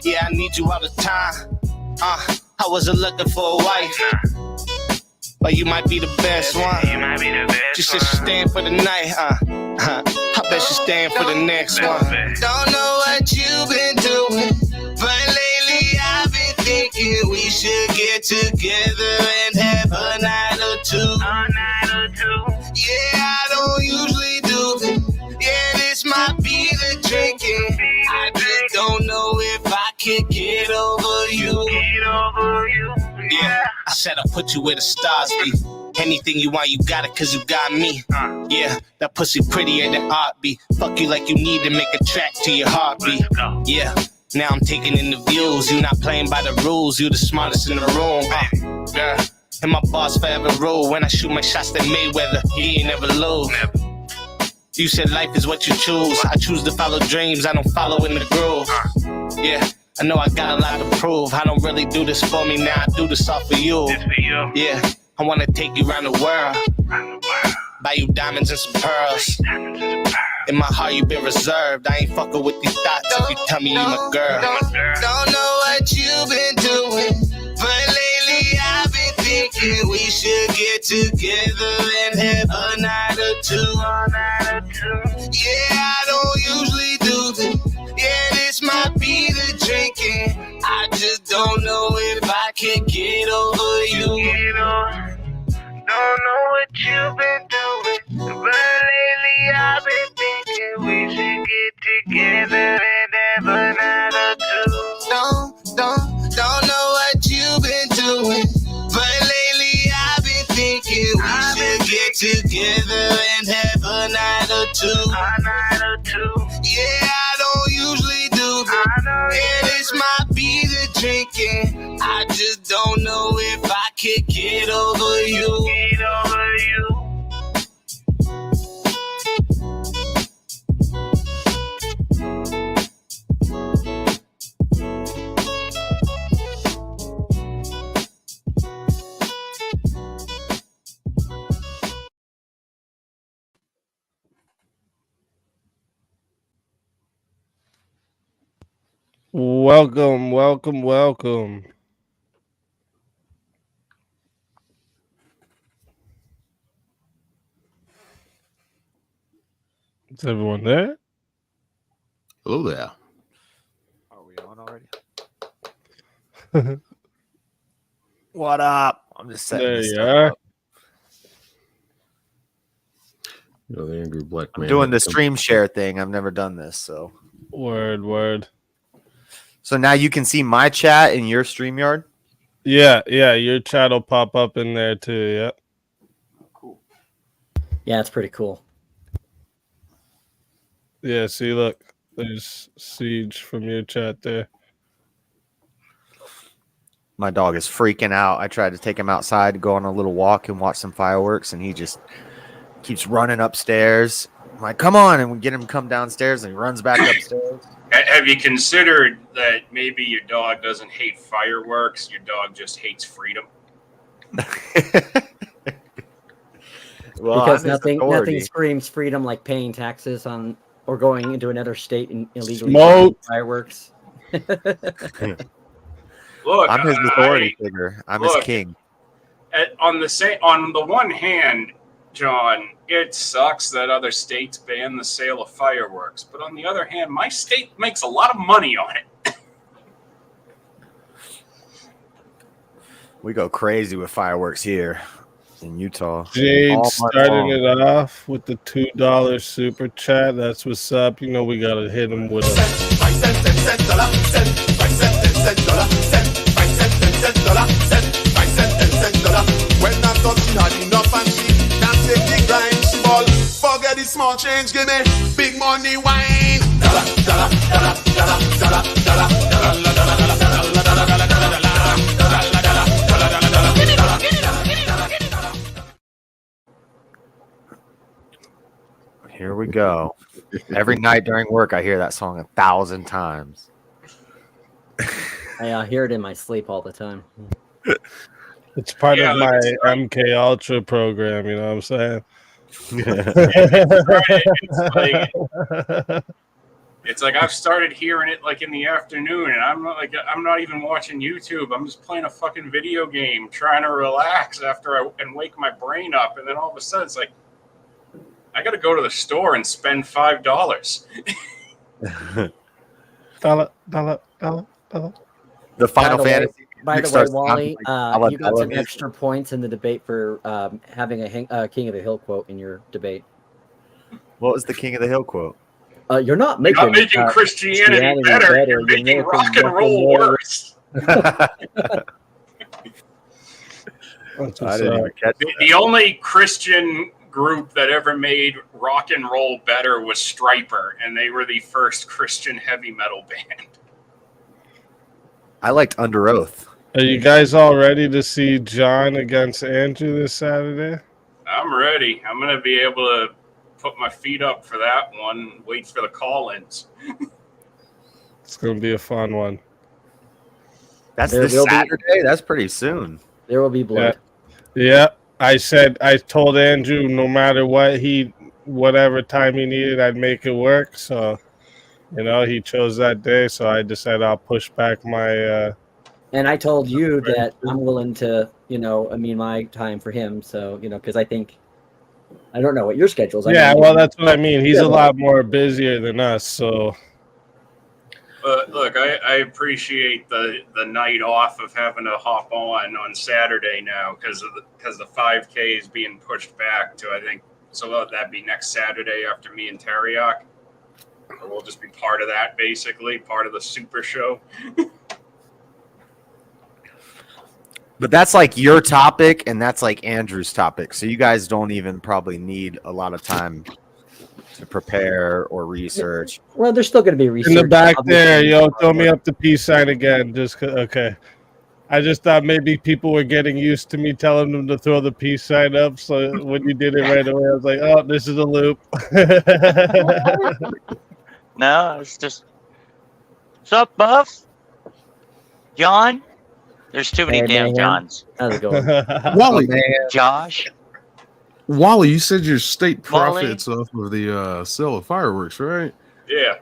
Yeah, I need you all the time. I wasn't looking for a wife, but you might be the best one. She said she's staying for the night. I bet she's staying for the next one. Don't know what you've been doing, but lately I've been thinking we should get together and have a night or two. Yeah, I don't usually do it. Yeah, this might be the drinking. I just don't know if I can get over you. Yeah, I said I'll put you where the stars be. Anything you want, you got it, cause you got me. Yeah, that pussy prettier than art be. Fuck you like you need to make a track to your heartbeat. Yeah, now I'm taking in the views. You not playing by the rules, you the smartest in the room. Yeah, and my boss forever rule. When I shoot my shots, they Mayweather, he ain't never lose. You said life is what you choose. I choose to follow dreams, I don't follow in the groove. Yeah, I know I got a lot to prove. I don't really do this for me now, I do this all for you. Yeah, I wanna take you around the world. Buy you diamonds and some pearls. In my heart you been reserved. I ain't fucking with these thoughts if you tell me you my girl. Don't know what you've been doing, but lately I've been thinking we should get together and have a night or two. Yeah, I don't usually do this. Yeah, this might be the drinking. I just don't know if I can get over you. Don't know what you've been doing, but lately I've been thinking we should get together and have a night or two. Don't know what you've been doing, but lately I've been thinking we should get together and have a night or two. Yeah, I don't usually do this. Yeah, this might be the drinking. I just don't know if I can get over you. Welcome. Is everyone there? Hello there. Are we on already? What up? I'm just setting There this you stuff are. up. You know, the angry black man. I'm doing the Streamshare thing. I've never done this, so. Word. So now you can see my chat in your StreamYard? Yeah, your chat will pop up in there too, yeah. Cool. Yeah, it's pretty cool. Yeah, see, look, there's Siege from your chat there. My dog is freaking out. I tried to take him outside to go on a little walk and watch some fireworks, and he just keeps running upstairs. I'm like, come on, and we get him to come downstairs, and he runs back upstairs. Have you considered that maybe your dog doesn't hate fireworks, your dog just hates freedom? Well, because nothing screams freedom like paying taxes on or going into another state and illegally Smoke. fireworks. Look, I'm his authority figure. I'm his king. On the one hand, John, it sucks that other states ban the sale of fireworks, but on the other hand, my state makes a lot of money on it. We go crazy with fireworks here in Utah. Jade starting it off with the $2 super chat. That's what's up. You know we gotta hit him with a when I'm touching hard enough and she can't take the grind. She ball, forget the small change, give me big money wine. Here we go. Every night during work, I hear that song 1,000 times. I hear it in my sleep all the time. It's part of my MK Ultra program, you know what I'm saying? It's like I've started hearing it like in the afternoon, and I'm not even watching YouTube. I'm just playing a fucking video game, trying to relax and wake my brain up, and then all of a sudden it's like I got to go to the store and spend $5. Dollar. The Final Fantasy. By the way, starts Wally, sounding like you got some music. extra points in the debate for having a King of the Hill quote in your debate. What was the King of the Hill quote? You're not You're making, not making Christianity better. You're making rock and roll worse. That's what's I didn't even up. catch The only Christian group that ever made rock and roll better was Striper, and they were the first Christian heavy metal band. I liked Under Oath. Are you guys all ready to see John against Andrew this Saturday? I'm ready. I'm going to be able to put my feet up for that one, wait for the call-ins. It's going to be a fun one. That's There this will be- Saturday? That's pretty soon. There will be blood. Yeah, I told Andrew no matter what whatever time he needed, I'd make it work. So, he chose that day. So I decided I'll push back my. And I told you that I'm willing to, my time for him. So, because I think, I don't know what your schedule is. Yeah, well, that's what I mean. He's a lot more busier than us. So. But look, I appreciate the night off of having to hop on Saturday now because the 5K is being pushed back to, I think, so that'd be next Saturday after me and Teriyaki. Or we'll just be part of that, basically, part of the super show. But that's like your topic, and that's like Andrew's topic. So you guys don't even probably need a lot of time to prepare or research. Well, there's still going to be research. In the back there, obviously. throw me up the peace sign again. Okay. I just thought maybe people were getting used to me telling them to throw the peace sign up. So when you did it right away, I was like, oh, this is a loop. No, it's just. What's up, Buff? John? There's too many Hey, damn man. Johns. How's it going? Wally, Josh? Wally, you said your state Wally? profits off of the sale of fireworks, right? Yeah.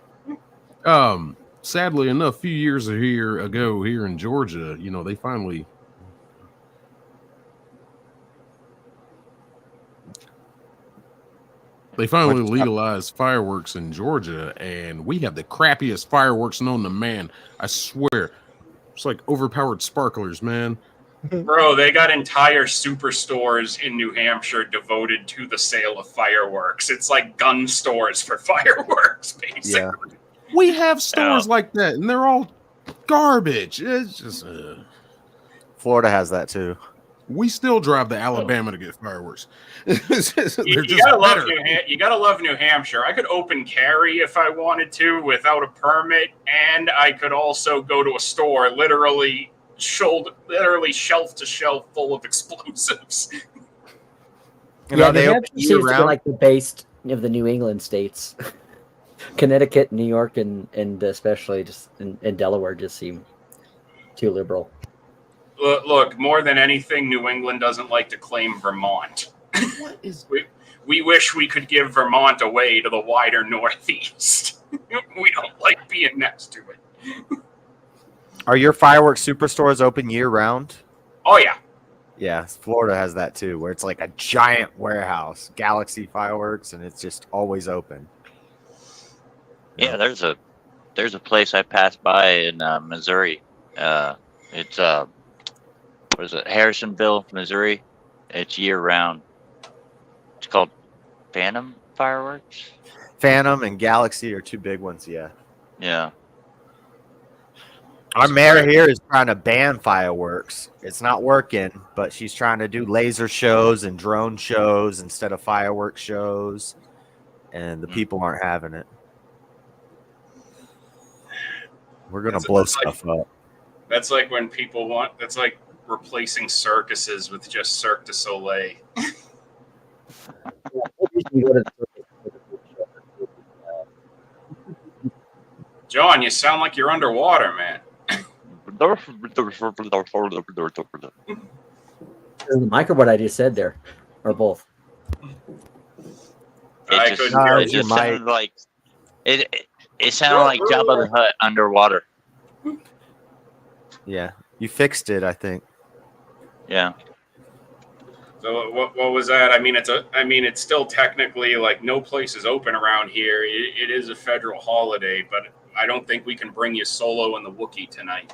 Sadly enough, a few years ago here in Georgia, they finally legalized fireworks in Georgia, and we have the crappiest fireworks known to man. I swear. It's like overpowered sparklers, man. Bro, they got entire superstores in New Hampshire devoted to the sale of fireworks. It's like gun stores for fireworks, basically. Yeah. We have stores like that, and they're all garbage. It's just Florida has that too. we still drive to Alabama to get fireworks. You gotta love New Hampshire. I could open carry if I wanted to without a permit, and I could also go to a store literally shelf to shelf full of explosives. You know, New they Hampshire open seems to be year-round. like the base of the New England states. Connecticut, New York, and especially just in Delaware just seem too liberal. Look, more than anything, New England doesn't like to claim Vermont. What is We wish we could give Vermont away to the wider Northeast. We don't like being next to it. Are your fireworks superstores open year round? Oh, yeah. Yeah, Florida has that too, where it's like a giant warehouse, Galaxy Fireworks, and it's just always open. Yeah, there's a place I passed by in Missouri. It's what is it? Harrisonville, Missouri. It's year round. It's called Phantom Fireworks. Phantom and Galaxy are two big ones, yeah. Yeah. Our mayor here is trying to ban fireworks. It's not working, but she's trying to do laser shows and drone shows instead of fireworks shows, and the people aren't having it. We're going to blow That's stuff up. That's like when people want, that's like replacing circuses with just Cirque du Soleil. John, you sound like you're underwater, man. The micro what I just said there, or both. I It just, couldn't hear it you. just sounded like it. It sounded like Jabba the Hutt underwater. Yeah, you fixed it, I think. Yeah. So what was that? I mean, it's still technically like no place is open around here. It is a federal holiday, but I don't think we can bring you Solo and the Wookiee tonight.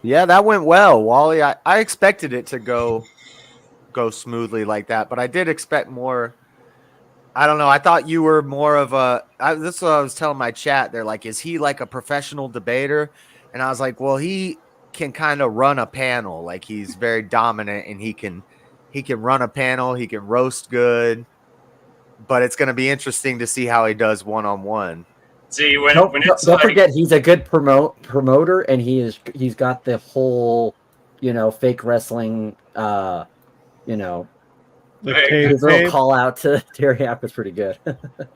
Yeah, that went well, Wally. I expected it to go smoothly like that, but I did expect more. I don't know. I thought you were more of this is what I was telling my chat. They're like, is he like a professional debater? And I was like, well, he can kind of run a panel. Like he's very dominant and he can run a panel. He can roast good, but it's going to be interesting to see how he does one-on-one. See, Don't it's forget he's a good promoter, and he's got the whole, fake wrestling, The his little kayfabe. call out to Terry App is pretty good.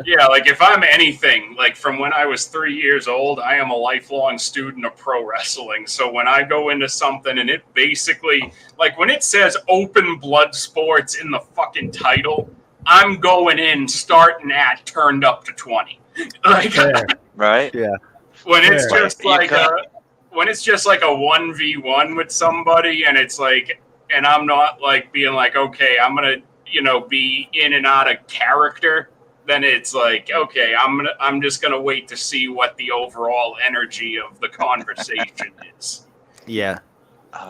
Yeah, like if I'm anything, like from when I was 3 years old, I am a lifelong student of pro wrestling. So when I go into something and it basically, like when it says open blood sports in the fucking title, I'm going in starting at turned up to 20. Like, Right? Yeah. when it's Fair. just like when it's just like a 1v1 with somebody and it's like, and I'm not like being like, okay, I'm gonna be in and out of character, then it's like, okay, I'm just gonna wait to see what the overall energy of the conversation is. Yeah.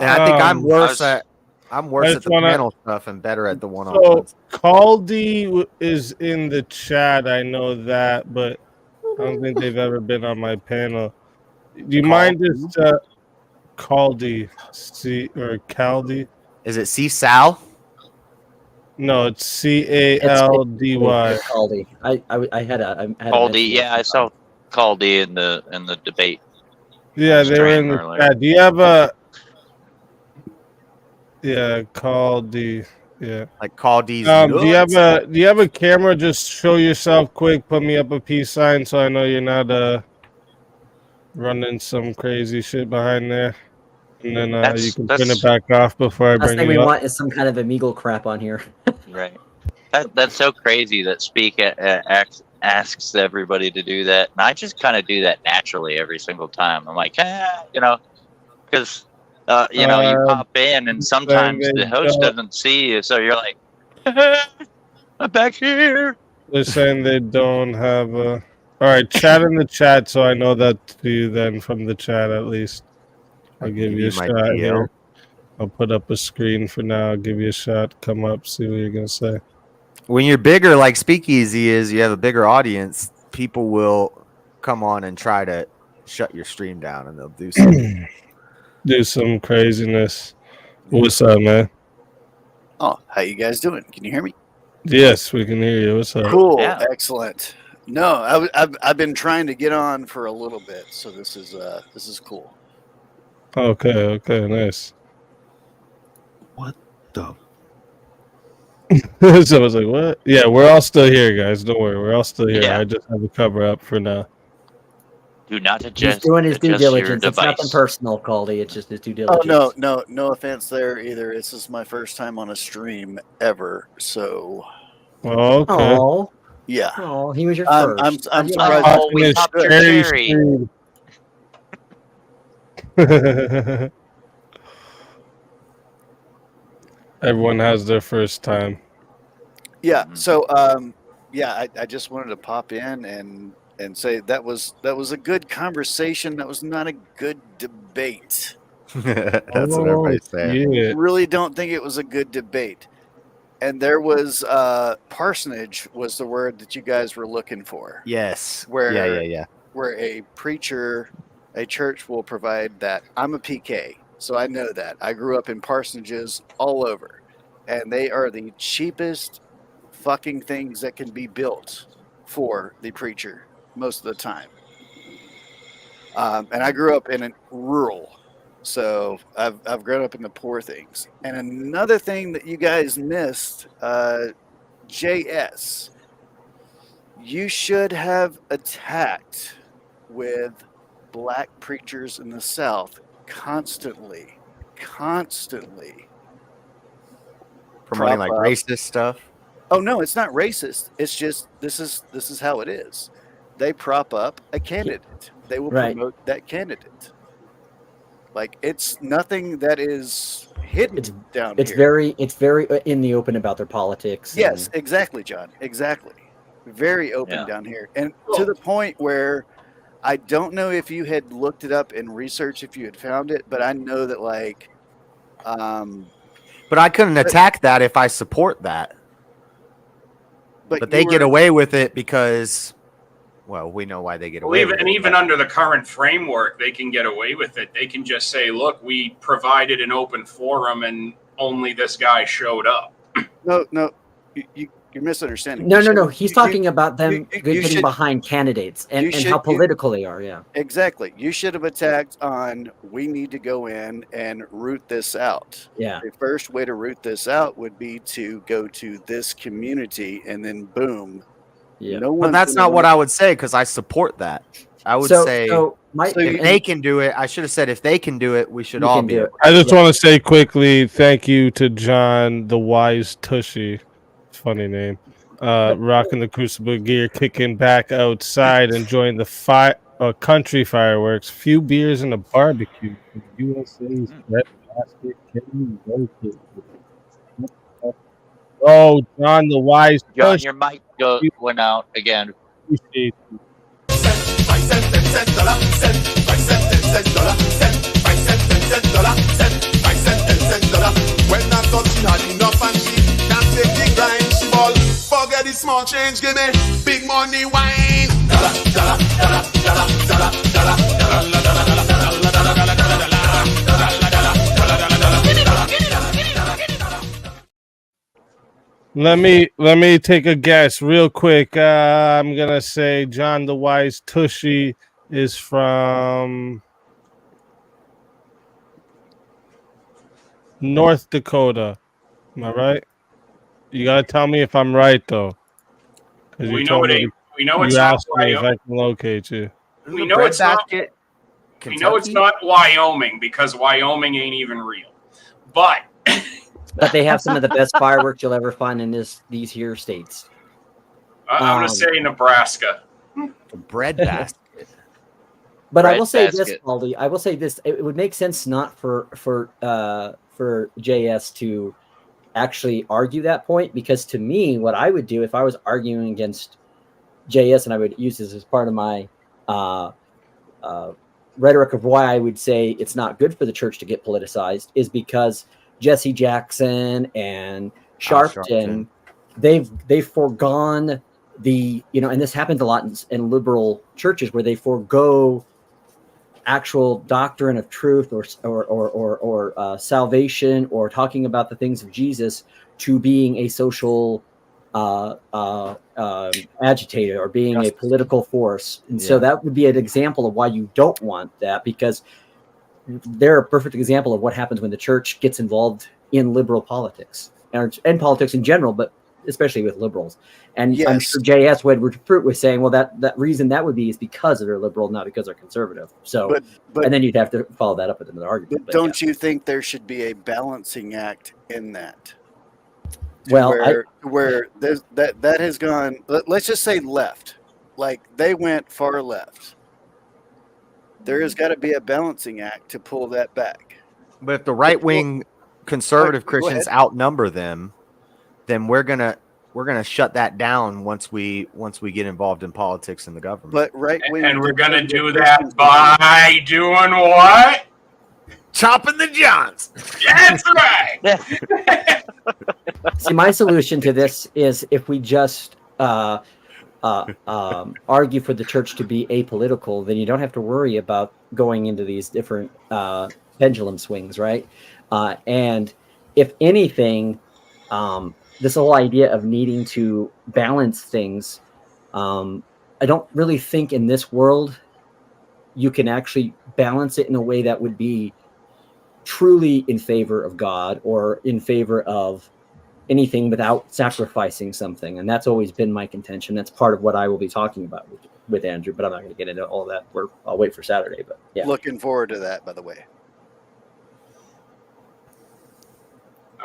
And I think I'm worse at the just wanna- panel stuff and better at the one-on-ones. So Caldy is in the chat. I know that, but I don't think they've ever been on my panel. Do you mind just Caldy or Caldy? Is it C Sal? No, it's Caldy. Caldy. I had a Caldy, yeah, I saw Caldy in the debate. Yeah, they were in the Earlier. chat. Do you have a? Yeah, Caldy. Yeah. Like Caldy's. Do you have a camera? Just show yourself quick. Put me up a peace sign so I know you're not running some crazy shit behind there. And then you can turn it back off before I Last bring thing you we up. want is some kind of Omegle crap on here. Right. That's so crazy that Speak asks everybody to do that. And I just kind of do that naturally every single time. I'm like, because, you pop in and sometimes the host doesn't see you. So you're like, I'm back here. They're saying they don't have a... All right, chat in the chat so I know that to you then from the chat at least. I'll give you a my shot PL. here. I'll put up a screen for now. I'll give you a shot. Come up, see what you're going to say. When you're bigger, like Speakeazy is, you have a bigger audience. People will come on and try to shut your stream down, and they'll do something. Do some craziness. What's up, man? Oh, how you guys doing? Can you hear me? Yes, we can hear you. What's up? Cool, Yeah. excellent. No, I've been trying to get on for a little bit, so this is cool. Okay, nice. What the? So I was like, what? Yeah, we're all still here, guys. Don't worry. We're all still here. Yeah. I just have a cover up for now. Do not He's adjust. doing his due adjust your diligence. It's nothing device. personal, Caldy. It's just his due Oh diligence. no offense there either. This is my first time on a stream ever, so Oh, okay. Oh, yeah. he was your I'm first. surprised. Oh, we Miss popped your Cherry cherry. Stream. Everyone has their first time. Yeah. Mhm. So I just wanted to pop in and say that was a good conversation. That was not a good debate. That's what everybody's saying. Yeah. Really don't think it was a good debate. And there was parsonage was the word that you guys were looking for. Yes. Where Yeah. where a preacher, a church will provide that. I'm a PK, so I know that. I grew up in parsonages all over, and they are the cheapest fucking things that can be built for the preacher most of the time. And I grew up in a rural, so I've grown up in the poor things. And another thing that you guys missed, JS, you should have attacked with black preachers in the South constantly. promoting prop like up. racist stuff. Oh no, it's not racist. It's just this is how it is. They prop up a candidate. They will Right. promote that candidate. Like it's nothing that is hidden down It's here. it's very in the open about their politics. Yes, and- exactly, John. Exactly. Very open Yeah. down here. And to the point where I don't know if you had looked it up in research, if you had found it, but I know that like But I couldn't attack that if I support that. But they you get were- away with it because, well, we know why they get away with it. And even but- under the current framework, they can get away with it. They can just say, look, we provided an open forum and only this guy showed up. No, you're misunderstanding. No. He's talking about them you getting should- behind candidates and, you and should- how you- political they are. Yeah. Exactly. You should have attacked on we need to go in and root this out. Yeah. The first way to root this out would be to go to this community and then boom. Yeah. No But one's that's gonna not what want- I would say because I support that. I would say so if they can do it, I should have said if they can do it, we should You all can be do able it. I just want to say quickly, thank you to John the Wise Tushy. Funny name. Rocking the Crucible gear, kicking back outside, enjoying the country fireworks. Few beers and a barbecue. USA's breadbasket. Can you rotate it? Oh, John the Wise John, Tushy. your mic went out again. Appreciate you. When I thought she had enough and she can't take the grind, she ball. Forget the small change, give me big money wine. Let me take a guess real quick. I'm gonna say John the Wise Tushy is from North Dakota. Am I right? You gotta tell me if I'm right though. 'Cause We you know told it me ain't. We to- know you it's not asked me if Wyoming. I can locate you. We know it's not. Breadbasket, We know it's Kentucky? not Wyoming because Wyoming ain't even real. But But they have some of the best fireworks you'll ever find in these here states. I'm gonna say Nebraska. breadbasket. But I will say this, Breadbasket. Baldy. I will say this: it would make sense not for JS to actually argue that point, because to me, what I would do if I was arguing against JS, and I would use this as part of my rhetoric of why I would say it's not good for the church to get politicized, is because Jesse Jackson and Sharpton, they've foregone the, and this happens a lot in liberal churches where they forego actual doctrine of truth or salvation or talking about the things of Jesus to being a social agitator or being a political force. And so that would be an example of why you don't want that, because they're a perfect example of what happens when the church gets involved in liberal politics and politics in general, but especially with liberals. And I'm sure JS would recruit with saying, well, that reason that would be is because they're liberal, not because they're conservative. So, but and then you'd have to follow that up with another argument. But don't you think there should be a balancing act in that? Well, where that has gone, let's just say left, like they went far left. There has got to be a balancing act to pull that back. But if the right wing conservative Go Christians ahead. outnumber them, then we're gonna shut that down once we get involved in politics and the government. But right wing, And we're gonna do that by doing what? Chopping the Johns. That's right. See, my solution to this is if we just argue for the church to be apolitical, then you don't have to worry about going into these different pendulum swings, right? And if anything, this whole idea of needing to balance things, I don't really think in this world you can actually balance it in a way that would be truly in favor of God or in favor of anything without sacrificing something. And that's always been my contention. That's part of what I will be talking about with Andrew, but I'm not going to get into all that. I'll wait for Saturday, but yeah. Looking forward to that, by the way.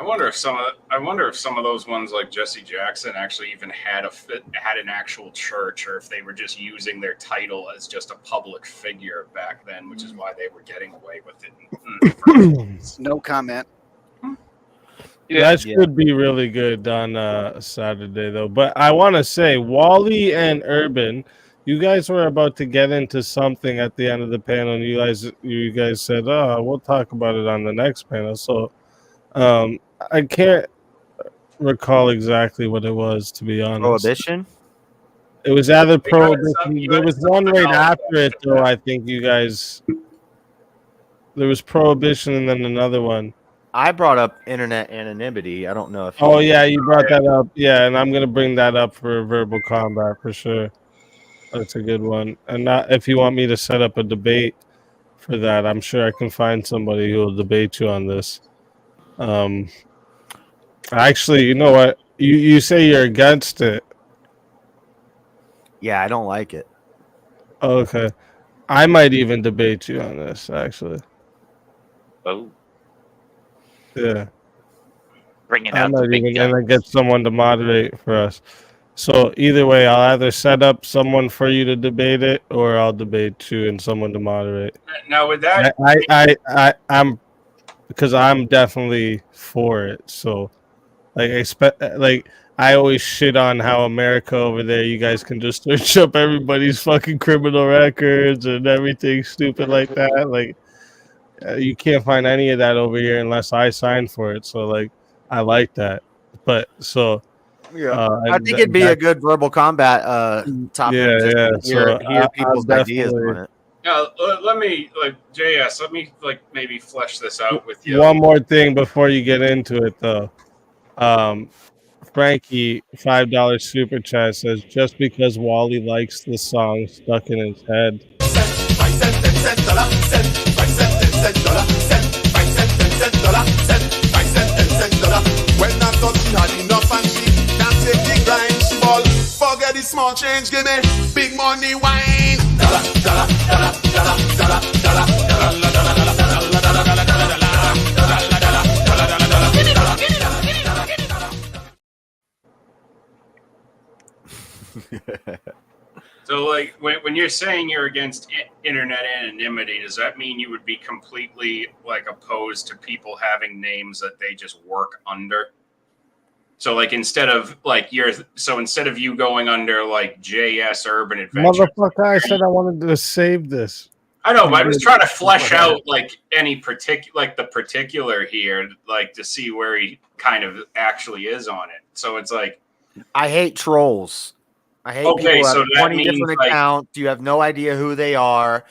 I wonder if some of those ones like Jesse Jackson actually even had an actual church, or if they were just using their title as just a public figure back then, which is why they were getting away with it. No comment. That should be really good on Saturday, though. But I want to say, Wally and Urban, you guys were about to get into something at the end of the panel, and you guys said, "Oh, we'll talk about it on the next panel." So, I can't recall exactly what it was, to be honest. Prohibition? It was either Prohibition. There was one right after it, though. I think you guys. There was Prohibition, and then another one. I brought up internet anonymity. I don't know if. Oh yeah, you brought that up. Yeah, and I'm gonna bring that up for verbal combat for sure. That's a good one. And not if you want me to set up a debate for that, I'm sure I can find somebody who will debate you on this. Actually, you know what? You say you're against it. Yeah, I don't like it. Okay, I might even debate you on this. Actually. Oh. Yeah. Bring it I out. might even gonna get someone to moderate for us. So either way, I'll either set up someone for you to debate it, or I'll debate you and someone to moderate. Now with that, I'm because I'm definitely for it. So, I always shit on how America over there, you guys can just search up everybody's fucking criminal records and everything stupid like that. Like, you can't find any of that over here unless I sign for it. So, I like that. But so. Yeah, I think it'd be a good verbal combat topic. Yeah. Hear people's ideas on it. Yeah, let me JS. Let me maybe flesh this out with you. One more thing before you get into it, though. Frankie, $5 super chat says, just because Wally likes the song stuck in his head. When I thought she had enough and she can't take the grind, she ball. Forget the small change, give me big money wine. So, when you're saying you're against internet anonymity, does that mean you would be completely opposed to people having names that they just work under? So, instead of you going under JS Urban Adventures, Motherfucker, I said I wanted to save this. I know, but I was trying to flesh out any the particular here, to see where he kind of actually is on it. So it's I hate trolls. I hate people who have 20 different accounts. You have no idea who they are,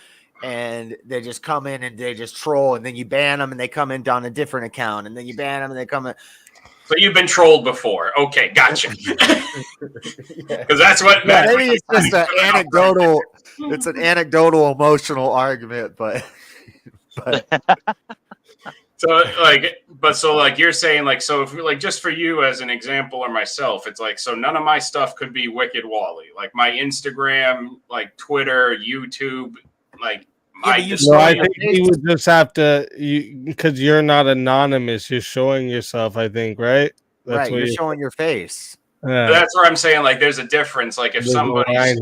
and they just come in and they just troll, and then you ban them, and they come in on a different account, and then you ban them, and they come in. So you've been trolled before. Okay, gotcha. Because that's what. Maybe it's just an anecdotal. It's an anecdotal, emotional argument, but. So you're saying so if just for you as an example or myself, it's so none of my stuff could be Wicked Wally. My Instagram, Twitter, YouTube, I think you would just have to because you're not anonymous. You're showing yourself. I think, right? That's right. You're showing your face. Yeah. That's where I'm saying there's a difference. If somebody's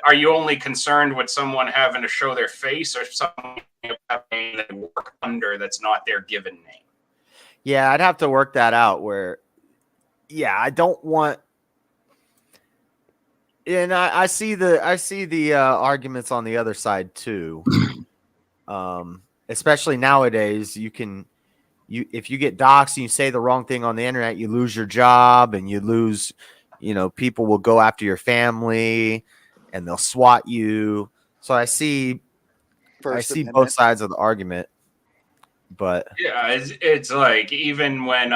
are you only concerned with someone having to show their face, or someone having to work under that's not their given name? Yeah, I'd have to work that out. I don't want. And I see the arguments on the other side too. Especially nowadays, if you get doxxed and you say the wrong thing on the internet, you lose your job, and you lose, people will go after your family and they'll SWAT you. So I see both sides of the argument. But yeah, it's even when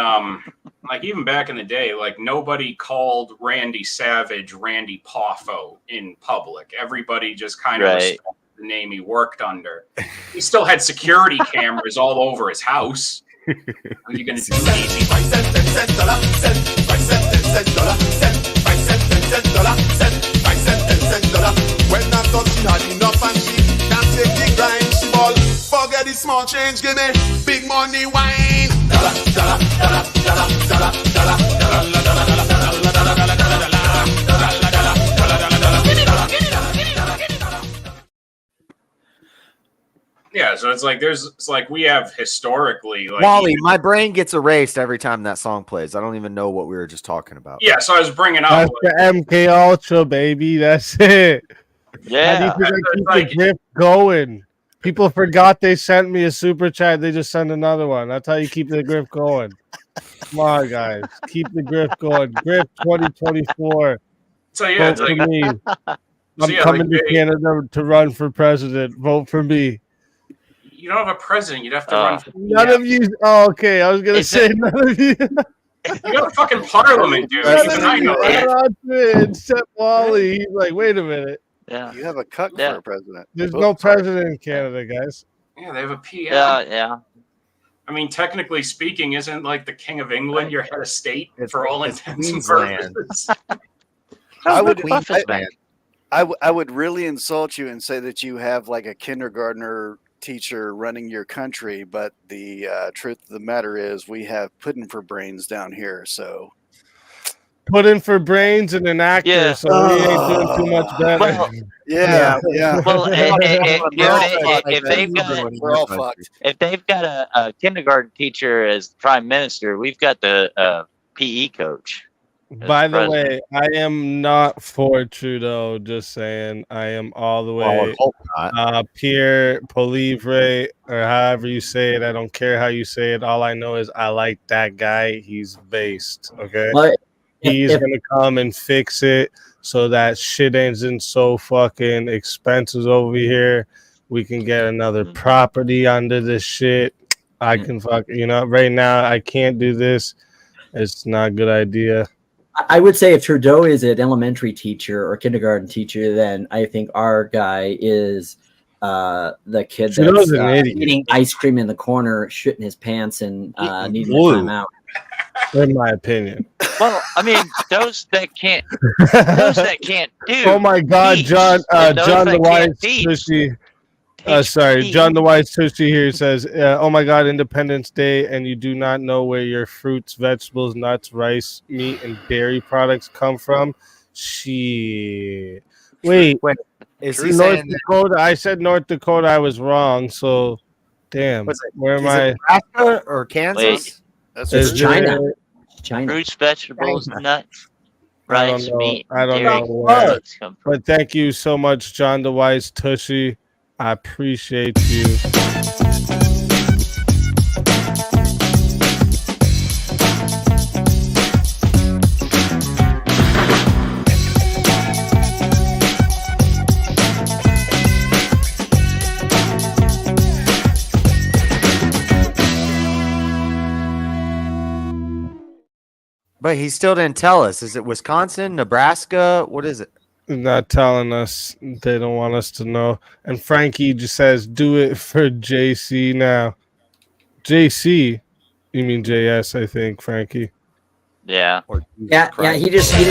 even back in the day, nobody called Randy Savage Randy Poffo in public. Everybody just kind of respected the name he worked under. He still had security cameras all over his house. What are you gonna do? When I thought she had enough and she can't take the grind, she ball. Forget the small change, give me big money wine. Yeah, so it's like we have historically like Wally, my brain gets erased every time that song plays. I don't even know what we were just talking about. Yeah, so I was bringing up That's the MK Ultra, baby. That's it. How do you Yeah. think I keep the grip going? People forgot they sent me a super chat. They just sent another one. That's how you keep the grip going. Come on, guys. Keep the grip going. Grip 2024. So yeah, Vote for me. I'm yeah, coming like, to Canada to run for president. Vote for me. you don't have a president. You'd have to run. For None of you. Oh, okay. I was gonna say none of you. You got a fucking parliament, dude. None Even of I you know that. are on it, except Wally. He's like, wait a minute. Yeah. You have a cuck for a president. There's no president in Canada, guys. Yeah, they have a PM. Yeah. I mean, technically speaking, isn't like the King of England your head of state for all intents and Queensland. purposes? I would, Queensland. I would really insult you and say that you have like a kindergartner teacher running your country, but the truth of the matter is we have pudding for brains down here. So Put in for brains and an actor, so we ain't doing too much better. Well, yeah. Well, We're all fucked. if they've got a kindergarten teacher as prime minister, we've got the PE coach. By the way, I am not for Trudeau. Just saying, I am all the way Pierre Polivre, or however you say it. I don't care how you say it. All I know is I like that guy. He's based. Okay, he's gonna come and fix it so that shit isn't so fucking expensive over here. We can get another property under this shit. I can right now I can't do this. It's not a good idea. I would say if Trudeau is an elementary teacher or kindergarten teacher, then I think our guy is the kid that's eating ice cream in the corner, shitting his pants, and needing to time out. In my opinion. Well, I mean, those that can't do. Oh my God, John the Wise Tushy. John the Wise Tushy here says, "Oh my God, Independence Day, and you do not know where your fruits, vegetables, nuts, rice, meat, and dairy products come from." Shit. Wait, is he North saying Dakota? I said North Dakota. I was wrong. So, damn. Where am I? Nebraska or Kansas? Wait. It's China. China. Fruits, vegetables, nuts, rice, meat. I don't know where. But thank you so much, John the Wise Tushy. I appreciate you. But he still didn't tell us. Is it Wisconsin, Nebraska? What is it? Not telling us. They don't want us to know. And Frankie just says, do it for JC now. JC? You mean JS, I think, Frankie. Yeah. Yeah, he just... When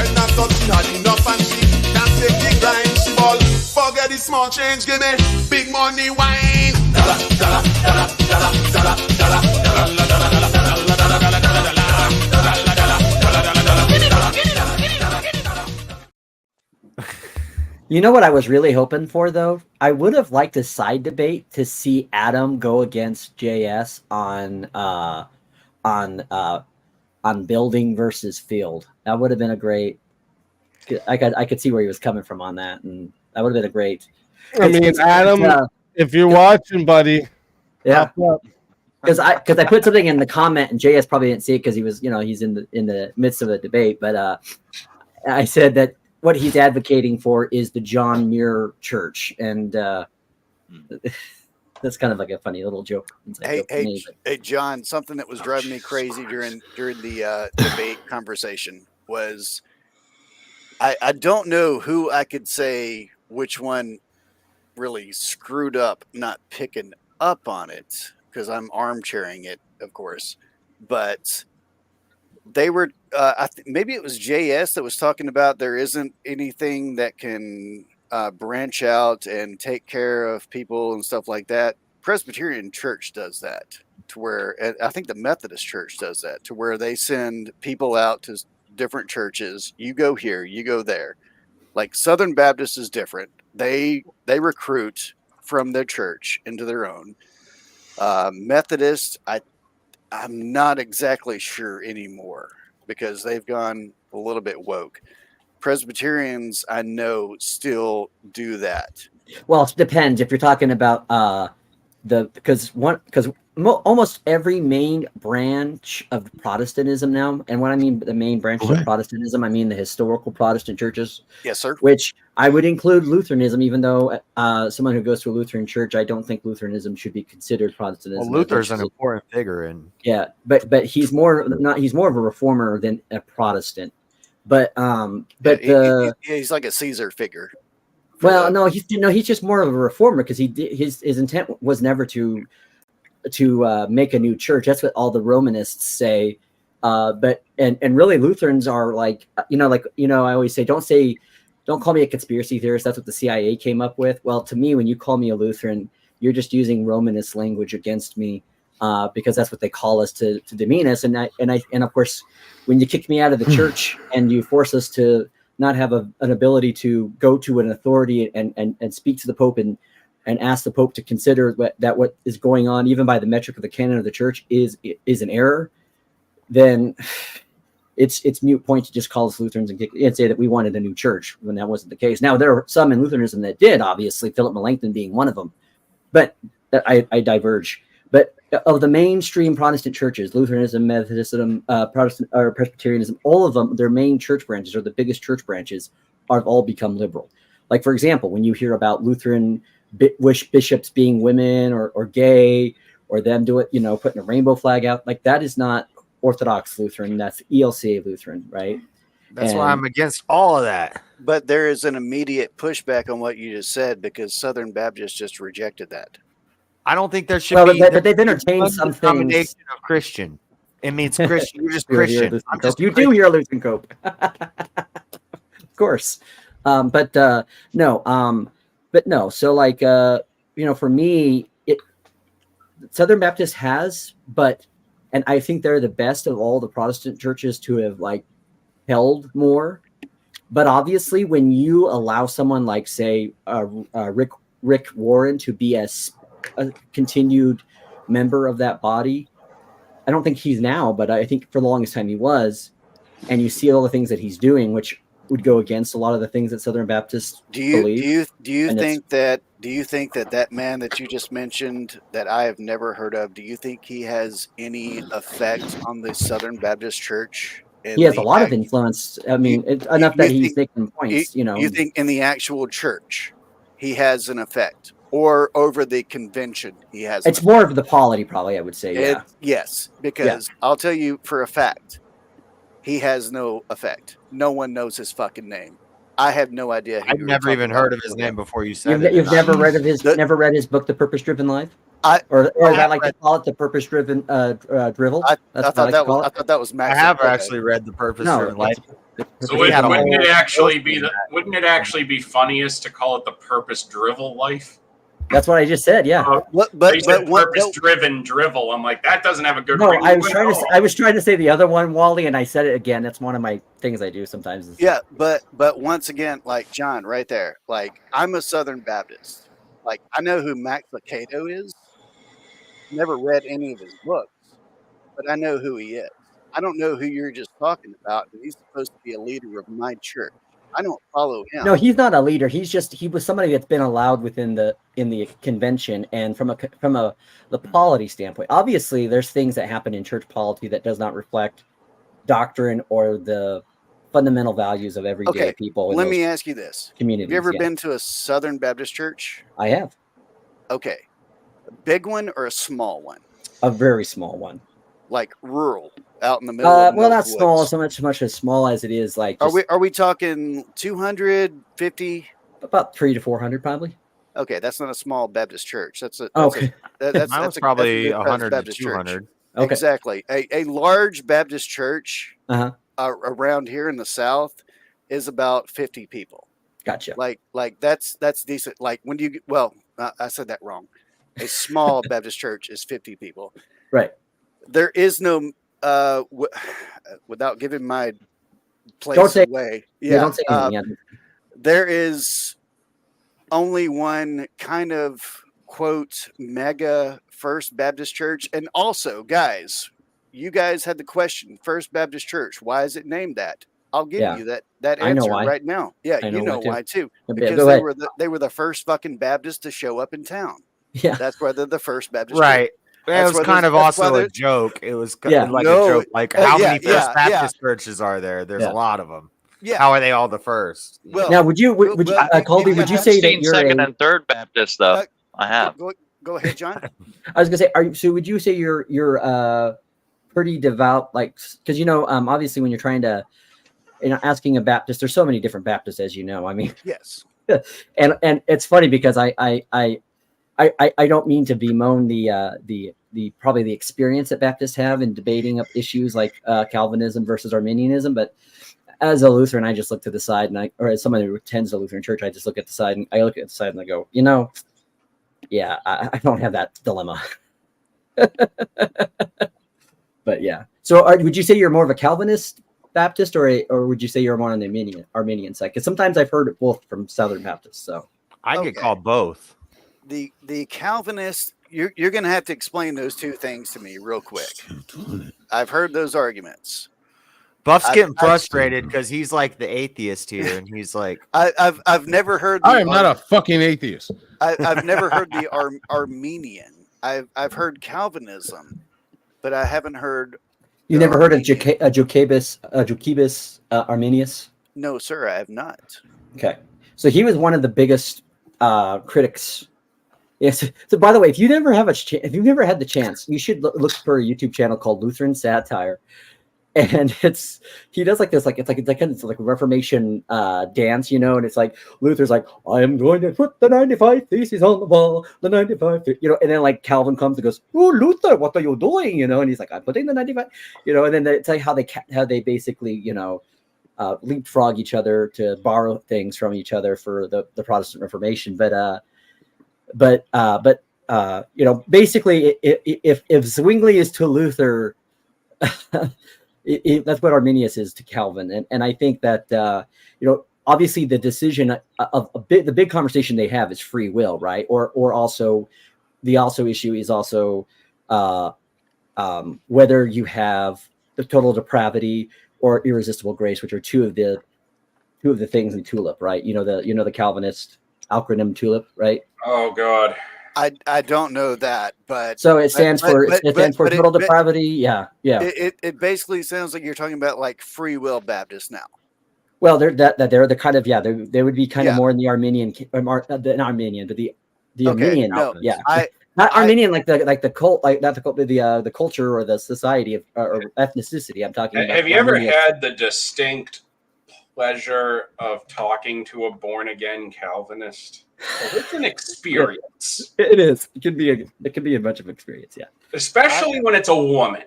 I'm touching hard enough and she can't take the grind, she ball. Forget the small change, give me big money wine. You know what I was really hoping for, though? I would have liked a side debate to see Adam go against JS on building versus field. That would have been a great. I could see where he was coming from on that, and that would have been a great. I mean, Adam, if you're watching, buddy, yeah, because I put something in the comment, and JS probably didn't see it because he was, he's in the midst of a debate. But I said that what he's advocating for is the John Muir Church, and that's kind of like a funny little joke. Hey, John, something that was driving me crazy during the debate conversation was I don't know who I could say which one really screwed up not picking up on it, because I'm armchairing it, of course, but they were maybe it was JS that was talking about there isn't anything that can branch out and take care of people and stuff like that. Presbyterian Church does that to where, and I think the Methodist Church does that to where they send people out to different churches. You go here, you go there. Like Southern Baptist is different. They recruit from their church into their own. Methodist, I'm not exactly sure anymore because they've gone a little bit woke. Presbyterians, I know, still do that. Well, it depends if you're talking about because almost every main branch of Protestantism now, and what I mean the main branch of Protestantism, I mean the historical Protestant churches. Yes, sir. Which I would include Lutheranism, even though someone who goes to a Lutheran church, I don't think Lutheranism should be considered Protestantism. Well, Luther's an important figure in. Yeah, but he's more of a reformer than a Protestant. But he's like a Caesar figure. Well, no, he's just more of a reformer because his intent was never to make a new church. That's what all the Romanists say. But really Lutherans are like I always say, don't call me a conspiracy theorist. That's what the CIA came up with. Well, to me, when you call me a Lutheran, you're just using Romanist language against me because that's what they call us to demean us. And of course, when you kick me out of the church and you force us to not have an ability to go to an authority and speak to the Pope and ask the Pope to consider what is going on, even by the metric of the canon of the church, is an error, then it's moot point to just call us Lutherans and say that we wanted a new church when that wasn't the case. Now, there are some in Lutheranism that did, obviously, Philip Melanchthon being one of them, but I diverge. But of the mainstream Protestant churches, Lutheranism, Methodism, Protestant or Presbyterianism, all of them, their main church branches or the biggest church branches have all become liberal. Like, for example, when you hear about Lutheran bishops being women or gay, or them putting a rainbow flag out, like that is not Orthodox Lutheran. That's ELCA Lutheran, right? That's why I'm against all of that. But there is an immediate pushback on what you just said because Southern Baptists just rejected that. I don't think there should be. But they've entertained some things. Of Christian. It means Christian. You're just Christian. You do hear Lutheran Cope, of course. But no. So like for me, Southern Baptist has, and I think they're the best of all the Protestant churches to have like held more. But obviously, when you allow someone like say Rick Warren to be a continued member of that body, I don't think he's now, but I think for the longest time he was, and you see all the things that he's doing, which would go against a lot of the things that Southern Baptists believe. Do you think that man that you just mentioned that I have never heard of, do you think he has any effect on the Southern Baptist Church? He has a lot of influence. I mean, enough that he's making points. You think in the actual church he has an effect? Or over the convention, he has. It's more of the polity, probably. I would say, yeah. Yes, because I'll tell you for a fact, he has no effect. No one knows his fucking name. I have no idea. I've never even heard of his name before you said it. You've never read his book, The Purpose-Driven Life, or as I like to call it, The Purpose-Driven Drivel. I thought that was Max. I have actually read The Purpose-Driven Life. So wouldn't it actually be funniest to call it The Purpose-Drivel Life? That's what I just said. Yeah. Purpose-driven drivel. I'm like, that doesn't have a good. No, I was trying to say the other one, Wally, and I said it again. That's one of my things I do sometimes. Yeah, but once again, like John, right there, like I'm a Southern Baptist. Like I know who Max Lucado is. Never read any of his books, but I know who he is. I don't know who you're just talking about. But he's supposed to be a leader of my church. I don't follow him. No, he's not a leader. He was somebody that's been allowed in the convention, and from the polity standpoint. Obviously, there's things that happen in church polity that does not reflect doctrine or the fundamental values of everyday people. Let me ask you this: communities. Have you ever been to a Southern Baptist church? I have. Okay, a big one or a small one? A very small one. Like rural, out in the middle. Of well, not small so much as small as it is like. Are we talking 250? About 300 to 400, probably. Okay, that's not a small Baptist church. That's probably 100 to 200. Church. Okay. Exactly. A large Baptist church around here in the South is about 50 people. Gotcha. Like that's decent. Like when you I said that wrong. A small Baptist church is 50 people. Right. There is no without giving my place Don't say away. Yeah, don't say anything. There is only one kind of quote mega First Baptist Church, and also, guys, you guys had the question: First Baptist Church. Why is it named that? I'll give Yeah. you that I know answer why. right now. Yeah, I you know know why, why too. Go Because ahead. they were the first fucking Baptist to show up in town. Yeah. That's why they're the First Baptist Right. Church. It was kind of that's why also a there's- joke. It was Yeah. like No, a joke. Like, how yeah, many First yeah, Baptist churches are there? There's Yeah. a lot of them. Yeah. How are they all the first? Well, Now, would you, Colby, would you I've say that seen you're Second a? and Third Baptist though. I have. Go ahead, John. I was gonna say, so would you say you're pretty devout, like, because obviously when you're trying to, asking a Baptist, there's so many different Baptists, as you know. I mean, Yes. and it's funny because I don't mean to bemoan the probably the experience that Baptists have in debating up issues like Calvinism versus Arminianism, but as a Lutheran, I just look to the side, or as someone who attends a Lutheran church, I just look at the side and I go, yeah, I don't have that dilemma. But yeah. So would you say you're more of a Calvinist Baptist, or would you say you're more on the Arminian side? Because sometimes I've heard it both from Southern Baptists. So I get called both. The Calvinist, you're going to have to explain those two things to me real quick. I've heard those arguments. Buff's getting frustrated because he's like the atheist here, and he's like, I've never heard. I am not a fucking atheist. I've never heard the Armenian. I've heard Calvinism, but I haven't heard. You never heard of Joachebus Arminius? No, sir, I have not. Okay, so he was one of the biggest critics. Yes. So, by the way, if you've never had the chance, you should look for a YouTube channel called Lutheran Satire, and he does like this, it's like a Reformation dance, and it's like Luther's like, I am going to put the 95 theses on the wall, the 95, and then like Calvin comes and goes, oh Luther, what are you doing, and he's like, I'm putting the 95, and then they tell you how they basically leapfrog each other to borrow things from each other for the Protestant Reformation, but basically if Zwingli is to Luther, that's what Arminius is to Calvin, and I think that obviously the decision of the big conversation they have is free will, right? Or also the issue is also whether you have the total depravity or irresistible grace, which are two of the things in TULIP, right? The Calvinist acronym TULIP, right? Oh God. I don't know that, but so it stands for total depravity. Yeah. It basically sounds like you're talking about like free will Baptists now. Well, they're the kind of they would be kind of more in the Arminian, not Armenian, but the Armenian. No, yeah, not Armenian like the cult, like not the cult, the culture or the society or ethnicity. I'm talking about. Have you ever had the distinct pleasure of talking to a born again Calvinist? It's an experience. It is. It can be a bunch of experience. Yeah. Especially when it's a woman.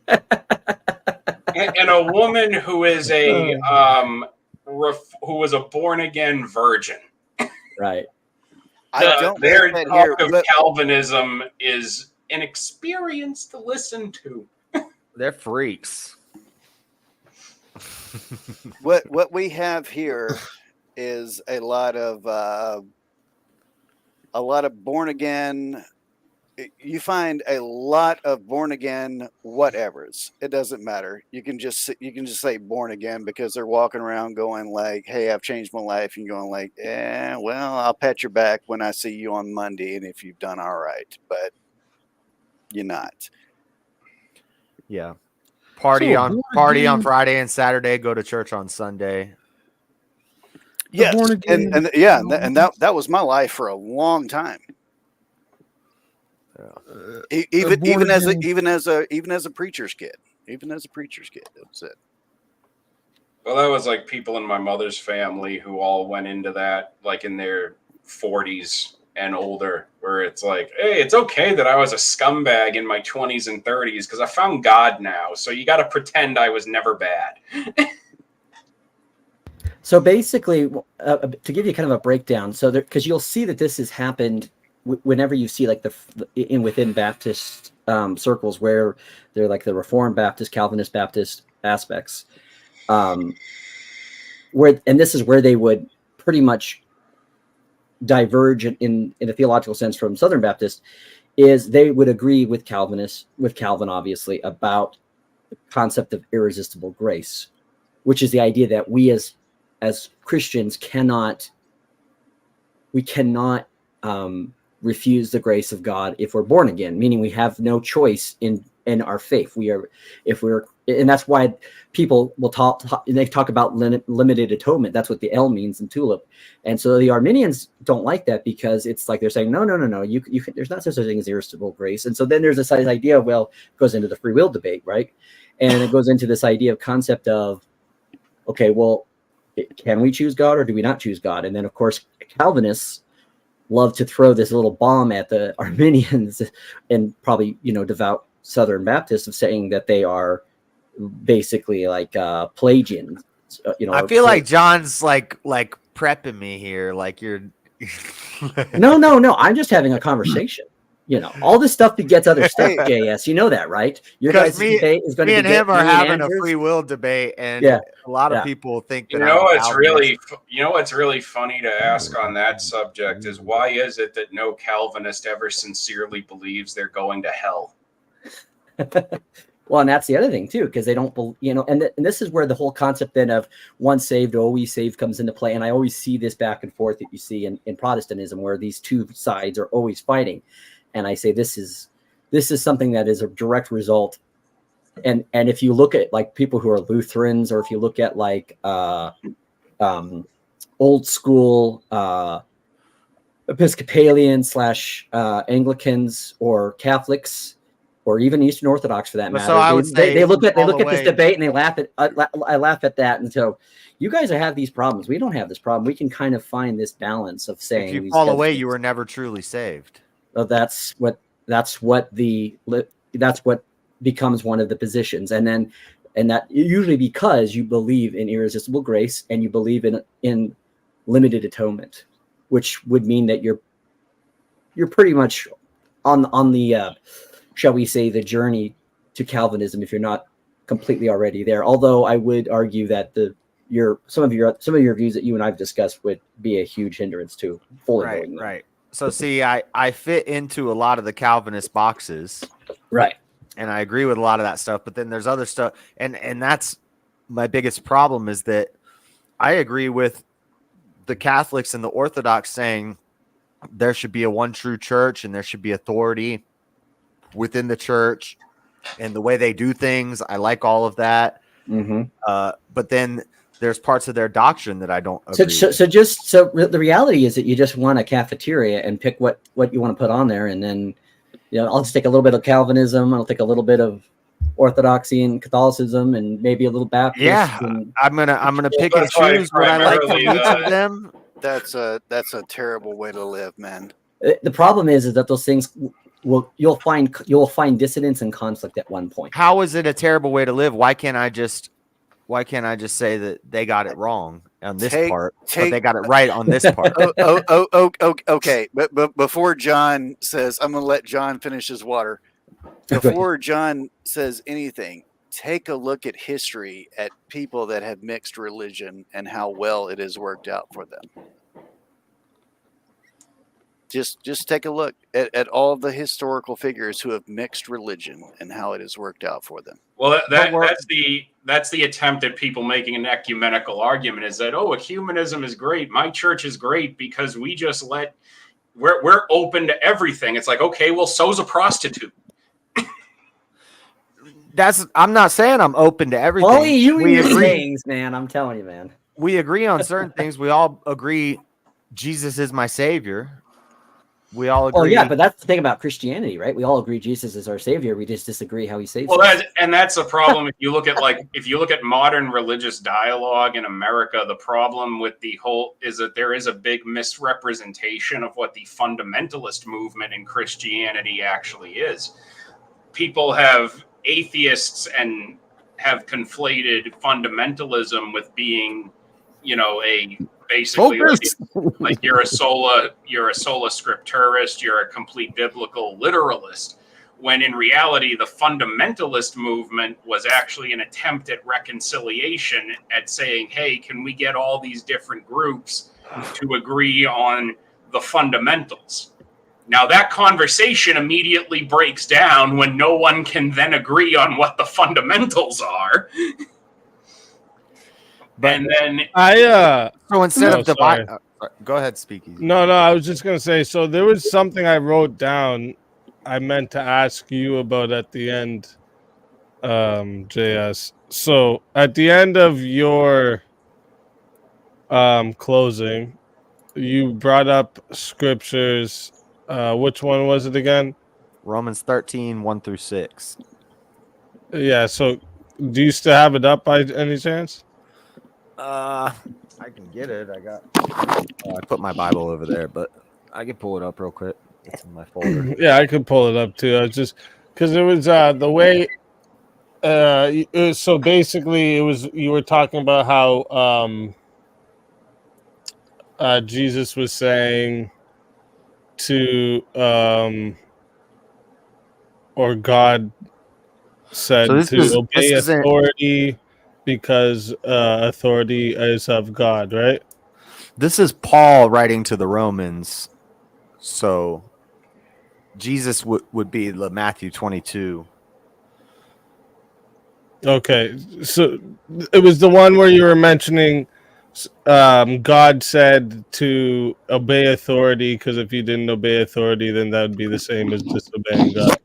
and a woman who is who was a born again virgin. Right. Their talk of Calvinism is an experience to listen to. They're freaks. What we have here is a lot of born again. You find a lot of born again whatevers. It doesn't matter. You can just say born again because they're walking around going like, "Hey, I've changed my life," and going like, well, I'll pat your back when I see you on Monday, and if you've done all right, but you're not. Yeah. Party on Friday and Saturday. Go to church on Sunday. Yes, and that was my life for a long time. Even as a preacher's kid, that was it. Well, that was like people in my mother's family who all went into that like in their 40s and older, where it's like, hey, it's okay that I was a scumbag in my 20s and 30s because I found God now. So you got to pretend I was never bad. So basically, to give you kind of a breakdown, so because you'll see that this has happened whenever you see like within Baptist circles where they're like the Reformed Baptist, Calvinist Baptist aspects, and this is where they would pretty much diverge in a theological sense from Southern Baptist, is they would agree with Calvin obviously about the concept of irresistible grace, which is the idea that we as Christians cannot refuse the grace of God if we're born again, meaning we have no choice in our faith. And that's why people will talk and they talk about limited atonement. That's what the L means in tulip. And so the Arminians don't like that because it's like they're saying, no, you can, there's not such a thing as irresistible grace. And so then there's this idea of, well, it goes into the free will debate, right? And it goes into this idea of concept of, okay, well, can we choose God or do we not choose God? And then, of course, Calvinists love to throw this little bomb at the Arminians and probably, devout Southern Baptists of saying that they are basically like Pelagians. I feel like John's like prepping me here. Like you're. No. I'm just having a conversation. All this stuff begets other stuff, JS. You know that, right? Your guys' debate is going to be. Me and him are having a free will debate, and a lot of people think that. What's really funny to ask on that subject is why is it that no Calvinist ever sincerely believes they're going to hell? Well, and that's the other thing too, because they don't, and this is where the whole concept then of once saved, always saved comes into play. And I always see this back and forth that you see in Protestantism, where these two sides are always fighting. And I say this is something that is a direct result. And if you look at like people who are Lutherans, or if you look at like old school Episcopalian / Anglicans or Catholics, or even Eastern Orthodox for that matter, so I would say they look at this debate and they laugh at. I laugh at that, and so you guys have these problems. We don't have this problem. We can kind of find this balance of saying if you fall away, you were never truly saved. That's what becomes one of the positions, and that usually because you believe in irresistible grace and you believe in limited atonement, which would mean that you're pretty much on the shall we say the journey to Calvinism if you're not completely already there. Although I would argue that some of your views that you and I've discussed would be a huge hindrance to fully knowing them. Right. So see, I fit into a lot of the Calvinist boxes. Right. And I agree with a lot of that stuff, but then there's other stuff. And that's my biggest problem, is that I agree with the Catholics and the Orthodox saying there should be a one true church and there should be authority within the church and the way they do things. I like all of that. Mm-hmm. But then there's parts of their doctrine that I don't agree with. So the reality is that you just want a cafeteria and pick what you want to put on there. And then, I'll just take a little bit of Calvinism. I'll take a little bit of Orthodoxy and Catholicism and maybe a little Baptist. Yeah. I'm going to pick and choose what I like from each of them. That's a terrible way to live, man. The problem is that those things you'll find dissonance and conflict at one point. How is it a terrible way to live? Why can't I just say that they got it wrong on this part, but they got it right on this part? Okay. But before John says, I'm going to let John finish his water. Before John says anything, take a look at history, at people that have mixed religion and how well it has worked out for them. Just take a look at all the historical figures who have mixed religion and how it has worked out for them. Well, that's the attempt at people making an ecumenical argument, is that, ecumenism is great. My church is great because we're open to everything. It's like, okay, well, so's a prostitute. I'm not saying I'm open to everything. Only you and your things, man. I'm telling you, man. We agree on certain things. We all agree Jesus is my savior. We all agree. Oh yeah, but that's the thing about Christianity, right? We all agree Jesus is our savior. We just disagree how he saves us. Well, that's a problem. If you look at modern religious dialogue in America, the problem with the whole is that there is a big misrepresentation of what the fundamentalist movement in Christianity actually is. Atheists have conflated fundamentalism with being you know, basically like you're a sola scripturist, you're a complete biblical literalist, when in reality the fundamentalist movement was actually an attempt at reconciliation, at saying, hey, can we get all these different groups to agree on the fundamentals? Now that conversation immediately breaks down when no one can then agree on what the fundamentals are. But and then so instead Oh, of the sorry. go ahead, Speakeazy. No, I was just gonna say. So there was something I wrote down. I meant to ask you about at the end, JS. So at the end of your closing, you brought up scriptures. Which one was it again? Romans 13, 1-6. Yeah. So do you still have it up by any chance? I can get it. I put my Bible over there, but I can pull it up real quick. It's in my folder. Yeah, I could pull it up too. I was just because it was the way. So basically, it was you were talking about how Jesus was saying to or God said to obey authority because authority is of God, right? This is Paul writing to the Romans. So Jesus would be the Matthew 22. Okay, so it was the one where you were mentioning God said to obey authority because if you didn't obey authority, then that would be the same as disobeying God.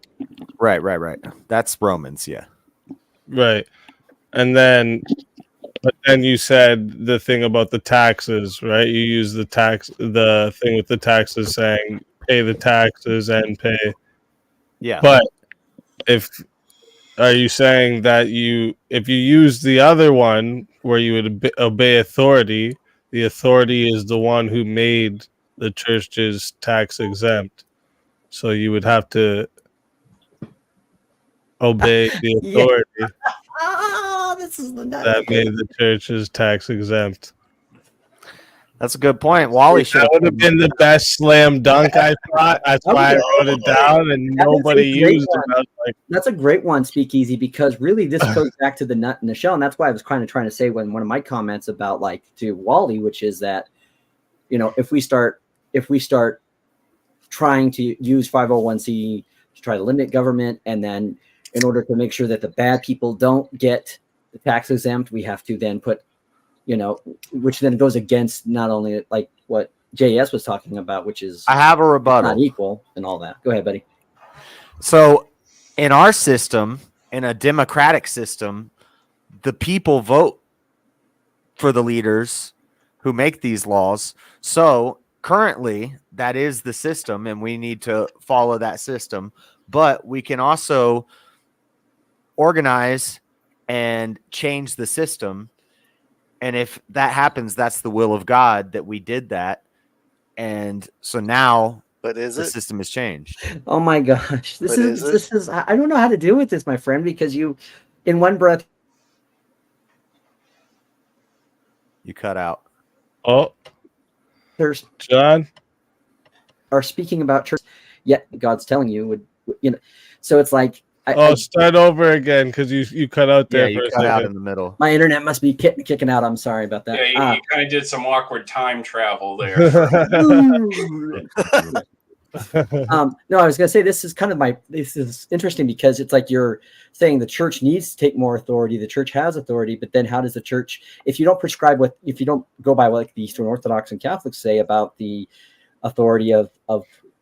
Right. That's Romans, yeah. Right. And then, but then you said the thing about the taxes, right? You use the thing with the taxes saying pay the taxes and pay. Yeah. But are you saying that if you use the other one where you would obey authority, the authority is the one who made the churches tax exempt. So you would have to obey the authority This is the that made the churches tax exempt. That's a good point. Wally should That would have been the best slam dunk, I thought. That's why I wrote it down, and nobody used it. I was like, that's a great one, Speakeasy, because really this goes back to the nut in the shell, and that's why I was kind of trying to say when one of my comments about like to Wally, which is that, you know, if we start trying to use 501c to try to limit government, and then in order to make sure that the bad people don't get the tax exempt, we have to then put, you know, which then goes against not only like what JS was talking about, which is I have a rebuttal. Not equal and all that. Go ahead, buddy. So in our system, in a democratic system, the people vote for the leaders who make these laws. So currently that is the system and we need to follow that system, but we can also organize and change the system. And if that happens, that's the will of God that we did that. And so now the system has changed. Oh my gosh. This is I don't know how to deal with this, my friend, because you in one breath you cut out. Oh, there's John are speaking about church, yet God's telling you would, you know, so it's like start over again because you cut out there. Yeah, for you a cut second. out in the middle. My internet must be kicking out. I'm sorry about that. Yeah, you kind of did some awkward time travel there. No, I was going to say this is interesting because it's like you're saying the church needs to take more authority. The church has authority, but then how does the church, if you don't if you don't go by what like the Eastern Orthodox and Catholics say about the authority of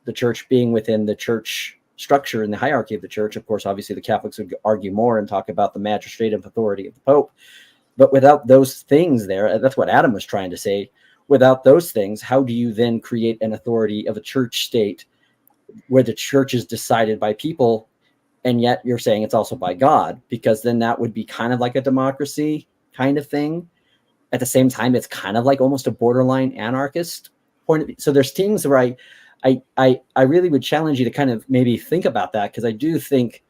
the church being within the church structure and the hierarchy of the church, of course, obviously the Catholics would argue more and talk about the magistrative authority of the Pope. But without those things there, that's what Adam was trying to say. Without those things, how do you then create an authority of a church state where the church is decided by people, and yet you're saying it's also by God? Because then that would be kind of like a democracy kind of thing. At the same time, it's kind of like almost a borderline anarchist point of view. So there's things where I really would challenge you to kind of maybe think about that, because I do think,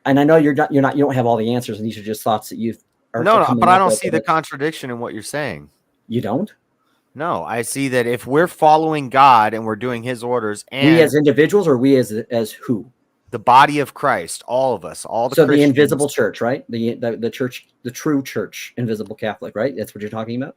and I know you don't have all the answers, and these are just thoughts that you've No, coming but I up don't with see the contradiction in what you're saying. You don't? No, I see that if we're following God and we're doing his orders and We as individuals, or we as who? the body of Christ, all of us, all the So the Christians, invisible church, right? The church, the true church, invisible Catholic, right? That's what you're talking about.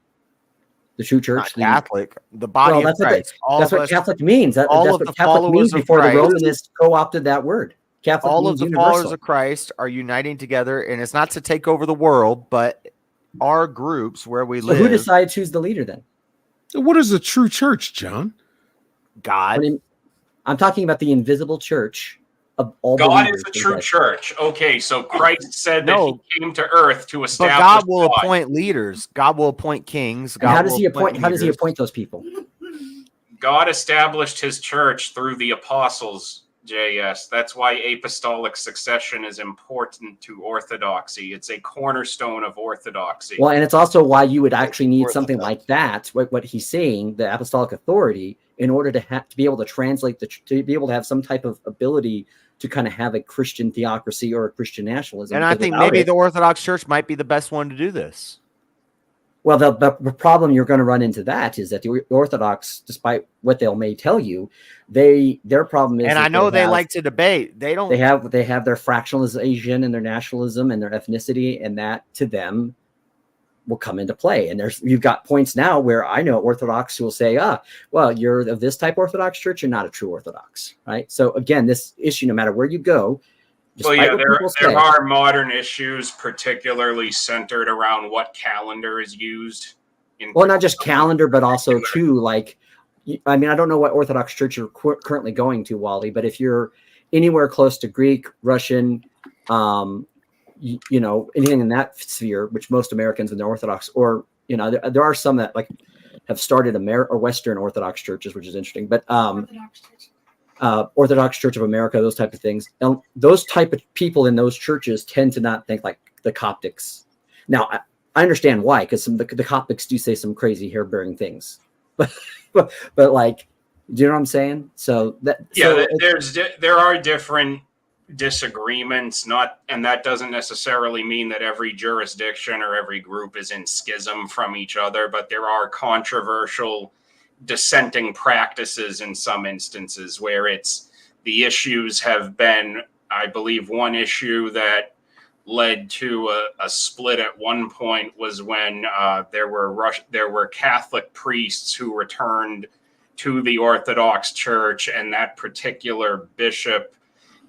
The true church, not Catholic, the body of that's Christ. that's what Catholic means. That's all what of the Catholic means followers of before the Christ. Romanists co-opted that word. Catholic all means of the universal. followers of Christ are uniting together, and it's not to take over the world, but our groups where we So live. who decides who's the leader then? What is a true church, John? God. I'm talking about the invisible church of all God believers. is the true church. Okay, so Christ said that No. he came to earth to But establish God will appoint leaders. God will appoint kings. And God how does will he appoint? How does he leaders. appoint those people? God established his church through the apostles, JS. That's why apostolic succession is important to orthodoxy. It's a cornerstone of orthodoxy. Well, and it's also why you would actually need something like that. What he's saying, the apostolic authority, in order to be able to translate to be able to have some type of ability to kind of have a Christian theocracy or a Christian nationalism. And I think maybe the Orthodox Church might be the best one to do this. Well, the problem you're going to run into that is that the Orthodox, despite what they may tell you, their problem is. And I know they like to debate. They don't. They have their fractionalization and their nationalism and their ethnicity, and that to them will come into play. And you've got points now where I know Orthodox who will say, well, you're of this type Orthodox church, you're not a true Orthodox, right? So again, this issue, no matter where you go. Well, yeah, there are modern issues, particularly centered around what calendar is used. Well, not just calendar, but also too, like, I mean, I don't know what Orthodox church you're currently going to, Wally, but if you're anywhere close to Greek, Russian, anything in that sphere, which most Americans in the Orthodox, or there are some that like have started or Western Orthodox churches, which is interesting, but Orthodox Church of America, those type of things. And those type of people in those churches tend to not think like the Coptics. Now, I understand why, because the Coptics do say some crazy hair-bearing things, but like, do you know what I'm saying? So there are different disagreements, and that doesn't necessarily mean that every jurisdiction or every group is in schism from each other, but there are controversial dissenting practices in some instances where the issues have been, I believe one issue that led to a split at one point was when there were Catholic priests who returned to the Orthodox Church, and that particular bishop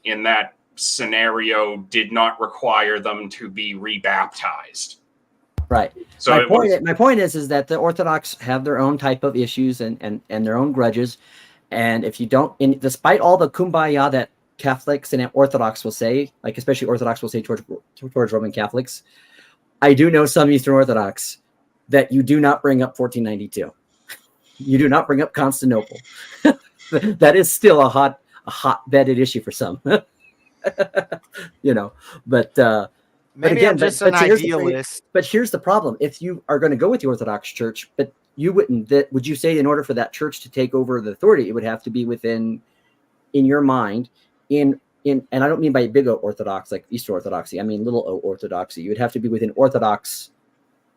in that scenario did not require them to be rebaptized. Right. So my point is that the Orthodox have their own type of issues and their own grudges. And if you don't, despite all the kumbaya that Catholics and Orthodox will say, like especially Orthodox will say towards Roman Catholics, I do know some Eastern Orthodox that you do not bring up 1492. You do not bring up Constantinople. That is still a hot-bedded issue for some. But Maybe again, I'm just an idealist. But here's the problem: if you are going to go with the Orthodox Church, but you wouldn't, would you say in order for that church to take over the authority, it would have to be within, in your mind, and I don't mean by big O Orthodox like Eastern Orthodoxy. I mean little O Orthodoxy. You would have to be within Orthodox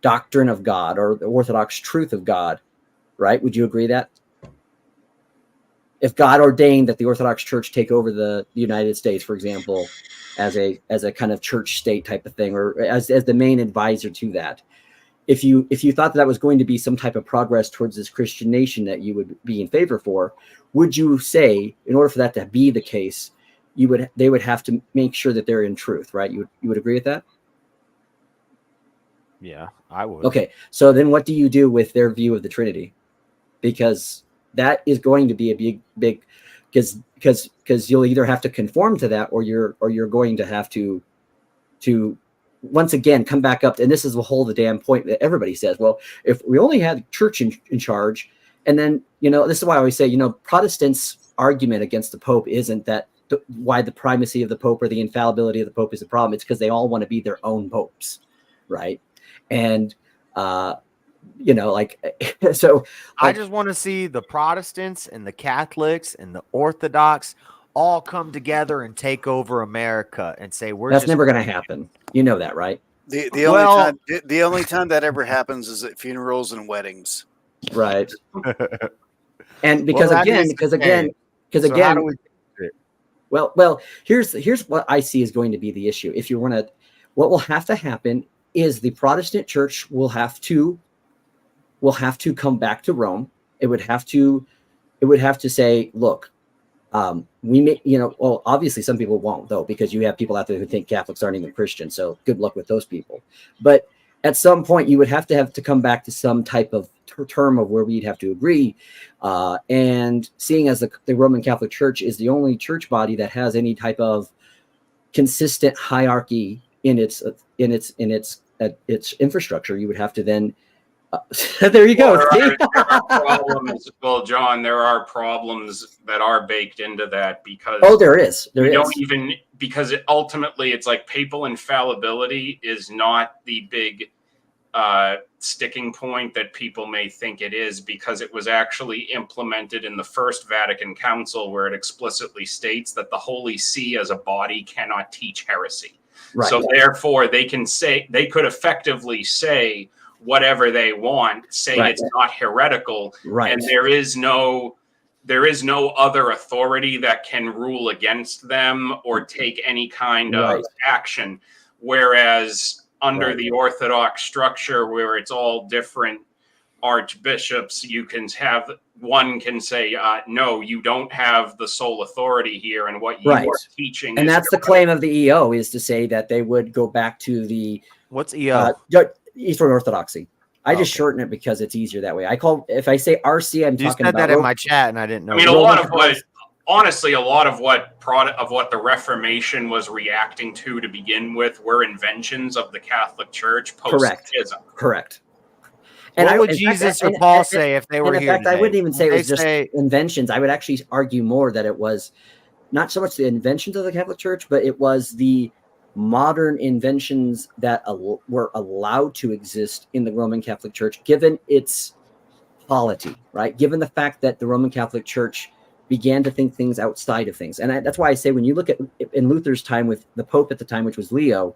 doctrine of God or the Orthodox truth of God, right? Would you agree that? If God ordained that the Orthodox Church take over the United States, for example, as a kind of church state type of thing, or as the main advisor to that, if you thought that was going to be some type of progress towards this Christian nation that you would be in favor for, would you say in order for that to be the case, they would have to make sure that they're in truth, right? You would agree with that? Yeah, I would. Okay, so then what do you do with their view of the Trinity? Because that is going to be a big because you'll either have to conform to that or you're going to have to once again come back up. And this is the whole damn point that everybody says, well, if we only had church in charge, and then this is why I always say, Protestants' argument against the Pope isn't that why the primacy of the Pope or the infallibility of the Pope is a problem. It's because they all want to be their own popes, right? And so I just want to see the Protestants and the Catholics and the Orthodox all come together and take over America and say that's never going to happen. You know that, right? The only time that ever happens is at funerals and weddings. Right. And because Well, again, So how do we fix it? well, here's what I see is going to be the issue. If you want to, what will have to happen is the Protestant church will have to come back to Rome. It would have to say, look, we may, well, obviously some people won't though, because you have people out there who think Catholics aren't even Christian. So good luck with those people. But at some point you would have to come back to some type of term of where we'd have to agree. And seeing as the Roman Catholic Church is the only church body that has any type of consistent hierarchy in its infrastructure, you would have to then there you go. There are problems. Well, John, there are problems that are baked into that because there is. Because ultimately it's like papal infallibility is not the big sticking point that people may think it is, because it was actually implemented in the First Vatican Council, where it explicitly states that the Holy See as a body cannot teach heresy. Right. So therefore they could effectively say whatever they want, say it's not heretical, and there is no other authority that can rule against them or take any kind of action. Whereas under the Orthodox structure, where it's all different archbishops, you can have one can say, no, you don't have the sole authority here, and what you are teaching. And that's the claim of the EO, is to say that they would go back to the what's EO? Eastern Orthodoxy. I just shorten it because it's easier that way. if I say RC, I'm talking about. You said that in my chat, and I didn't know. I mean, a lot of what the Reformation was reacting to begin with were inventions of the Catholic Church post-schism. Correct. And what would Jesus or Paul say if they were here? In fact, I wouldn't even say it was just inventions. I would actually argue more that it was not so much the inventions of the Catholic Church, but it was the modern inventions that were allowed to exist in the Roman Catholic Church, given its polity, right? Given the fact that the Roman Catholic Church began to think things outside of things. And that's why I say, when you look at in Luther's time with the Pope at the time, which was Leo,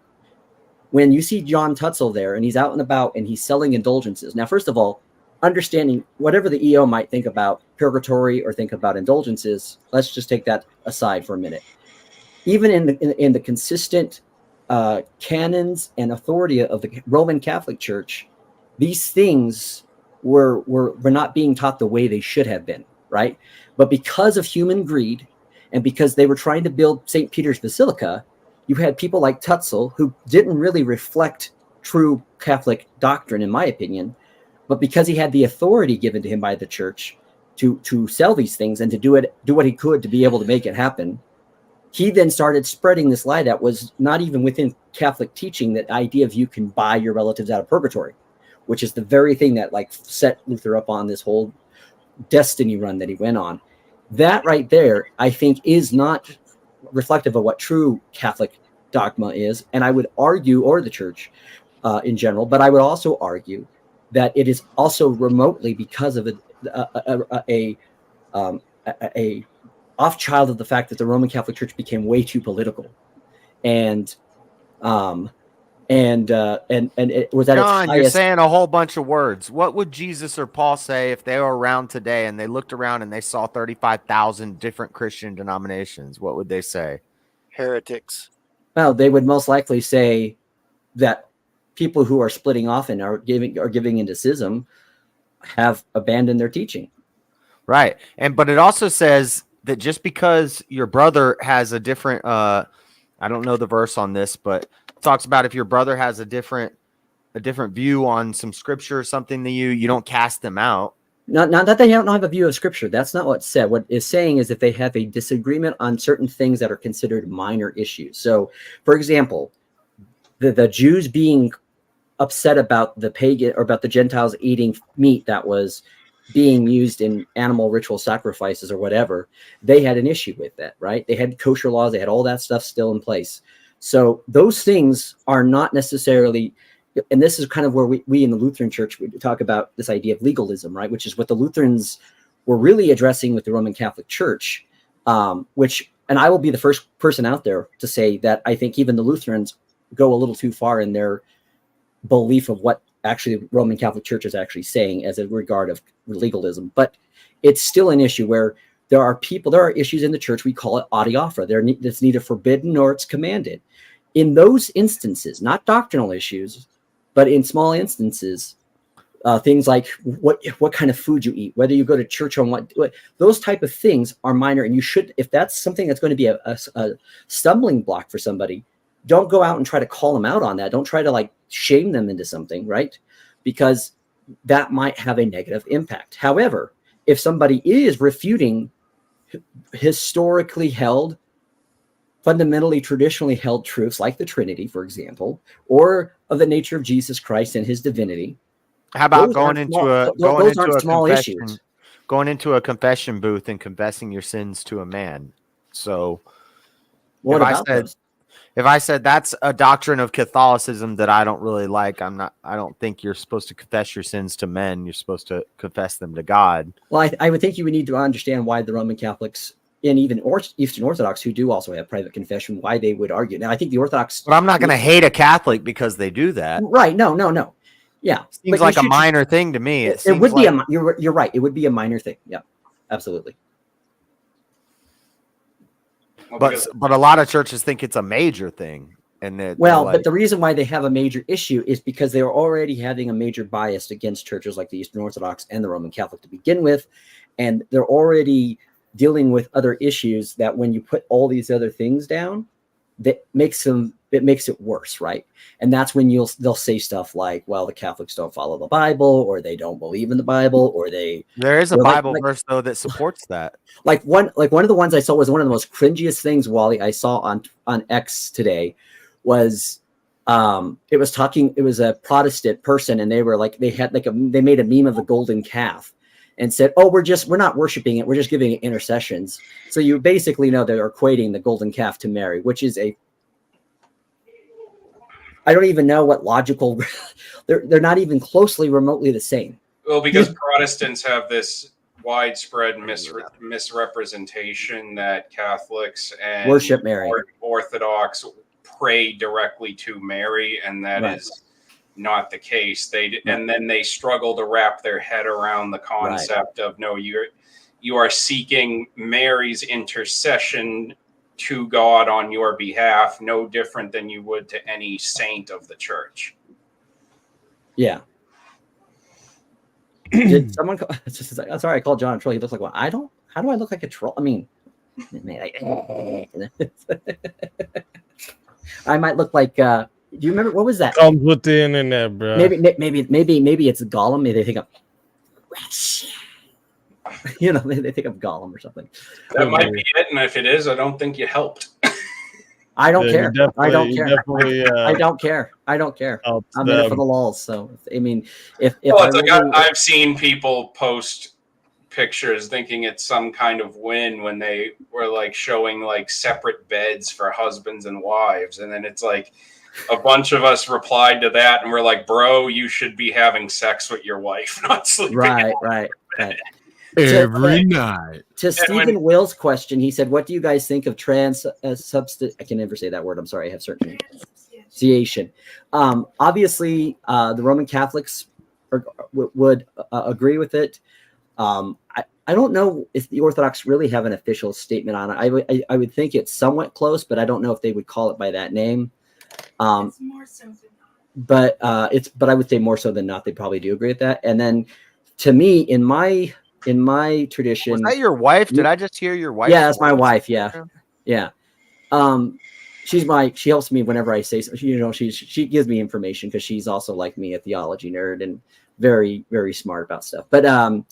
when you see John Tutzel there and he's out and about and he's selling indulgences. Now, first of all, understanding whatever the EO might think about purgatory or think about indulgences, let's just take that aside for a minute. Even in the consistent canons and authority of the Roman Catholic Church, these things were not being taught the way they should have been, right? But because of human greed, and because they were trying to build St. Peter's Basilica, you had people like Tutzel, who didn't really reflect true Catholic doctrine, in my opinion, but because he had the authority given to him by the church to sell these things and to do what he could to be able to make it happen, he then started spreading this lie that was not even within Catholic teaching, that idea of you can buy your relatives out of purgatory, which is the very thing that set Luther up on this whole destiny run that he went on. That right there, I think, is not reflective of what true Catholic dogma is. And I would argue, or the church in general, but I would also argue that it is also remotely because of a offchild of the fact that the Roman Catholic Church became way too political, and it was at John, its highest. You're saying a whole bunch of words. What would Jesus or Paul say if they were around today and they looked around and they saw 35,000 different Christian denominations? What would they say? Heretics. Well, they would most likely say that people who are splitting off and are giving into schism have abandoned their teaching. Right. But it also says that just because your brother has a different, I don't know the verse on this, but it talks about if your brother has a different view on some scripture or something than you don't cast them out. Not that they don't have a view of scripture. That's not what's said. What is saying is if they have a disagreement on certain things that are considered minor issues. So, for example, the Jews being upset about the pagan or about the Gentiles eating meat that was being used in animal ritual sacrifices or whatever, they had an issue with that, right? They had kosher laws. They had all that stuff still in place. So those things are not necessarily, and this is kind of where we in the Lutheran Church, we talk about this idea of legalism, right? Which is what the Lutherans were really addressing with the Roman Catholic Church, and I will be the first person out there to say that I think even the Lutherans go a little too far in their belief of what actually the Roman Catholic Church is actually saying as a regard of legalism. But it's still an issue where there are issues in the church, we call it adiaphora. It's neither forbidden nor it's commanded. In those instances, not doctrinal issues, but in small instances, things like what kind of food you eat, whether you go to church on what those type of things are minor. And you should, if that's something that's going to be a stumbling block for somebody, don't go out and try to call them out on that. Don't try to like shame them into something, right? Because that might have a negative impact. However, if somebody is refuting historically held, fundamentally traditionally held truths like the Trinity, for example, or of the nature of Jesus Christ and his divinity, how about going into a confession booth and confessing your sins to a man? So if I said that's a doctrine of Catholicism that I don't really like, I don't think you're supposed to confess your sins to men. You're supposed to confess them to God. Well, I would think you would need to understand why the Roman Catholics and even Eastern Orthodox, who do also have private confession, why they would argue. Now, I think the Orthodox... But I'm not going to hate a Catholic because they do that. Right. No. Yeah. Seems like a minor thing to me. It would be you're right. It would be a minor thing. Yeah, absolutely. But a lot of churches think it's a major thing. But the reason why they have a major issue is because they are already having a major bias against churches like the Eastern Orthodox and the Roman Catholic to begin with. And they're already dealing with other issues that when you put all these other things down, it makes it worse, right? And that's when they'll say stuff like, well, the Catholics don't follow the Bible, or they don't believe in the Bible, or there is a Bible verse though that supports that. Like one of the ones I saw was one of the most cringiest things, Wally, I saw on X today was it was a Protestant person, and they were like, they made a meme of the golden calf and said, oh, we're not worshiping it, we're just giving it intercessions. So you basically know they're equating the golden calf to Mary, which is I don't even know what logical, they're not even closely remotely the same. Well, because Protestants have this widespread misrepresentation that Catholics and worship Mary, Orthodox pray directly to Mary, and that is not the case. And then they struggle to wrap their head around the concept of you are seeking Mary's intercession to God on your behalf, no different than you would to any saint of the church. Yeah. Did someone it's just like, sorry, I called John a troll. He looks like, well, how do I look like a troll? I mean, I might look like do you remember what was that? Comes with the internet, bro. Maybe it's Gollum. Maybe they think of they think of Gollum or something. That might be it, and if it is, I don't think you helped. I don't care. I don't care. I don't care. I'm in it for the lulz. So I mean, if I've seen people post pictures thinking it's some kind of win when they were like showing like separate beds for husbands and wives, and then it's like a bunch of us replied to that, and we're like, "Bro, you should be having sex with your wife, not sleeping." Right. Every night. To Stephen Will's question, he said, "What do you guys think of substitution?" I can never say that word. I'm sorry. I have certain pronunciation. Obviously, the Roman Catholics would agree with it. I don't know if the Orthodox really have an official statement on it. I would think it's somewhat close, but I don't know if they would call it by that name. It's more so than not. But I would say more so than not, they probably do agree with that. And then, to me, in my tradition, was that your wife? Did I just hear your wife? Yeah, that's my wife. Yeah. She helps me whenever I say something. She gives me information because she's also like me, a theology nerd and very, very smart about stuff. But nerds.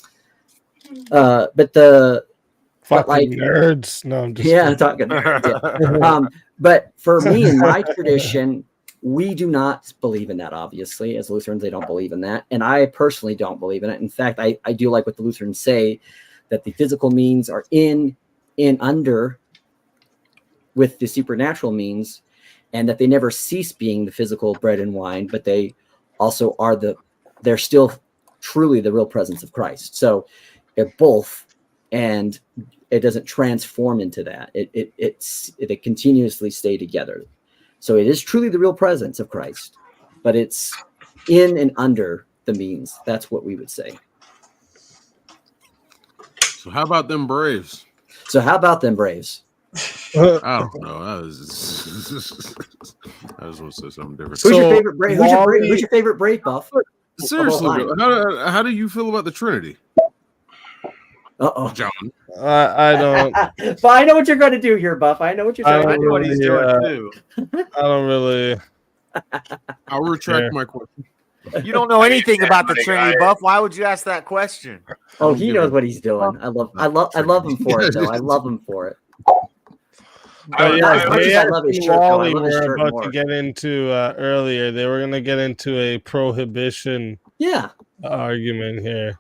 No, I'm just talking nerds. Yeah. But for me, in my tradition, we do not believe in that. Obviously, as Lutherans, they don't believe in that, and I personally don't believe in it. In fact, I do like what the Lutherans say, that the physical means are in under with the supernatural means, and that they never cease being the physical bread and wine, but they also are they're still truly the real presence of Christ. So they're both, and it doesn't transform into that. They continuously stay together. So it is truly the real presence of Christ, but it's in and under the means. That's what we would say. So how about them Braves? So how about them Braves? I don't know. I just want to say something different. Who's your favorite Brave? Who's your favorite Brave, Buff? Seriously, how do you feel about the Trinity? John. I don't. But I know what you're going to do here, Buff. I know what you're trying to do. I know what he's doing too. I don't really. I'll retract my question. You don't know anything about the Trinity, Buff. Why would you ask that question? Oh, he knows what he's doing. I love him for it, though. I love him for it. Wally were about to get into earlier. They were going to get into a prohibition argument here.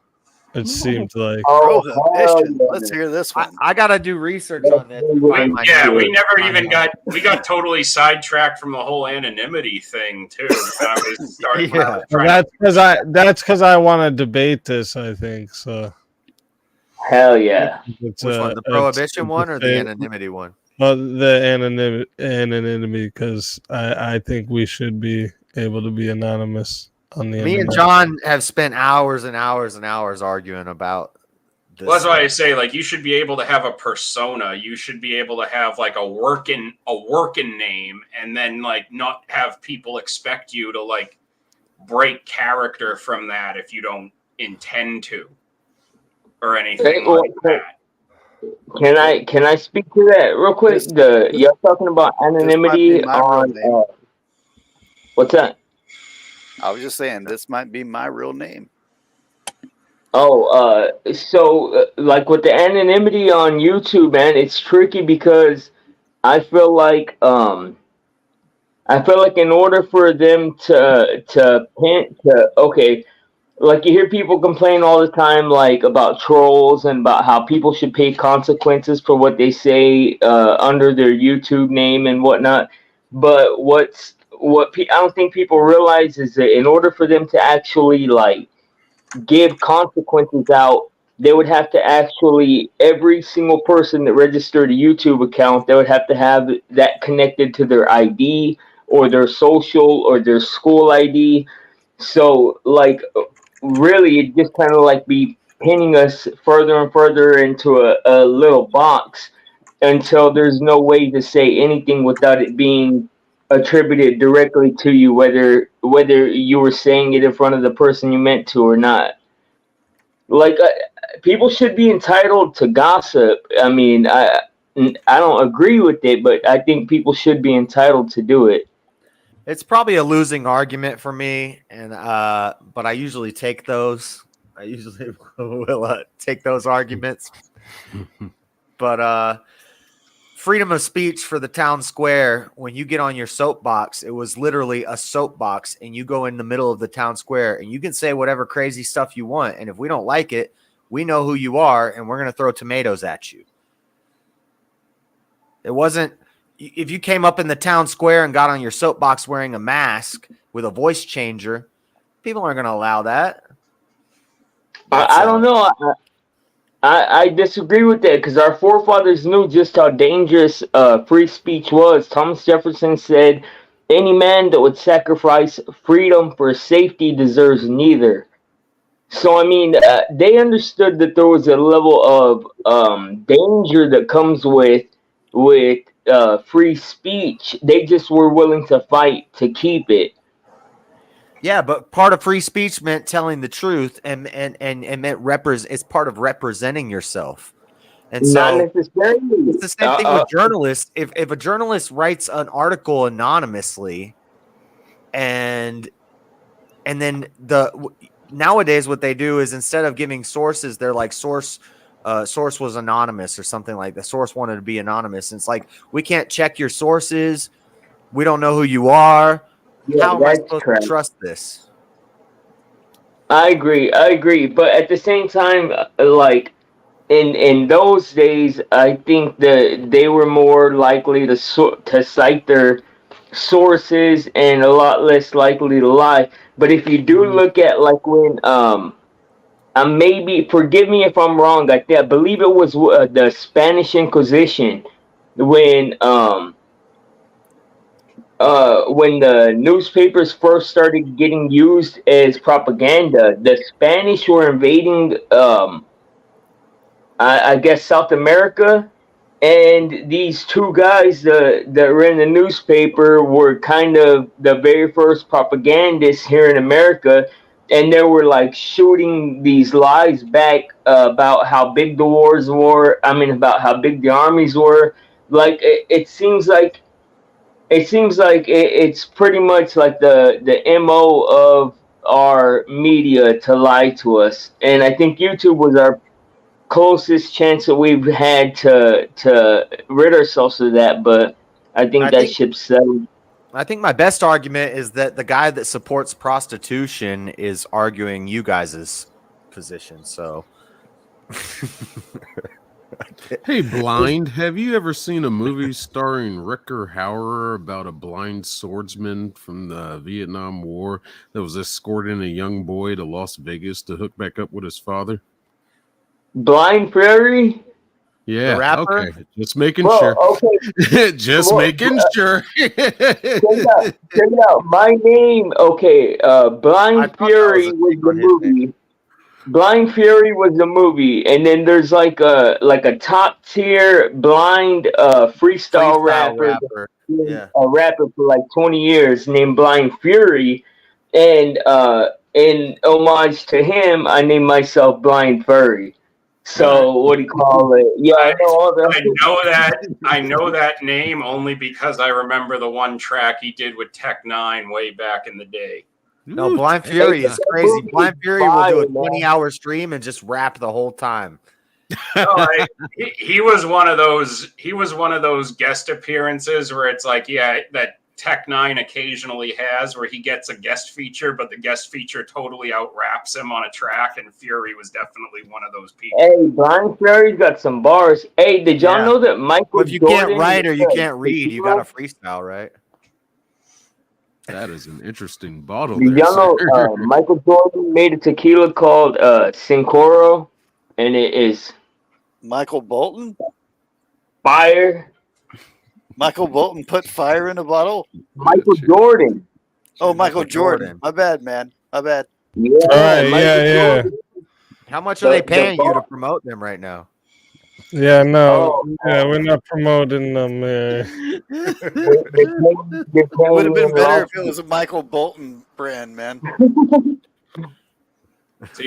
It seemed like. Prohibition. Let's hear this one. I got to do research on this. We never even got totally sidetracked from the whole anonymity thing too. That's because I want to debate this. I think so. Hell yeah! Which one, the prohibition one or the anonymity one? Well, the anonymity, because I think we should be able to be anonymous on the. Me and John have spent hours and hours and hours arguing about this. Well, that's why I say, like, you should be able to have a persona. You should be able to have like a working name, and then like not have people expect you to like break character from that if you don't intend to, or anything like that. Can I speak to that real quick? You're talking about anonymity on what's that? I was just saying this might be my real name. Oh, so like with the anonymity on YouTube, man, it's tricky because I feel like in order for them like you hear people complain all the time, like about trolls and about how people should pay consequences for what they say under their YouTube name and whatnot. But I don't think people realize is that in order for them to actually like give consequences out, they would have to actually, every single person that registered a YouTube account, they would have to have that connected to their ID or their social or their school ID. So like really it just kind of like be pinning us further and further into a little box until there's no way to say anything without it being attributed directly to you, whether you were saying it in front of the person you meant to or not. Like people should be entitled to gossip. I mean, I don't agree with it, but I think people should be entitled to do it. It's probably a losing argument for me, and but I usually take those. I usually will take those arguments. But freedom of speech for the town square, when you get on your soapbox, it was literally a soapbox, and you go in the middle of the town square, and you can say whatever crazy stuff you want, and if we don't like it, we know who you are, and we're going to throw tomatoes at you. It wasn't, if you came up in the town square and got on your soapbox wearing a mask with a voice changer, people aren't going to allow that. I don't know. I disagree with that because our forefathers knew just how dangerous free speech was. Thomas Jefferson said, "Any man that would sacrifice freedom for safety deserves neither." So, I mean, they understood that there was a level of danger that comes with free speech. They just were willing to fight to keep it. Yeah, but part of free speech meant telling the truth, and meant it's part of representing yourself. And so not necessarily. It's the same thing with journalists. If a journalist writes an article anonymously, and then nowadays what they do is instead of giving sources, they're like source was anonymous or something like that. Source wanted to be anonymous. And it's like, we can't check your sources. We don't know who you are. Yeah, how am I supposed to trust this? I agree. But at the same time, like in those days, I think that they were more likely to cite their sources and a lot less likely to lie. But if you do look at like when maybe forgive me if I'm wrong, I believe it was the Spanish Inquisition when when the newspapers first started getting used as propaganda, the Spanish were invading, I guess, South America, and these two guys that were in the newspaper were kind of the very first propagandists here in America, and they were like shooting these lies back about how big the wars were. I mean, about how big the armies were. Like it seems like it's pretty much like the MO of our media to lie to us. And I think YouTube was our closest chance that we've had to rid ourselves of that, but I think I that think- ship's settled. I think my best argument is that the guy that supports prostitution is arguing you guys' position. So, Hey, Blind, have you ever seen a movie starring Rutger Hauer about a blind swordsman from the Vietnam War that was escorting a young boy to Las Vegas to hook back up with his father? Blind Fury? Yeah, rapper? okay. Just making Well, sure. okay, Just Well, making sure. check it out. My name, I Blind thought that Fury was a was thing the on his name. movie. Blind Fury was the movie, and then there's like a top tier blind freestyle rapper. Yeah. A rapper for like 20 years named Blind Fury, and in homage to him, I named myself Blind Furry. So what do you call it? Yeah, I know all that. I know that name only because I remember the one track he did with Tech Nine way back in the day. No, Blind Fury is crazy. Blind Fury will do a Fire, man. 20-hour stream and just rap the whole time. No, he was one of those. He was one of those guest appearances where it's like, yeah, that Tech Nine occasionally has, where he gets a guest feature, but the guest feature totally out raps him on a track. And Fury was definitely one of those people. Hey, Blind Fury's got some bars. Hey, did y'all Yeah. know that Michael Well, if you Jordan can't write or you is a can't read, you got to freestyle, right? That is an interesting bottle. Did There, y'all know sir. Michael Jordan made a tequila called Sincoro, and it is Michael Bolton? fire. Michael Bolton put fire in a bottle? Michael Jordan. Oh, Michael Jordan. My bad, man. My bad. Yeah, All right, Michael yeah. Jordan. How much are they The paying you to bar- promote them right now? Yeah, no, Oh, yeah, we're not promoting them. They're It would have paying been me better off. if it was a Michael Bolton brand, man. So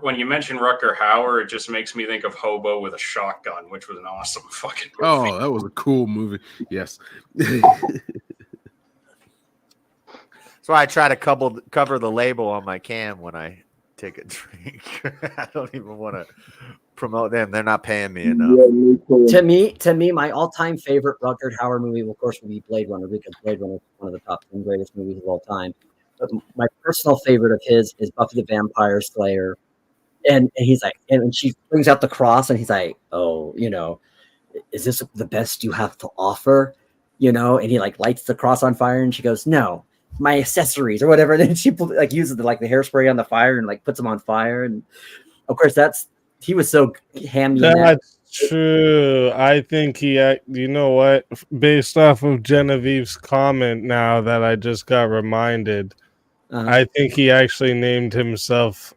when you mention Rutger Hauer, it just makes me think of Hobo with a Shotgun, which was an awesome fucking movie. Oh, that was a cool movie. Yes. So I try to cover the label on my can when I take a drink. I don't even want to promote them. They're not paying me enough. Yeah, me too. To me, my all-time favorite Rutger Hauer movie, of course, would be Blade Runner, because Blade Runner is one of the top 10 greatest movies of all time. But my personal favorite of his is Buffy the Vampire Slayer. And he's like, and she brings out the cross, and he's like, oh, is this the best you have to offer? And he like lights the cross on fire, and she goes, no, my accessories or whatever. And then she like uses the hairspray on the fire and like puts them on fire. And of course, he was so hammy. That's true. I think you know what? Based off of Genevieve's comment now that I just got reminded, I think he actually named himself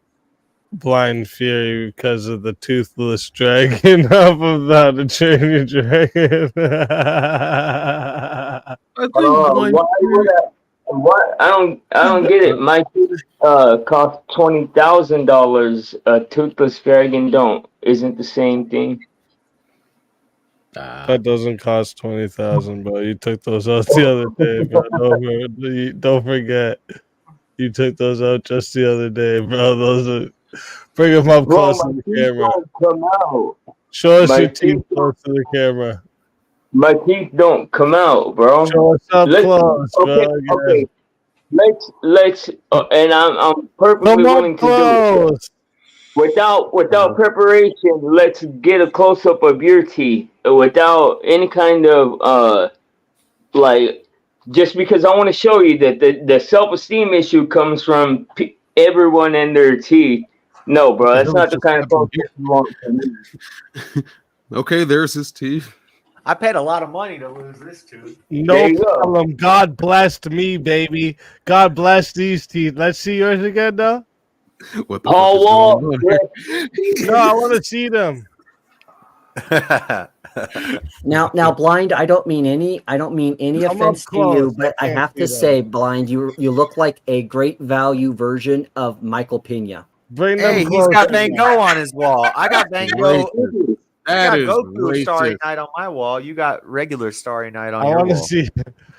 Blind Fury because of the toothless dragon off of How to Train Your Dragon. I think Why would what? I don't get it. My teeth cost $20,000. A toothless dragon isn't the same thing. That doesn't cost 20,000, bro. You took those out the other day, bro. Don't forget, you took those out just the other day, bro. Those are bring them up close to the camera. Come out. Show us My your teeth teeth close to the camera. My teeth don't come out, bro. Show us up close, bro. Okay. Let's and I'm perfectly willing to do it. Without preparation, let's get a close up of your teeth without any kind of just because I want to show you that the self-esteem issue comes from everyone and their teeth. No, bro, that's not the kind of close you want. Okay, there's his teeth. I paid a lot of money to lose this tooth. No There you go. problem. God blessed me, baby. God bless these teeth. Let's see yours again, though. What the fuck is Walt, going on here? No, I want to see them. Now, Blind. I don't mean any Come offense up to you, close. but I can't have to see them. say, Blind, you look like a great value version of Michael Pena. Bring them Hey, close. he's got Van Gogh on his wall. I got Van Gogh. I That got is Goku Starry racist. Night on my wall. You got regular Starry Night on I your want to wall. see.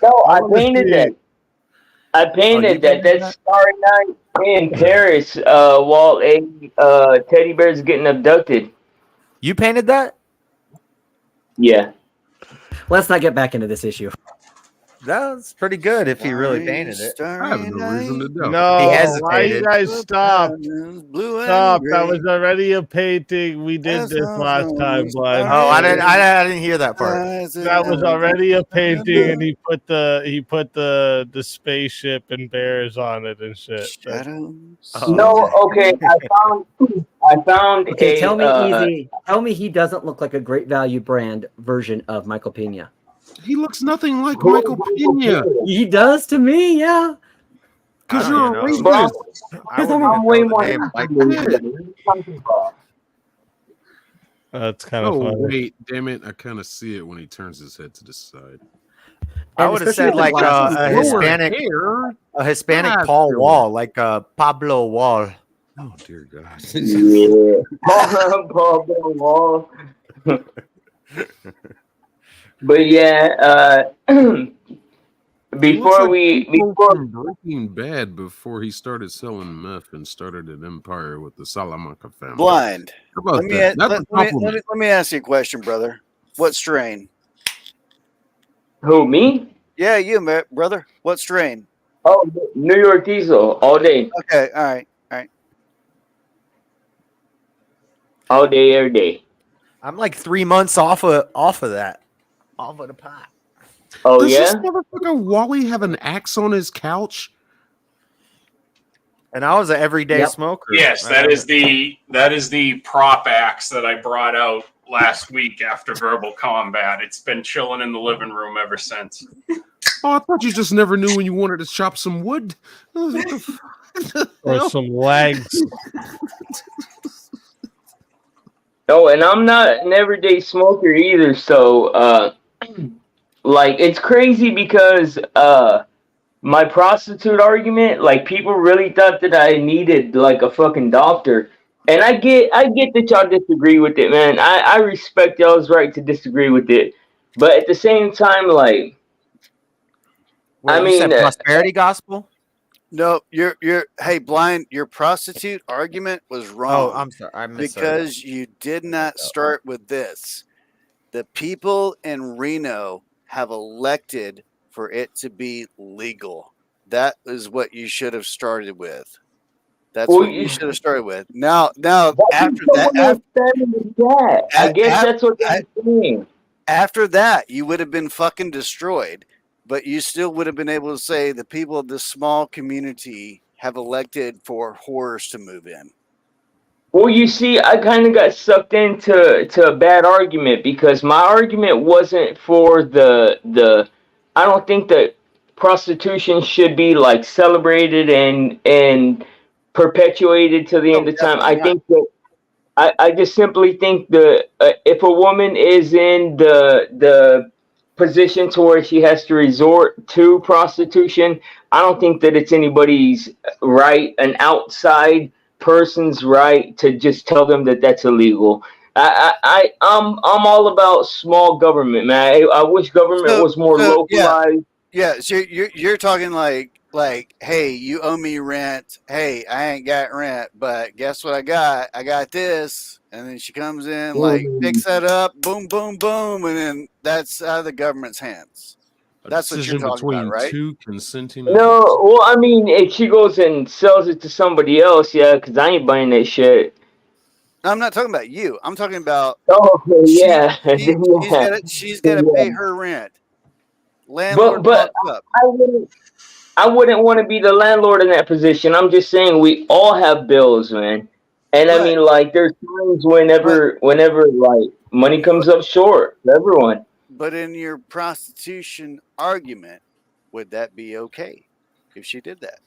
No, I wanna painted see that. it. I painted that. painted That's Starry Night in Paris. While a teddy bear is getting abducted. You painted that? Yeah. Let's not get back into this issue. That's pretty good if he really painted it. I have no reason to doubt. No, He why you hesitated. guys stop? Blue Stop. and That gray. was already a painting. We did this last time, Blind. Oh, I didn't hear that part. That was already a painting, and he put the spaceship and bears on it and shit. Shadows. Oh. No, okay. I found Okay, a. tell me easy. Tell me he doesn't look like a great value brand version of Michael Pena. He looks nothing like Michael Pena. He does to me, yeah. Because I you're a don't even Bro, racist. I wouldn't I'm even way know the more. name. Like, That's kind of Oh funny. wait, damn it! I kind of see it when he turns his head to the side. I And would have especially said with the like glasses. a Lower Hispanic, hair. a Hispanic Ah, Paul sure. Wall, like Pablo Wall. Oh dear God. Yeah. Paul Wall. But yeah, He looks before like we people before from Breaking Bad before he started selling meth and started an empire with the Salamanca family. Blind. How about Let me, that? That's let, a let, me, compliment. let me ask you a question, brother. What strain? who me? Yeah, you, brother. What strain? Oh, New York Diesel all day, Okay, all right. all day, every day. I'm like 3 months off of that, off of the pot. Oh Does this yeah. motherfucker Wally have an axe on his couch? And I was an everyday Yep. smoker. Yes, that is the prop axe that I brought out last week after verbal combat. It's been chilling in the living room ever since. Oh, I thought you just never knew when you wanted to chop some wood. Oh, what the fuck? Or some legs. Oh, and I'm not an everyday smoker either. So, like, it's crazy because my prostitute argument, like, people really thought that I needed like a fucking doctor. And I get that y'all disagree with it, man. I respect y'all's right to disagree with it. But at the same time, like, Wait, I you said mean, prosperity gospel? No, hey, Blind, your prostitute argument was wrong. Oh, I'm sorry. I misheard. because you did not start with this. The people in Reno have elected for it to be legal. That is what you should have started with. That's Well, what you you- should have started with. Now after someone that, was saying that. I guess that's what they're saying. after that, you would have been fucking destroyed. But you still would have been able to say the people of this small community have elected for whores to move in. Well, you see, I kind of got sucked into a bad argument because my argument wasn't for the. I don't think that prostitution should be like celebrated and perpetuated to the No, end of time. definitely I not. think that I just simply think if a woman is in the position to where she has to resort to prostitution, I don't think that it's anybody's right, an outside person's right to just tell them that that's illegal. I'm all about small government, man. I wish government was more localized. Yeah, so you're talking like, hey, you owe me rent. Hey, I ain't got rent, but guess what I got? I got this. And then she comes in, like, picks that up, boom, boom, boom, and then that's out of the government's hands. That's what you're Decision talking about, between right? two consenting. No, well, I mean, if she goes and sells it to somebody else, yeah, because I ain't buying that shit. No, I'm not talking about you. I'm talking about Oh, yeah. she's got to pay her rent. Landlord But fucks up. I wouldn't want to be the landlord in that position. I'm just saying we all have bills, man. And I mean, like, there's times whenever like money comes up short for everyone. But in your prostitution argument, would that be okay if she did that?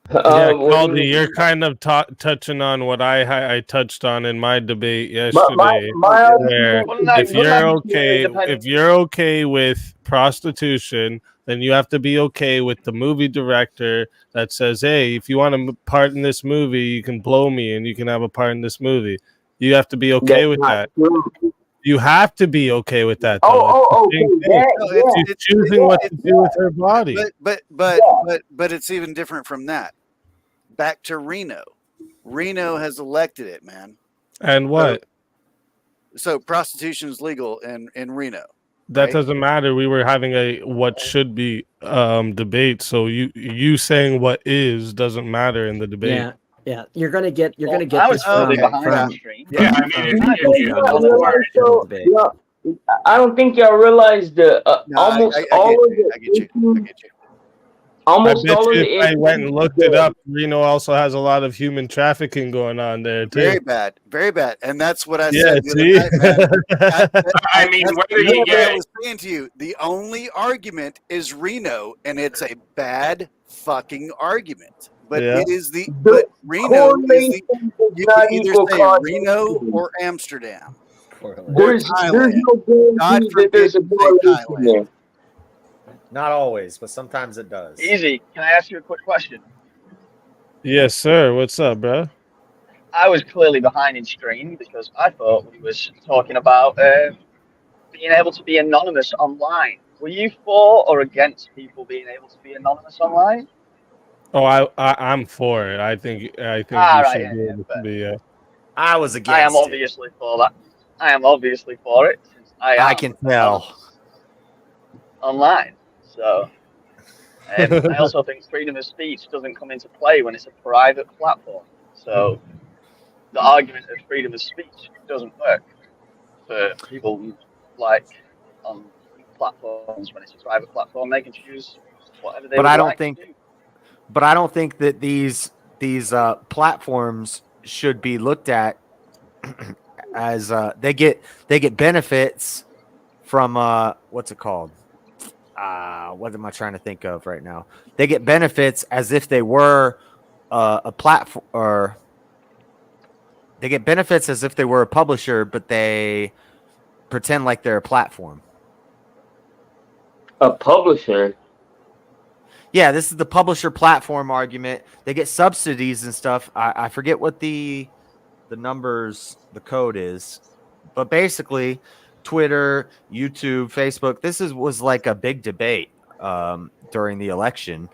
Yeah, what do you Caldy, mean? you're kind of touching on what I touched on in my debate My yesterday. Where argument, if you're okay with prostitution, then you have to be okay with the movie director that says, "Hey, if you want a part in this movie, you can blow me and you can have a part in this movie." You have to be okay with that. True. You have to be okay with that, though. Okay. She's choosing what to do with her body. But it's even different from that. Back to Reno. Reno has elected it, man. And what? So prostitution is legal in Reno. That right? doesn't matter. We were having a what should be debate. So you saying what is doesn't matter in the debate. Yeah. You're gonna get I this was totally from behind the stream. Yeah, I mean, I don't think y'all realize the almost all of I get you. Almost I bet all of you the if I went and looked it up, Reno also has a lot of human trafficking going on there too. Very bad. And that's what I Yeah, said. see? I mean, whether you I get was saying to you, the only argument is Reno, and it's a bad fucking argument. But Yeah. it is but Reno is the you can either say Reno or Amsterdam. There's no guarantee that there's a correlation there. Not always, but sometimes it does. Easy. Can I ask you a quick question? Yes, sir. What's up, bro? I was clearly behind in stream because I thought we was talking about being able to be anonymous online. Were you for or against people being able to be anonymous online? Oh, I'm for it. I think you right, should be able to be. I was against. I am obviously for that. I am obviously for it. Since I can tell. Online. So, I also think freedom of speech doesn't come into play when it's a private platform. So, the argument of freedom of speech doesn't work for people like on platforms when it's a private platform. They can choose whatever they. But would I don't like think. To do. But I don't think that these platforms should be looked at as they get benefits from what's it called? What am I trying to think of right now? They get benefits as if they were a platform, or they get benefits as if they were a publisher, but they pretend like they're a platform. A publisher? Yeah, this is the publisher platform argument. They get subsidies and stuff. I forget what the numbers, the code is, but basically, Twitter, YouTube, Facebook. This was like a big debate during the election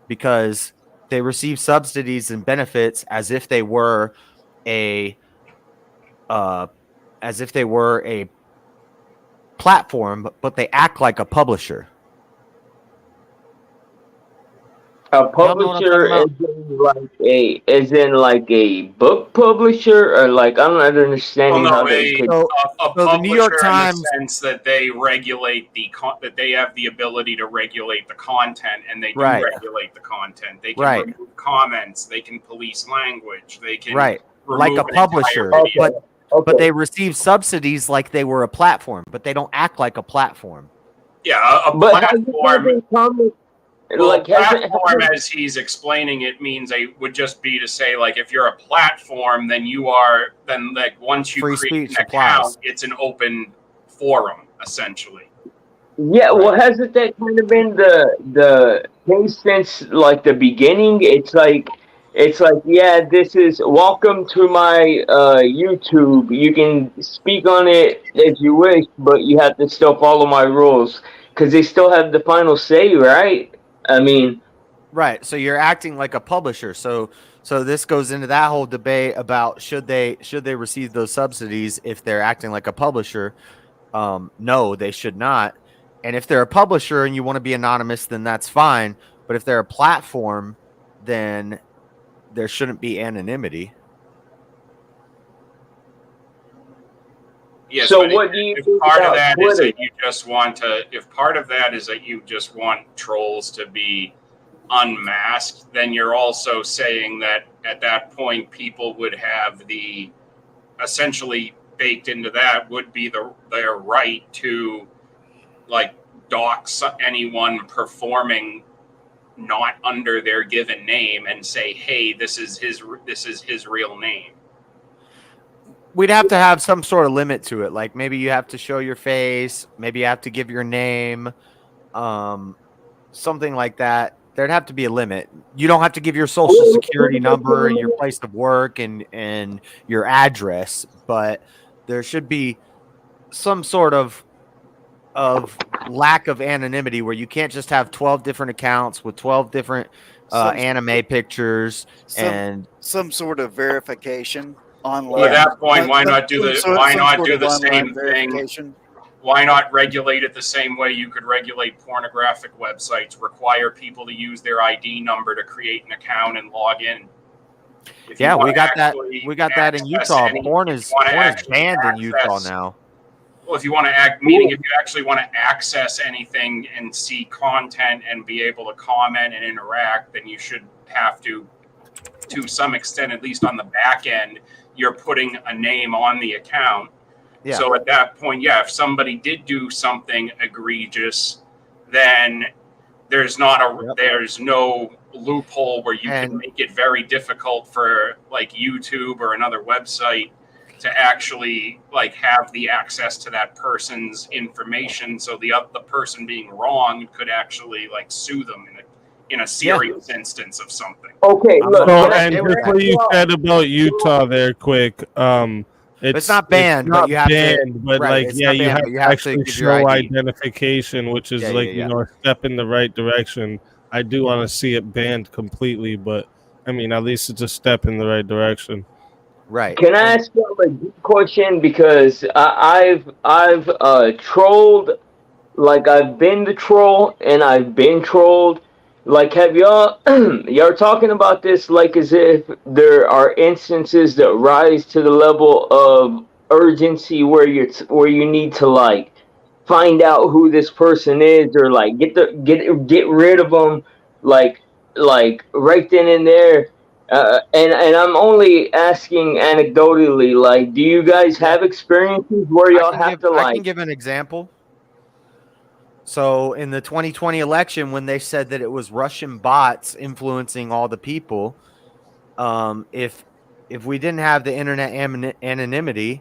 because they receive subsidies and benefits as if they were a platform, but they act like a publisher. A publisher is in like a book publisher, or like I'm not understanding how they could. A the New York publisher Times, in the sense that they regulate that they have the ability to regulate the content, and they do regulate the content. They can remove comments, they can police language, they can like a publisher, but they receive subsidies like they were a platform, but they don't act like a platform. Yeah, a platform. Well, platform, as he's explaining it, means would just be to say, like, if you're a platform, then like once you create an account, it's an open forum, essentially. Yeah, well, hasn't that kind of been the case since like the beginning? It's like, yeah, this is welcome to my YouTube. You can speak on it as you wish, but you have to still follow my rules because they still have the final say, right? I mean, right. So you're acting like a publisher. So this goes into that whole debate about should they receive those subsidies if they're acting like a publisher? No, they should not. And if they're a publisher and you want to be anonymous, then that's fine. But if they're a platform, then there shouldn't be anonymity. Yes, so what do you think part of about that is Twitter? that you just want to, if part of that is that you just want trolls to be unmasked, then you're also saying that at that point people would have essentially baked into that would be their right to like dox anyone performing not under their given name and say, hey, this is his real name. We'd have to have some sort of limit to it. Like maybe you have to show your face, maybe you have to give your name, something like that. There'd have to be a limit. You don't have to give your social security number and your place of work and your address, but there should be some sort of lack of anonymity where you can't just have 12 different accounts with 12 different anime pictures and some sort of verification online. Well, at that point, why not do the same thing? Why not regulate it the same way you could regulate pornographic websites? Require people to use their ID number to create an account and log in. Yeah, we got that. We got that in Utah. Porn is banned in Utah now. Well, if you want to meaning if you actually want to access anything and see content and be able to comment and interact, then you should have to some extent, at least on the back end, you're putting a name on the account. Yeah. So at that point, yeah, if somebody did do something egregious, then there's no loophole where you can make it very difficult for like YouTube or another website to actually like have the access to that person's information. So the person being wrong could actually like sue them in a serious instance of something. Okay, look. So, and just what you said about Utah there, quick. It's not banned, but you have to. But right, like, yeah, you have to actually show identification, which is a step in the right direction. I do want to see it banned completely, but I mean, at least it's a step in the right direction. Right. Can I ask you a deep question? Because I've trolled, like I've been the troll and I've been trolled. Like, have y'all talking about this like as if there are instances that rise to the level of urgency where you need to like find out who this person is or like get rid of them like right then and there. And I'm only asking anecdotally, like, do you guys have experiences where y'all have to like? I can give an example. So in the 2020 election, when they said that it was Russian bots influencing all the people, if we didn't have the internet anonymity,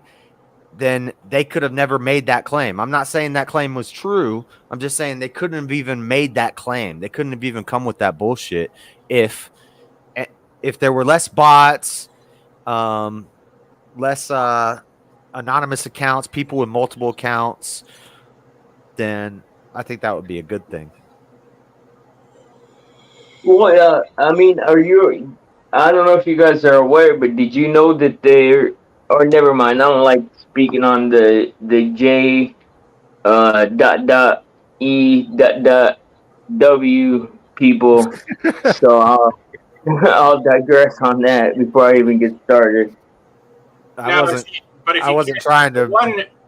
then they could have never made that claim. I'm not saying that claim was true. I'm just saying they couldn't have even made that claim. They couldn't have even come with that bullshit if there were less bots, less anonymous accounts, people with multiple accounts, then I think that would be a good thing. Well, I mean, I don't know if you guys are aware, but did you know that or never mind, I don't like speaking on the J .E.W people, so I'll digress on that before I even get started. I wasn't trying to.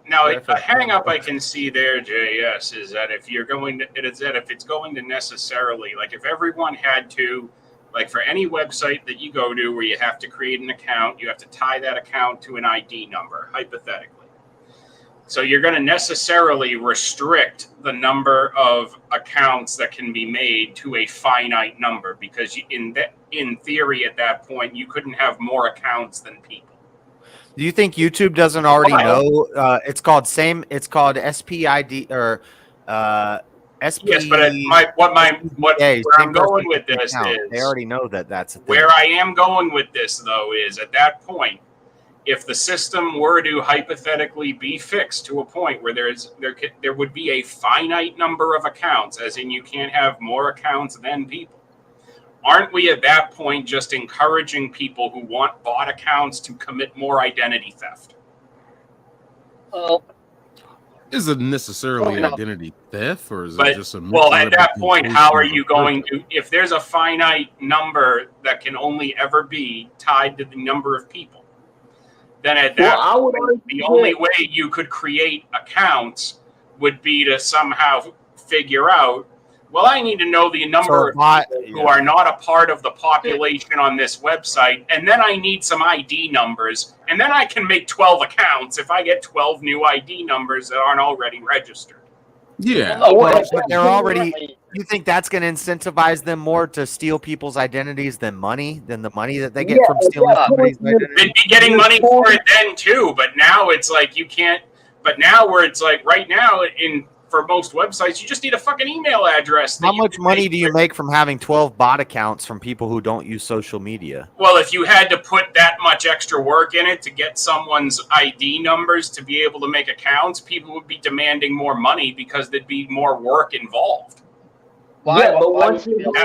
Now, a hang up I can see there, JS, is that if it's going to necessarily, like if everyone had to, like for any website that you go to where you have to create an account, you have to tie that account to an ID number, hypothetically. So you're going to necessarily restrict the number of accounts that can be made to a finite number because in theory at that point, you couldn't have more accounts than people. Do you think YouTube doesn't already know? It's called SPID or SP. Yes, but where I'm going with this is they already know that's a thing. Where I am going with this though is at that point, if the system were to hypothetically be fixed to a point where there would be a finite number of accounts, as in you can't have more accounts than people. Aren't we at that point just encouraging people who want bot accounts to commit more identity theft? Well, is it necessarily identity theft, or is it just a? Well, at that point, how are you going to? If there's a finite number that can only ever be tied to the number of people, then at that point, the only way you could create accounts would be to somehow figure out Well, I need to know the number of people who are not a part of the population on this website, and then I need some ID numbers, and then I can make 12 accounts if I get 12 new ID numbers that aren't already registered. Yeah. But they're already. You think that's going to incentivize them more to steal people's identities than the money that they get from stealing somebody's identity? They'd be getting money for it then too, but now it's like you can't. But now where it's like right now for most websites, you just need a fucking email address. How much money do you make from having 12 bot accounts from people who don't use social media? Well, if you had to put that much extra work in it to get someone's ID numbers to be able to make accounts, people would be demanding more money because there'd be more work involved. That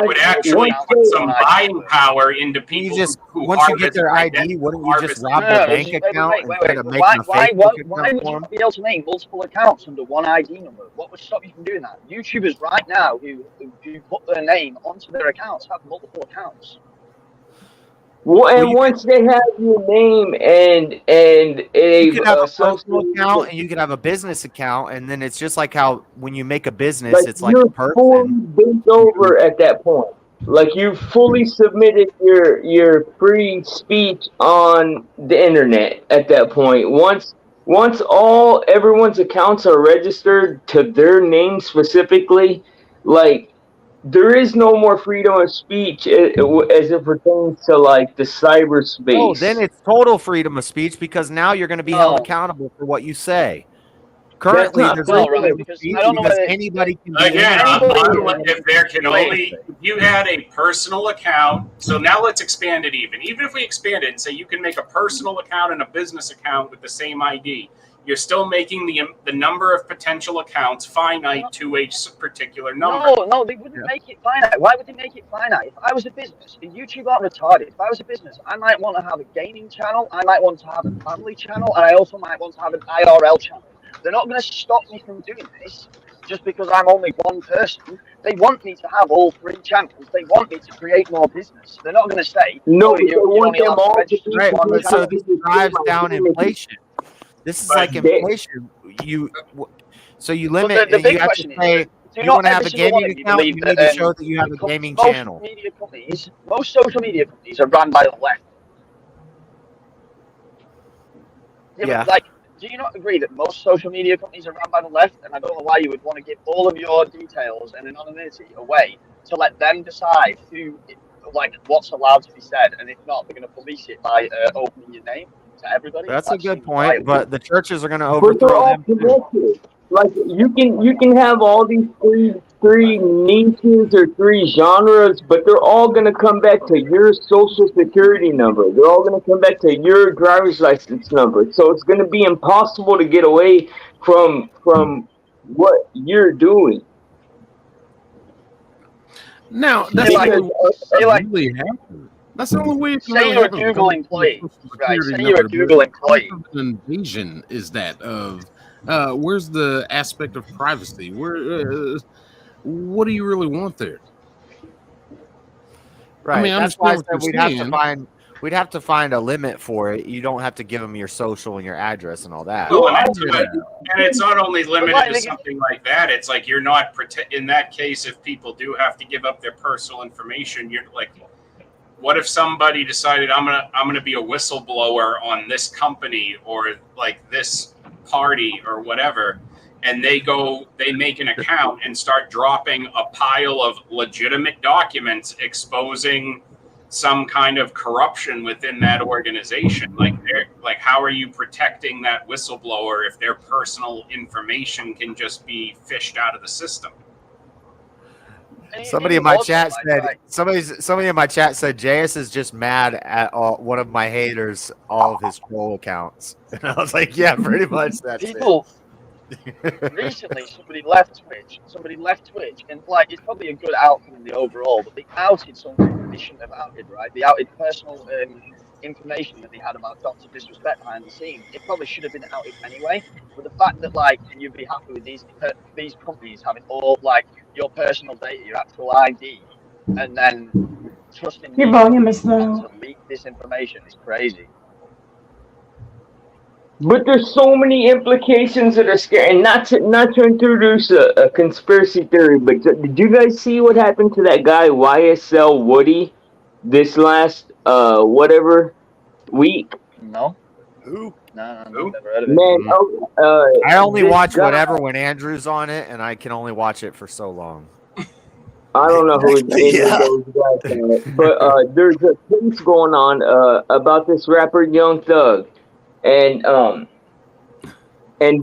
would actually put some buying power into people once you get their ID, wouldn't you just rob their bank account instead of making a Facebook account? Why would you not be able to make multiple accounts under one ID number? What would stop you from doing that? YouTubers right now who put their name onto their accounts have multiple accounts. Well, and once they have your name and you could have a personal account and you could have a business account, and then it's just like how when you make a business, it's like a person. Fully bent over at that point. Like you fully submitted your free speech on the internet at that point. Once everyone's accounts are registered to their name specifically, like there is no more freedom of speech as it pertains to like the cyberspace. Oh, then it's total freedom of speech because now you're going to be held accountable for what you say. Currently, there's no freedom of speech because anybody can. Again, if there can only, if you had a personal account. So now let's expand it even if we expand it and say you can make a personal account and a business account with the same ID. You're still making the number of potential accounts finite to a particular number. No, they wouldn't make it finite. Why would they make it finite? If I was a business, and YouTube aren't retarded, if I was a business, I might want to have a gaming channel, I might want to have a family channel, and I also might want to have an IRL channel. They're not going to stop me from doing this just because I'm only one person. They want me to have all three channels. They want me to create more business. They're not going to say, no, you only have to register one channel. So this drives down inflation. This is like inflation. You limit. The big you have question to say, is, you want to have a gaming account. You need to show that you have a gaming channel. Most social media companies are run by the left. Yeah. Like, do you not agree that most social media companies are run by the left? And I don't know why you would want to give all of your details and anonymity away to let them decide what's allowed to be said, and if not, they're going to police it by opening your name to everybody. That's a good point, but the churches are going to overthrow them too. Like you can have all these three niches or three genres, but they're all going to come back to your social security number. They're all going to come back to your driver's license number. So it's going to be impossible to get away from what you're doing. Now that's really happen. That's the only way. Say you're a Google employee, right? Say you're a Google employee. Invasion is that of where's the aspect of privacy? What do you really want there? Right. I mean, that's why I said we'd have to find a limit for it. You don't have to give them your social and your address and all that. Well, and it's not only limited to something like that. It's like you're not in that case. If people do have to give up their personal information, you're like, what if somebody decided I'm gonna be a whistleblower on this company or like this party or whatever, and they make an account and start dropping a pile of legitimate documents exposing some kind of corruption within that organization. Like how are you protecting that whistleblower if their personal information can just be fished out of the system? Somebody in my chat said somebody in my chat said JS is just mad at one of my haters, all of his troll accounts. And I was like, yeah, pretty much that's people. Recently, somebody left Twitch, and like it's probably a good outcome in the overall, but they outed something they shouldn't have outed, right? They outed personal information that they had about Dr. Disrespect behind the scenes. It probably should have been outed anyway. But the fact that like you'd be happy with these companies having all like your personal data, your actual ID, and then trusting your volume is low to leak this information is crazy. But there's so many implications that are scary. And not to introduce a conspiracy theory, but did you guys see what happened to that guy YSL Woody this last whatever week? No, Who? no, Who? I've never heard of it. Man, I only this watch guy- whatever when Andrew's on it, and I can only watch it for so long. I don't know who any Yeah. of those guys are, but there's a case going on about this rapper Young Thug, and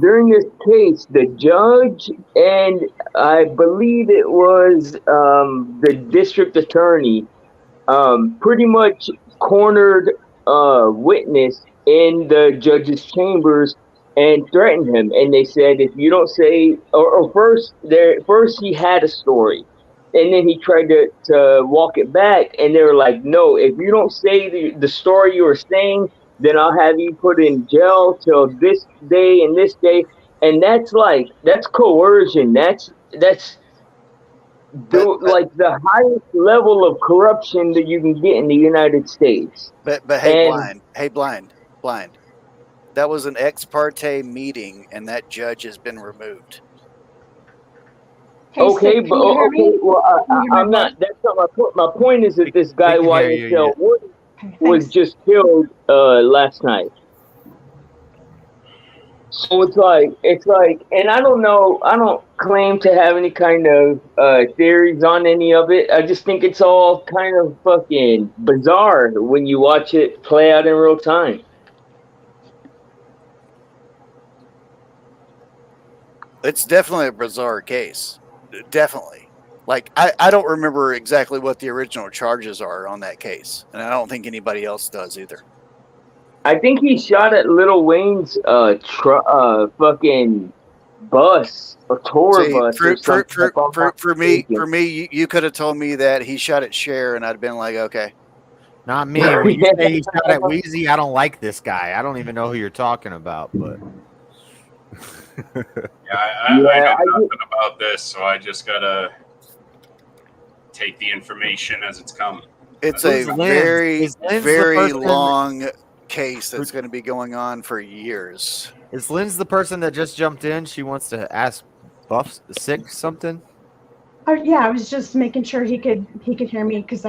during this case, the judge and I believe it was the district attorney pretty much cornered witness in the judge's chambers and threatened him. And they said, if you don't say, or first he had a story, and then he tried to walk it back, and they were like, no, if you don't say the story you were saying, then I'll have you put in jail till this day and this day. And that's coercion. That's like the highest level of corruption that you can get in the United States. But hey, And- blind. That was an ex parte meeting, and that judge has been removed. Hey, Okay, Sid, but can you hear me? well, Can you hear I'm my not. That's not my point. My point is that this guy We can hear you, YSL Woody Okay, was thanks. just killed last night. So it's like, and I don't know. I don't claim to have any kind of theories on any of it. I just think it's all kind of fucking bizarre when you watch it play out in real time. It's definitely a bizarre case. Definitely. Like, I don't remember exactly what the original charges are on that case, and I don't think anybody else does either. I think he shot at Lil Wayne's fucking bus, a tour See, bus. or something, if I'm not for me, mistaken. you could have told me that he shot at Cher, and I'd have been like, okay. Not me. When you say he shot at Wheezy, I don't like this guy. I don't even know who you're talking about, but I know nothing about this, so I just gotta take the information as it's come. It's Who's a Lynn? very, Is Lynn's the very person- long case that's going to be going on for years. is Lynn's the person that just jumped in? She wants to ask Buff Sick something. Yeah, I was just making sure he could hear me because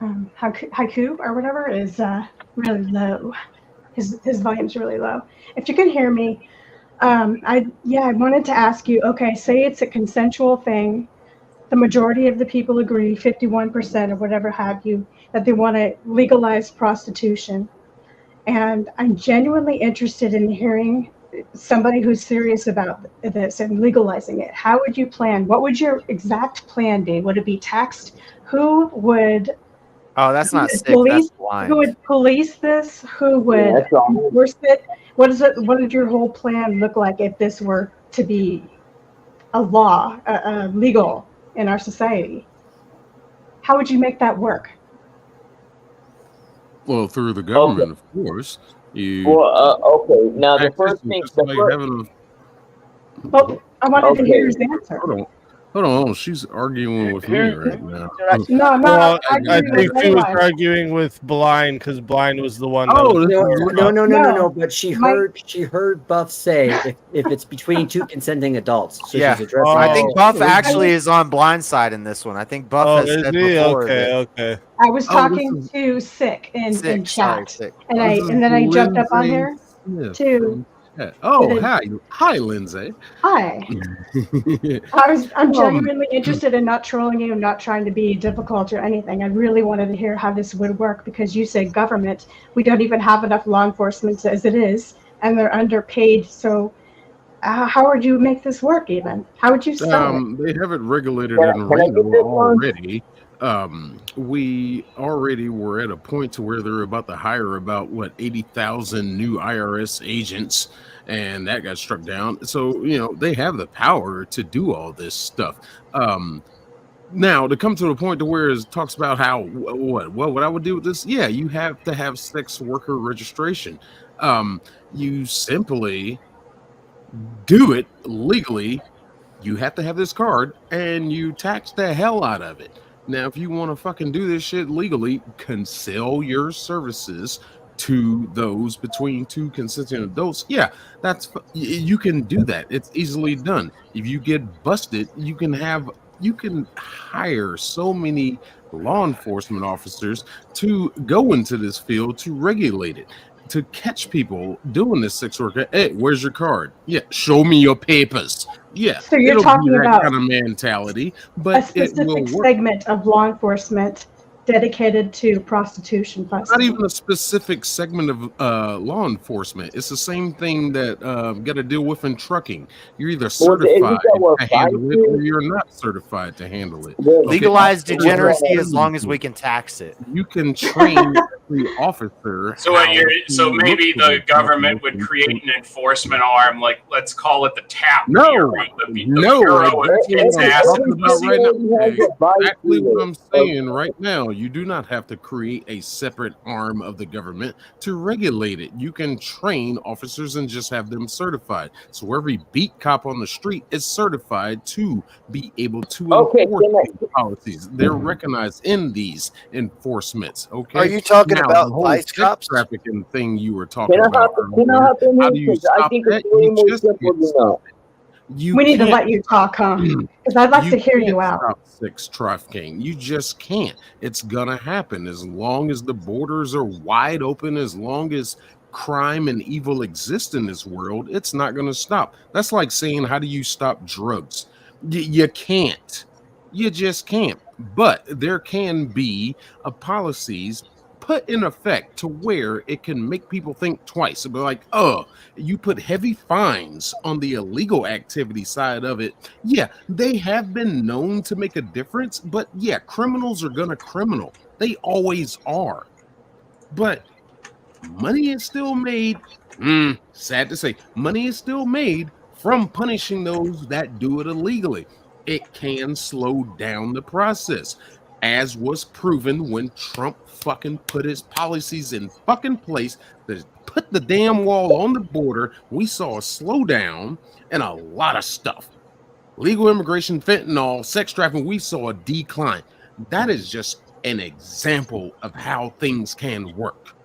haiku or whatever is really low. His volume's really low. If you can hear me, I wanted to ask you. Okay, say it's a consensual thing. The majority of the people agree, 51% or whatever have you, that they want to legalize prostitution. And I'm genuinely interested in hearing somebody who's serious about this and legalizing it. How would you plan? What would your exact plan be? Would it be taxed? Who would Oh, that's not sick. police? That's blind. Who would police this? Who would that's all. enforce it? What would your whole plan look like if this were to be a law, legal in our society? How would you make that work? Well, through the government, of course. You. Well, okay. Now the Taxes first is thing, just like having Well, I wanted to hear his a- answer. Hold on. She's arguing with me right now. No, I'm Well, not I arguing think with she was anyone. arguing with Blind because Blind was the one. That Oh, was No. But she My- heard Buff say if it's between two consenting adults. So Yeah. she's addressing. I think Buff I actually was- is on Blindside in this one. I think Buff Oh, has is said he? before Okay, that. okay. I was Oh, talking this to Sick in Sick, sorry, chat, Sick. and This then I is jumped up on Lindsay here Smith too. from chat. Oh, With a- hi, Lindsay. Hi. I'm genuinely interested in not trolling you, not trying to be difficult or anything. I really wanted to hear how this would work because you say government. We don't even have enough law enforcement as it is, and they're underpaid. So how would you make this work even? How would you sell it? They have it regulated Can I in get Reno this one? already. We already were at a point to where they're about to hire about 80,000 new IRS agents, and that got struck down. So they have the power to do all this stuff. Now to come to the point to where it talks about how what I would do with this. Yeah, you have to have sex worker registration. You simply do it legally. You have to have this card, and you tax the hell out of it. Now, if you want to fucking do this shit legally, can sell your services to those between two consenting adults, yeah, you can do that. It's easily done. If you get busted, you can hire so many law enforcement officers to go into this field to regulate it, to catch people doing this sex work. Hey, where's your card? Yeah, show me your papers. Yeah, So you're it'll talking be that about kind of mentality, a but it will specific work. segment of law enforcement dedicated to prostitution busting. Not even a specific segment of law enforcement. It's the same thing that got to deal with in trucking. You're either certified to handle it or you're not certified to handle it. Legalize degeneracy as long as we can tax it. You can train every officer. So maybe the government would create an enforcement arm, like let's call it the TAP Bureau, the Bureau of Tits, Ass, and Pussy. Exactly what I'm saying right now. You do not have to create a separate arm of the government to regulate it. You can train officers and just have them certified. So every beat cop on the street is certified to be able to enforce these policies. They're recognized in these enforcements. Okay. Are you talking now, about the whole vice cops? trafficking thing you were talking Can I about? How do you stop that? You just can't stop it. We need to let you talk, huh? Because I'd like to hear you out. Stop sex trafficking. You just can't. It's gonna happen as long as the borders are wide open. As long as crime and evil exist in this world, it's not gonna stop. That's like saying, how do you stop drugs? You can't. You just can't. But there can be policies put in effect to where it can make people think twice. It'll be like, oh, you put heavy fines on the illegal activity side of it. Yeah, they have been known to make a difference, but yeah, criminals are gonna criminal. They always are. But money is still made. Sad to say, money is still made from punishing those that do it illegally. It can slow down the process, as was proven when Trump fucking put his policies in fucking place that put the damn wall on the border. We saw a slowdown and a lot of stuff. Legal immigration, fentanyl, sex trafficking, we saw a decline. That is just an example of how things can work.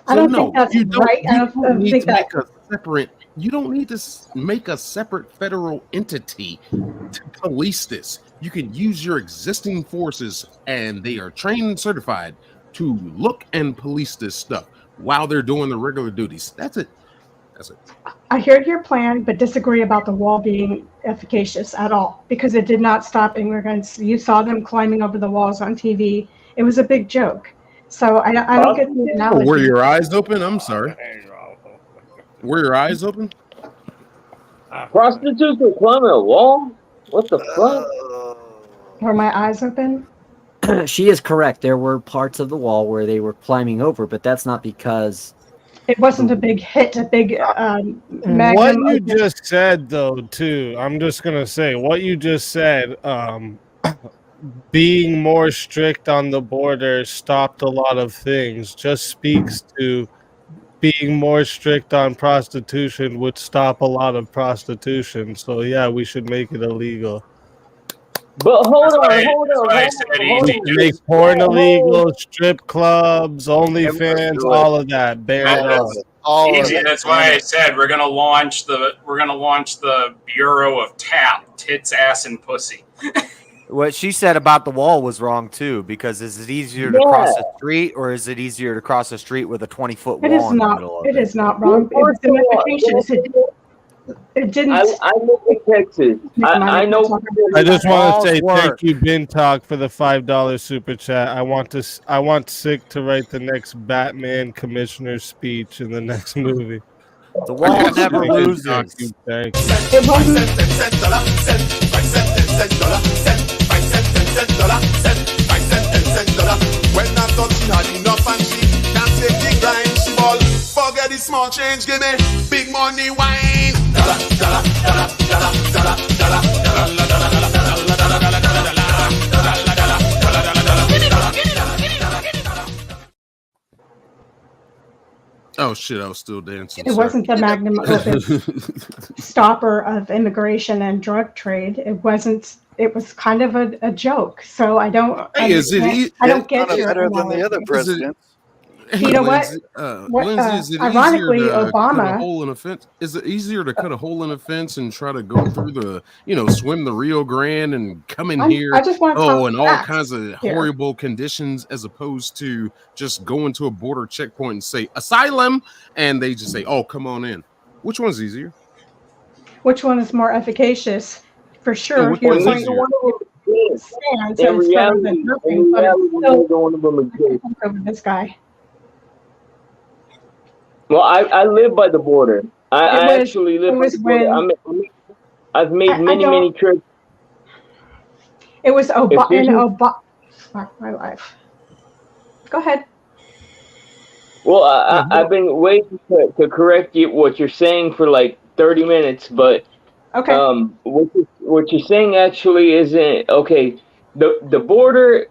I don't think that's right. I don't think that. You don't need to make a separate federal entity to police this. You can use your existing forces, and they are trained and certified to look and police this stuff while they're doing the regular duties. That's it. That's it. I hear your plan, but disagree about the wall being efficacious at all, because it did not stop immigrants. You saw them climbing over the walls on TV. It was a big joke. So I don't get the analogy. Were your eyes open? I'm sorry. Were your eyes open? Prostitutes were climbing a wall? What the fuck? Were my eyes open? She is correct. There were parts of the wall where they were climbing over, but that's not because it wasn't a big hit, a big magnum. What you just said, though, too, I'm just going to say, what you just said, being more strict on the border stopped a lot of things, just speaks to being more strict on prostitution would stop a lot of prostitution. So, yeah, we should make it illegal. But hold on. Make porn illegal, strip clubs, OnlyFans, all of that. Easy. That's why I said we're gonna launch the Bureau of TAP, Tits, Ass, and Pussy. What she said about the wall was wrong too, because is it easier to cross the street, or is it easier to cross the street with a 20-foot wall in the middle of it? It is not wrong. It's an efficacious. It didn't. I live in Texas. I know. I just want to say thank you, Bin Talk, for the $5 super chat. I want Sick to write the next Batman commissioner speech in the next movie. The wall never loses. Thank When I touch not enough and she can't take the grind, she ball. Forget the small change, give me big money wine. Oh shit, I was still dancing. It wasn't the magnum opus stopper of immigration and drug trade. It wasn't. It was kind of a joke. So I don't. Hey, I don't get it. Better than the other presidents. You know what? Lindsay, is it Ironically, easier to cut a Obama. hole in a fence? Is it easier to cut a hole in a fence and try to go through the, swim the Rio Grande and come in here? I just want to talk and all facts kinds of here. horrible conditions, as opposed to just going to a border checkpoint and say asylum, and they just say, "Oh, come on in." Which one's easier? Which one is more efficacious? For sure, which one's easier? In reality, neither one of them is good. Over this guy. Well, I live by the border. I actually live by the border. I've made many trips. It was Obama. Fuck my life. Go ahead. Well, I've been waiting to correct you what you're saying for like 30 minutes, but okay. What you're saying actually isn't okay. The border,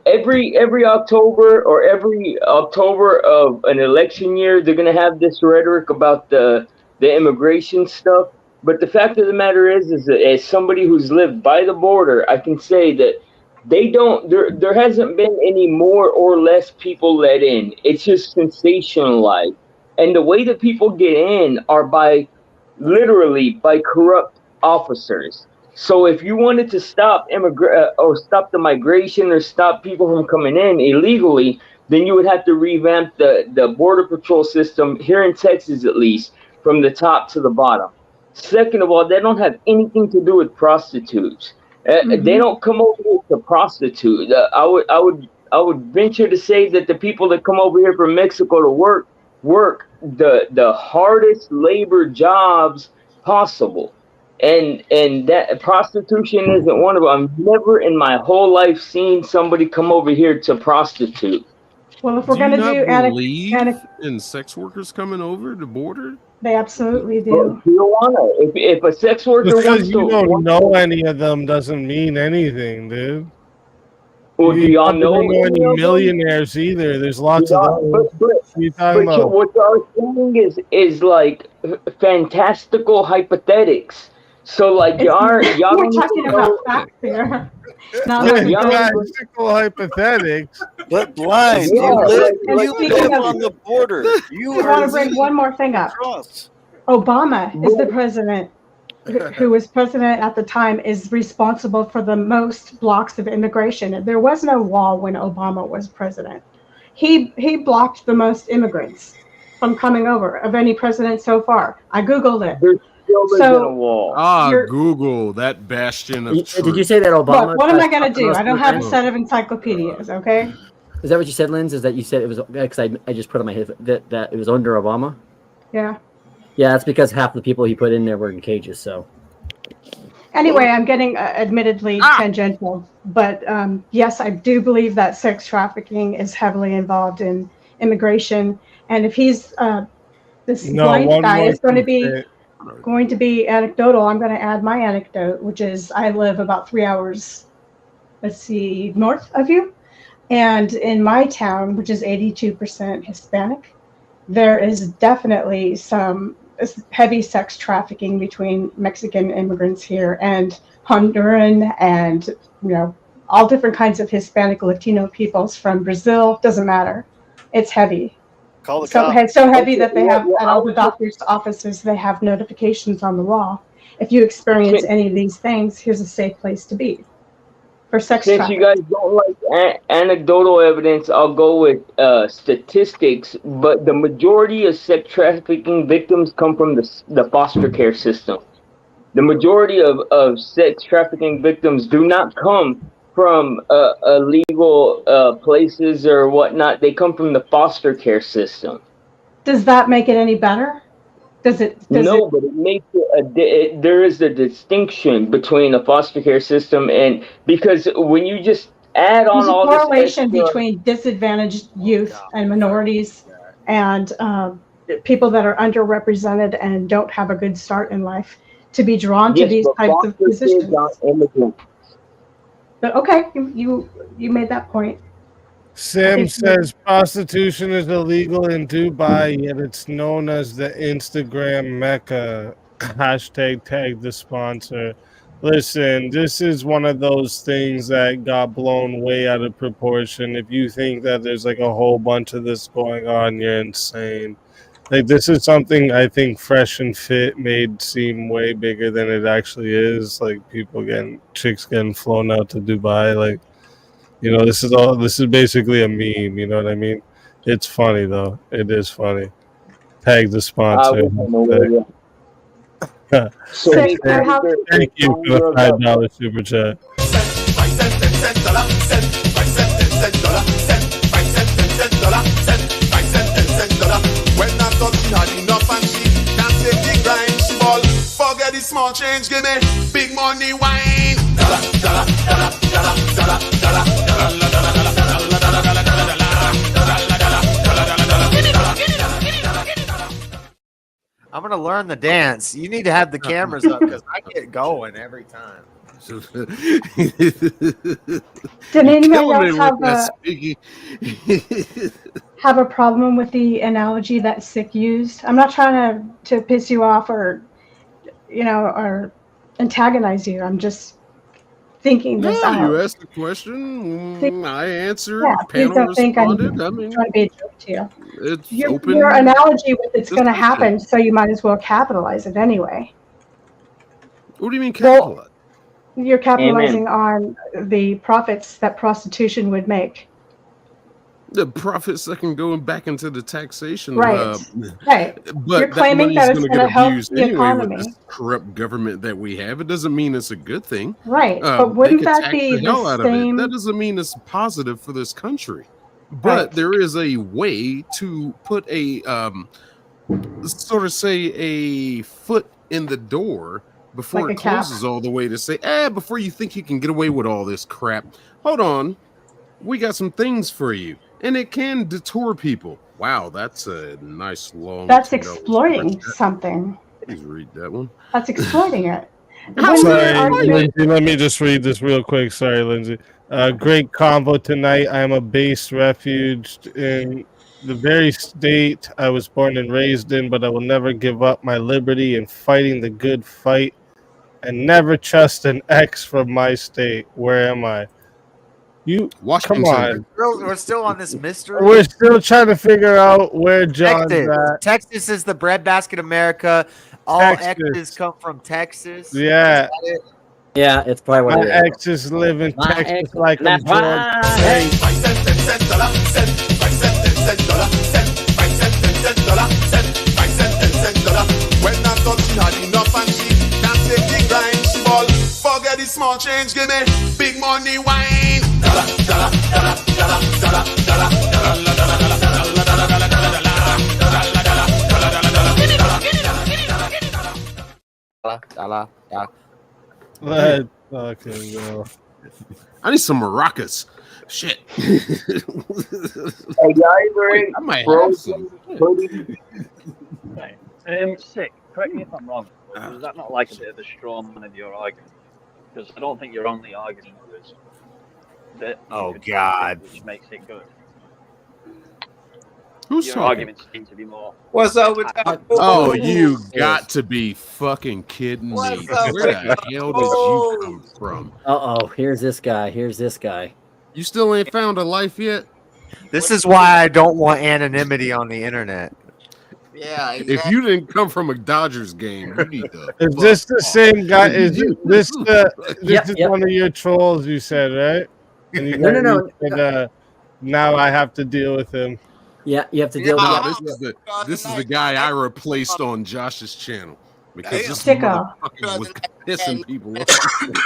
every October or every October of an election year, they're gonna have this rhetoric about the immigration stuff. But the fact of the matter is that as somebody who's lived by the border, I can say that there hasn't been any more or less people let in. It's just sensationalized. And the way that people get in are literally by corrupt officers. So if you wanted to stop stop the migration or stop people from coming in illegally, then you would have to revamp the border patrol system here in Texas, at least, from the top to the bottom. Second of all, they don't have anything to do with prostitutes. They don't come over here to prostitute. I would venture to say that the people that come over here from Mexico to work the hardest labor jobs possible, and that prostitution isn't one of them. I've never in my whole life seen somebody come over here to prostitute. Well, if we're going to do in sex workers coming over the border, they absolutely do. Well, you don't want to. If a sex worker because you don't know any of them doesn't mean anything, dude. Well, do y'all know any millionaires either? There's lots of them. What y'all saying is like fantastical hypothetics. So like y'all we're don't talking know. about facts here. Fantastical hypothetics. But blind, Yeah, you live on the border. You I want to bring one more thing up. Obama is the president who was president at the time, is responsible for the most blocks of immigration. There was no wall when Obama was president. He blocked the most immigrants from coming over of any president so far. I Googled it. Google, that bastion of truth. Did you say that Obama? What am I going to do? I don't have a set of encyclopedias, okay? Is that what you said, Linz? Is that you said it was, because I just put on my head that it was under Obama? Yeah. Yeah, that's because half the people he put in there were in cages, so. Anyway, I'm getting admittedly tangential, but yes, I do believe that sex trafficking is heavily involved in immigration. And if he's, this blind guy is going to be anecdotal, I'm going to add my anecdote, which is I live about 3 hours, north of you. And in my town, which is 82% Hispanic, there is definitely some heavy sex trafficking between Mexican immigrants here and Honduran and, all different kinds of Hispanic, Latino peoples from Brazil. Doesn't matter. It's heavy. Call the cops. So heavy that they have at all the doctors' offices, they have notifications on the wall. If you experience any of these things, here's a safe place to be for sex trafficking. Since you guys don't like anecdotal evidence, I'll go with statistics. But the majority of sex trafficking victims come from the foster care system. The majority of sex trafficking victims do not come from illegal places or whatnot. They come from the foster care system. Does that make it any better? But it makes it there is a distinction between a foster care system and, because when you just add on all this correlation between disadvantaged youth and minorities and people that are underrepresented and don't have a good start in life to be drawn to these types of positions. But okay, you made that point. Sam says prostitution is illegal in Dubai, yet it's known as the Instagram Mecca. Hashtag tag the sponsor. Listen, this is one of those things that got blown way out of proportion. If you think that there's like a whole bunch of this going on, you're insane. Like, this is something I think Fresh and Fit made seem way bigger than it actually is. Like, chicks getting flown out to Dubai. Like, you know, this is basically a meme. You know what I mean? It's funny though. It is funny. Tag the sponsor. So Thank you for the $5 super chat. When I'm touching hard enough and she can't take the grind, she ball. Forget the small change, give me big money wine. I'm gonna learn the dance. You need to have the cameras up because I get going every time. Did anybody else have a problem with the analogy that Sick used? I'm not trying to piss you off or antagonize you. I'm just thinking this out. You asked the question. I answered. Yeah, please Panel don't think I'm responded. trying to be a joke to you. It's Your analogy with it's going to happen, so you might as well capitalize it anyway. What do you mean capitalize? Well, you're capitalizing on the profits that prostitution would make. The profits that can go back into the taxation. Right. Right. But you're claiming that it's going to help the economy. With this corrupt government that we have. It doesn't mean it's a good thing. Right. But wouldn't that be the same? That doesn't mean it's positive for this country. But there is a way to put a a foot in the door before Like it closes all the way to say, before you think you can get away with all this crap, hold on. We got some things for you. And it can detour people. Wow, that's a nice long. That's exploiting something. Please read that one. That's exploiting it. Sorry, Lindsay, let me just read this real quick. Sorry, Lindsay. Great convo tonight. I am a base refuge in the very state I was born and raised in, but I will never give up my liberty in fighting the good fight and never trust an ex from my state. Where am I? Washington. Come on. We're still on this mystery. We're still trying to figure out where John's at. Texas is the breadbasket America. All exes come from Texas. Yeah. Yeah, it's probably what My it is. exes live in My Texas ex- like I'm that's George right. Strait. When I'm touching hard enough and she can't take the grind, she ball. Forget the small change, give me big money wine. Let's fucking go. I need some maracas. Shit. I might bro, have some. Right. Sick. Correct me if I'm wrong. But is that not like a bit of a straw man of your argument? Because I don't think you're only arguing with that. Oh God. Which makes it good. Who's Your talking? arguments seem to be more. What's up with that? Oh, you got to be fucking kidding me. What's up Where the with hell did you come from? Uh-oh, here's this guy. Here's this guy. You still ain't found a life yet? This is why I don't want anonymity on the internet. Yeah. If you didn't come from a Dodgers game, you need to. Is this the same guy? Is this Yep. one of your trolls you said, right? And you No. said, now I have to deal with him. Yeah, you have to deal No, with this is the guy I replaced on Josh's channel because this Sicko. motherfucker was pissing people off.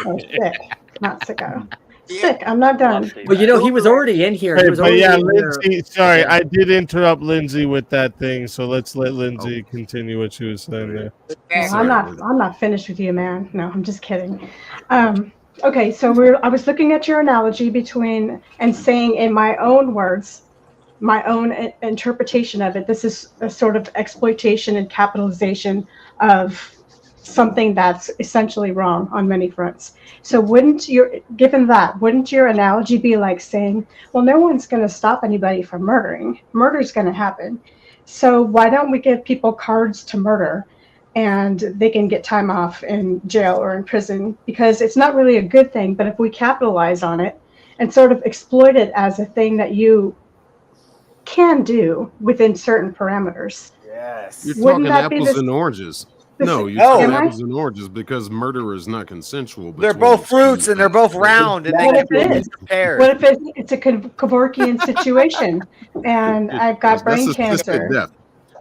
Oh, sick. Not sicko. Sick. I'm not done. Well, he was already in here. He Hey, was but already yeah, in here. Lindsay, sorry, I did interrupt Lindsay with that thing, so let's let Lindsay continue what she was saying there. No, I'm not finished with you, man. No, I'm just kidding. Okay, so I was looking at your analogy between and saying in my own words, my own interpretation of it. This is a sort of exploitation and capitalization of something that's essentially wrong on many fronts. So wouldn't your analogy be like saying, well, no one's going to stop anybody from murdering. Murder's going to happen. So why don't we give people cards to murder and they can get time off in jail or in prison, because it's not really a good thing. But if we capitalize on it and sort of exploit it as a thing that you can do within certain parameters. Yes. You're Wouldn't talking that be apples the- and oranges. the- No, you're No. talking Am I? apples and oranges because murder is not consensual. They're between both fruits and they're both round and they What can if it be is? prepared. What if it's a Kevorkian situation and I've got brain That's assisted cancer? death.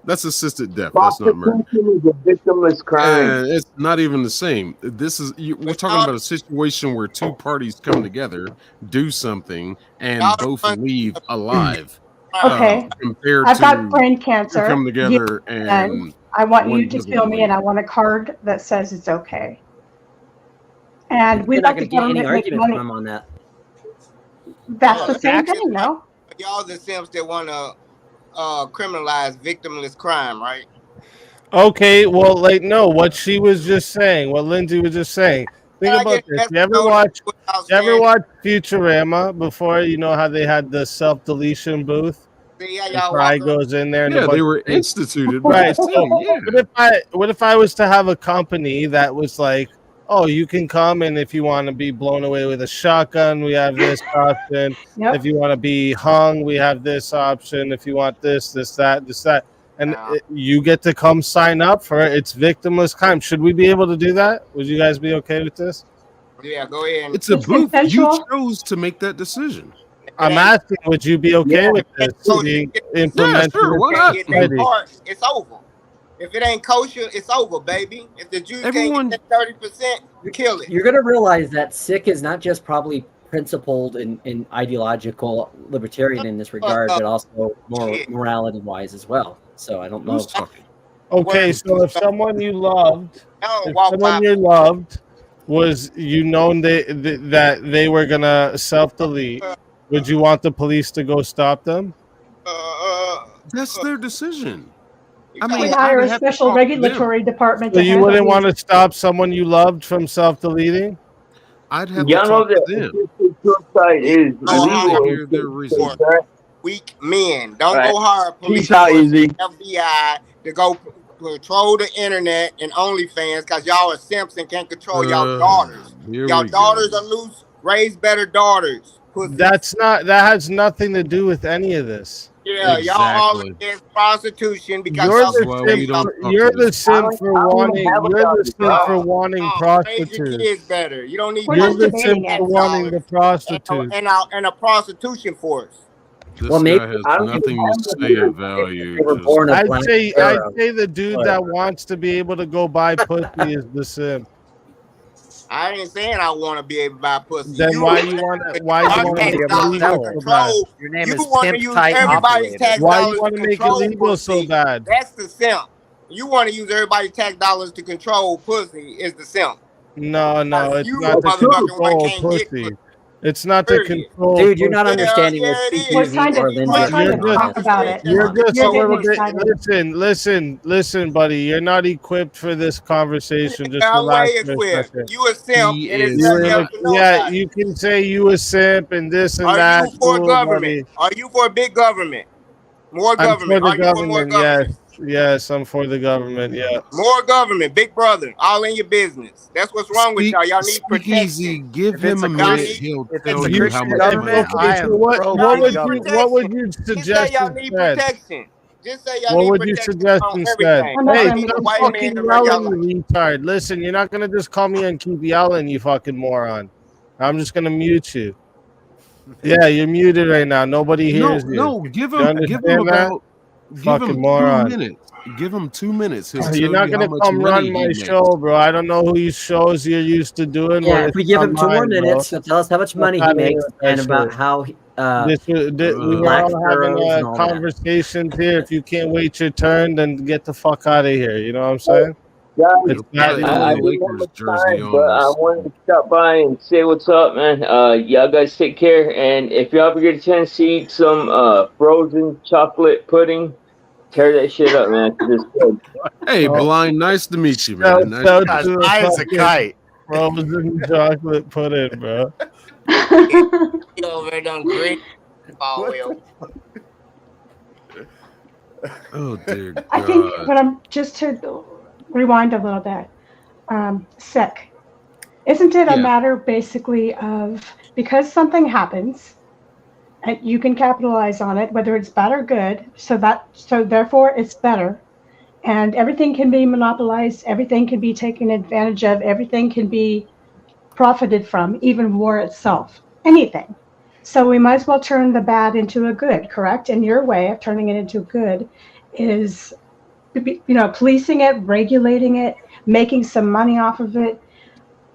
That's assisted death. That's not murder. Prostitution is a victimless crime. And it's not even the same. This is we're talking about a situation where two parties come together, do something, and both leave alive. Okay, Compared I've to got brain you cancer. come together and and I want one you to doesn't kill me, leave. and I want a card that says it's okay. And we You're let not the going to get any government make argument money. from him on that. That's the same thing, no? Y'all the simps that want to criminalize victimless crime, right? Okay, well, like, no, what she was just saying, what Lindsay was just saying. Think I about get this. that's You ever no- watch without You ever saying- watch Futurama before? You know how they had the self-deletion booth? See how And y'all Fry walk goes in there and a Yeah, bunch they of were people- instituted by Right. the So team, yeah. what if I was to have a company that was like, oh, you can come, and if you want to be blown away with a shotgun, we have this option. Yep. If you want to be hung, we have this option. If you want this, that. And you get to come sign up for it. It's victimless crime. Should we be able to do that? Would you guys be okay with this? Yeah, go ahead. And It's a It's booth. consensual. You chose to make that decision. I'm asking, would you be okay with this being implemented? sure, in why not? society? it's over. If it ain't kosher, it's over, baby. If the Jews Everyone- can't get that 30%, kill it. You're going to realize that sick is not just probably principled and ideological libertarian in this regard, but also more morality wise as well. So I don't know. Who's talking? Okay, so if someone you loved, No, if walk someone by. you loved was known that they were gonna self-delete, would you want the police to go stop them? That's their decision. I We mean, hire I'd a have to special talk to them. regulatory department So to you handle wouldn't these. want to stop someone you loved from self-deleting? I'd have Y'all to know talk to that them. assisted suicide is No, illegal. hear their in reason. states, right? Weak men. Don't Right. go hire police Peace out, force, Easy. FBI to go patrol the internet and OnlyFans because y'all are simps and can't control y'all daughters. Here Y'all we daughters go. are loose. Raise better daughters. Pussy. That has nothing to do with any of this. Yeah, y'all all Exactly. against prostitution because You're y'all That's why we don't talk you're to the them. simp for I don't wanting. have a You're the dog. simp for wanting raise your prostitutes. kids better. You don't need We're You're not the debating simp it. for wanting the prostitutes. and a prostitution force. This Well, maybe- guy has I don't nothing even to have say them. of value. They were just- born a I'd black say pharaoh. the dude that wants to be able to go buy pussy is the simp. I ain't saying I want to be able to buy pussy. Then why you want to make it illegal so bad? Your name You is want to Pimp use Tight everybody's Operator. tax Why you dollars want to to make it control legal so pussy. bad? That's the simp. You want to use everybody's tax dollars to control pussy is the simp. No, it's You not to motherfucking control can't get pussy. It's not to Period. control. Dude, you're not pussy. understanding what yeah, it is. Speakeazy We're trying to- or we're Lindsay trying are to doing on talk this. about it. You're just You're a little getting bit. excited. Listen, buddy. You're not equipped for this conversation. Just Yeah, relax way for a equipped. second. You a simp, He and it's is nothing You're else to know yeah, about it. you can say you a simp and this and Are that. you for Cool, government? buddy. Are you for big government? More I'm government. for Are the you for more government. government? Yes, I'm for the government. Yeah. More government, big brother, all in your business. That's what's wrong with y'all. Y'all need Speakeasy, protection. give If it's him a a minute. Christian- He'll if tell it's a you how Christian much government, money. I am what pro would government. you Just suggest say y'all need instead? protection. Just say y'all What need would you protection suggest on instead? everything. I'm not Hey, saying Need a stop white man fucking to run y'all yelling, you retard. Listen, you're not gonna just call me and keep yelling, you fucking moron. I'm just gonna mute you. Yeah, you're muted right now. Nobody No, hears you. no, give You him understand about give Fucking him moron. 2 minutes. Give him 2 minutes. He'll You're tell not you how gonna much come money run he my makes. show, bro. I don't know whose shows you're used to doing. Yeah, but if we it's give not him 2 more mine, bro. minutes, he'll tell us how much money he outta here makes with that and about shit. how We were black all having pharaohs and a all that. conversation here. If you can't wait your turn, then get the fuck out of here. You know what I'm saying? Guys, It's He'll not put I the didn't have Lakers much jersey time, on but I us. wanted to stop by and say what's up, man. Y'all guys take care, and if y'all ever get a chance to eat some frozen chocolate pudding, tear that shit up, man. 'Cause it's good. Hey, Oh. Blind, nice to meet you, So- man. Nice so to Gosh, to the high as a fucking kite. frozen chocolate pudding, bro. You over there done great. Oh, well. Oh dear I think God. what I'm just to rewind a little bit. Sick. Isn't it a Yeah. matter basically of because something happens, and you can capitalize on it, whether it's bad or good, so therefore it's better, and everything can be monopolized, everything can be taken advantage of, everything can be profited from, even war itself, anything. So we might as well turn the bad into a good, correct? And your way of turning it into good is, policing it, regulating it, making some money off of it.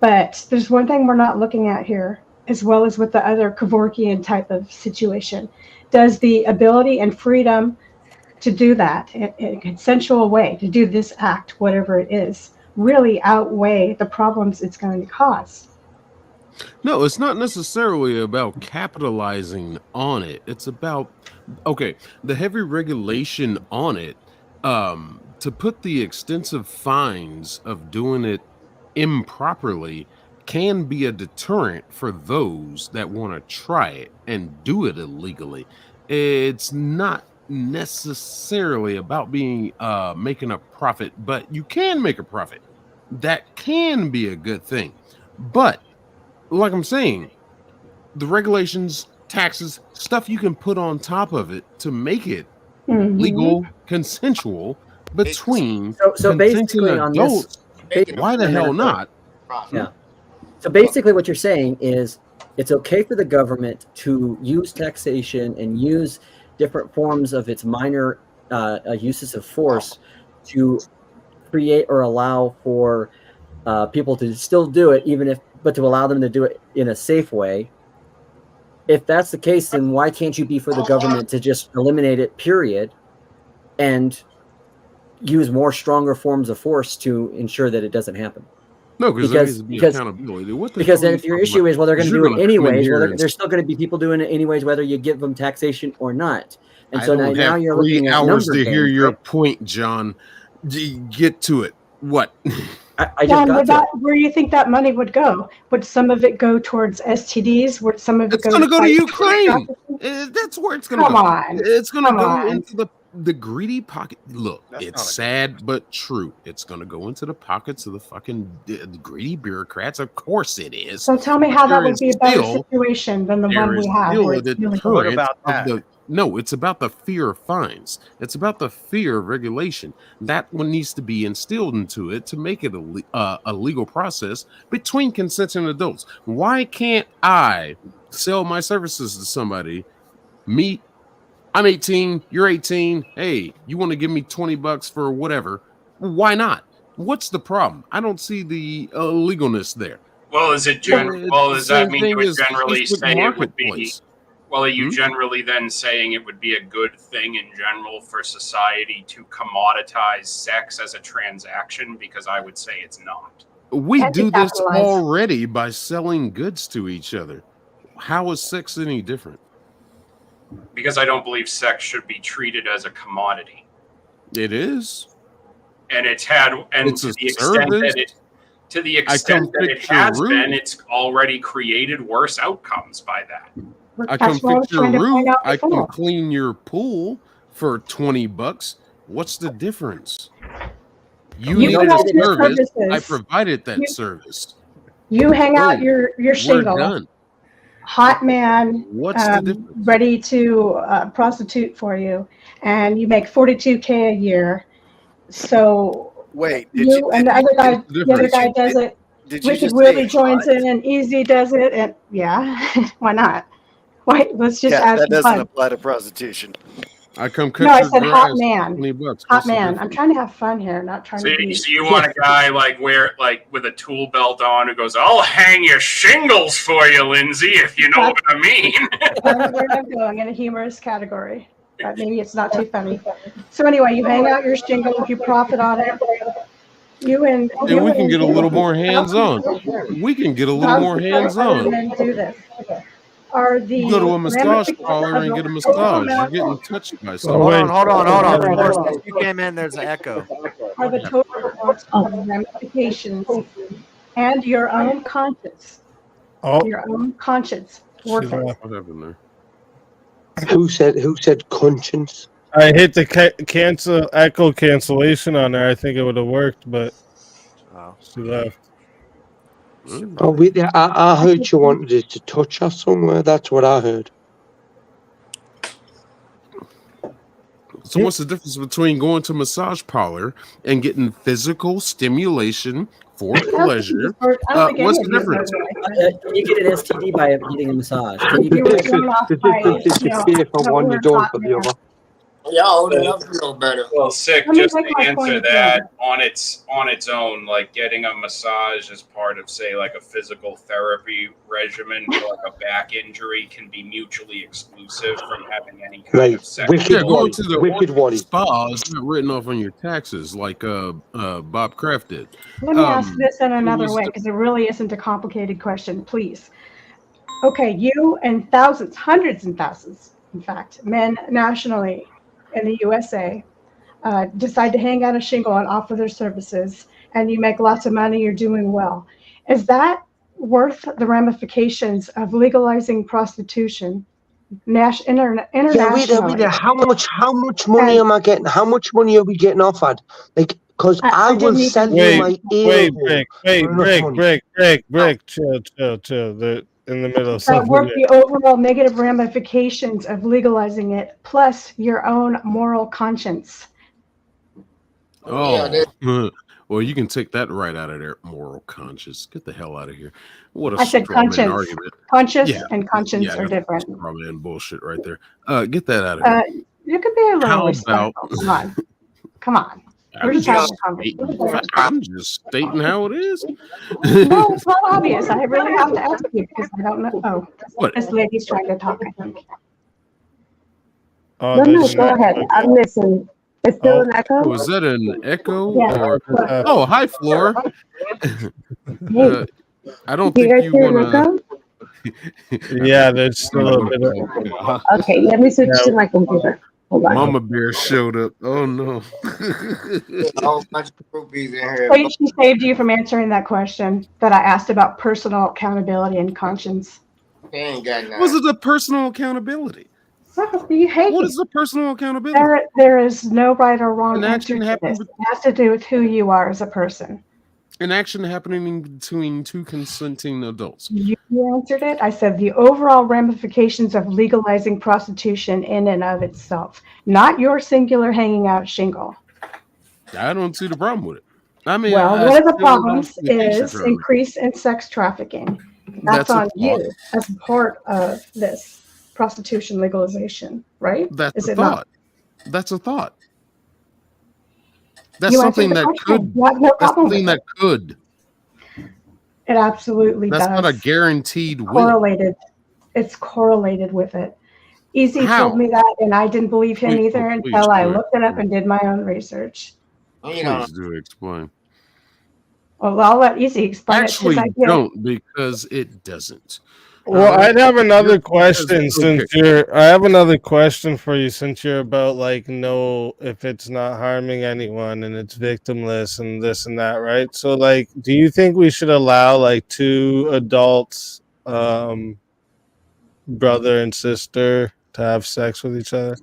But there's one thing we're not looking at here, as well as with the other Kevorkian type of situation. Does the ability and freedom to do that in a consensual way, to do this act, whatever it is, really outweigh the problems it's going to cause? No, it's not necessarily about capitalizing on it. It's about, okay, the heavy regulation on it, to put the extensive fines of doing it improperly can be a deterrent for those that want to try it and do it illegally. It's not necessarily about being making a profit, but you can make a profit. That can be a good thing. But like I'm saying, the regulations, taxes, stuff you can put on top of it to make it legal, consensual between So basically consenting on adults. this, Why the hell not? Yeah. So basically what you're saying is it's okay for the government to use taxation and use different forms of its minor uses of force to create or allow for people to still do it, but to allow them to do it in a safe way. If that's the case, then why can't you be for the government to just eliminate it, period, and use more stronger forms of force to ensure that it doesn't happen? No, because there needs to be accountability. Because then if your issue is, well, they're going to do it anyways, well, and there's still going to be people doing it anyways, whether you give them taxation or not. And so I don't now have you're 3 looking at hours number to hear games, your right? point, John. Get to it. What? I John, just got to it. where do you think that money would go? Would some of it go towards STDs? Would some of it It's going to go to fight Ukraine. trafficking? That's where it's going to go. Come on. It's going to Come go on. into the greedy pocket. Look, it's sad but true. It's going to go into the pockets of the fucking greedy bureaucrats. Of course it is. So tell me But how that there would is be a better still- situation than the there one is we have. still Where a it's really deterrent about of that? No, it's about the fear of fines. It's about the fear of regulation. That one needs to be instilled into it to make it a legal process between consenting adults. Why can't I sell my services to somebody? I'm 18, you're 18. Hey, you want to give me $20 for whatever? Why not? What's the problem? I don't see the illegalness there. Well, is it does that mean you would generally say it would be? Well, are you generally then saying it would be a good thing in general for society to commoditize sex as a transaction? Because I would say it's not. We do this already by selling goods to each other. How is sex any different? Because I don't believe sex should be treated as a commodity. It is. And it's to the extent that it has been, it's already created worse outcomes by that. I come fix your roof. I can clean your pool for $20. What's the difference? You needed a service. I provided that service. You hang out your shingle. We're done. Hot man, What's the difference? ready to prostitute for you, and you make $42K a year. So wait, the other guy does it. Wicked Willie joins in, and Easy does it, and yeah, why not? Why? Let's just add that doesn't fun. apply to prostitution. I come No, I said hot man. $20. Hot man. I'm trying to have fun here, not trying to be. So you want a guy with a tool belt on who goes, "I'll hang your shingles for you, Lindsay," if you know what I mean. Where I'm going in a humorous category, but maybe it's not too funny. So anyway, you hang out your shingle, you profit on it. We can get a little more hands-on. We can get a little more hands-on. Do this. Are the You go to a massage parlor and get a massage. You're getting touched by someone. Hold on. You came in, there's an echo. Are the total ramifications and your own conscience. Your own conscience. Worth it. What happened there? Who said conscience? I hit the cancel echo cancellation on there. I think it would have worked, but she left. Oh, I heard you wanted it to touch us somewhere. That's what I heard. So what's the difference between going to a massage parlor and getting physical stimulation for pleasure? What's the difference? Can you get an STD by getting a massage? Can you You were get thrown off by, one, you don't for the other. Yeah, old enough to know better. Well, sick. Let me Just make to my answer point that on its own, like getting a massage as part of, say, like a physical therapy regimen for like a back injury can be mutually exclusive from having any kind of sexual. Yeah, going to the spa is not written off on your taxes like Bob Kraft did. Let me ask this in another way, because it really isn't a complicated question, please. Okay, you and thousands, hundreds and thousands, in fact, men nationally in the USA decide to hang out a shingle and offer their services, and you make lots of money, you're doing well. Is that worth the ramifications of legalizing prostitution internationally? Yeah, how much money am I getting? How much money are we getting offered? Like, because I will sell you my ear. Break, chill. They're in the middle of That something. worth the overall negative ramifications of legalizing it, plus your own moral conscience. Oh, well, you can take that right out of there. Moral conscience. Get the hell out of here. What a I said straw man conscience. argument. Conscious and conscience are that's different. straw man bullshit right there. Get that out of here. You could be a little How respectful. about- Come on. We're just having a conversation. I'm just stating how it is. No, it's not obvious. I really have to ask you because I don't know. Oh, What? this lady's trying to talk, I think. Oh, No, go ahead. I'm listening. It's still an echo? Was that an echo? Yeah. Or oh, hi, Flora. I don't Do you think guys you hear an want echo? Yeah, there's still a bit of. Okay, let me switch to my computer. Hold on. Mama Bear showed up. Oh no. A whole bunch of groupies in here. Wait, she saved you from answering that question that I asked about personal accountability and conscience. They ain't got nothing. Was it a personal accountability? You hate What it. is the personal accountability? There is no right or wrong An answer action to happened this. It has to do with who you are as a person. An action happening between two consenting adults. You answered it. I said the overall ramifications of legalizing prostitution in and of itself, not your singular hanging out shingle. I don't see the problem with it. I mean, Well, I one of the still problems don't see the is picture from it. increase in sex trafficking. That's That's a on you thought. as part of this prostitution legalization, right? That's Is a it not? thought. That's a thought. That's You something answered the that question. could. You have no That's problem something with that could. It absolutely That's does. not a guaranteed win. Correlated. It's correlated with it. Easy How? told me that, and I didn't believe him Please- either please until I do it. looked it up and did my own research. Please do explain. Well, I'll let Easy explain Actually, it because I get it. don't because it doesn't. Well, I'd have another You're- question since you're. I have another question for you since you're about like if it's not harming anyone and it's victimless and this and that, right? So, like, do you think we should allow like two adults, brother and sister, to have sex with each other?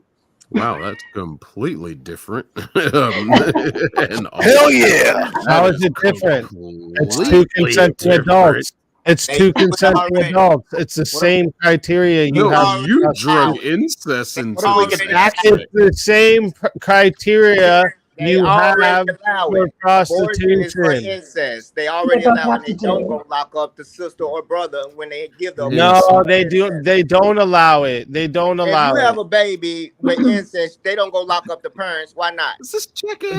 Wow, that's completely different. Hell yeah! How is it different? It's two consenting adults. It's two consenting adults. It's the same criteria you have. You drug incest into It's the same criteria you have for Abortion is for prostitution. incest. They already allow it. They don't go lock up the sister or brother when they give the No, they do. They don't allow it. They don't allow If you have it. a baby with incest, they don't go lock up the parents. Why not?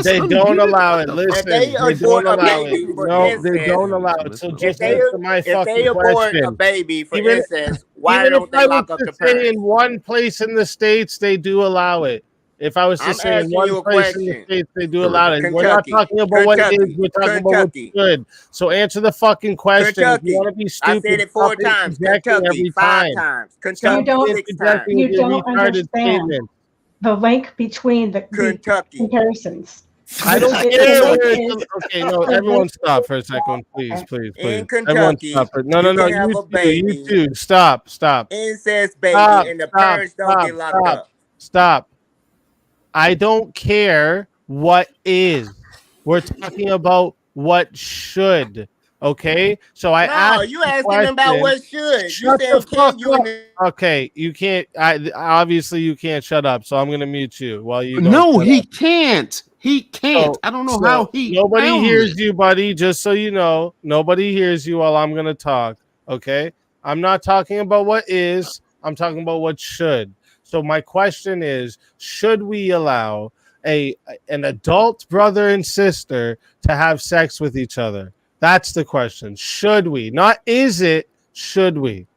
They don't allow it. Listen, they they abort don't a allow baby it. for No, they incest, don't allow it. So if just they, answer my if they fucking abort question. a baby for Even- incest, why Even don't if they I lock was up to the say parents? in one place in the States, they do allow it. If I was to I'm say in asking one you a place in the question. States, they do allow it. We're not Kentucky. talking about what it is. Kentucky. We're talking about what's Kentucky. good. So answer the fucking question. If Kentucky. you want to be I stupid, said it 4 stop times. interjecting Kentucky, every 5 time. times. Stop Kentucky, 6 times. interjecting with You your don't retarded understand statement. the link between the Kentucky comparisons. I don't It- care the where link it's. is- Okay, no, the everyone link- stop for a second, please, please, please. in Everyone Kentucky, stop for. No, you no, can have a you baby, too. Stop. incest baby, Stop, and the stop, parents don't get locked up. Stop. I don't care what is. We're talking about what should. Okay, so I asked. You asking them about what should. Shut You the saying fuck can you? up. Okay, you can't. Obviously you can't shut up. So I'm gonna mute you while you. No, he can't. He can't. I don't know how he. Nobody found hears me. you, buddy. Just so you know, nobody hears you while I'm gonna talk. Okay, I'm not talking about what is. I'm talking about what should. So my question is: should we allow an adult brother and sister to have sex with each other? That's the question. Should we? Not is it, should we?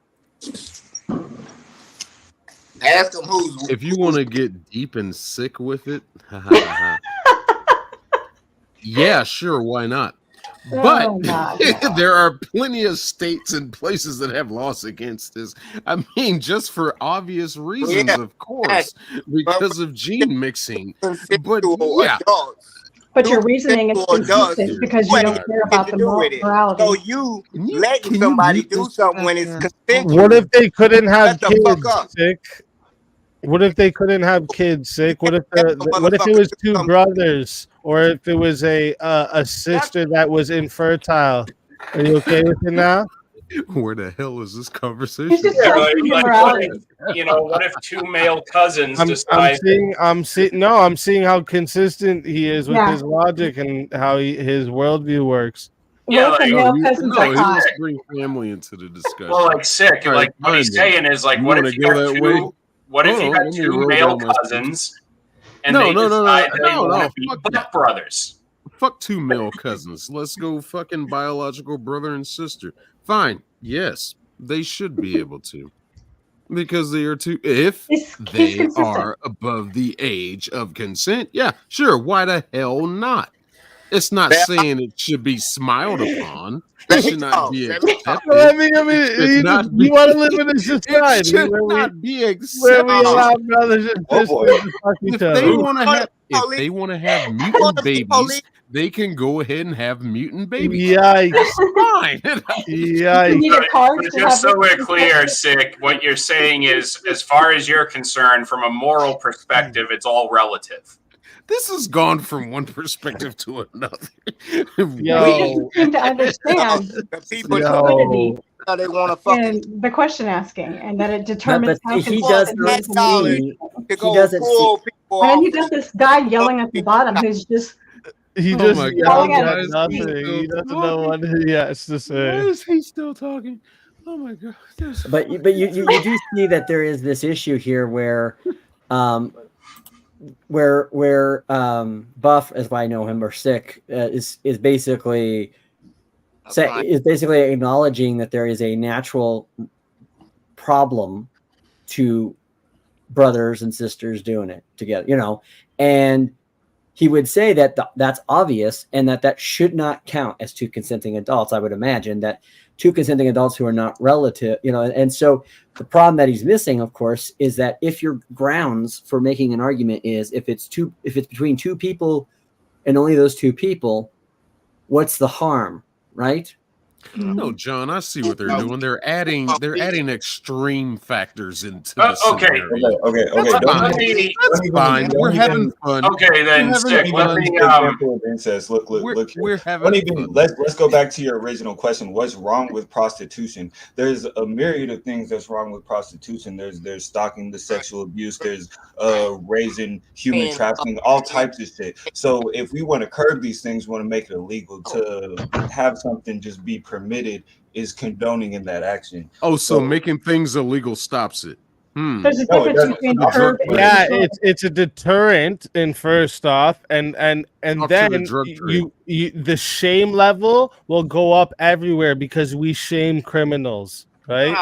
Ask them who's. If you want to get deep and sick with it, yeah, sure, why not? But there are plenty of states and places that have laws against this. I mean, just for obvious reasons, of course, because of gene mixing. But yeah. But your reasoning is consistent because you don't care about the morality. So you letting somebody do something when it's consensual. What if they couldn't have kids sick? What if they couldn't have kids sick? What if what if it was two brothers, or if it was a sister that was infertile? Are you okay with it now? Where the hell is this conversation? What if two male cousins decide? I'm seeing how consistent he is with his logic and how his worldview works. Yeah, he wants to bring family into the discussion. Well, like sick. Like what he's saying is like, what if you had two male cousins and they decide they want to be butt brothers? Fuck two male cousins. Let's go fucking biological brother and sister. Fine. Yes, they should be able to. Because they are two. If they are above the age of consent, yeah, sure. Why the hell not? It's not saying it should be smiled upon. It should not be accepted. You want to live in a society should not be accepted. where we allow brothers and sisters to fuck each other. If they want to have mutant babies, they can go ahead and have mutant babies. Yikes! Fine. Yikes! Just so we're clear, Sick, what you're saying is, as far as you're concerned, from a moral perspective, it's all relative. This has gone from one perspective to another. We just seem to understand People how they want to fuck and the question asking, and that it determines how he doesn't see. He doesn't see. And then you got this guy yelling at the bottom who's just. He just yelling at nothing. He doesn't know what he has to say. Why is he still talking? Oh my god! But you do see that there is this issue here where Buff, as I know him, or Sick, is basically acknowledging that there is a natural problem to brothers and sisters doing it together, and he would say that that's obvious and that should not count as two consenting adults. I would imagine that two consenting adults who are not relative, and so the problem that he's missing, of course, is that if your grounds for making an argument is if it's between two people and only those two people, what's the harm, right? No, John, I see what they're doing. They're adding extreme factors into the scenario. Okay. That's fine. We're having fun. Okay, then Stick, let me look here. Let's go back to your original question. What's wrong with prostitution? There's a myriad of things that's wrong with prostitution. There's stalking, the sexual abuse, there's raising, human trafficking, all types of shit. So if we want to curb these things, we want to make it illegal. To have something just be permitted is condoning in that action. Oh, so making things illegal stops it. There's a difference between curb and it's a deterrent in first off, and then the shame level will go up everywhere because we shame criminals, right?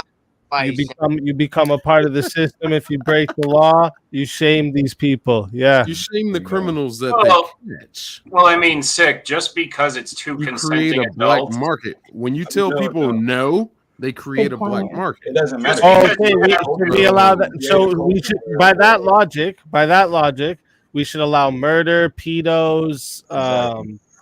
You become a part of the system. If you break the law, you shame these people. Yeah, you shame the criminals that they catch. Well, I mean, Sick, just because it's two consenting create a adults, black market. When you tell people no, they create a black market. It doesn't matter. Okay, we allow that. So we should, by that logic, we should allow murder, pedos,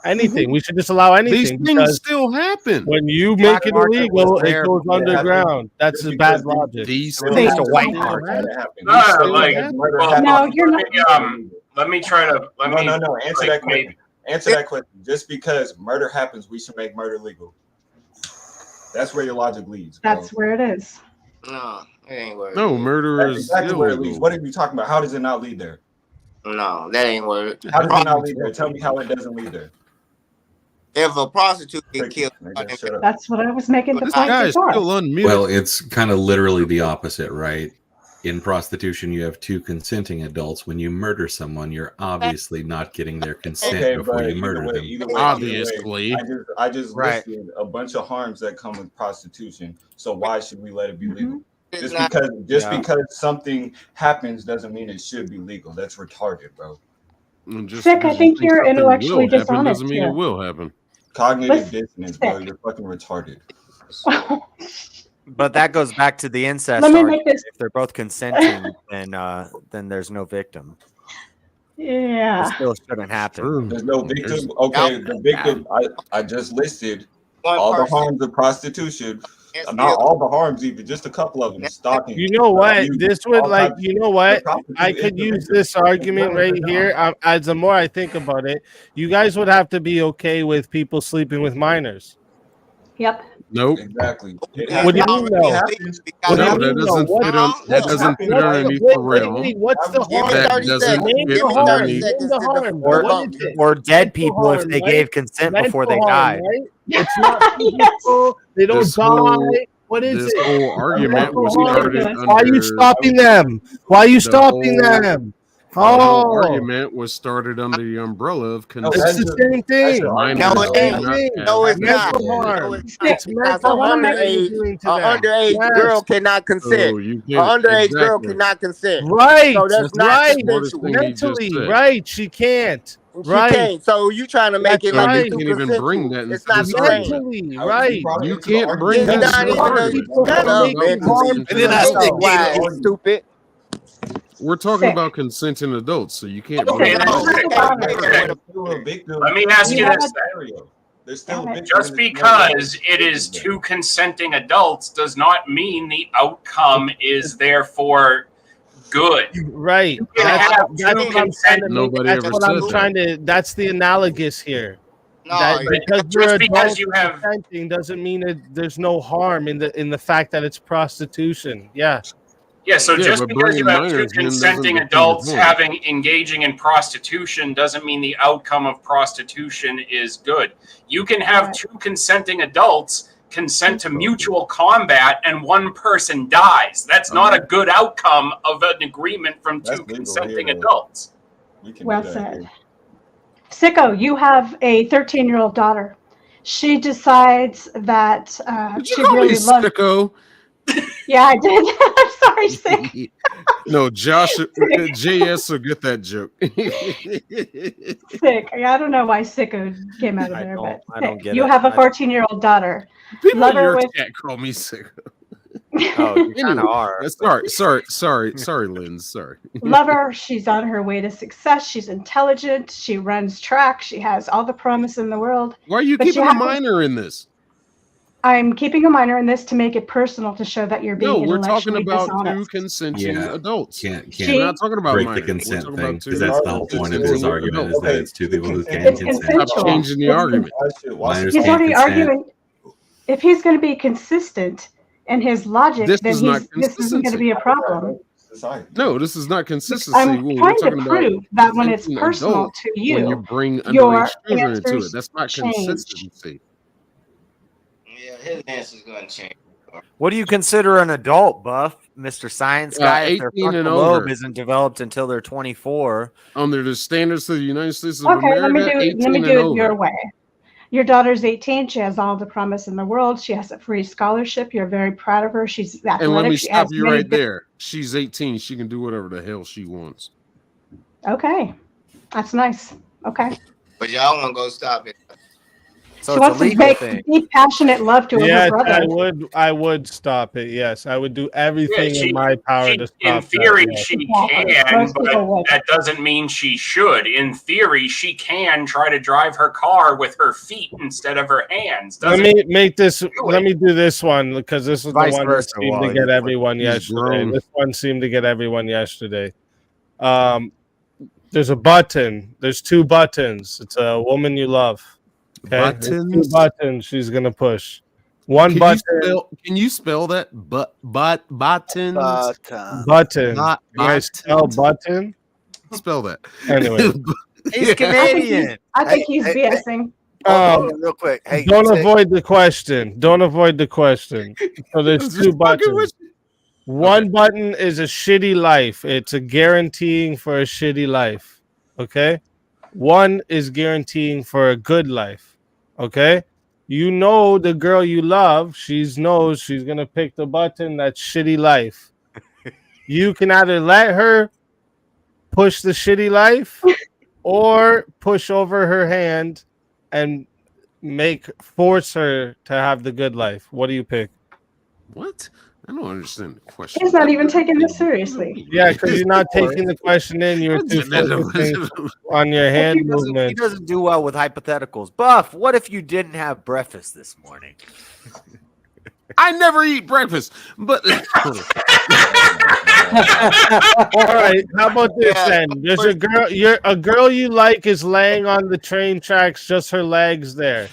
anything. We should just allow anything. These things still happen. When you make it illegal, it goes underground. That's a bad logic. These things a white market. No, you're not. let me try to No. Answer that question. Answer that question. Just because murder happens, we should make murder legal. That's where your logic leads. Bro. That's where it is. No, it ain't where. No, murder is exactly where it leads. What are you talking about? How does it not lead there? No, that ain't where. How does it not lead there? Tell me how it doesn't lead there. If a prostitute get killed, That's what I was making the point Guys, before. still unmuted. Well, it's kind of literally the opposite, right? In prostitution, you have two consenting adults. When you murder someone, you're obviously not getting their consent before you murder them. Obviously. I just listed a bunch of harms that come with prostitution. So why should we let it be legal? Just because something happens doesn't mean it should be legal. That's retarded, bro. Sick, I think you're intellectually dishonest doesn't mean here. it will happen. Cognitive dissonance, bro. You're fucking retarded. But that goes back to the incest Let me argument. make this- If they're both consenting, then there's no victim. Yeah. It still shouldn't happen. There's no victim. Okay, the victim. I just listed all the harms of prostitution. Not all the harms, even just a couple of them. Stalking. You know what? abuse, This would all like. types You of- know what? prostitute I is could the use victim. this argument right here. As the more I think about it, you guys would have to be okay with people sleeping with minors. Yep. Nope. Exactly. What do you mean? No. No, that doesn't fit on. That doesn't fit underneath the realm. What's the harm? That doesn't Name fit the harm. underneath. Name the harm. What is it? Or dead Mental people if harm, they right? gave consent before they Mental harm, died. right? It's not physical. They don't This die. whole- What is This it? whole argument was Mental harm. started Why are you under. stopping them? Why are you The stopping whole- them? The whole Oh, argument was started under the umbrella of consent. it's the same thing. Minors No, do it ain't. not have No, it's not. Mental No, harm. it's not. It's Because mental harm that underage, you're doing to them. underage Yes. girl cannot consent. So you An can't. underage girl Exactly. cannot consent. Right, So that's not right. Smartest consensual. thing he just Mentally, said. right. She can't. She Right. can't. So you trying to make it That's like right. it's You too can't even consensual. bring that into It's not this the same. argument. Mentally, right. You can't bring It's that not into the even argument. a shut up, mentally. And then I still Why it's stupid. We're talking Sick. about consenting adults, so you can't Okay, bring that that's into sick. the argument. Let me ask you this then. There's still a victim Just in this because it is two consenting adults does not mean the outcome is therefore good. Right. You can That's have what I'm two trying to consenting. Nobody That's ever what I'm said trying to. That's the analogous here. No, That because just you're because adults you have- consenting doesn't mean that there's no harm in the fact that it's prostitution. Yeah. Yeah, so Yeah, just but because you bringing have two minors in doesn't consenting defeat adults the point. having engaging in prostitution doesn't mean the outcome of prostitution is good. You can have Right. two consenting adults consent to mutual combat and one person dies. That's not a good outcome of an agreement from That's two legal consenting here, though. adults. We can Well do that said. here. Sicko, you have a 13-year-old daughter. She decides that Did you she call me really loves. sicko? Yeah, I did. I'm sorry, Sick. No, Josh, JS will get that joke. Sick. I don't know why Sicko came out of I there, don't- but I don't get you it. have a I- 14-year-old daughter. People Love in her your with. chat call me sicko. Oh, you kind of are. Sorry, Lynn. Sorry. Love her. She's on her way to success. She's intelligent. She runs track. She has all the promise in the world. Why are you But she keeping a happens- minor in this? I'm keeping a minor in this to make it personal to show that you're being No, we're talking intellectually about two dishonest. consenting Yeah. adults. Can't We're not talking about break minors. the consent We're talking thing about two because that's the whole point of his consenting argument is adults. that it's two people who can It's consent. consensual. Stop changing the argument. Minors He's can't already consent. arguing. If he's going to be consistent in his logic, This then is not this isn't going to be a problem. No, this is not consistency. I'm When we're trying to talking about prove that when it's consenting personal adults, to when you, you bring your underage children into it, answers that's not change. consistency. Yeah, his answer's gonna change. What do you consider an adult, Buff? Mr. Science guy, if their 18 and frontal lobe over. isn't developed until they're 24. Under the standards of the United States of Okay, America, 18 let me and do it over. your way. Your daughter's 18. She has all the promise in the world. She has a free scholarship. You're very proud of her. She's athletic. And let me She stop has you many right good- there. She's 18. She can do whatever the hell she wants. Okay, that's nice. Okay. But y'all want to go stop it. So She it's a wants to legal make thing. deep, passionate love to her Yes, brother. I would stop it. Yes, I would do everything Yeah, in my power to stop in theory, that. Yes. she Exactly. can, Most people would. but that doesn't mean she should. In theory, she can try to drive her car with her feet instead of her hands. Let Doesn't me make this. Let me do this one because this is Vice the one versa, that seemed to Wally. get everyone He's yesterday. grown. This one seemed to get everyone yesterday. There's a button. There's 2 buttons. It's a woman you love. Okay? There's 2 buttons she's gonna push. One button. Can you spell that? Buttons. Button. Can I spell button? Spell that. Anyway. He's Canadian. I think he's BSing. Real quick. Hey, don't avoid the question. Don't avoid the question. So there's 2 buttons. One button is a shitty life. It's a guaranteeing for a shitty life. Okay. One is guaranteeing for a good life. Okay. You know the girl you love. She knows she's gonna pick the button that's shitty life. You can either let her push the shitty life, or push over her hand and force her to have the good life. What do you pick? What? I don't understand the question. He's not even taking this seriously. Yeah, because you're not taking the question in. You're too focusing on your hand movement. He doesn't do well with hypotheticals. Buff, what if you didn't have breakfast this morning? I never eat breakfast, but all right. How about this then? There's a girl you like is laying on the train tracks, just her legs there.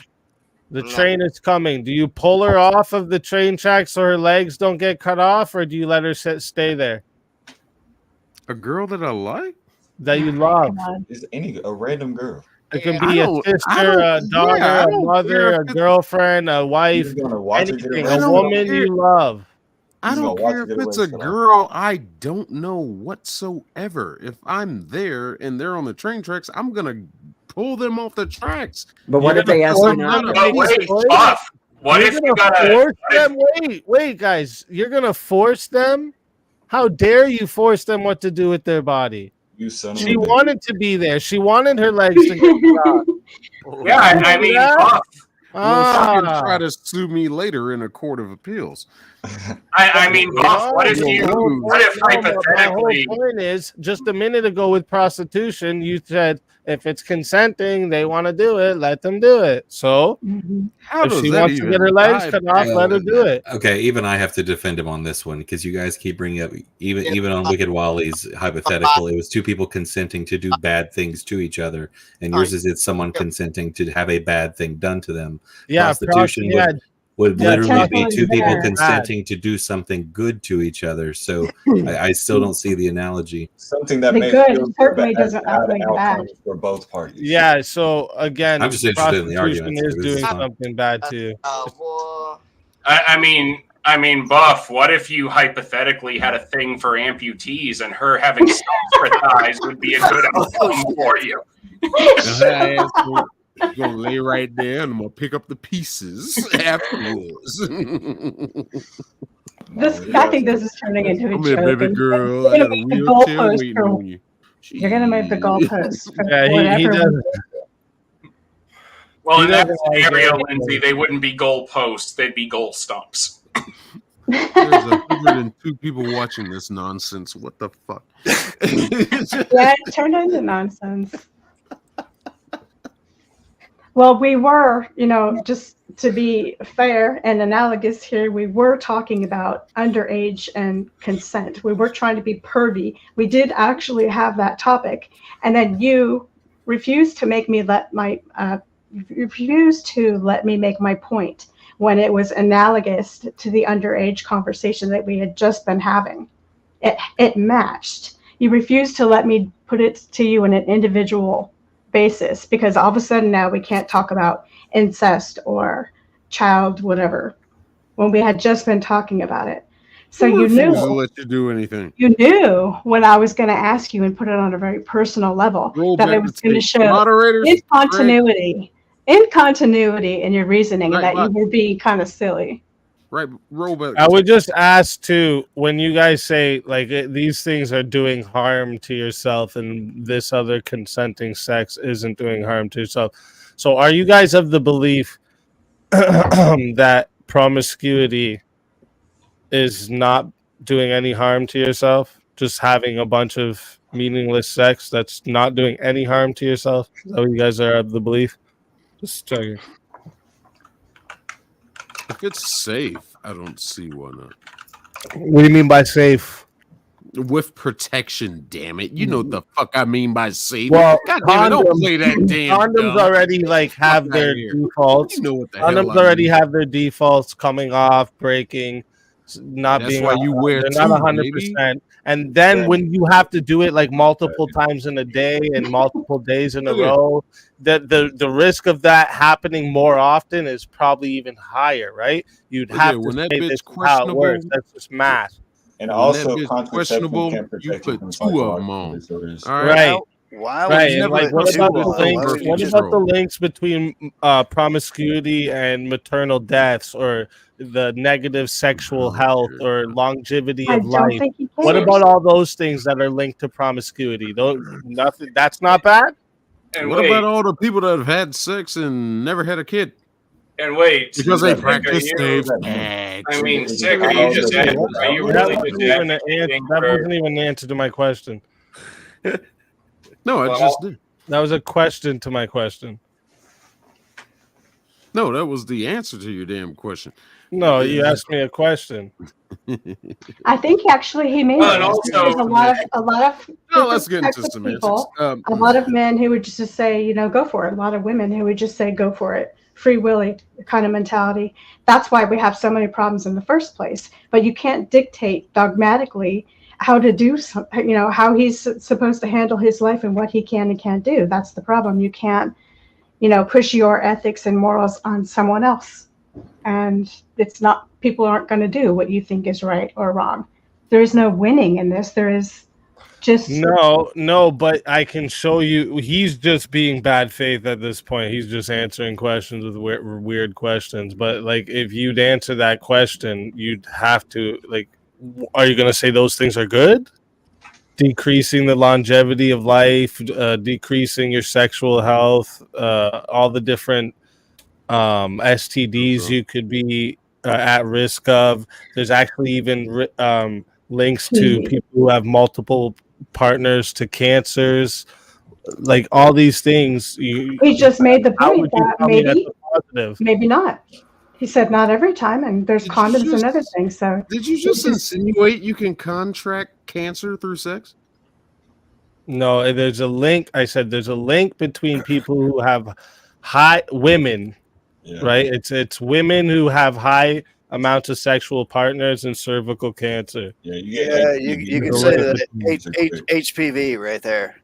The train is coming. Do you pull her off of the train tracks so her legs don't get cut off, or do you let her stay there? A girl that I like, that you love, is a random girl. It can be a sister, a daughter, a mother, a girlfriend, a wife, anything, a woman you love. I don't care if it's a girl I don't know whatsoever. If I'm there and they're on the train tracks, I'm gonna pull them off the tracks. But what if they ask you not to? What if you gotta force them? Wait, guys, you're gonna force them? How dare you force them what to do with their body? She wanted to be there. She wanted her legs to get cut. Yeah, I mean, well, she can try to sue me later in a court of appeals. I mean, Buff, what if hypothetically? My whole point is, just a minute ago with prostitution, you said if it's consenting, they want to do it, let them do it. So if she wants to get her legs cut off, let her do it. Okay, even I have to defend him on this one because you guys keep bringing up even on Wicked Wally's hypothetical, it was 2 people consenting to do bad things to each other, and yours is it's someone consenting to have a bad thing done to them. Yeah, prostitution would literally be 2 people consenting to do something good to each other. So I still don't see the analogy. Something that The may good feel certainly bad doesn't outweigh the bad. for both parties. Yeah, so again, I'm just interested in the prostitution argument. is doing something bad to you. I mean, Buff, what if you hypothetically had a thing for amputees and her having stumps for thighs would be a good outcome for you? I'm gonna lay right there and I'm gonna pick up the pieces afterwards. I think this is turning into a Come joke. here, baby girl. I got a wheelchair waiting on you. You're gonna make the goalpost. Yeah, he doesn't. Well, in that scenario, Lindsay, they wouldn't be goal posts; they'd be goal stumps. There's 102 people watching this nonsense. What the fuck? Yeah, it turned into nonsense. Well, we were, just to be fair and analogous here, we were talking about underage and consent. We were trying to be pervy. We did actually have that topic, and then you refused to make me let me make my point when it was analogous to the underage conversation that we had just been having. It matched. You refused to let me put it to you in an individual basis because all of a sudden now we can't talk about incest or child whatever when we had just been talking about it. So you knew to let you do anything. You knew when I was going to ask you and put it on a very personal level that I was going to show incontinuity in your reasoning and that you were being kind of silly. Right, I would just ask too, when you guys say like these things are doing harm to yourself and this other consenting sex isn't doing harm to yourself. So are you guys of the belief that promiscuity is not doing any harm to yourself? Just having a bunch of meaningless sex that's not doing any harm to yourself? Is that what you guys are of the belief? Just checking. If it's safe, I don't see why not. What do you mean by safe? With protection, damn it. You know what the fuck I mean by safe. Well, God damn it, don't play that damn condoms dumb. already like have Fuck their outta here. defaults. You know what the hell Condoms I already mean. have their defaults coming off, breaking, not That's being. why you wear they're not two, 100%. And then when you have to do it like multiple times in a day and multiple days in a Okay. row, the risk of that happening more often is probably even higher, right? You'd Okay, have to when that say bitch this is how it works. questionable- That's just math. And When also, that bitch contraception questionable, can you protect you put from two of them psychological on. disorders. All right. Right. Why would Right, you and like, put what two about the on? links? Why would you What just about the links between promiscuity and maternal deaths, or the negative sexual health, or longevity I of don't life? think he What cares. about all those things that are linked to promiscuity? Those nothing. That's not bad. And What wait, about all the people that have had sex and never had a kid? and wait, Because they Nick, are practice you- safe I mean, Sick, are you just are you That really wasn't just even an advocating answer. That for- wasn't even an answer to my question. No, I Well, just did. That was a question to my question. No, that was the answer to your damn question. No, you asked me a question. I think actually he made Well, it. and also- There's a lot of No, let's get different into types of semantics. people. A lot of men who would just say, you know, go for it. A lot of women who would just say, go for it. Free willy kind of mentality. That's why we have so many problems in the first place. But you can't dictate dogmatically how to do something, you know, how he's supposed to handle his life and what he can and can't do. That's the problem. You can't, you know, push your ethics and morals on someone else. And it's not, people aren't going to do what you think is right or wrong. There is no winning in this. There is just No, but I can show you. He's just being bad faith at this point. He's just answering questions with weird questions. But like, if you'd answer that question, you'd have to like, are you going to say those things are good? Decreasing the longevity of life, decreasing your sexual health, all the different STDs you could be at risk of. There's actually even links to people who have multiple partners to cancers, like all these things. he just made the How point would you that tell me that's maybe, a positive? maybe not. He said not every time, and there's condoms and other things. So Did you just insinuate you can contract cancer through sex? No, there's a link. I said there's a link between people who have high women, right? It's women who have high amounts of sexual partners and cervical cancer. Yeah, you can say that HPV right there.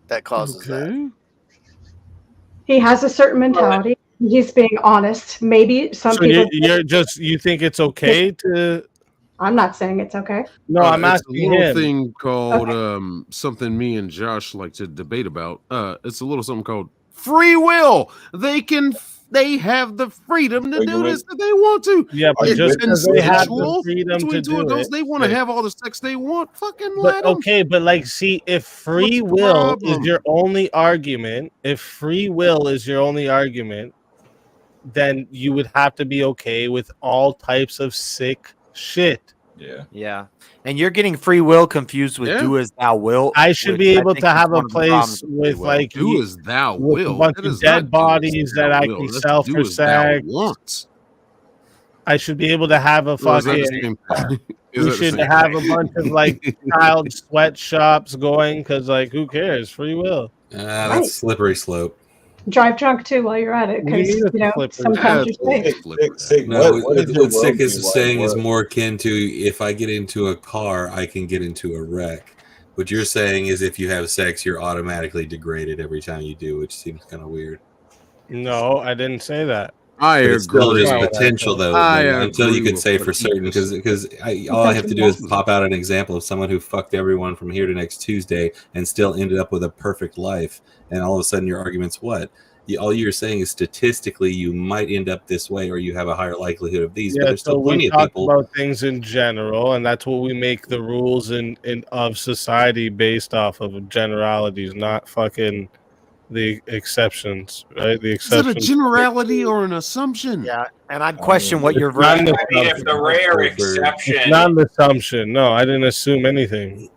That causes that. he has a certain mentality. He's being honest. Maybe some So people. you think it's okay to? I'm not saying it's okay. No, I'm it's asking a little him. thing called something me and Josh like to debate about. It's a little something called free will. They have the freedom to do this if they want to. Yeah, but It's just because they have the consensual freedom to between two do adults. it, They want to have all the sex they want. Fucking But let them. okay, but like, see, if free What's the will is problem? your only argument, then you would have to be okay with all types of sick shit. Yeah. And you're getting free will confused with do as thou wilt. I should be able to have a place with like do as thou with will. a bunch That of is dead not do as bodies thou that I will. can That's sell do for as thou sex. want. I should be able to have a Or is that the fucking. same thing? Is We that the should same have thing? a bunch of like child sweatshops going because like who cares? Free will. That's slippery slope. Drive drunk too while you're at it, What do you because mean it's you know slippery? sometimes you're safe. No, what is your what Sick worldview is like? saying is What- more akin to if I get into a car, I can get into a wreck. What you're saying is if you have sex, you're automatically degraded every time you do, which seems kind of weird. No, I didn't say that. I But it's still agree. just potential, though. I Until you agree could say with for what you certain, just because all I have to do is pop out an example of someone who fucked everyone from here to next Tuesday and still ended up with a perfect life, and all of a sudden your argument's what? All you're saying is statistically you might end up this way, or you have a higher likelihood of these. But Yeah, there's so still plenty we of talk people. about things in general, and that's what we make the rules in of society based off of generalities, not fucking the exceptions, right? The Is it a exceptions. generality or an assumption? Yeah, and I'd question what your It's not an version. I mean, if the rare exception, It's not an assumption. No, I didn't assume anything.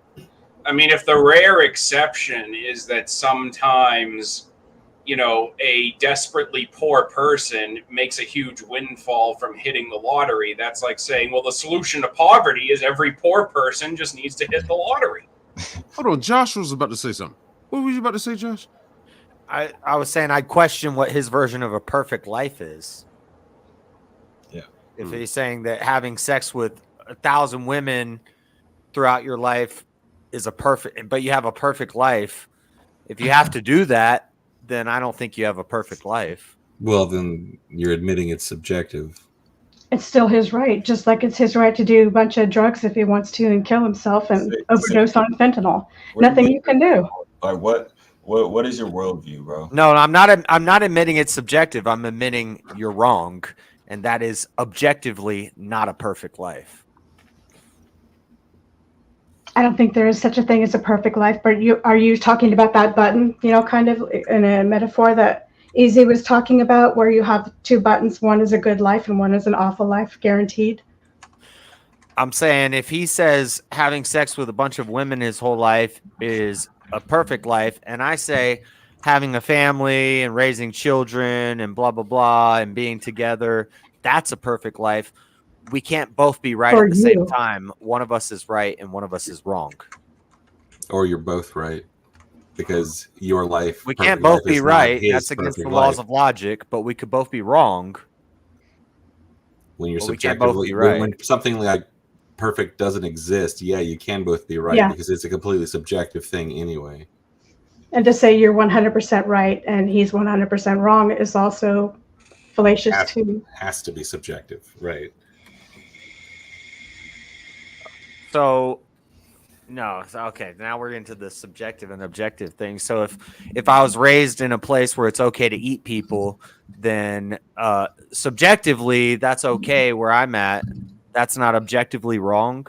I mean, if the rare exception is that sometimes a desperately poor person makes a huge windfall from hitting the lottery. That's like saying, well, the solution to poverty is every poor person just needs to hit the lottery. Hold on, Josh was about to say something. What were you about to say, Josh? I was saying I'd question what his version of a perfect life is. Yeah. If he's saying that having sex with 1,000 women throughout your life is but you have a perfect life. If you have to do that, then I don't think you have a perfect life. Well, then you're admitting it's subjective. It's still his right, just like it's his right to do a bunch of drugs if he wants to and kill himself and overdose on fentanyl. Nothing you can do. Like what is your worldview, bro? No, I'm not admitting it's subjective. I'm admitting you're wrong, and that is objectively not a perfect life. I don't think there is such a thing as a perfect life, but are you talking about that button, kind of in a metaphor that Easy was talking about, where you have two buttons, one is a good life and one is an awful life, guaranteed? I'm saying if he says having sex with a bunch of women his whole life is a perfect life, and I say having a family and raising children and blah, blah, blah, and being together, that's a perfect life. We can't both be right at the same time. One of us is right and one of us is wrong. Or you're both right. Because your life... We can't both be right. That's against the laws of logic, but we could both be wrong. When you're subjectively... When something like perfect doesn't exist, yeah, you can both be right because it's a completely subjective thing anyway. And to say you're 100% right and he's 100% wrong is also fallacious too. Has to be subjective, right? So, no, okay. Now we're into the subjective and objective thing. So if I was raised in a place where it's okay to eat people, then subjectively that's okay where I'm at. That's not objectively wrong.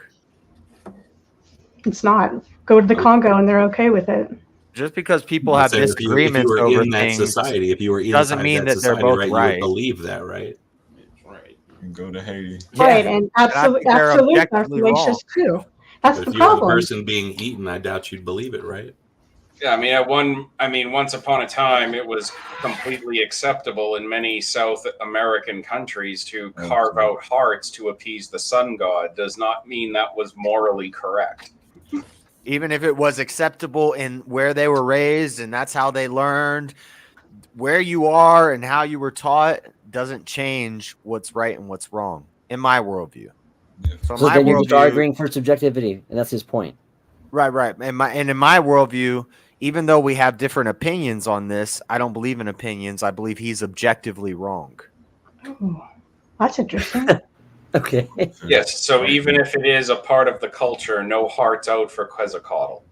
It's not. Go to the Congo and they're okay with it. Just because people have disagreements over in that things society, if you were doesn't mean that they're both right. You would believe that, right? Right. Go to Haiti. Right, and absolutely are fallacious too. That's the problem. If you were the problem. person being eaten, I doubt you'd believe it, right? Yeah, once upon a time, it was completely acceptable in many South American countries to carve out hearts to appease the sun god. Does not mean that was morally correct. Even if it was acceptable in where they were raised and that's how they learned, where you are and how you were taught doesn't change what's right and what's wrong in my worldview. So then you're just arguing for subjectivity, and that's his point. Right. And in my worldview, even though we have different opinions on this, I don't believe in opinions. I believe he's objectively wrong. Oh, that's interesting. Okay. Yes, so even if it is a part of the culture, no hearts out for Quetzalcoatl.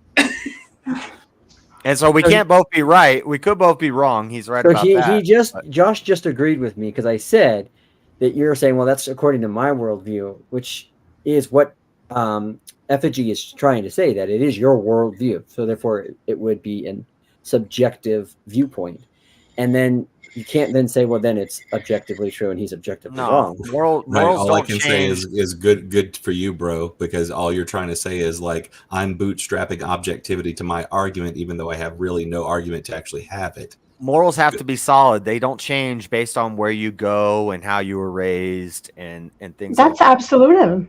And so we can't both be right. We could both be wrong. He's right about that. Josh just agreed with me because I said that you're saying, well, that's according to my worldview, which is what Effigy is trying to say, that it is your worldview. So therefore, it would be a subjective viewpoint. And then you can't then say, well, then it's objectively true and he's objectively wrong. Morals all I can say is good for you, bro, because all you're trying to say is like, I'm bootstrapping objectivity to my argument, even though I have really no argument to actually have it. Morals have to be solid. They don't change based on where you go and how you were raised and things that's like that.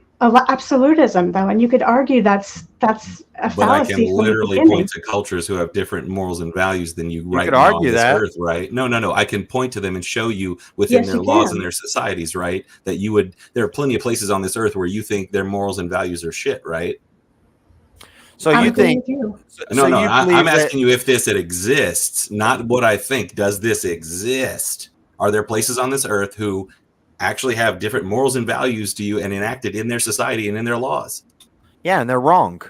Absolutism, though, and you could argue that's a fallacy. But I can literally point to cultures who have different morals and values than you right could now argue on this that. earth, right? No. I can point to them and show you within their laws and their societies, right? That you would. There are plenty of places on this earth where you think their morals and values are shit, right? So you think? I'm asking you if this exists, not what I think. Does this exist? Are there places on this earth who actually have different morals and values to you and enacted in their society and in their laws? Yeah, and they're wrong.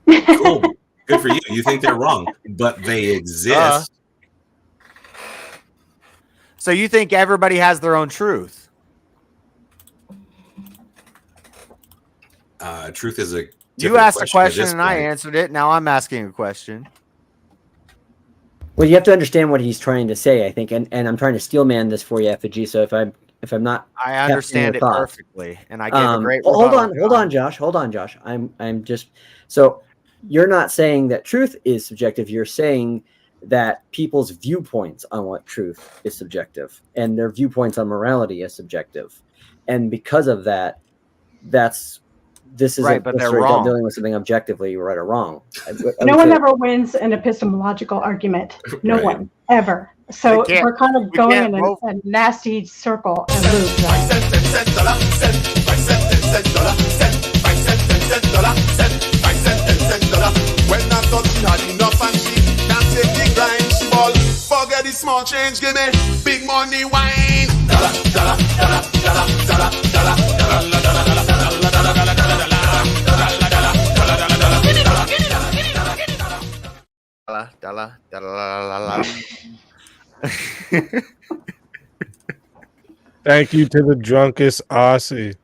Cool. Good for you. You think they're wrong, but they exist. So you think everybody has their own truth? Truth is a... You asked a question and I answered it. Now I'm asking a question. Well, you have to understand what he's trying to say, I think, and I'm trying to steelman this for you, Effigy. So if I'm not, I understand it perfectly, and I gave a great. Hold on, Josh. I'm just so you're not saying that truth is subjective. You're saying that people's viewpoints on what truth is subjective, and their viewpoints on morality is subjective, and because of that, this isn't Right, but they're necessarily wrong. dealing with something objectively right or wrong. No one ever wins an epistemological argument. No Right. one ever. So We can't- we're kind of we going can't in both- a nasty circle and loop. Right? When I'm touching hard enough and she can't take the grind, she ball. Forget the small change, give me big money wine. Dollar, dollar, dollar, dollar, dollar, dollar, dollar, dollar, dollar, dollar, Thank you to the drunkest Aussie.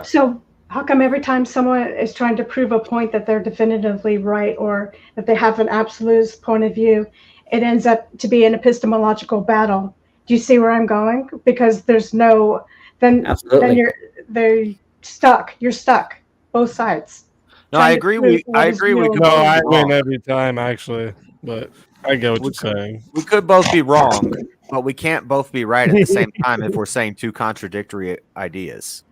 So how come every time someone is trying to prove a point that they're definitively right or that they have an absolute point of view, it ends up to be an epistemological battle? Do you see where I'm going? Because there's no, then they're stuck. You're stuck, both sides. No, I agree. I agree. We could No, both be I win wrong. every time, actually. But I get what you're saying. We could both be wrong, but we can't both be right at the same time if we're saying two contradictory ideas.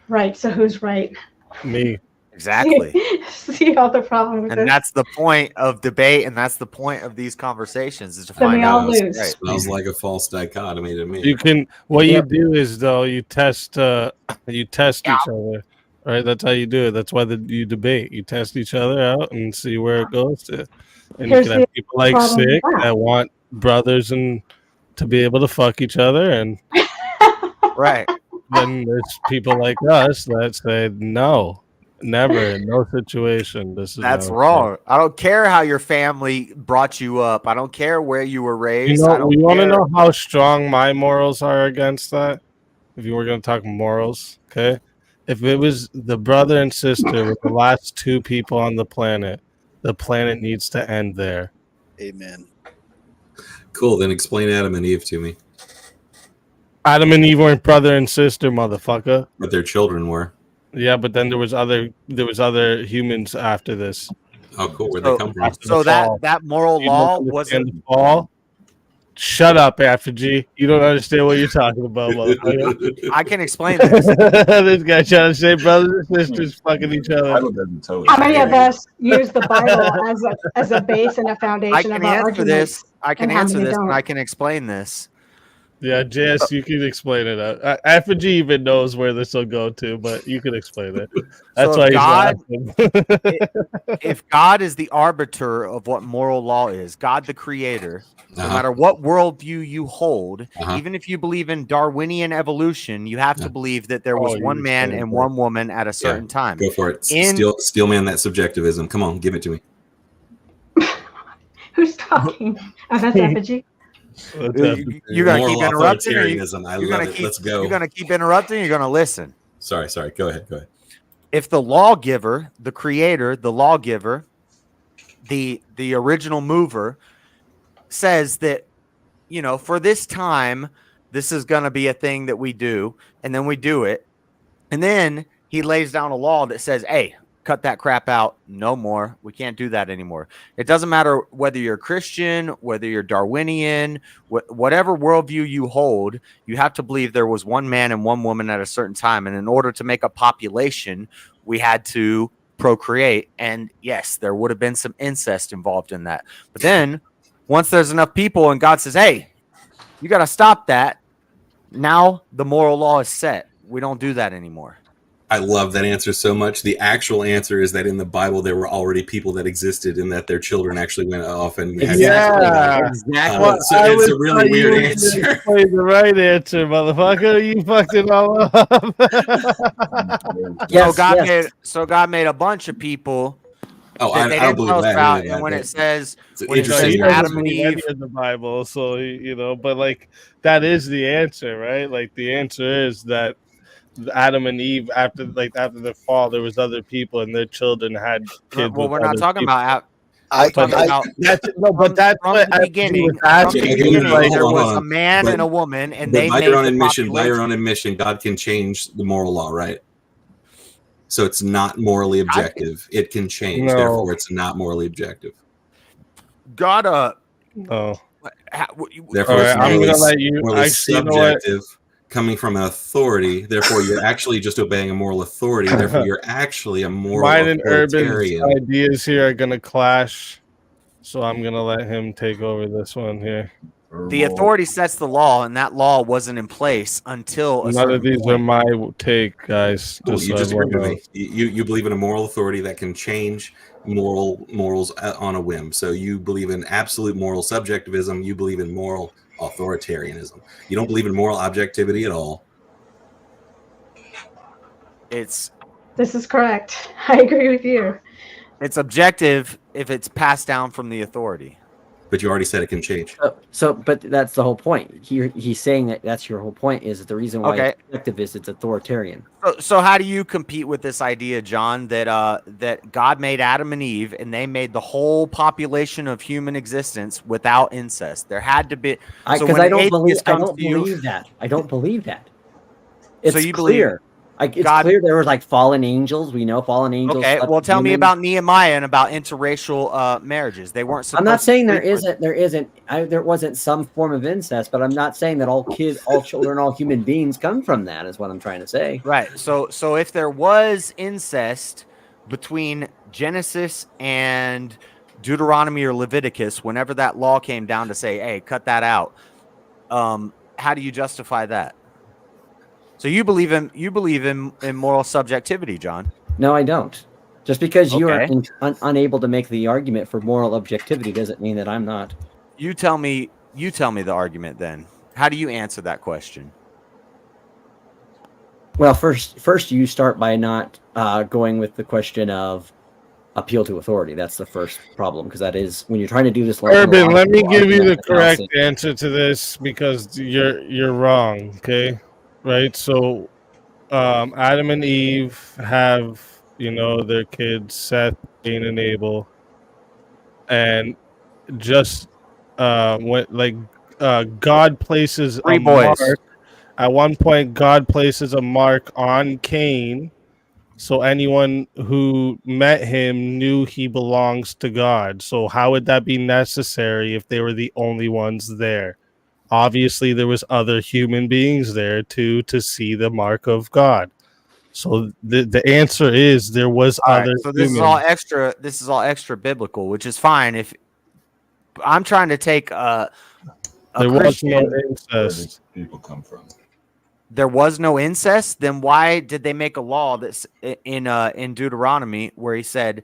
Right. So who's right? Me. Exactly. See all the problem with And this? that's the point of debate, and that's the point of these conversations is to Then find we all out who's lose. right. Sounds like a false dichotomy to me. You can. What you do is though you test. You test each other. Right. That's how you do it. That's why you debate. You test each other out and see where it goes to. And Here's you can the have people like problem with Sick that. that want brothers and to be able to fuck each other, and right. Then there's people like us that say no, never, in no situation. This is That's how it's wrong. I don't care how your family brought you up. I don't care where you were raised. You I know, don't you want to care. know how strong my morals are against that? If you were going to talk morals, okay? If it was the brother and sister were the last two people on the planet needs to end there. Amen. Cool. Then explain Adam and Eve to me. Adam and Eve weren't brother and sister, motherfucker. But their children were. Yeah, but then there was other humans after this. Oh, cool. Where'd they come from? So that moral You law don't wasn't. understand the fall? Shut up, Aftergy. You don't understand what you're talking about, motherfucker. I can explain this. This guy trying to say brothers and sisters fucking each other. How many of us use the Bible as a base and a foundation I of can our answer arguments? this. I can and how answer many this, don't? and I can explain this. Yeah, JS, you can explain it. Aftergy even knows where this will go to, but you can explain it. That's So why he's God- laughing. If God is the arbiter of what moral law is, God the creator, no Uh-huh. matter what worldview you hold, Uh-huh. even if you believe in Darwinian evolution, you have to believe that there was Oh, one you man say and that. one woman at a certain time. Go for it. In- Steel man that subjectivism. Come on, give it to me. Who's talking? Oh, that's Effigy. You're gonna Moral keep interrupting. Or authoritarianism. I you're love gonna it. keep, Let's go. You're gonna keep interrupting. You're gonna listen. Sorry. Go ahead. If the lawgiver, the creator, the lawgiver, the original mover says that, you know, for this time, this is going to be a thing that we do, and then we do it, and then he lays down a law that says, hey, cut that crap out, no more, we can't do that anymore. It doesn't matter whether you're Christian, whether you're Darwinian, whatever worldview you hold, you have to believe there was one man and one woman at a certain time, and in order to make a population, we had to procreate, and yes, there would have been some incest involved in that. But then once there's enough people and God says, hey, you got to stop that, now the moral law is set. We don't do that anymore. I love that answer so much. The actual answer is that in the Bible there were already people that existed, and that their children actually went off and had Exactly. so it's a really weird answer. The right answer, motherfucker. You fucked it all up. So God made a bunch of people. Oh, that I they don't didn't believe tell us that. about, Really, and when it says Adam Adam and Eve, in the Bible, so you know, but like that is the answer, right? Like the answer is that Adam and Eve, after the fall, there was other people and their children had kids. well, with we're not other talking people. about. But That's what the beginning. From the beginning, there was a man and a woman, and But they by made your own the admission, population. God can change the moral law, right? So it's not morally objective. It can change. No. Therefore, it's not morally objective. God, No. Therefore, All right, it's I'm morally, gonna let you. morally Actually, you know what? subjective, coming from an authority. Therefore, you're actually just obeying a moral authority. Therefore, you're actually a moral Mine and Urban's authoritarian. ideas here are gonna clash, so I'm gonna let him take over this one here. The authority sets the law, and that law wasn't in place until a None certain of these point. are my take, guys. Cool, Just you so disagree everyone with me. knows. You believe in a moral authority that can change morals on a whim. So you believe in absolute moral subjectivism. You believe in moral authoritarianism. You don't believe in moral objectivity at all. It's This is correct. I agree with you. It's objective if it's passed down from the authority. But you already said it can change. But that's the whole point. He's saying that that's your whole point. Is that the reason why Okay. it's objective is it's authoritarian. So how do you compete with this idea, John, that that God made Adam and Eve and they made the whole population of human existence without incest? There had to be. Because I don't believe that. I don't believe that. It's you clear. It's clear there were like fallen angels. We know fallen angels. Okay, slept well, with tell me humans. about Nehemiah and about interracial marriages. They weren't. I'm not supposed saying to there sleep with- isn't. There wasn't some form of incest, but I'm not saying that all kids, all children, all human beings come from that. Is what I'm trying to say. Right. So if there was incest between Genesis and Deuteronomy or Leviticus, whenever that law came down to say, "Hey, cut that out," how do you justify that? So you believe in moral subjectivity, John? No, I don't. Just because you are Okay. unable to make the argument for moral objectivity doesn't mean that I'm not. You tell me the argument then. How do you answer that question? Well, first you start by not going with the question of appeal to authority. That's the first problem, because that is when you're trying to do this. Urban, let me give you the argument correct analysis. answer to this because you're wrong. Okay, right? So, Adam and Eve have their kids Seth, Cain, and Abel, and just God places Three a boys. mark. At one point, God places a mark on Cain, so anyone who met him knew he belongs to God. So how would that be necessary if they were the only ones there? Obviously, there was other human beings there too to see the mark of God. So the answer is there was All right, other. so this humans. is all extra biblical, which is fine. If I'm trying to take a There was Christian, no Where incest. did people come from? there was no incest, then why did they make a law that's in Deuteronomy where he said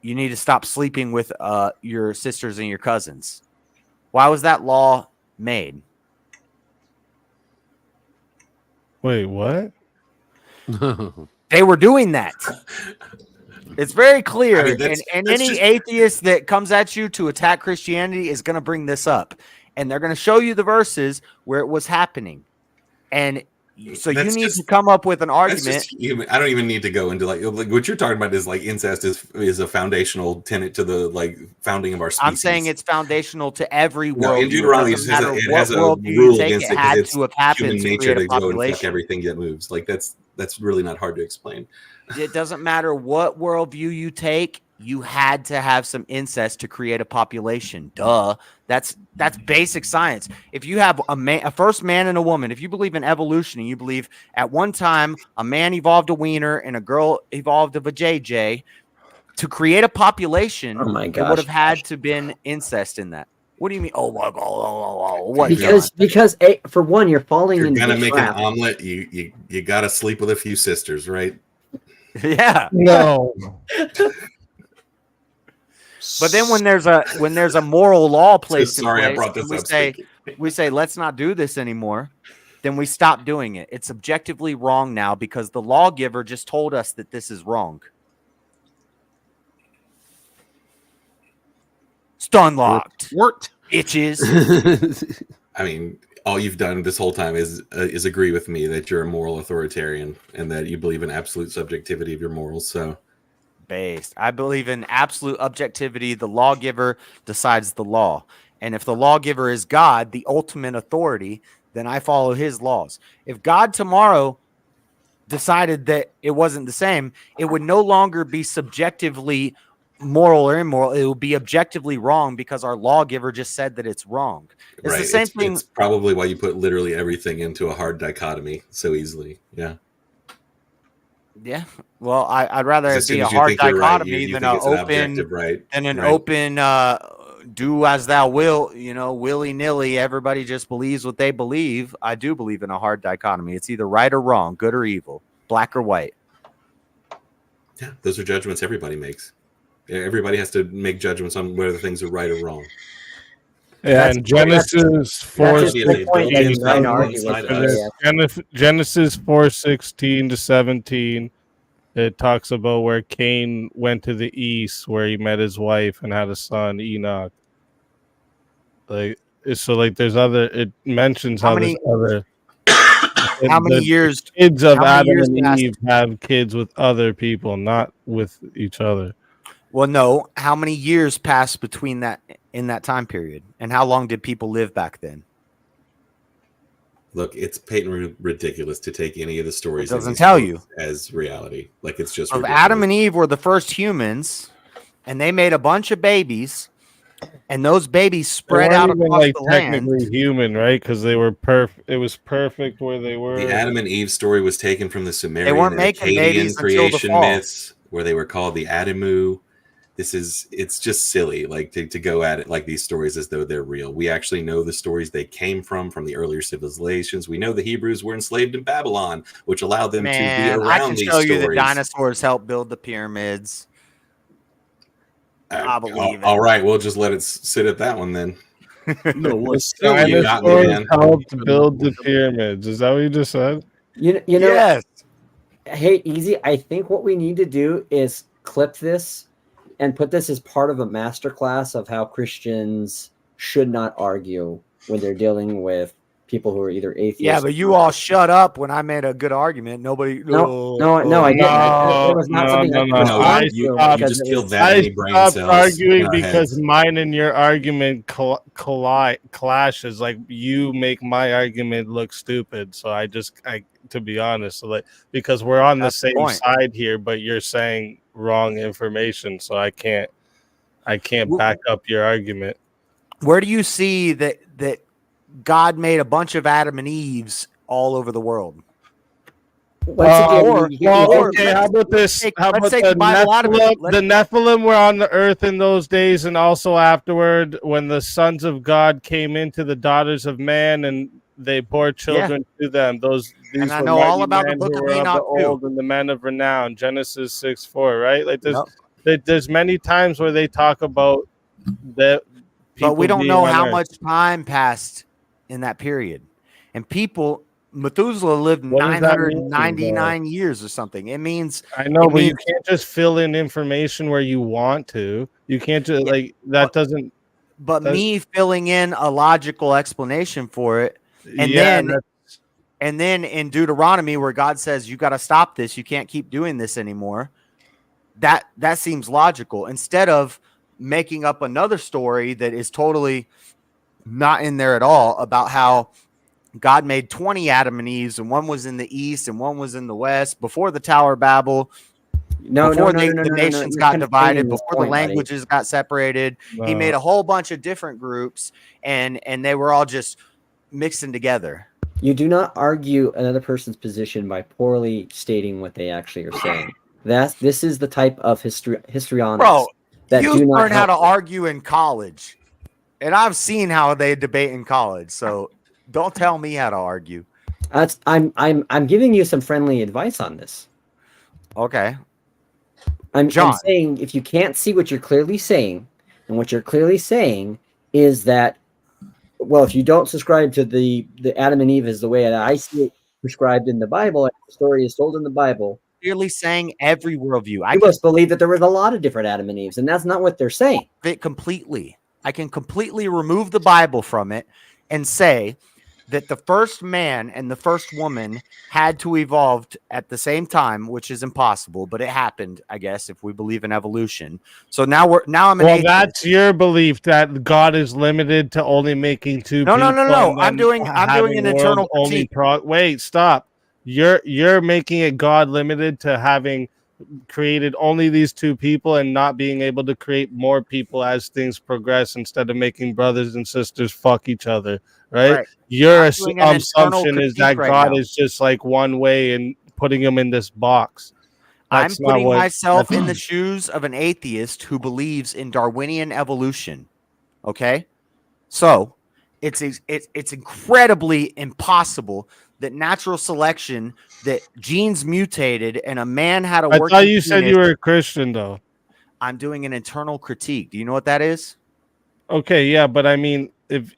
you need to stop sleeping with your sisters and your cousins? Why was that law made? Wait, what? They were doing that. It's very clear, I mean, that's any just- atheist that comes at you to attack Christianity is going to bring this up, and they're going to show you the verses where it was happening, and so you need to come up with an That's argument. just human. I don't even need to go into like what you're talking about is like incest is a foundational tenet to the founding of our species. I'm saying it's foundational to every No, world. in Deuteronomy it has a rule against it because it's human nature to go and fuck everything that moves. Like that's really not hard to explain. It doesn't matter what worldview you take. You had to have some incest to create a population. Duh. That's basic science. If you have a first man and a woman, if you believe in evolution and you believe at one time a man evolved a wiener and a girl evolved of a JJ, to create a population, Oh my it gosh. would have had to been incest in that. What do you mean? Oh my god! What? Because for one, you're falling You're into gonna the make trap. an omelet. You gotta sleep with a few sisters, right? Yeah. No. But then when there's a moral law placed in sorry I place, brought this and up, we say let's not do this anymore, then we stop doing it. It's objectively wrong now because the lawgiver just told us that this is wrong. Stun locked. Worked. Itches. I mean, all you've done this whole time is agree with me that you're a moral authoritarian and that you believe in absolute subjectivity of your morals. So, Based. I believe in absolute objectivity. The lawgiver decides the law. And if the lawgiver is God, the ultimate authority, then I follow his laws. If God tomorrow decided that it wasn't the same, it would no longer be subjectively moral or immoral. It would be objectively wrong because our lawgiver just said that it's wrong. It's Right. the same thing. It's probably why you put literally everything into a hard dichotomy so easily. Yeah. Yeah. Well, I'd rather As it soon be a as you hard think you're right, dichotomy you than think an it's an open objective right. and an Right. open do as thou wilt, willy-nilly. Everybody just believes what they believe. I do believe in a hard dichotomy. It's either right or wrong, good or evil, black or white. Yeah, those are judgments everybody makes. Everybody has to make judgments on whether things are right or wrong. Yeah, and Genesis 4:16 to 17, it talks about where Cain went to the east, where he met his wife and had a son, Enoch. Like, so, like, there's other. It mentions how there's other. How many years? Kids of how many Adam years and passed? Eve have kids with other people, not with each other. Well, no. How many years passed between that in that time period, and how long did people live back then? Look, it's patent ridiculous to take any of the stories. It doesn't tell you as reality. Like, it's just of ridiculous. Adam and Eve were the first humans, and they made a bunch of babies, and those babies spread out across like the land. technically human, right? Because they were perfect. It was perfect where they were. The Adam and Eve story was taken from the Sumerian weren't and making Akkadian babies until the creation fall. myths, where they were called the Adamu. It's just silly, like to go at it like these stories as though they're real. We actually know the stories they came from the earlier civilizations. We know the Hebrews were enslaved in Babylon, which allowed them to be Man, around I can these show you that stories. dinosaurs helped build the pyramids. I believe it. All right, we'll just let it sit at that one then. No, what's You got me, Dinosaurs man. helped build the pyramids. Is that what you just said? You know. Yes. Hey, Easy. I think what we need to do is clip this and put this as part of a masterclass of how Christians should not argue when they're dealing with people who are either atheists. Yeah, but you all shut up when I made a good argument. Nobody. No, I didn't. It was not something I could respond to because it was- I stopped arguing because mine and your argument clashes. Like, you make my argument look stupid, so I to be honest, so, like, because we're on the same side here, but you're saying wrong information, so I can't back up your argument. Where do you see that God made a bunch of Adam and Eves all over the world? Okay, how about this? How about the Nephilim were on the earth in those days, and also afterward, when the sons of God came into the daughters of man, and they bore children to them. These and I were know all mighty about the men book who of were Enoch the old and the men of renown. Genesis 6:4, right? Like, there's many times where they talk about that. But we don't know how much time passed in that period. And Methuselah lived What does that mean, 999 years or something. It means I know, but you can't just fill in information where you want to. You can't just that doesn't. But me filling in a logical explanation for it, and then in Deuteronomy where God says you got to stop this, you can't keep doing this anymore. That seems logical instead of making up another story that is totally not in there at all about how God made 20 Adam and Eves, and one was in the east and one was in the west before the Tower of Babel. Before the nations got divided, before the languages got separated, he made a whole bunch of different groups, and they were all just mixing together. You do not argue another person's position by poorly stating what they actually are saying. This is the type of histrionics. Bro, that you do not learn how to help. argue in college, and I've seen how they debate in college. So don't tell me how to argue. I'm giving you some friendly advice on this. Okay. I'm saying if you can't see what you're clearly saying, and what you're clearly saying is that, well, if you don't subscribe to the Adam and Eve is the way that I see it prescribed in the Bible, and the story is told in the Bible. Clearly saying every worldview. I must believe that there was a lot of different Adam and Eves, and that's not what they're saying. It completely. I can completely remove the Bible from it and say that the first man and the first woman had to evolve at the same time, which is impossible, but it happened, I guess, if we believe in evolution. So now I'm an atheist. That's your belief that God is limited to only making two people. No. I'm doing an internal critique. Wait, stop. You're making it God limited to having created only these two people and not being able to create more people as things progress instead of making brothers and sisters fuck each other, right? Your I'm doing an internal assumption is critique that right God now. is just like one way and putting him in this box. I'm That's not putting what myself that's- in the shoes of an atheist who believes in Darwinian evolution. Okay, so it's incredibly impossible that natural selection, that genes mutated and a man had a I working thought you said you penis. were a Christian though. I'm doing an internal critique. Do you know what that is? Okay, yeah, but I mean, if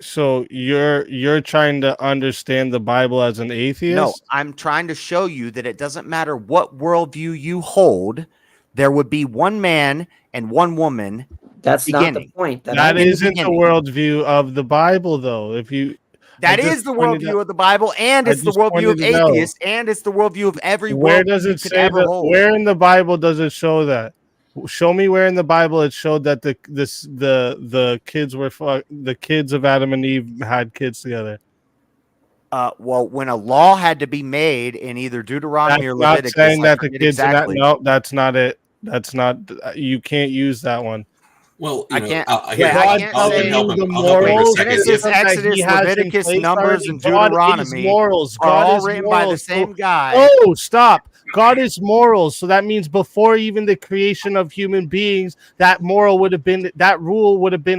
so, you're trying to understand the Bible as an atheist. No, I'm trying to show you that it doesn't matter what worldview you hold. There would be one man and one woman. That's not the point. That isn't the worldview of the Bible, though. If you That is the worldview of the Bible, and it's the worldview of atheists, and it's the worldview of every Where worldview does you it could say ever that? hold. Where in the Bible does it show that? Show me where in the Bible it showed that the kids were the kids of Adam and Eve had kids together. Well, when a law had to be made in either Deuteronomy or That's not Leviticus, saying I that the forget kids exactly. no, that's not it. That's not. You can't use that one. Well, I can't. I can't say help him. the I'll help him for a morals. second. Genesis, That he Exodus, has in Leviticus, place Numbers, already. and God is Deuteronomy morals. are God all is written by the morals. same guy. Oh, stop. God is morals. So that means before even the creation of human beings, that rule would have been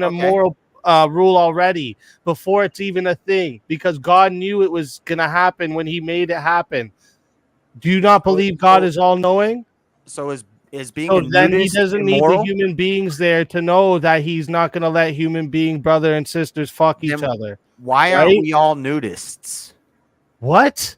a moral rule already before it's even a thing, because God knew it was going to happen when he made it happen. Do you not believe God is all knowing? So is being So a then he nudist doesn't need immoral? the human beings there to know that he's not going to let human being brother and sisters fuck each Then other. Why aren't we all nudists? What?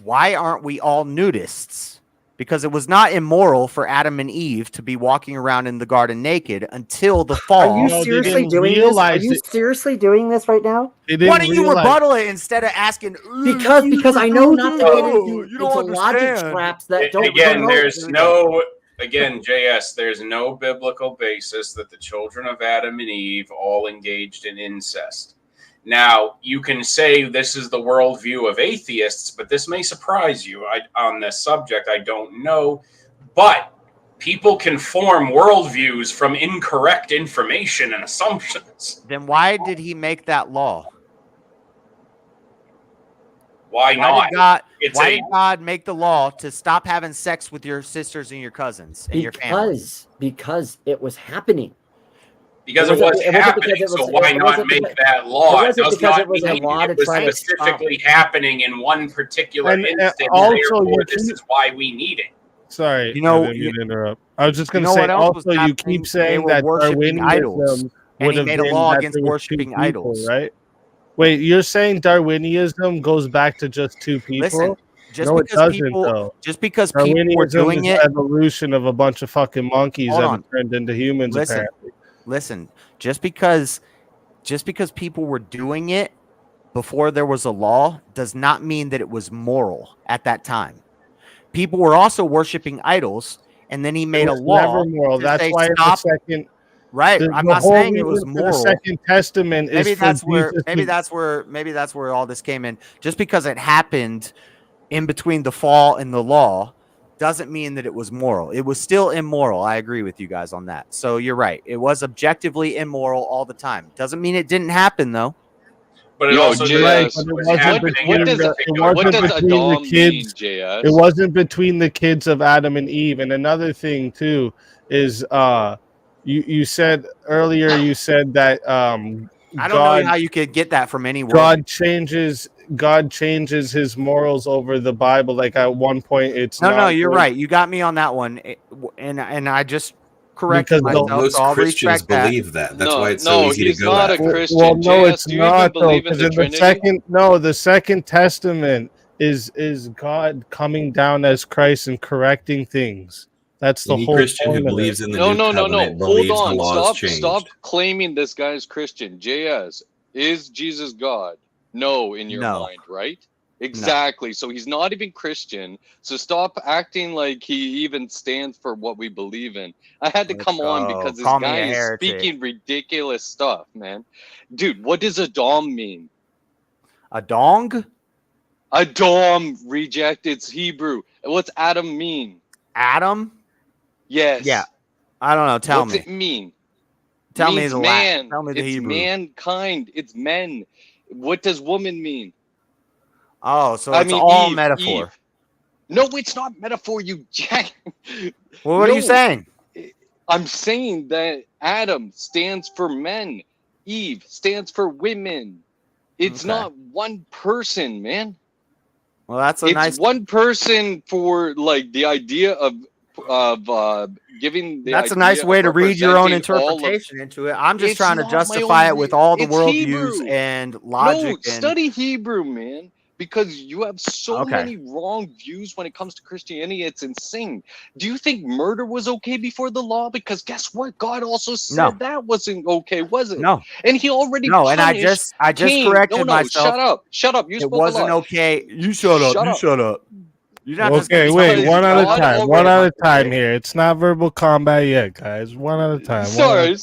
Why aren't we all nudists? Because it was not immoral for Adam and Eve to be walking around in the garden naked until the fall. Are you seriously doing this? Are you seriously doing this right now? Why don't you rebuttal it instead of asking? Because I know not to get You into don't logic understand. traps that don't Again, promote- JS, there's no biblical basis that the children of Adam and Eve all engaged in incest. Now, you can say this is the worldview of atheists, but this may surprise you. On this subject, I don't know. But people can form worldviews from incorrect information and assumptions. Then why did he make that law? Why not? Why did God make the law to stop having sex with your sisters and your cousins and your family? Because it was happening. Because it was happening, so why not make that law? It does not mean it was specifically happening in one particular instance. Therefore, this is why we need it. Sorry, You know, I didn't mean to interrupt. I was just going to you know say. what else was Also, you happening? keep saying They were that worshiping idols, Darwinism and would he have made a been law that against there was worshiping two people, idols. right? Wait, you're saying Darwinism goes back to just two people? Listen, just no, it because doesn't. people- Though just because people were Darwinism doing is it- evolution of a bunch of fucking monkeys Hold that on. have turned into humans. Apparently, Listen. Just because people were doing it before there was a law does not mean that it was moral at that time. People were also worshiping idols, and then he made a was law. never moral. to That's say why in the stop. second. Right. The I'm not whole saying it was reason for moral. The Second Testament Maybe is for that's where Jesus maybe to- that's where all this came in. Just because it happened in between the fall and the law doesn't mean that it was moral. It was still immoral. I agree with you guys on that. So you're right. It was objectively immoral all the time. Doesn't mean it didn't happen though. But it Yo, also JS, what does Adam mean, JS? It wasn't between the kids of Adam and Eve. And another thing too is you said earlier that I don't know how you could get that from anywhere. God changes his morals over the Bible. Like at one point it's No, you're right. You got me on that one. And I just corrected myself. Most so I'll Christians retract that. believe that. That's why it's so easy to he's go not at. a Christian. Well, no, JS, it's do you not even though, believe in because the in the Trinity? the Second Testament is God coming down as Christ and correcting things. That's the Any whole Christian who point of believes it. in the No. new covenant Hold believes the on. laws changed. Stop claiming this guy's Christian. JS, is Jesus God? No, in your No. mind, right? Exactly. So he's not even Christian. So stop acting like he even stands for what we believe in. I had to come on because this Call me guy a is heretic. speaking ridiculous stuff, man. Dude, what does a dom mean? A dong? Adam reject. It's Hebrew. What's Adam mean? Adam? Yes. Yeah. I don't know. Tell What's me. it mean? Tell me Means the man. Tell me the it's Hebrew. mankind. It's men. What does woman mean? Oh, so I it's mean, all Eve, metaphor. Eve. No, it's not metaphor, you jack. Well, what are you saying? I'm saying that Adam stands for men. Eve stands for women. It's Okay. not one person, man. Well, that's a It's nice. one person for like the idea of giving the That's a idea nice way of to read your own representing all of- interpretation into it. I'm just It's trying to not my justify own it with all the it's worldviews Hebrew. and No, logic. And study Hebrew, man, because you have so Okay. many wrong views when it comes to Christianity. It's insane. Do you think murder was okay before the law? Because guess what? God also said No. that wasn't okay, was it? No. And he already No, and I punished just Cain. corrected No, myself. shut up. Shut up. You It spoke a wasn't lot. okay. You shut up. Shut You up. shut up. You're not just Okay, gonna wait, tell me one to at a shut up. time. One at a time here. It's not verbal combat yet, guys. One at a time. Sorry.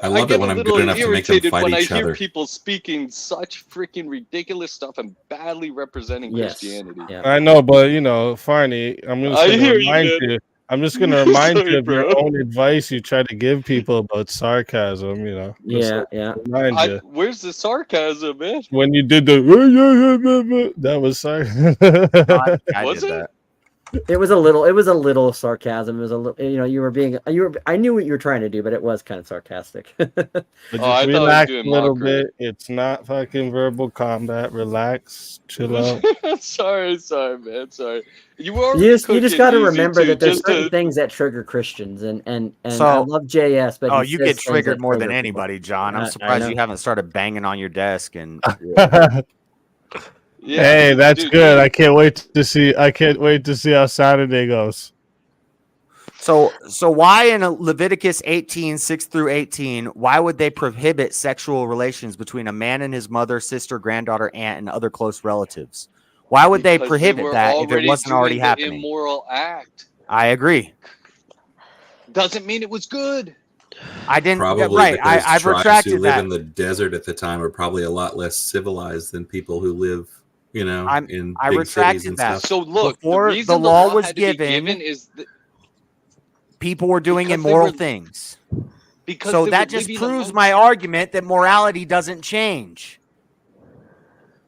I love get it when a I'm little good enough to make them irritated fight when I each hear other. people speaking such freaking ridiculous stuff and badly representing Christianity. I know, but you know, Farney, I'm just I gonna hear you, remind man. you. I'm just gonna remind Sorry, you of your bro. own advice you try to give people about sarcasm. You know. Just Yeah. Remind you. Where's the sarcasm, man? When you did the that was sarcasm. Was it? It was a little sarcasm. It was a little, you were I knew what you were trying to do, but it was kind of sarcastic. But just I thought I was relax a doing little mockery. bit. It's not fucking verbal combat. Relax, chill out. sorry, man. Sorry. You You just got to easy remember too, that there's just certain to- thing that trigger Christians, and So- I love JS, but Oh, he you says get things triggered that more than trigger people. anybody, John. I I'm surprised know. you haven't started banging on your desk and. Yeah, Hey, that's dude, good. I can't wait to see how Saturday goes. So why in Leviticus 18:6-18, why would they prohibit sexual relations between a man and his mother, sister, granddaughter, aunt, and other close relatives? Why would they because prohibit were that if it wasn't doing already the happening? Immoral act I agree. doesn't mean it was good. I didn't. Probably, Right. but those I've tribes retracted who live that. in the desert at the time are probably a lot less civilized than people who live, in I big cities retracted and that. stuff. So look, Before the reason the law was had to be given, is that people were doing because they immoral were- things. because So they that were just living proves amongst- my argument that morality doesn't change.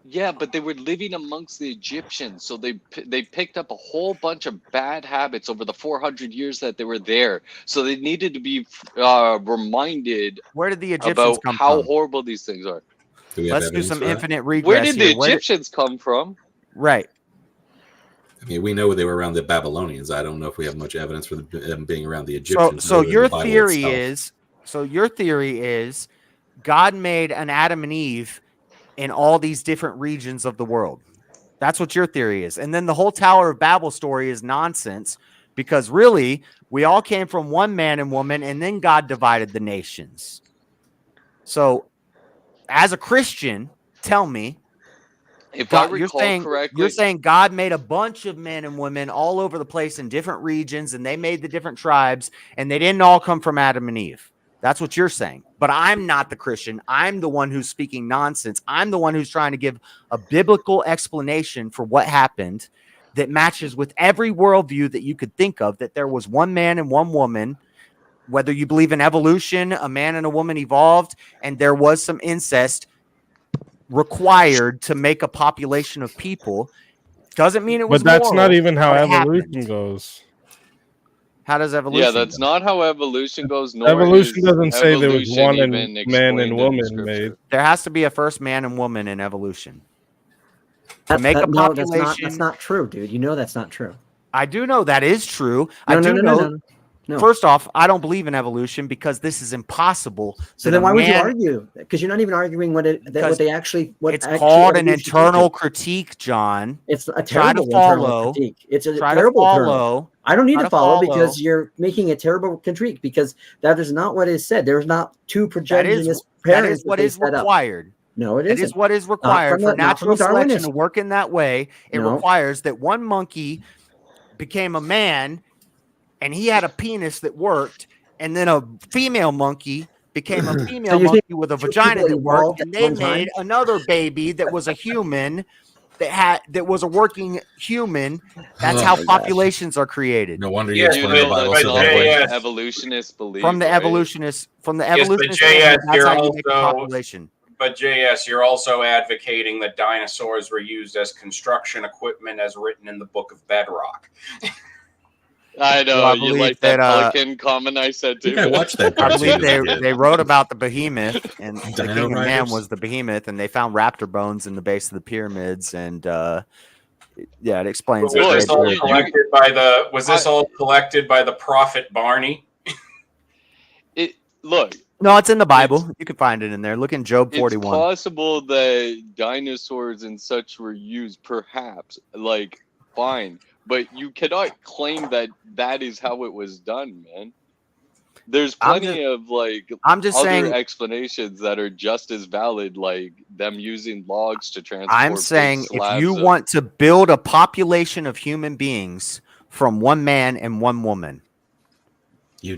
Yeah, but they were living amongst the Egyptians, so they picked up a whole bunch of bad habits over the 400 years that they were there. So they needed to be reminded. Where did the Egyptians about come how from? horrible these things are? Do we have Let's do evidence some for that? infinite regress Where did the here. Egyptians come from? Right. I mean, we know they were around the Babylonians. I don't know if we have much evidence for them being around the Egyptians. So other than your the Bible theory itself. is God made an Adam and Eve in all these different regions of the world. That's what your theory is. And then the whole Tower of Babel story is nonsense because really we all came from one man and woman and then God divided the nations. So as a Christian, tell me, If I you're recall saying correctly, God made a bunch of men and women all over the place in different regions and they made the different tribes and they didn't all come from Adam and Eve. That's what you're saying. But I'm not the Christian. I'm the one who's speaking nonsense. I'm the one who's trying to give a biblical explanation for what happened that matches with every worldview that you could think of, that there was one man and one woman, whether you believe in evolution, a man and a woman evolved, and there was some incest required to make a population of people. Doesn't mean it was But that's moral, not even how but it evolution happened. goes. How does evolution yeah, that's go? not how evolution goes. Nor Evolution is doesn't say there was evolution one even man and explained in woman Scripture. made. There has to be a first man and woman in evolution. To make a No, population. that's not true, dude. You know that's not true. I do know that is true. No, I do no, know. no, no, no. First off, I don't believe in evolution because this is impossible. So then why would you argue? Because you're not even arguing what Because it's called an internal critique, John. It's a Try to terrible internal follow. critique. It's a Try to terrible follow. internal. I don't need Try to to follow follow. because you're making a terrible critique because that is not what is said. There's not two progenitors That parents. is what they is set up. required. No, it It isn't. is what is Not required from for the- not from natural the selection Darwinist. to work in that way. It No. requires that one monkey became a man and he had a penis that worked, and then a female monkey became a female you think monkey with a two vagina people that worked, evolved and at they one time? made another baby that was a human that was a working human. That's Oh how my gosh. populations are created. No wonder Yeah, you explain the but- Bible but so that way. JS Evolutionists believe From the right? evolutionists, Yes, but standpoint, JS, that's you're how you make a also population. But JS, you're also advocating that dinosaurs were used as construction equipment, as written in the Book of Bedrock. I know Well, I you believe like that that, Pelican comment I said too. I watched that I cartoon believe as a kid. they wrote about the behemoth, and the Dino King of Man Riders? was the behemoth, and they found raptor bones in the base of the pyramids, and yeah, it explains Was it. this all collected by the? Was this all collected by the prophet Barney? Look, No, it's in the Bible. You can find it in there. Look in Job 41. It's possible that dinosaurs and such were used, perhaps. Like, fine, but you cannot claim that that is how it was done, man. There's plenty of like I'm just other saying- explanations that are just as valid, like them using logs to transport. I'm big saying if slabs you of- want to build a population of human beings from one man and one woman,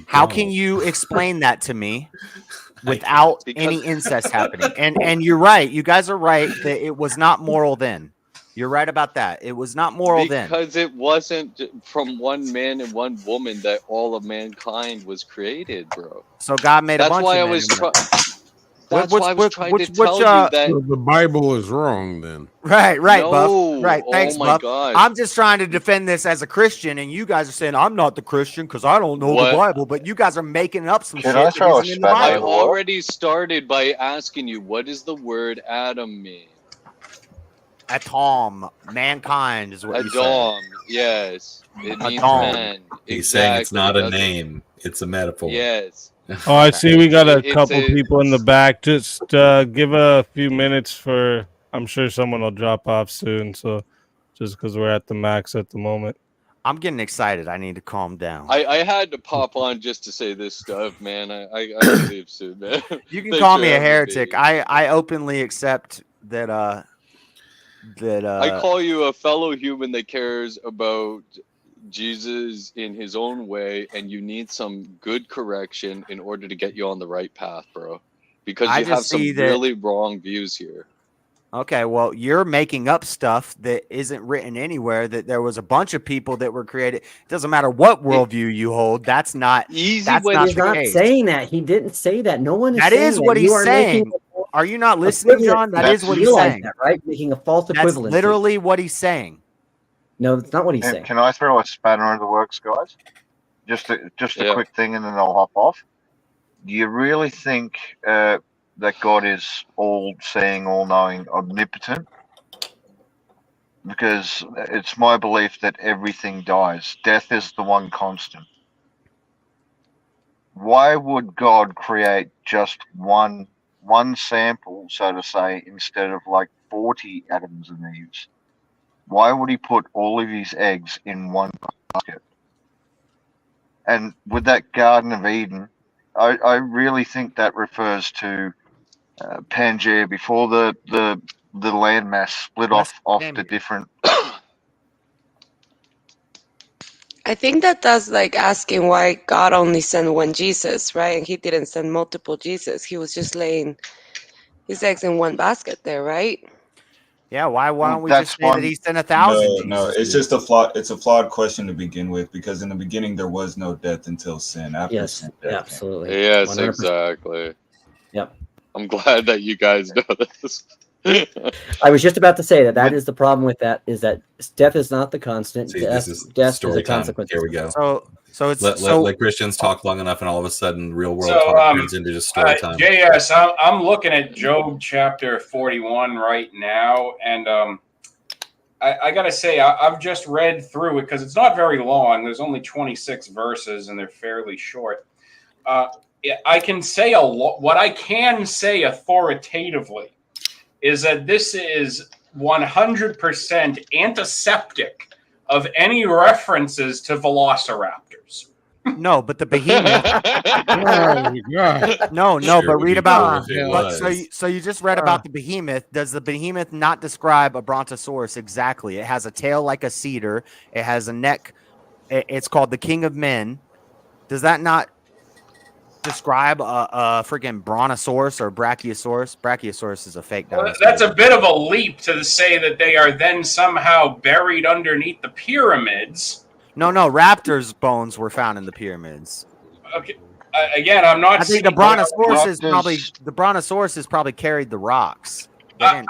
how can you explain that to me without any incest happening? And you're right. You guys are right that it was not moral then. You're right about that. It was not moral then. Because it wasn't from one man and one woman that all of mankind was created, bro. So God made a That's bunch why of I men was and women. That's Which- why I was which- trying which- to tell which, you that So the Bible is wrong then. Right, No, Buff. Right, thanks, oh my Buff. gosh. I'm just trying to defend this as a Christian, and you guys are saying I'm not the Christian because I don't know What? the Bible. But you guys are making up some Can shit I that throw a isn't in the I Bible. already started by asking you, what does the word Adam mean? Atom, mankind is what you said. Adam, yes. It means Adam. man. He's saying it's Exactly, not a doesn't- name; it's a metaphor. Yes. Oh, I see. We got a It's couple a- people in the back. Just give a few minutes for. I'm sure someone will drop off soon. So, just because we're at the max at the moment. I'm getting excited. I need to calm down. I had to pop on just to say this stuff, man. I gotta leave soon, man. You can Thanks call for me a having heretic. I openly accept that. I call you a fellow human that cares about Jesus in his own way, and you need some good correction in order to get you on the right path, bro. Because I you have just some see that- really wrong views here. Okay, well, you're making up stuff that isn't written anywhere. That there was a bunch of people that were created. It doesn't matter what worldview you hold. That's not That's not He's the not case. saying that. He didn't say that. No one is That saying is that. what You he's are saying. making Are you not listening, John? That is what he's Realize saying. that, right? Making a false That's equivalence. literally what he's saying. No, that's not what he's saying. Can I throw a spanner in the works, guys? Just a Yeah. quick thing, and then I'll hop off. Do you really think that God is all-seeing, all-knowing, omnipotent? Because it's my belief that everything dies. Death is the one constant. Why would God create just one sample, so to say, instead of like 40 Adams and Eves? Why would he put all of his eggs in one basket? And with that Garden of Eden, I really think that refers to Pangaea before the landmass split off the different. I think that's like asking why God only sent one Jesus, right? And he didn't send multiple Jesus. He was just laying his eggs in one basket there, right? Yeah, why don't we That's just say that he sent 1,000? No, it's just a flawed. It's a flawed question to begin with, because in the beginning there was no death until sin. After sin, death came. Absolutely. Yes, 100%. exactly. Yep. I'm glad that you guys know this. I was just about to say that is the problem with that, is that death is not the constant. See, death this is death story is a time. consequence. Here we go. So it's let Christians talk long enough, and all of a sudden, real world So, talk turns into just story time. JS, I'm looking at Job chapter 41 right now, and I gotta say, I've just read through it because it's not very long. There's only 26 verses, and they're fairly short. I can say a lot. What I can say authoritatively is that this is 100% antiseptic of any references to velociraptors. No, but the behemoth. No, Sure but would read be about. good if it But was. so you just read about the behemoth. Does the behemoth not describe a brontosaurus exactly? It has a tail like a cedar. It has a neck. It's called the King of Men. Does that not describe a freaking brontosaurus or brachiosaurus? Brachiosaurus is a fake dinosaur. That's a bit of a leap to say that they are then somehow buried underneath the pyramids. No, raptors' bones were found in the pyramids. Okay. Again, I'm not. I think the brontosaurus is probably carried the rocks. I'm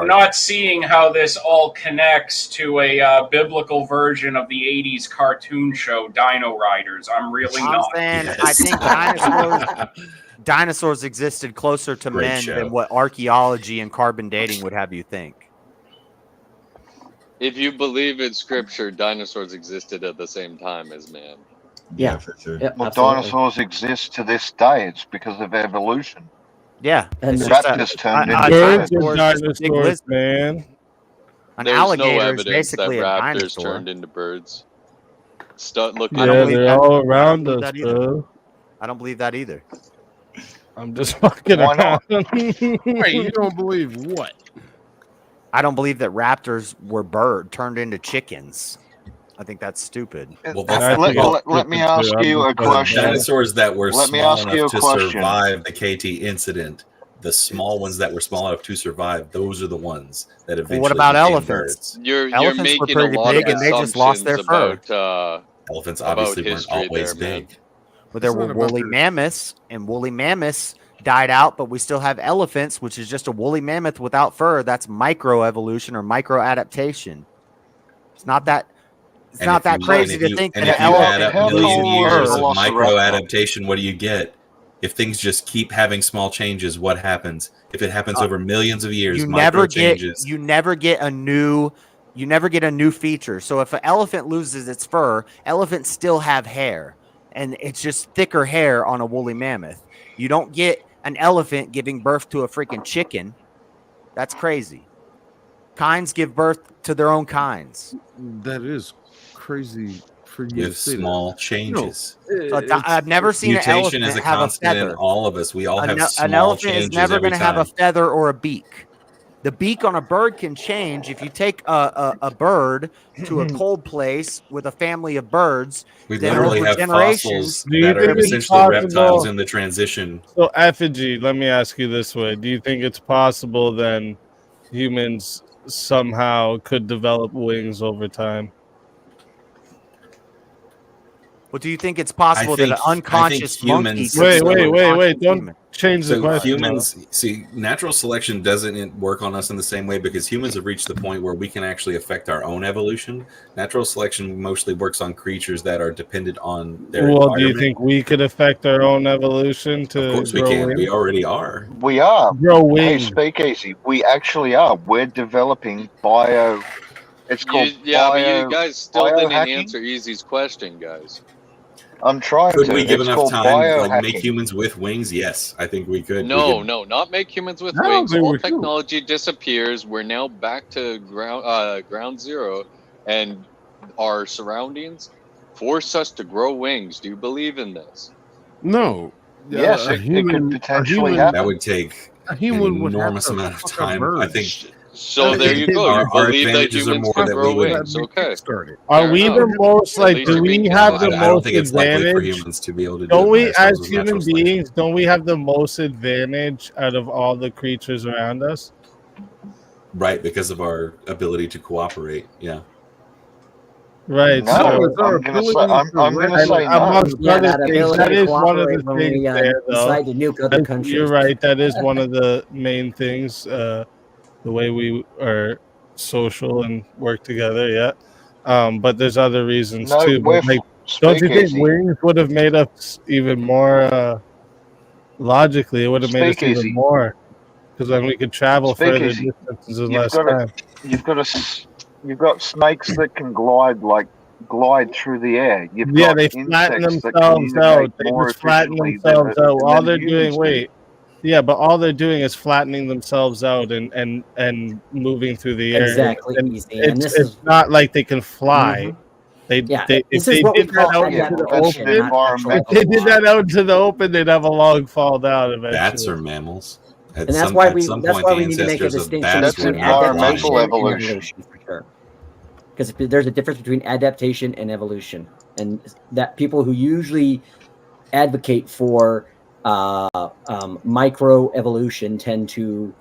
not seeing how this all connects to a biblical version of the '80s cartoon show Dino Riders. I'm really not. I think dinosaurs existed closer to Great men show. than what archaeology and carbon dating would have you think. If you believe in scripture, dinosaurs existed at the same time as man. Yeah, for sure. Well, dinosaurs exist to this day. It's because of evolution. Yeah, And it's raptors turned into Birds birds. are dinosaurs, man. An There's alligator no is evidence that basically a raptors dinosaur. turned into birds. Start looking. Yeah, they're all around us, bro. I don't believe that either. I'm just fucking Why around. not? Wait, you don't believe what? I don't believe that raptors were turned into chickens. I think that's stupid. Well, let me ask you a question. Dinosaurs that were Let me small ask you enough a to question. survive the KT incident, the small ones that were small enough to survive, those are the ones that eventually What about became elephants? birds. You're Elephants were making a pretty lot big of and they just lost their fur. about Elephants about obviously weren't history always there, man. big. But there were woolly mammoths, and woolly mammoths died out, but we still have elephants, which is just a woolly mammoth without fur. That's microevolution or microadaptation. It's not that. It's And not if that you- crazy and to if you- think and that if an you add up elephant million loses years fur. of micro adaptation, what do you get? If things just keep having small changes, what happens? If it happens over millions of years, You micro never changes. get a new feature. So if an elephant loses its fur, elephants still have hair, and it's just thicker hair on a woolly mammoth. You don't get an elephant giving birth to a freaking chicken. That's crazy. Kinds give birth to their own kinds. That is crazy for you to With say small that. changes. I've never seen an Mutation elephant is a have a constant in feather. all of us. We all have An small elephant is changes never every going to have a time. feather or a beak. The beak on a bird can change. If you take a bird to a cold place with a family of birds, We then literally over have generations, fossils Do you that are think it's essentially reptiles possible? in the transition. So, Effigy, let me ask you this way: do you think it's possible then humans somehow could develop wings over time? Well, do you think it's possible that an unconscious monkey? Wait! Don't change the So question. humans, see, natural selection doesn't work on us in the same way because humans have reached the point where we can actually affect our own evolution. Natural selection mostly works on creatures that are dependent on their Well, do environment. you think we could affect our own evolution to Of course we grow can. wings? We already are. We are. Grow Hey, wings. Speakeasy, we actually are. We're developing bio. It's called But you bio. guys still didn't biohacking. answer Easy's question, guys. I'm trying Could to. we give It's enough called time, like biohacking. make humans with wings? Yes, I think we could. No, not make humans with No, wings. they All would too. technology disappears. We're now back to ground zero, and our surroundings force us to grow wings. Do you believe in this? No. Yes, A it could human- potentially a human- happen. That would take A an human would have enormous to amount of fuck a time. bird. I think. So there you go. Our You believe that advantages are humans more can that grow we would. wings. Okay. Are Fair we enough. the most At like? least Do you're we being have honest. the I don't most think it's likely for advantage? humans to be able to do Don't it we, by ourselves as with human natural selection. beings, don't we have the most advantage out of all the creatures around us? Right, because of our ability to cooperate. Yeah. Right. No, so I'm gonna say. I'm gonna and say no. amongst Yeah, other that things, ability that to is one of the cooperate when things we there, though. decide to nuke other countries. You're right. That is one of the main things. The way we are social and work together. Yeah. But there's other reasons No, too. we're But like, don't you think Speakeasy. wings would have made us even more? Logically, it would have made us even Speakeasy. more because then we could travel further Speakeasy. distances in You've less got time. you've got snakes that can glide through the air. You've Yeah, got they flatten insects that themselves communicate out. They more just flatten efficiently themselves out. All than they're humans doing, do. yeah, but all they're doing is flattening themselves out and moving through the air. Exactly, And Easy. And this it's is not like they can fly. Yeah, If this they is what we did that call out into the adaptation, open, not actual if they did that out into the open, they'd have a long fall down eventually. Bats are mammals. And that's why we need to make a distinction between adaptation and evolution for sure. Because there's a difference between adaptation and evolution, and that people who usually advocate for microevolution tend to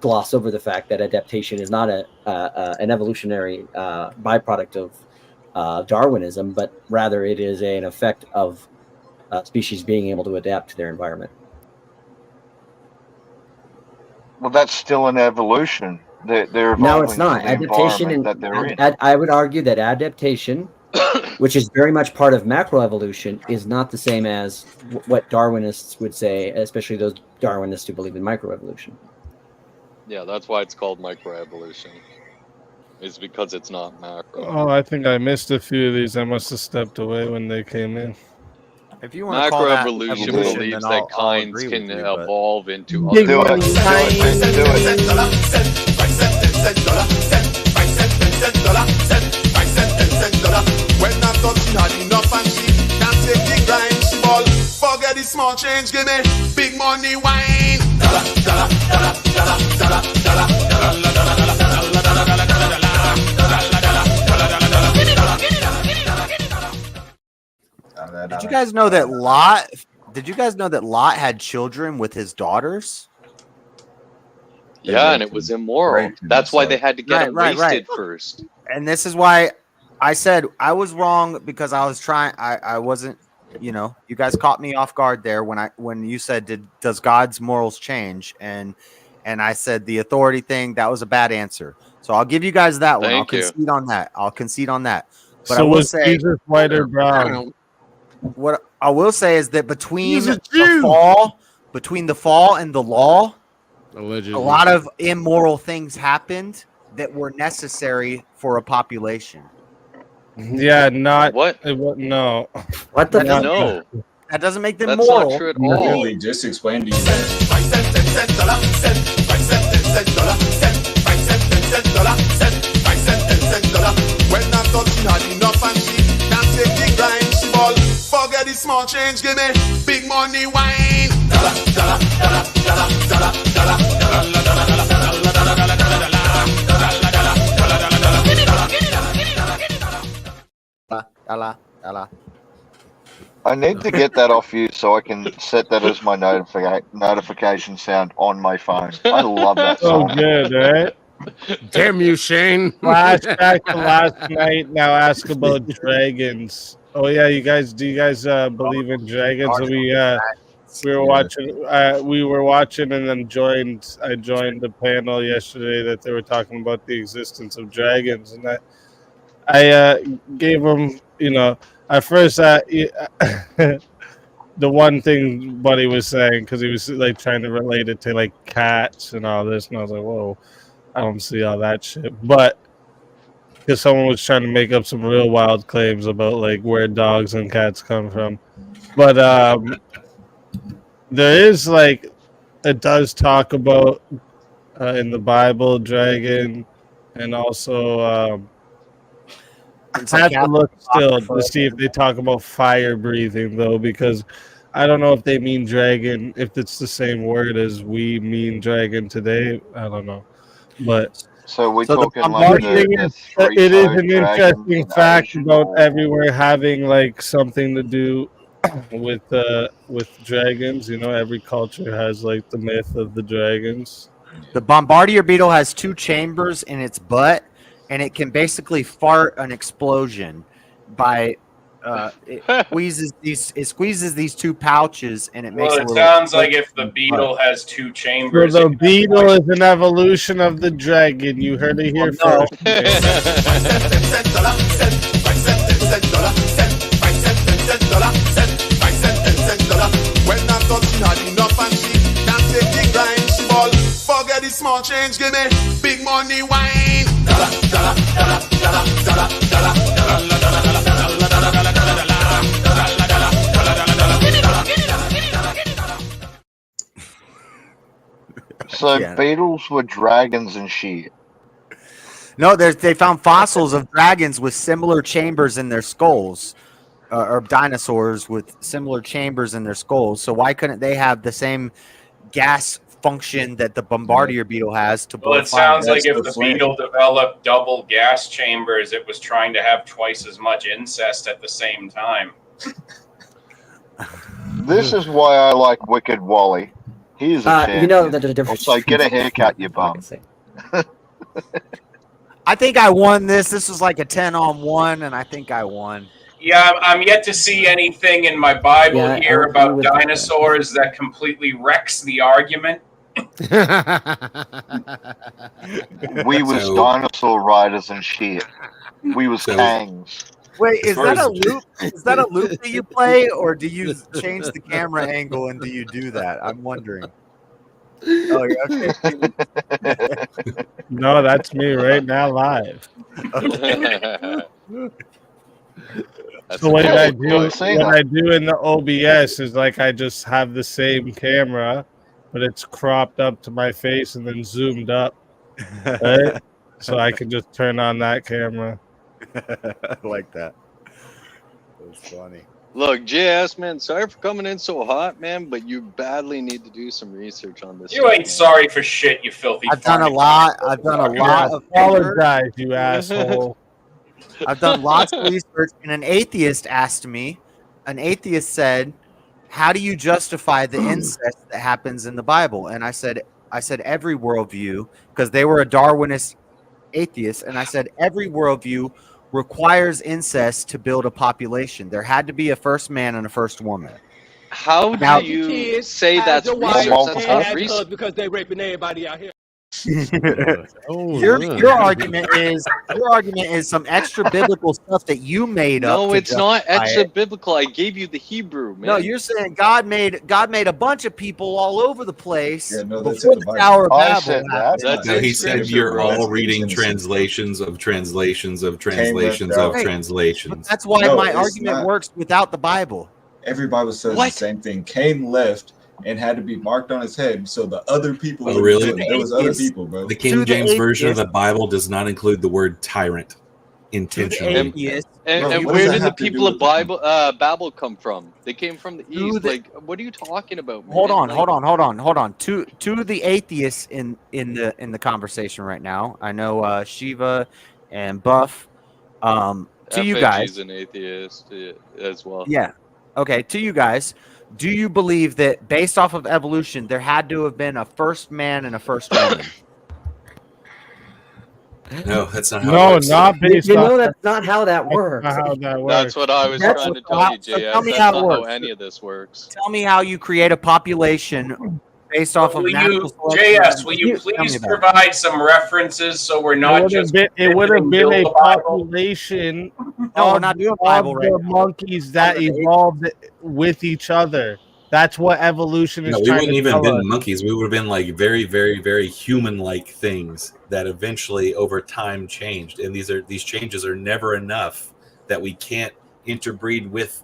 gloss over the fact that adaptation is not an evolutionary byproduct of Darwinism, but rather it is an effect of species being able to adapt to their environment. Well, that's still an evolution. They're evolving No, it's not. to the Adaptation environment that they're in. I would argue that adaptation, which is very much part of macroevolution, is not the same as what Darwinists would say, especially those Darwinists who believe in microevolution. Yeah, that's why it's called microevolution. It's because it's not macro. Oh, I think I missed a few of these. I must have stepped away when they came in. If you want to call that Macroevolution evolution, believes then that I'll kinds agree can with you, but- evolve into Do other it. Do it. When I thought she had enough and she can't take the grind, she ball. Forget the small change, give me big money wine. Dollar, dollar, dollar, dollar, dollar, dollar, dollar, dollar, Did you guys know that Lot? Did you guys know that Lot had children with his daughters? Yeah, and it was immoral. That's why they had to get him wasted first. And this is why I said I was wrong, because I was trying. I wasn't. You know, you guys caught me off guard there when you said, does God's morals change? And I said the authority thing, that was a bad answer. So I'll give you guys that one. I'll concede on that. But So I will was say, Jesus white or brown? what I will say is that between the fall and the law, allegedly, a lot of immoral things happened that were necessary for a population. Yeah, not what? No. What the fuck? No. That doesn't make them That's moral. not true at I all. really just explained to you When I thought she had enough and she can't take the grind, she ball. Forget the small change, give me big money wine. Dollar, dollar, dollar, dollar, dollar, dollar, dollar, dollar, dollar, dollar, I need to get that off you so I can set that as my notification sound on my phone. I love that So song. good, right? Damn you, Shane. Flashback to last night. Now ask about dragons. Oh yeah, do you guys believe in dragons? So we were watching and then I joined the panel yesterday that they were talking about the existence of dragons, and I gave them, at first the one thing Buddy was saying, because he was like trying to relate it to like cats and all this, and I was like, whoa, I don't see all that shit. But because someone was trying to make up some real wild claims about like where dogs and cats come from. But there is like, it does talk about in the Bible dragon, and also I have to look still to see if they talk about fire breathing though, because I don't know if they mean dragon, if it's the same word as we mean dragon today. I don't know, but So we're the talking like thing is, it is an interesting fact about everywhere having like something to do with dragons. Every culture has like the myth of the dragons. The bombardier beetle has 2 chambers in its butt, and it can basically fart an explosion by it squeezes these 2 pouches, and it makes. Well, it sounds like if the beetle has 2 chambers. So the beetle is an evolution of the dragon. You heard it here first. When I thought she had enough and she can't take the grind, she ball. Forget the small change, give me big money wine. Dollar, dollar, dollar, dollar, dollar, dollar, dollar, So beetles were dragons and shit. No, they found fossils of dragons with similar chambers in their skulls, or dinosaurs with similar chambers in their skulls. So why couldn't they have the same gas function that the bombardier beetle has to blow Well, it fire? sounds like if the beetle developed double gas chambers, it was trying to have twice as much incest at the same time. This is why I like Wicked Wally. He's a champion. You know that the difference. Also, get a haircut, you bum. I think I won this. This was like a 10-on-1, and I think I won. Yeah, I'm yet to see anything in my Bible Yeah, here I'll agree about with that. dinosaurs that completely wrecks the argument. We was dinosaur riders and shit. We was kangs. Wait, As is far that as- a loop? Is that a loop that you play, or do you change the camera angle and do you do that? I'm wondering. Oh, yeah, okay. No, that's me right now live. So what I do in the OBS is like I just have the same camera, but it's cropped up to my face and then zoomed up, right? So I can just turn on that camera. I like that. That's funny. Look, JS, man, sorry for coming in so hot, man, but you badly need to do some research on this. You ain't sorry for shit, you filthy. I've done a lot. I've done a lot of Apologize, you asshole. I've done lots of research, and an atheist asked me. An atheist said, "How do you justify the incest that happens in the Bible?" And I said every worldview, because they were a Darwinist atheist, and I said every worldview requires incest to build a population. There had to be a first man and a first woman. How Now- do you say that's research? That's not research. because they raping everybody out here. Your argument is some extra biblical stuff that you made up. No, to it's not justify extra it. biblical. I gave you the Hebrew, man. No, you're saying God made a bunch of people all over the place no, that's before in the the Bible. Tower of I Babel said happened. That's No, he said you're all That's reading Genesis. translations of translations of left translations out. of Right. translations. That's why No, my it's argument not. works without the Bible. Every Bible says What? the same thing. Cain left and had to be marked on his head, so the other people. Oh, would really? do it. There was other people, bro. The King James version of the Bible does not include the word tyrant intentionally. And Bro, what where does that did the have to do people of with Babel come from? They came from the east. Like, what are you talking about, man? Hold on, Like, hold on. Two of the atheists in the conversation right now. I know Shiva and Buff. To you FAG guys. is an atheist as well. Yeah. Okay, to you guys. Do you believe that based off of evolution, there had to have been a first man and a first woman? No, that's not how it No, works. not based You know off. that's not how that works. Not how that works. That's what I was That's trying to what- tell you, so JS. tell me That's how not it how works. any of this works. Tell me how you create a population based off of Will natural you, selection. JS, will you Tell me please about it. provide some references so we're It not would have just been, it would have visiting been a Bill the Bible? population No, we're of, not doing of Bible right the now. monkeys that Under the evolved with each other. That's what evolution is No, we trying wouldn't to even tell been us. monkeys. We would have been like very, very, very human-like things that eventually, over time, changed. And these changes are never enough that we can't interbreed with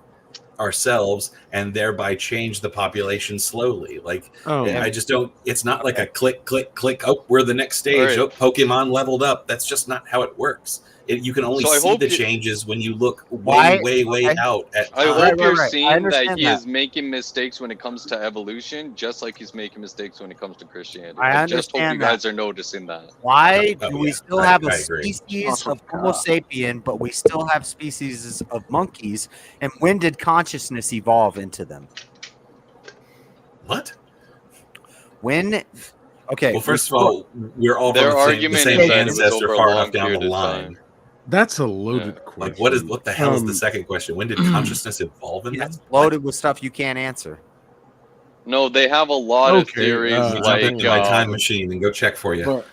ourselves and thereby change the population slowly. Like, I just don't. It's not like a click, click, click. Oh, we're the next stage. All right. Oh, Pokemon leveled up. That's just not how it works. You can only So I see hope the you- changes when you look Why- way okay. out at I time. hope you're right. I seeing that understand he that. is making mistakes when it comes to evolution, just like he's making mistakes when it comes to Christianity. I I just hope you understand that. guys are noticing that. Why Oh, do we yeah. still I have a agree. species of Homo sapien, but we still have species of monkeys? And when did consciousness evolve into them? What? When? Okay. Well, first of all, we're all Their from the argument same is that it was ancestor over a far long enough down the period of line. time. That's a loaded question. Like, what the hell is the second question? When did consciousness evolve in them? It's loaded with stuff you can't answer. No, they have a lot of Okay, theories. Let me jump Like, into my time machine and go check for you.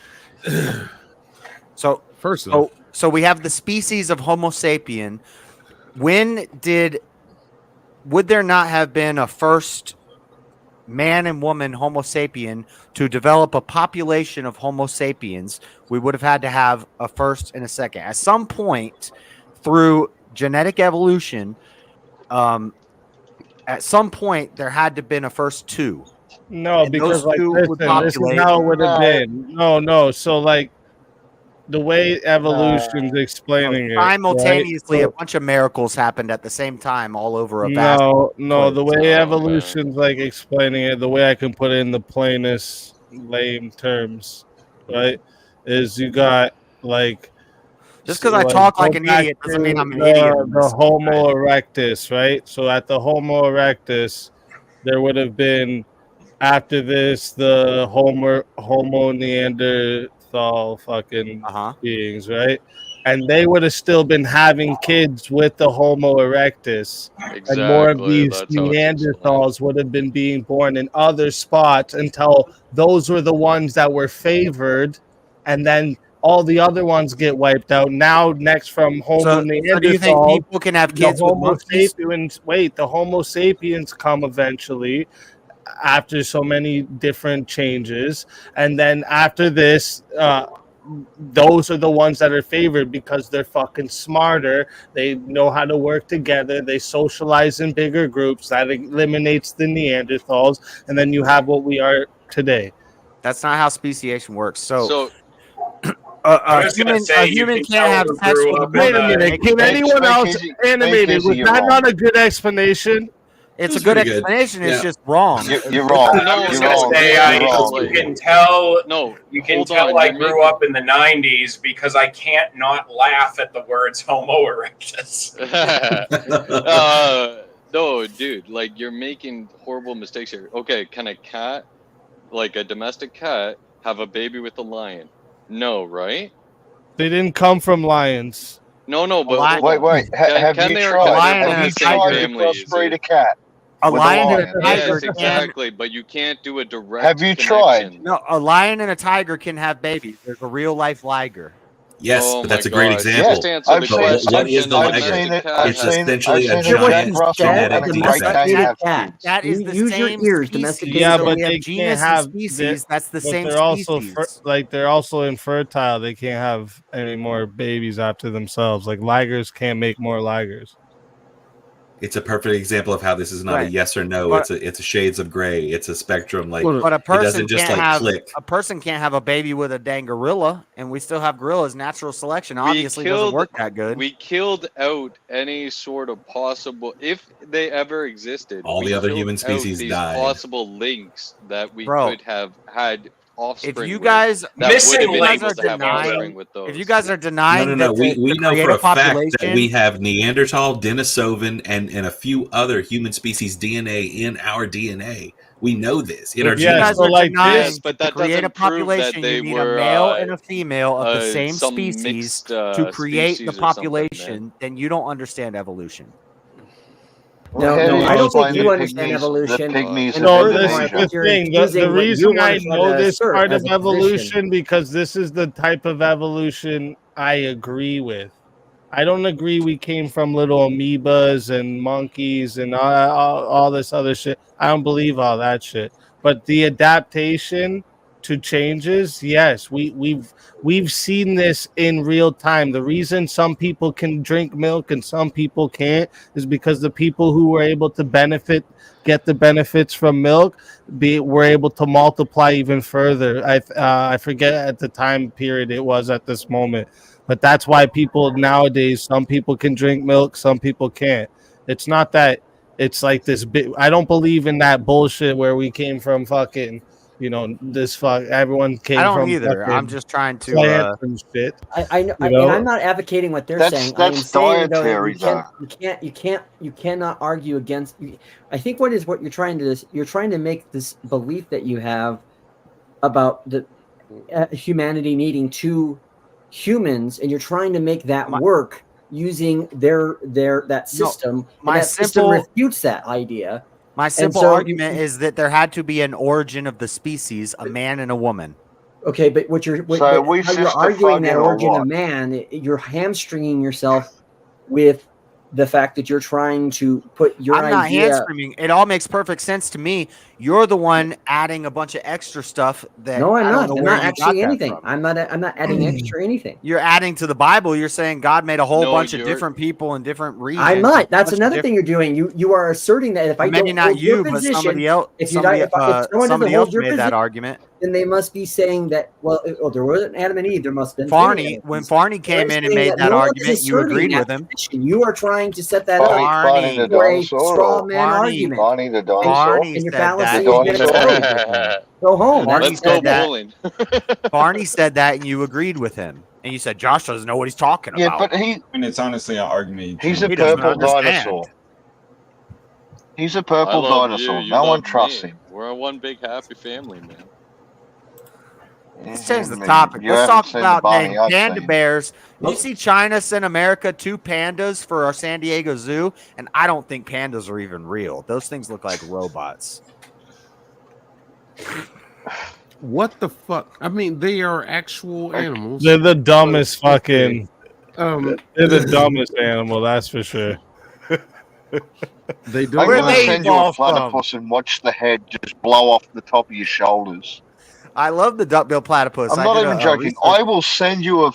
So First off, so we have the species of Homo sapien. Would there not have been a first man and woman Homo sapien to develop a population of Homo sapiens? We would have had to have a first and a second. At some point through genetic evolution, at some point there had to have been a first two. No, And because those like two would this is populate. how it would have been. No. So like the way evolution's explaining it, Simultaneously, right? a bunch of miracles happened at the same time all over a So, vast. no. The place. way evolution's like explaining it, the way I can put it in the plainest lame terms, right? Is you got like Just because I talk like an back idiot doesn't mean I'm an to idiot. The Homo erectus, right? So at the Homo erectus, there would have been after this the Homo Neanderthal fucking beings, right? And they would have still been having kids with the Homo erectus, and more of Exactly, these that's how it's Neanderthals would have been being born in other spots until those were the ones that were favored, and then all the other ones get wiped out. Now, next from Homo Neanderthals, so do you think people can have kids the with Homo monkeys? sapiens? Wait, the Homo sapiens come eventually after so many different changes, and then after this, those are the ones that are favored because they're fucking smarter. They know how to work together. They socialize in bigger groups. That eliminates the Neanderthals, and then you have what we are today. That's not how speciation works. So I was gonna say, a you human can can't tell have who sex grew with a up Wait a monkey. minute. Can anyone else animate it? Was that not a good explanation? It's a good explanation. It's just wrong. You're wrong. I was You're gonna wrong. say, You're wrong. you can tell. No, you can hold tell on, I you're grew up in the '90s because I can't not laugh at the words Homo erectus. No, dude, like you're making horrible mistakes here. Okay, can a cat, like a domestic cat, have a baby with a lion? No, right? They didn't come from lions. No, but Wait. Have you tried? Have you tried to crossbreed a cat? A with lion and lion? a tiger Yes, can. exactly. But you can't do a direct. Have you tried? connection. No, a lion and a tiger can have babies. There's a real life liger. Yes, Oh but that's my a great gosh. example. Just answer the But question. what is the I've liger? seen it. I've It's seen- essentially I've a seen a giant Jack Russell genetic and a Great defect. Dane have cat. kids. That is the Use your same ears, species. domesticated. Yeah, So but we have they genus can't have and species. That's the but same they're also species. they're also infertile. They can't have any more babies after themselves. Like ligers can't make more ligers. It's a perfect example of how this is not a Right. yes or no. But- it's a shades of gray. It's a spectrum. Like But a it person doesn't just can't like have click. a person can't have a baby with a dang gorilla, and we still have gorillas. Natural selection obviously doesn't work that good. We killed out any sort of possible, if they ever existed. All we the other killed human out species these died. possible links that we Bro, could have had offspring. If you with, guys, that would have been guys able are to have offspring denying, with those. if you guys are denying No. that We know create for a fact population, that we have Neanderthal, Denisovan, and a few other human species DNA in our DNA. We know this in our if you guys genome. are denying Yes, but to that create a doesn't prove that population, they you need were, a male and a female of the same some species mixed, to create the species or something, population. man. Then you don't understand evolution. No, How do you I don't think explain you the understand pygmies- evolution. the pygmies and No, furthermore, this I is think the you're thing. infusing The what you reason wanna I try know to this assert part as of a position. evolution because this is the type of evolution I agree with. I don't agree we came from little amoebas and monkeys and all this other shit. I don't believe all that shit. But the adaptation to changes, yes, we've seen this in real time. The reason some people can drink milk and some people can't is because the people who were able to get the benefits from milk, were able to multiply even further. I forget at the time period it was at this moment, but that's why people nowadays, some people can drink milk, some people can't. It's not that it's like this big. I don't believe in that bullshit where we came from fucking, everyone came I don't from either. I'm fucking just trying to. plants and shit. I know, You know? and I'm not advocating what they're That's- saying. I am that's saying though, dietary, you cannot argue against. I think what you're trying to make this belief that you have about the humanity needing two humans, and you're trying to make that work using that system. my and that system simple- refutes that idea. My And simple so- argument is that there had to be an origin of the species, a man and a woman. Okay, but So but we how you're sister arguing that fucking or origin what? of man, you're hamstringing yourself with the fact that you're trying to put your I'm not idea. hand-screaming. It all makes perfect sense to me. You're the one adding a bunch of extra stuff that No, I'm I don't not. know I'm where not you got actually that anything. from. I'm not adding extra anything. You're adding to the Bible. You're saying God made a whole No, bunch of you're- different people in different regions. I'm not. That's a bunch of another thing you're doing. You are asserting that if I Maybe don't not hold your you, but position, somebody else. if Somebody, if someone doesn't somebody hold else your made that position, argument. then they must be saying that. Well, there wasn't Adam and Eve. There must have been Farney. When Farney came in and made that argument, you agreed with him. You are trying to set that Barney the up for a dinosaur. straw man argument. Barney the dinosaur. And your fallacy is dinosaur. Go home. Let's go bowling. Barney said that, and you agreed with him. And you said Josh doesn't know what he's talking Yeah, about. but and it's honestly an argument. He's a He doesn't purple understand. dinosaur. He's a purple I love dinosaur. you No one love trusts me. him. We're one big happy family, man. Let's change the topic. You Let's haven't talk seen about the Barney I've panda seen. bears. Did you see China sent America 2 pandas for our San Diego Zoo? And I don't think pandas are even real. Those things look like robots. What the fuck? I mean, they are actual animals. They're the dumbest fucking. They're the dumbest animal, that's for sure. They I'm going to send you a platypus and watch the head just blow off the top of your shoulders. I love the duckbill platypus. I'm not even joking. I will send you a.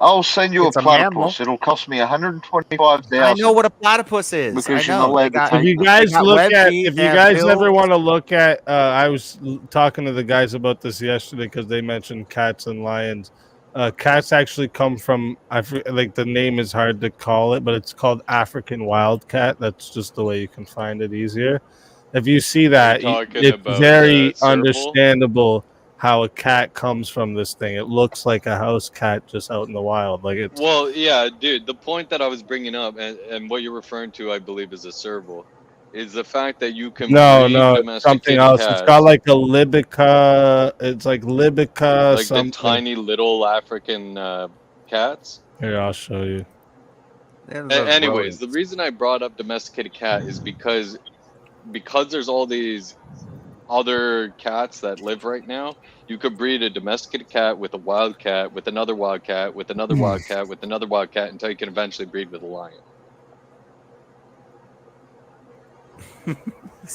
I'll send you It's a a mammal. platypus. It'll cost me $125,000. I know what a platypus is. Because I you're know. not allowed to They take If you them. guys got look web at, feet, if they you have guys bills. ever want to look at, I was talking to the guys about this yesterday because they mentioned cats and lions. Cats actually come from, like the name is hard to call it, but it's called African wildcat. That's just the way you can find it easier. If you see that, talking it's about very the serval? understandable how a cat comes from this thing. It looks like a house cat just out in the wild. Like it's Well, yeah, dude. The point that I was bringing up, and what you're referring to, I believe, is a serval, is the fact that you can breed no, it's domesticated something else. cats, It's got like a libica. It's like libica like something. the tiny little African cats. Here, I'll show you. Anyways, the reason I brought up domesticated cat is because there's all these other cats that live right now. You could breed a domesticated cat with a wild cat, with another wild cat, with another wild cat, with another wild cat, until you can eventually breed with a lion.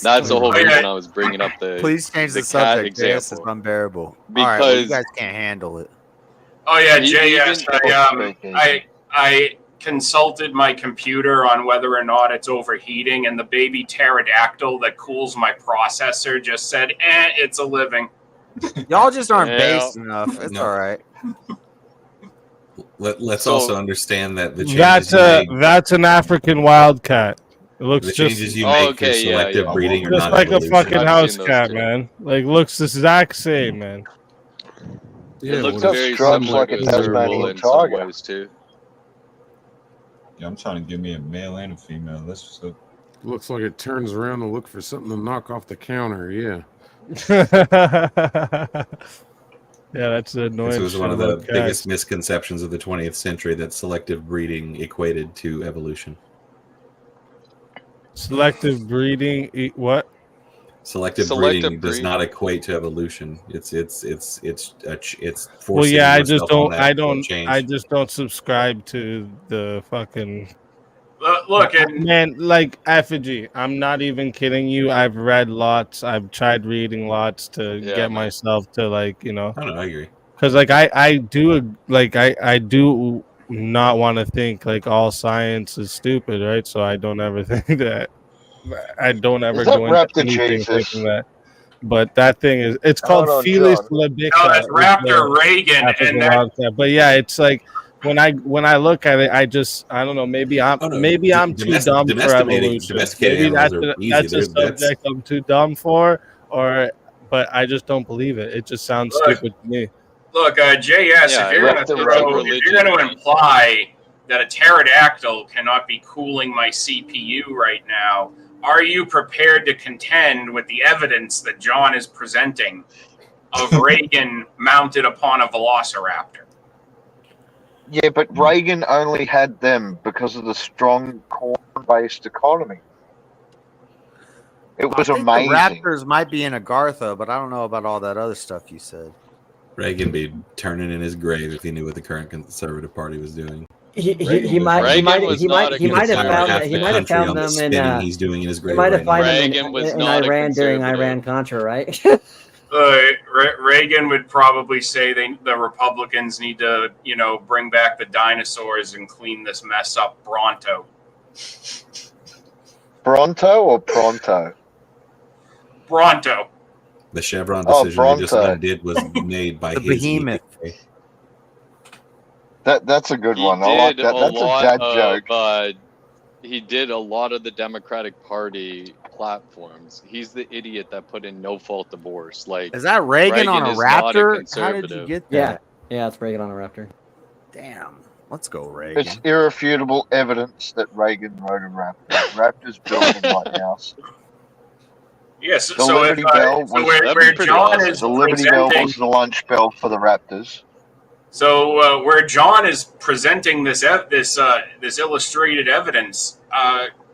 That's the whole reason I was bringing up the Please change the cat subject. This is example. unbearable. Because All right, well, you guys can't handle it. Oh yeah, Even JS. I consulted my computer on whether or not it's overheating, and the baby pterodactyl that cools my processor just said, it's a living. Y'all just aren't Yeah. based enough. It's No. all right. Let's So- also understand that the changes That's you made, that's an African wildcat. It looks the just changes you make for okay, yeah, selective yeah. breeding are just not like a evolution. fucking I've house seen those cat, too. man. Like looks the exact same, man. Yeah, It looks well, very Drugs similar like to a a serval Tasmanian in some tiger. ways too. Yeah, I'm trying to give me a male and a female. That's what's up. looks like it turns around to look for something to knock off the counter. Yeah. Yeah, that's the annoying. This was shit one of the about biggest cats. misconceptions of the 20th century that selective breeding equated to evolution. Selective breeding. What? Selective breeding does not equate to evolution. It's forcing Well, yeah, I yourself just on don't. that I don't. change. I just don't subscribe to the fucking. Look, and Man, like effigy. I'm not even kidding you. I've read lots. I've tried reading lots to Yeah, get man. myself to like, I don't know. I agree. because like I do like I do not want to think like all science is stupid, right? So I don't ever think that. I don't ever Is that go into Raptor anything Jesus? thinking that. But that thing is, it's called Hold on, Felis John. libica. no, that's Raptor Reagan, African and that wildcat. But yeah, it's like when I look at it, I don't know. Maybe I'm Oh, no. I'm too dumb for evolution. Domesticated Maybe that's animals are easy. that's a That's subject I'm too dumb for, but I just don't believe it. It just sounds Look, stupid to me. Look, JS, Yeah, if you're it's going to imply that a pterodactyl cannot be cooling my CPU right now, are you prepared to contend with the evidence that John is presenting of Reagan mounted upon a velociraptor? Yeah, but Reagan only had them because of the strong corn-based economy. It was I think amazing. The Raptors might be in Agartha, but I don't know about all that other stuff you said. Reagan be turning in his grave if he knew what the current Conservative Party was doing. He might have found them in he's doing in his he grave. might have right found now. them in Iran during Iran-Contra, right? Reagan would probably say the Republicans need to, bring back the dinosaurs and clean this mess up pronto. Bronto or Pronto? Pronto. The Chevron decision we just Bronte. undid was made by The his behemoth. EPA. That's a good He one. I like did that. a That's a lot dad of. joke. He did a lot of the Democratic Party platforms. He's the idiot that put in no-fault divorce. Like, Is that Reagan on a is not Raptor? How conservative. did you get Yeah, that? yeah, it's Reagan on a Raptor. Damn. Let's go, Reagan. It's irrefutable evidence that Reagan rode a Raptor. Raptor's built in like house. Yes. The Liberty Bell was where John is the Liberty Bell presenting, was the lunch bell for the Raptors. so where John is presenting this illustrated evidence,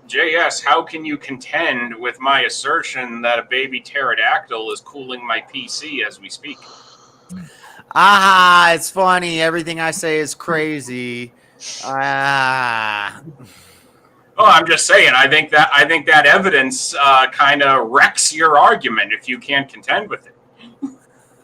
JS, how can you contend with my assertion that a baby pterodactyl is cooling my PC as we speak? Ah, it's funny. Everything I say is crazy. Ah. Oh, I'm just saying. I think that evidence kind of wrecks your argument if you can't contend with it.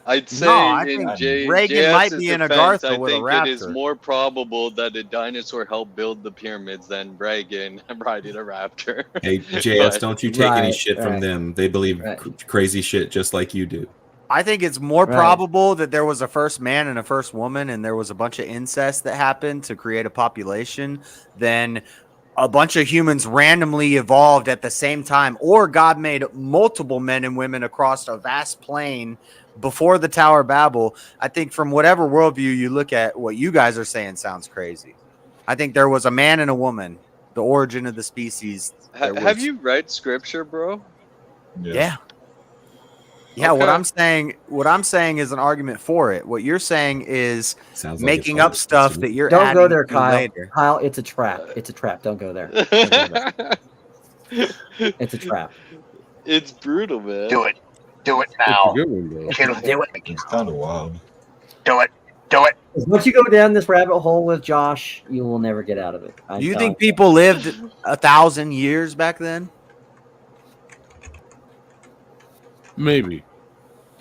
I'd say I in think Reagan might be in defense, Agartha I with a think it is Raptor. more probable that a dinosaur helped build the pyramids than Reagan riding a Raptor. Hey, JS, But- don't you take any Right, shit from right. them. They believe Right. crazy shit just like you do. I think it's more Right. probable that there was a first man and a first woman and there was a bunch of incest that happened to create a population than a bunch of humans randomly evolved at the same time, or God made multiple men and women across a vast plain before the Tower of Babel. I think from whatever worldview you look at, what you guys are saying sounds crazy. I think there was a man and a woman, the origin of the species. There Have was- you read scripture, bro? Yeah. Yeah, Okay. what I'm saying is an argument for it. What you're saying is Sounds like making it's up stuff that you're Don't go adding there, to Kyle. later. Kyle, it's a trap. It's a trap. Don't go there. Don't go there. It's a trap. It's brutal, man. Do it. Do it That's now. a good one, though. Kill it. Do it. It's kind of wild. Do it. Do it. Once you go down this rabbit hole with Josh, you will never get out of it. Do you think people lived 1,000 years back then? Maybe.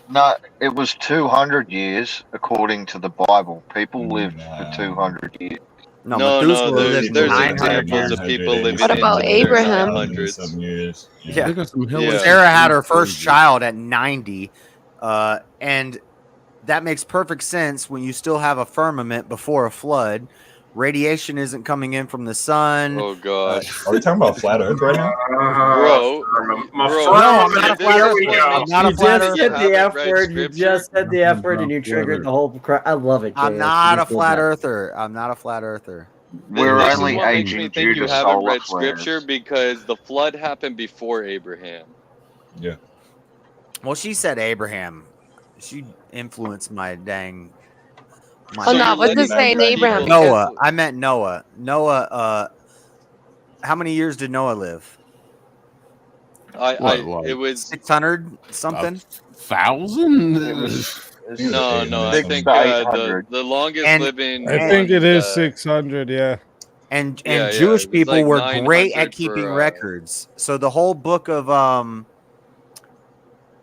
No, it was 200 years according to the Bible. People lived for 200 years. No, No, Methuselah there's lived 900 examples of people living What in about the Abraham? 900s. Yeah. They got some hella Sarah had her shit. first child at 90, and that makes perfect sense when you still have a firmament before a flood. Radiation isn't coming in from the sun. Oh gosh, Are we talking about flat Earth right now? bro. No, I'm not a flat earther. I'm not a You flat just said earther. the F word. You just said the F word, and you triggered the whole crowd. I love it. I'm JS. not You a did flat that. earther. I'm not a flat earther. We're This is only what makes aging me due think you to haven't solar read flares. scripture because the flood happened before Abraham. Yeah. Well, she said Abraham. She influenced my dang. Oh, no, what does it say in Abraham? Noah. I meant Noah. Noah. How many years did Noah live? It was 600 something. 1,000? No. I think the longest living. I think it is uh, 600. Yeah. And Yeah, Jewish it was people like were great 900 at keeping for, records. So the whole book of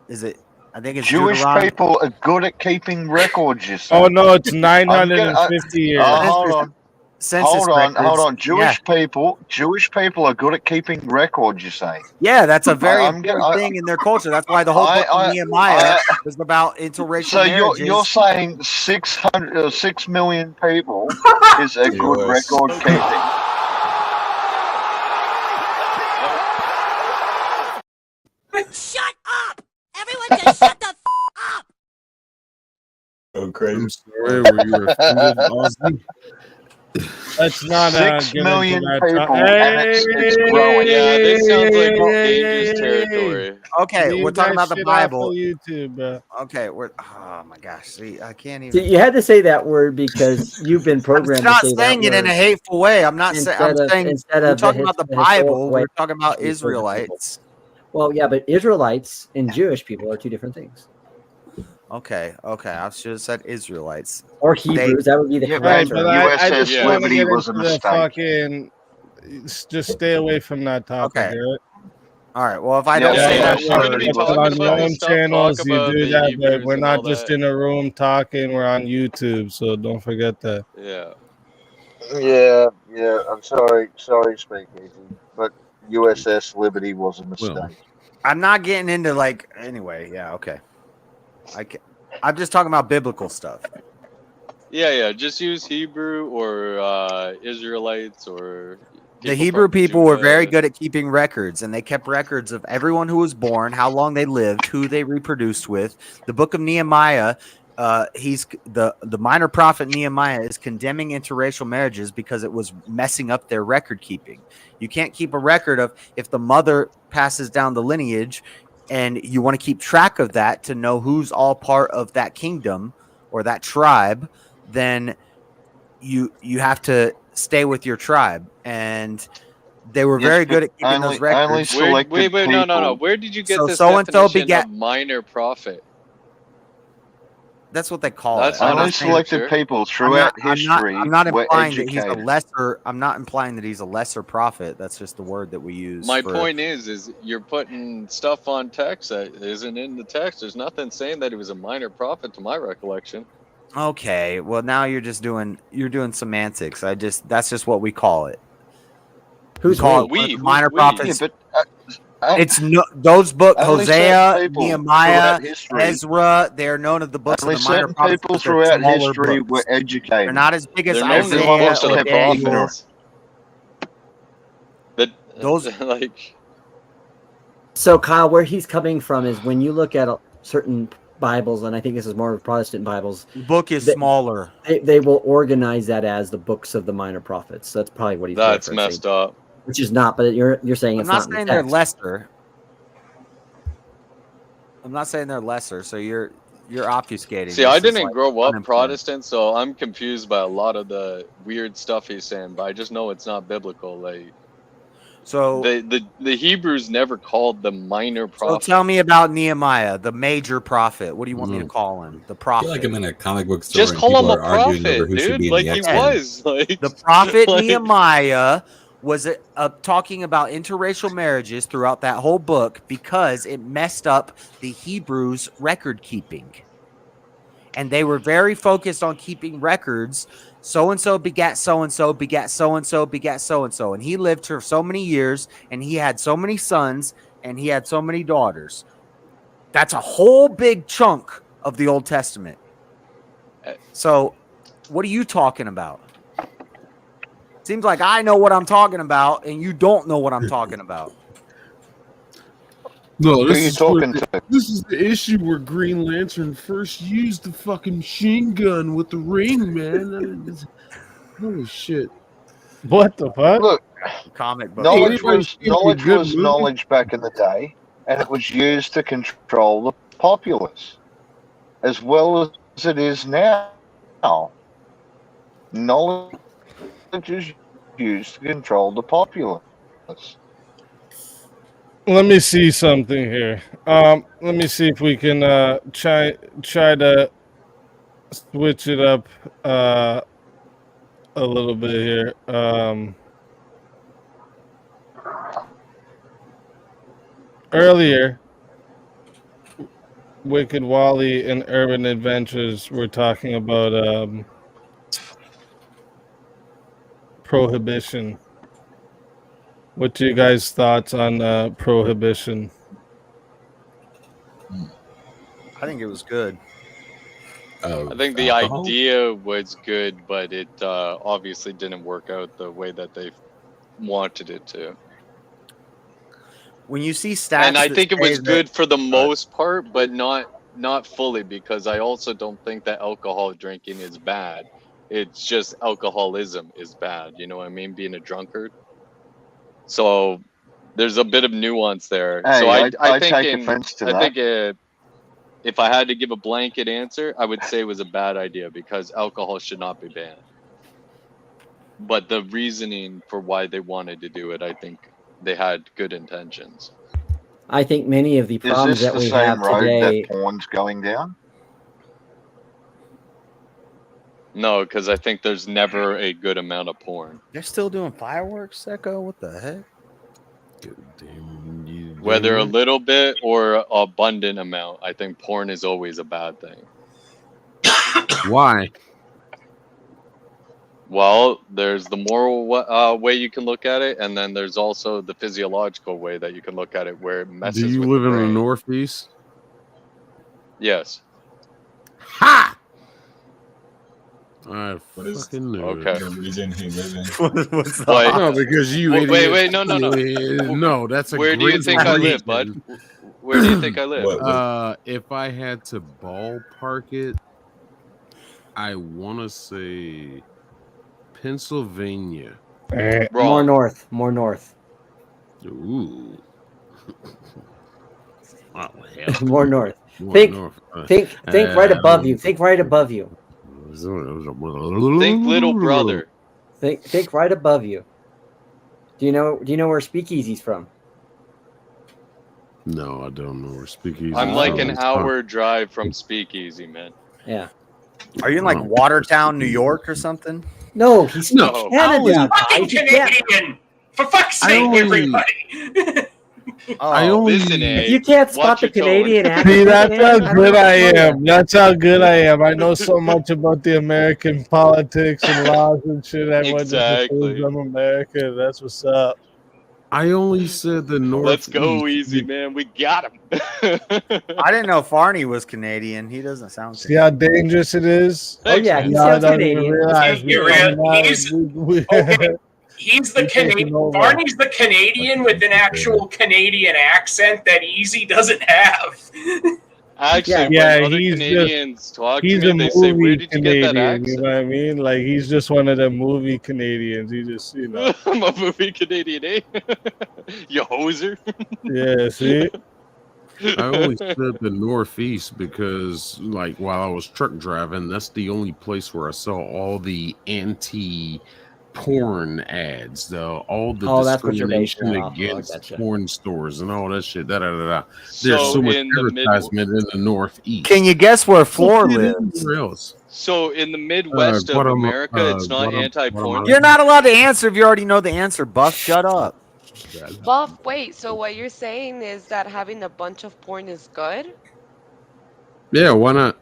is it? I think it's Jewish Deuteronomy. people are good at keeping records, you say. Oh no, it's I'm 950 years. Hold on. Census Hold records. on. Jewish people are good at keeping records, you say. Yeah, that's a very I'm important gonna- thing in their culture. That's why the whole book of Nehemiah is about interracial So marriages. you're saying 6 million people is a good record keeping? Shut up! Everyone just shut the up! Oh, crazy. Sorry, were you offended, Ozzy? Let's not 6 get million into that people, Hey, and it's growing. Yeah, this sounds like dangerous territory. Okay, leave we're talking that about the shit off of Bible. YouTube, bro. Okay, we're oh my gosh, see, I can't See, even. you had to say that word because you've been I'm programmed not to say saying that it in word. a hateful way. I'm not saying. I'm Instead of- saying instead we're of the talking about the historical Bible. way We're talking about we serve the people. Israelites. Well, yeah, but Israelites and Jewish people are two different things. Okay, I should have said Israelites. Or Hebrews. That would be the Yeah, correct Right, man, but term. I just USS want to Liberty get was a into the mistake. fucking. Just stay away from that topic. Okay. Garrett. All right. Well, if I Yeah, don't say Yeah, that if we're gonna word, be it's talking on about your this own stuff, channels. talk You about do the that, but Hebrews we're and all not just that. in a room talking. We're on YouTube, so don't forget that. Yeah. Yeah. I'm sorry, Speakeazy, but USS Liberty was a mistake. I'm not getting into like. Anyway, yeah. Okay. I'm just talking about biblical stuff. Yeah. Just use Hebrew or Israelites or The people Hebrew from people were Judah. very good at keeping records, and they kept records of everyone who was born, how long they lived, who they reproduced with. The book of Nehemiah, he's the minor prophet Nehemiah is condemning interracial marriages because it was messing up their record keeping. You can't keep a record of if the mother passes down the lineage, and you want to keep track of that to know who's all part of that kingdom or that tribe, then you have to stay with your tribe. And they were Yes, very but good at keeping those records. only selected Wait, no. people. Where did you get So this so-and-so definition begat- of minor prophet? That's what they call That's it. not I'm Only not saying- selected people I'm throughout not history were implying that he's a educated. lesser. I'm not implying that he's a lesser prophet. That's just the word that we use. My for, point is you're putting stuff on text that isn't in the text. There's nothing saying that he was a minor prophet, to my recollection. Okay, well now you're doing semantics. That's just what we call it. Who's call we? it one of the minor We. prophets. Yeah, but It's no those books: only Hosea, certain people Nehemiah, throughout history. Ezra. They're known as the books of Only the minor certain prophets. people but they're throughout smaller history books. were educated. They're not as big as They're known as the Everyone Isaiah books was of or the kept Daniel. prophets. Those like So Kyle, where he's coming from is when you look at certain Bibles, and I think this is more of Protestant Bibles. The book is smaller. They will organize that as the books of the minor prophets. That's probably what he's. That's referencing. messed up. Which is not, but you're saying I'm it's not not in saying the they're text. lesser. I'm not saying they're lesser. So you're obfuscating. See, I This is didn't like grow up unimportant. Protestant, so I'm confused by a lot of the weird stuff he's saying. But I just know it's not biblical. Like, So the Hebrews never called the minor So prophet. tell me about Nehemiah, the major prophet. What do you want me to call him? The I prophet. feel like I'm in a comic book store Just and call people him a are arguing over prophet, who should dude. be in Like the he X-Men. was. Like The prophet like- Nehemiah was talking about interracial marriages throughout that whole book because it messed up the Hebrews' record keeping. And they were very focused on keeping records. So-and-so begat so-and-so, begat so-and-so, begat so-and-so. And he lived for so many years, and he had so many sons, and he had so many daughters. That's a whole big chunk of the Old Testament. So what are you talking about? Seems like I know what I'm talking about, and you don't know what I'm talking about. No, Who this you is talking this is the issue where Green Lantern first used the fucking machine gun with the ring, man. I mean, holy shit! What the fuck? Look, comic book. knowledge Anybody was see a good movie? knowledge back in the day, and it was used to control the populace, as well as it is now. Knowledge is used to control the populace. Let me see something here. Let me see if we can try to switch it up a little bit here. Earlier, Wicked Wally and Urban Adventures were talking about prohibition. What's your guys' thoughts on prohibition? I think it was good. I think the idea was good, but it obviously didn't work out the way that they wanted it to. When you see stats, And I that think it say was that- good for the most part, but not fully, because I also don't think that alcohol drinking is bad. It's just alcoholism is bad. You know what I mean? Being a drunkard. So there's a bit of nuance there. Hey, so I think take offense to I that. think if I had to give a blanket answer, I would say it was a bad idea because alcohol should not be banned. But the reasoning for why they wanted to do it, I think they had good intentions. I think many of the Is problems this that the we same have road today. that porn's going down? No, because I think there's never a good amount of porn. They're still doing fireworks, Echo? What the heck? Whether a little bit or abundant amount, I think porn is always a bad thing. Why? Well, there's the moral way you can look at it, and then there's also the physiological way that you can look at it, where it messes Do you with live the in the brain. Northeast? Yes. I What is fucking knew Okay. the region he lives in? What's the Wait. No, because you Wait, idiot. wait, no. No, that's a Where do you great think I live, region. bud? Where do you think I live? If I had to ballpark it, I want to say Pennsylvania. More north. More north. Ooh. Oh, hell. More north. More Think, north. think right above you. Think right above you. Think little brother. Think right above you. Do you know where Speakeazy's from? No, I don't know where Speakeazy. I'm like an hour drive from Speakeasy, man. Yeah. Are you in like Watertown, New York, or something? No, he's from No. Canada. Fucking Canadian! For fuck's sake, everybody! Listen, If you can't spot the Canadian accent, See, that's how man, good I don't know am. That's how good I am. I know so much about the American politics and laws and shit. I went to Exactly. from America. That's what's up. I only said the north. Let's go easy, man. We got him. I didn't know Farney was Canadian. He doesn't sound. See how dangerous it is? Oh yeah, he Y'all sounds don't even Canadian. realize He's the Canadian. Barney's the Canadian with an actual Canadian accent that Easy doesn't have. Actually, when other Canadians talk to me, they say, "Where did you get that accent?" You know what I mean? Like he's just one of them movie Canadians. He just, you know. I'm a movie Canadian, eh? You hoser. Yeah, see? I only said the Northeast because, like, while I was truck driving, that's the only place where I saw all the anti-porn ads, all the Oh, that's what you're basing discrimination it off of. I against gotcha. porn stores and all that shit. There's So so much in the advertisement in the Northeast. Can you guess where Floor lives? Anywhere else? So in the Midwest of America, it's not anti-porn. You're not allowed to answer if you already know the answer, Buff. Shut up. Buff, wait, so what you're saying is that having a bunch of porn is good? Yeah, why not?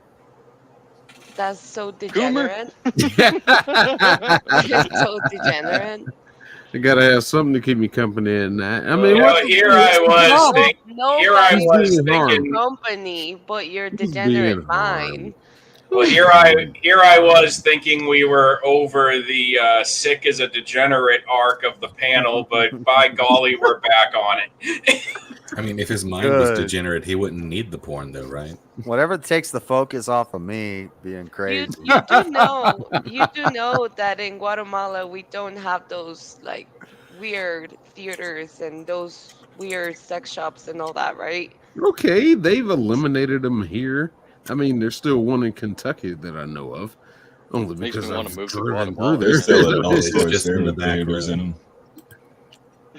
That's so degenerate. You're so degenerate. I gotta have something to keep me company at night. I mean, Here I was thinking. Company, but your degenerate mind. Well, here I was thinking we were over the sick as a degenerate arc of the panel, but by golly, we're back on it. I mean, if his mind was Good. degenerate, he wouldn't need the porn, though, right? Whatever takes the focus off of me being crazy. You do know that in Guatemala we don't have those like weird theaters and those weird sex shops and all that, right? Okay, they've eliminated them here. I mean, there's still one in Kentucky that I know of, only Makes because me wanna I've move to driven Guatemala. through there. There's still adult It's stores just there in the with back theaters in them.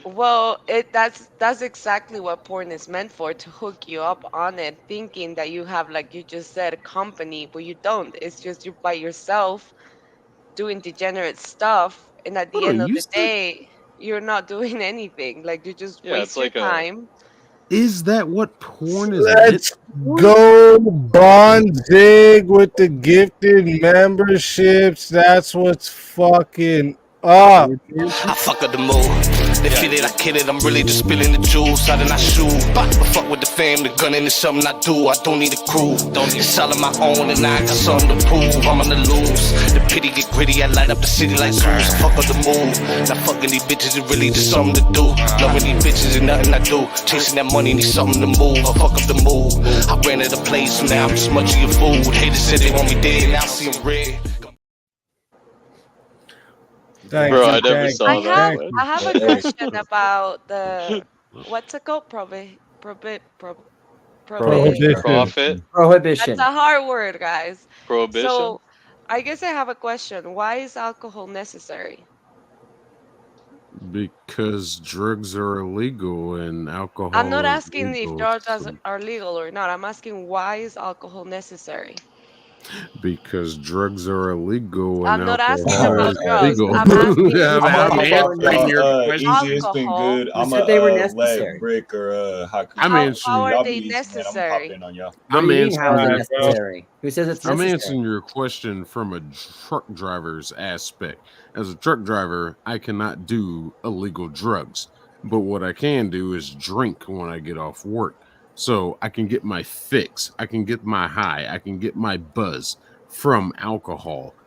Well, that's exactly what porn is meant for, to hook you up on it, thinking that you have, like you just said, a company, but you don't. It's just you're by yourself doing degenerate stuff, and at the Hold end on, of you the said- day, you're not doing anything. Like you just Yeah, waste it's your like a- time. Is that what porn is? Let's go Bonzig with the gifted memberships. That's what's fucking up. I fuck up the mood. They feel it, I kill it. I'm really just spilling the juice out of my shoe. But fuck with the fam, the gunning is something I do. I don't need a crew. It's all on my own, and I got something to prove. I'm on the loose. The pity get gritty. I light up the city like Zeus. Fuck up the mood. Now fucking these bitches is really just something to do. Loving these bitches is nothing I do. Chasing that money needs something to move. I fuck up the mood. I ran out of place, so now I'm just munching your food. Haters said they want me dead, now I see them red. Bro, I never saw I that. have a question about the what's it called? Profit. Prohibition. That's a hard word, guys. Prohibition. So, I guess I have a question. Why is alcohol necessary? Because drugs are illegal and alcohol. I'm not is asking if legal, drugs so- are legal or not. I'm asking why is alcohol necessary? Because drugs are illegal. I'm and not asking alcohol about is drugs. legal. I'm asking Yeah, about I'm answering your Easy, question. it's been good. Who I'm said they were gonna necessary? let Brick or Haku. I'm answering. How are Y'all they be easy, man. I'm necessary? popping on y'all. What I'm do you mean, how is it answering. necessary? Who says it's I'm necessary? answering your question from a truck driver's aspect. As a truck driver, I cannot do illegal drugs, but what I can do is drink when I get off work. So I can get my fix, I can get my high, I can get my buzz from alcohol.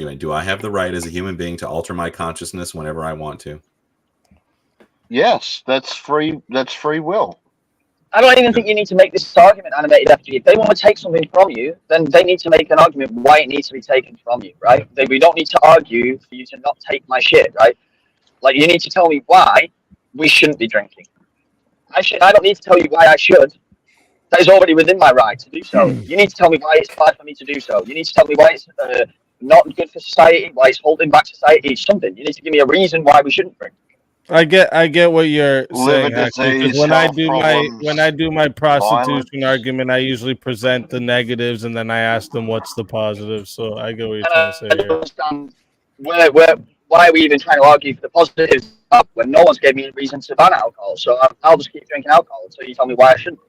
argument. Do I have the right as a human being to alter my consciousness whenever I want to? Yes, that's free. That's free will. I don't even think you need to make this argument, Animated FG. If they want to take something from you, then they need to make an argument why it needs to be taken from you, right? We don't need to argue for you to not take my shit, right? Like, you need to tell me why we shouldn't be drinking. I don't need to tell you why I should. That is already within my right to do so. You need to tell me why it's bad for me to do so. You need to tell me why it's not good for society, why it's holding back society. It's something. You need to give me a reason why we shouldn't drink. I get what you're saying. Liver disease, When I health do my prostitution violence. argument, I usually present the negatives and then I ask them what's the positive. So I get what you're trying to say I don't here. understand why are we even trying to argue for the positives when no one's gave me a reason to ban alcohol? So I'll just keep drinking alcohol until you tell me why I shouldn't.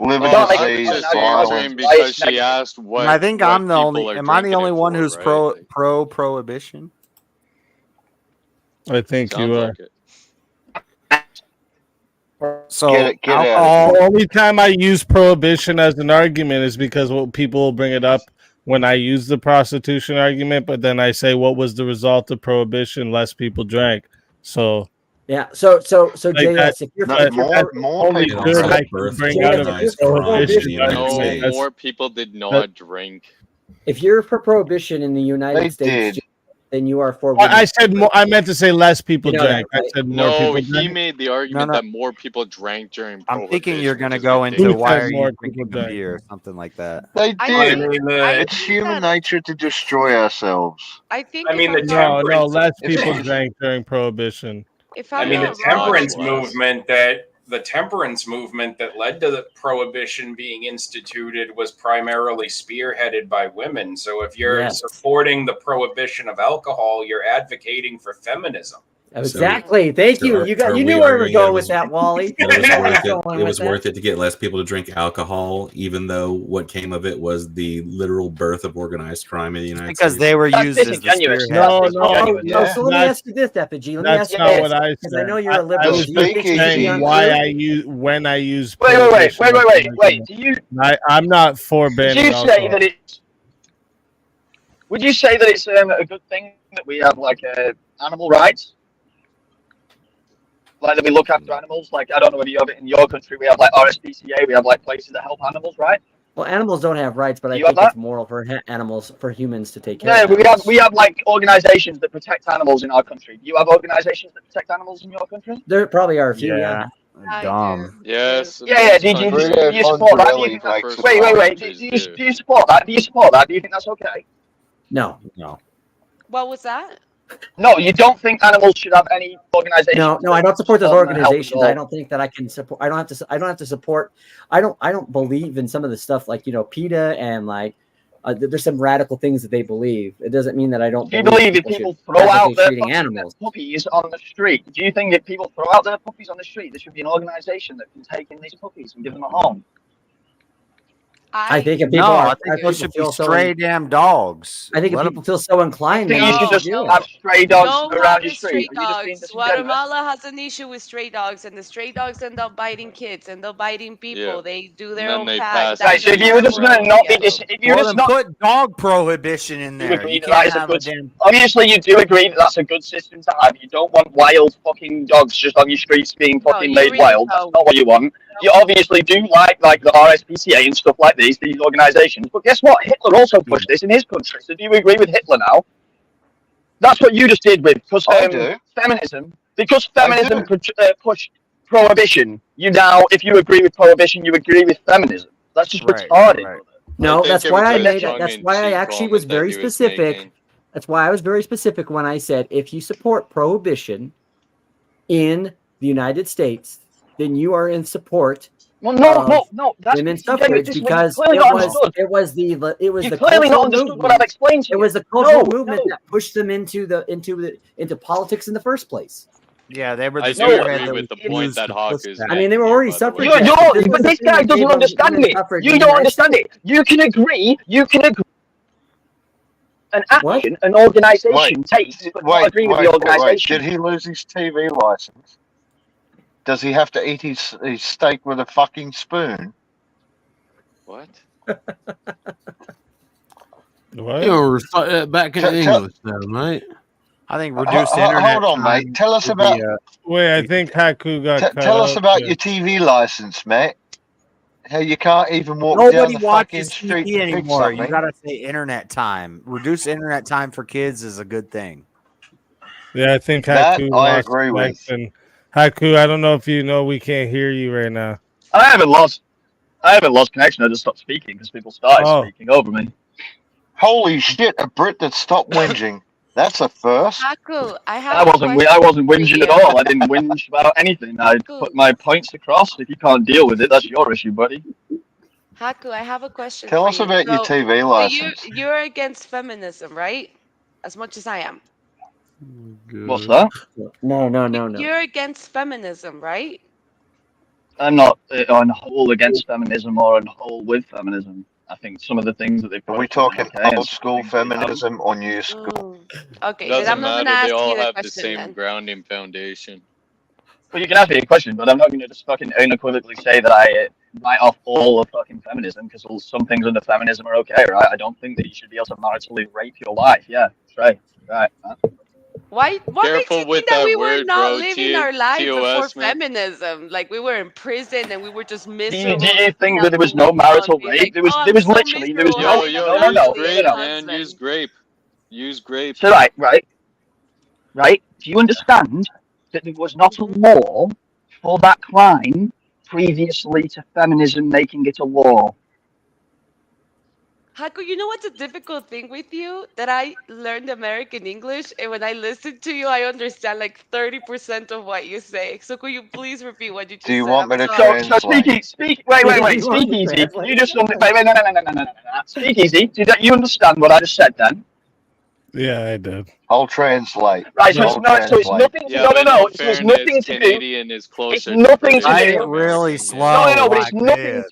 Liver Don't make disease, it violence. Because she asked what. I think what I'm the only. people are Am I the drinking only it one for, who's right? pro prohibition? I think Sounds you are. like it. So Get out. alcohol. The only time I use prohibition as an argument is because people will bring it up when I use the prostitution argument, but then I say, what was the result of prohibition? Less people drank. So Yeah. So like JS, if you're more only people good I birth can bring JS, out if of you're for prohibition. prohibition, No, more people did not drink. if you're for prohibition in the United States, then you are for. I said more. I meant to say less people You know drank. that, right? I said more No, people he drank. made the argument No. that more people drank during I'm prohibition. thinking you're going to which is go into ridiculous. why said are more you drinking people a drank. beer or something like that. They I did. think- I It's think human that- nature to destroy ourselves. I think I mean, if the I'm not, No, less It's- people drank during prohibition. if I I'm mean, the not wrong, temperance Less. movement that led to the prohibition being instituted was primarily spearheaded by women. So if you're Yes. supporting the prohibition of alcohol, you're advocating for feminism. Exactly. Thank So you. are- You are knew we where we were arguing going it with was- that, Wally. It was You knew where we worth were it. going It with was that. worth it to get less people to drink alcohol, even though what came of it was the literal birth of organized crime in the United Because States. they were That's used as the disingenuous. spearhead. No, That's no, disingenuous. No, so let me That's- ask you this, Effigy. Let me That's ask you not this, what I because I said. know you're a I liberal. was Do you think Speakeazy. saying it's why untrue? when I use Wait. prohibition as an Wait. argument. Do you I'm not for would banning you say alcohol. that it's a good thing that we have like animal rights? Like that we look after animals. Like I don't know whether you have it in your country. We have like RSPCA. We have like places that help animals, right? Well, animals don't have rights, but I You have think it's that? moral for for humans to take care Yeah, of we animals. have like organizations that protect animals in our country. Do you have organizations that protect animals in your country? There probably are a few, yeah. Dumb. Yes. Yeah. Do you support that? Do you, wait. Do you support that? Do you support that? Do you think that's okay? No. what was that? No, you don't think animals should have any organization? No, I don't support those support them and help them organizations. all? I don't think that I can support. I don't have to support. I don't believe in some of the stuff like PETA and like there's some radical things that they believe. It doesn't mean that I don't. Do you believe if people throw out their animals? puppies on the street? Do you think if people throw out their puppies on the street, there should be an organization that can take in these puppies and give them a home? I think if people I think those should be stray damn dogs. I think if Let people feel so inclined, I think then you should just do it. have stray dogs Don't around have your the street. stray Are you just being dogs. disingenuous? Guatemala has an issue with stray dogs, and the stray dogs end up biting kids, end up biting people. Yeah. They do their And then own they pack. pass Right, so if you were just going to not be if you were Well, just then not put dog prohibition in you there. agree You that can't that is a have a good. damn. Obviously, you do agree that that's a good system to have. You don't want wild fucking dogs just on your streets being fucking you made really wild. That's don't. not what you want. You obviously do like the RSPCA and stuff like these organisations. But guess what? Hitler also pushed this in his country. So do you agree with Hitler now? That's what you just did with because feminism. Because feminism pushed prohibition. You now, if you agree with prohibition, you agree with feminism. That's just retarded. Right. No, think that's it why was I a made. tongue That's in why I cheek actually was comment very that he was specific. making. That's why I was very specific when I said if you support prohibition in the United States, then you are in support. Well, no. That's Women's suffrage because clearly not understood. it was the You clearly not understood what I've explained to you. It was the cultural movement that pushed them into politics in the first place. Yeah, they were. I The do spearhead agree that with the was point used that to Hawk push is that. I mean, they were already suffragists. But this guy doesn't understand it. You don't understand it. You can agree. An action an organisation takes, but not agree with the organisation. Did he lose his TV license? Does he have to eat his steak with a fucking spoon? What? What? You know, back in English now, mate. I think reduced internet. Hold on, mate. time Tell us would be, about. Wait, I think Haku got cut Tell us off about there. your TV license, mate. How you can't even walk down Nobody the fucking watches street TV to pick anymore. You something. gotta say internet time. Reduce internet time for kids is a good thing. Yeah, I think That Haku I lost agree with. connection. Haku, I don't know if you know, we can't hear you right now. I haven't lost connection. I just stopped speaking because people started speaking over me. Holy shit! A Brit that stopped whinging. That's a first. Haku, I I have wasn't whinging at all. I didn't whinge about anything. I put my points across. If you can't deal with it, that's your issue, buddy. Haku, I have a question Tell for us you. about your TV So license. you're against feminism, right? As much as I am. What's that? No. You're against feminism, right? I'm not on whole against feminism or on whole with feminism. I think some of the things that they've. Are we talking old school feminism or new school? Okay, then Doesn't I'm not matter. gonna ask They all you the have the question same then. grounding foundation. Well, you can ask me a question, but I'm not going to just fucking unequivocally say that I write off all of fucking feminism because some things under feminism are okay, right? I don't think that you should be able to maritally rape your wife. Yeah, right. Why? What makes Careful you with think that that we were word, not bro. living our life before TOS, man. feminism? Like we were in prison and we were just Do miserable. you think that there was no marital rape? There was literally there was no. Use grape, man. Use grape. Use grape. So right. Do you understand that there was not a law for that crime previously to feminism making it a law? Haku, you know what's a difficult thing with you? That I learned American English, and when I listen to you, I understand like 30% of what you say. So could you please repeat what you just said? Do you want me to So translate? wait, Speakeazy. You just no. Speakeazy. Did you understand what I just said then? Yeah, I did. I'll translate. Right, so it's nothing. Yeah, but No. in It has fairness, nothing to do. Canadian is closer. It's nothing to to British do. than really American, slow. yeah. No, but it's nothing.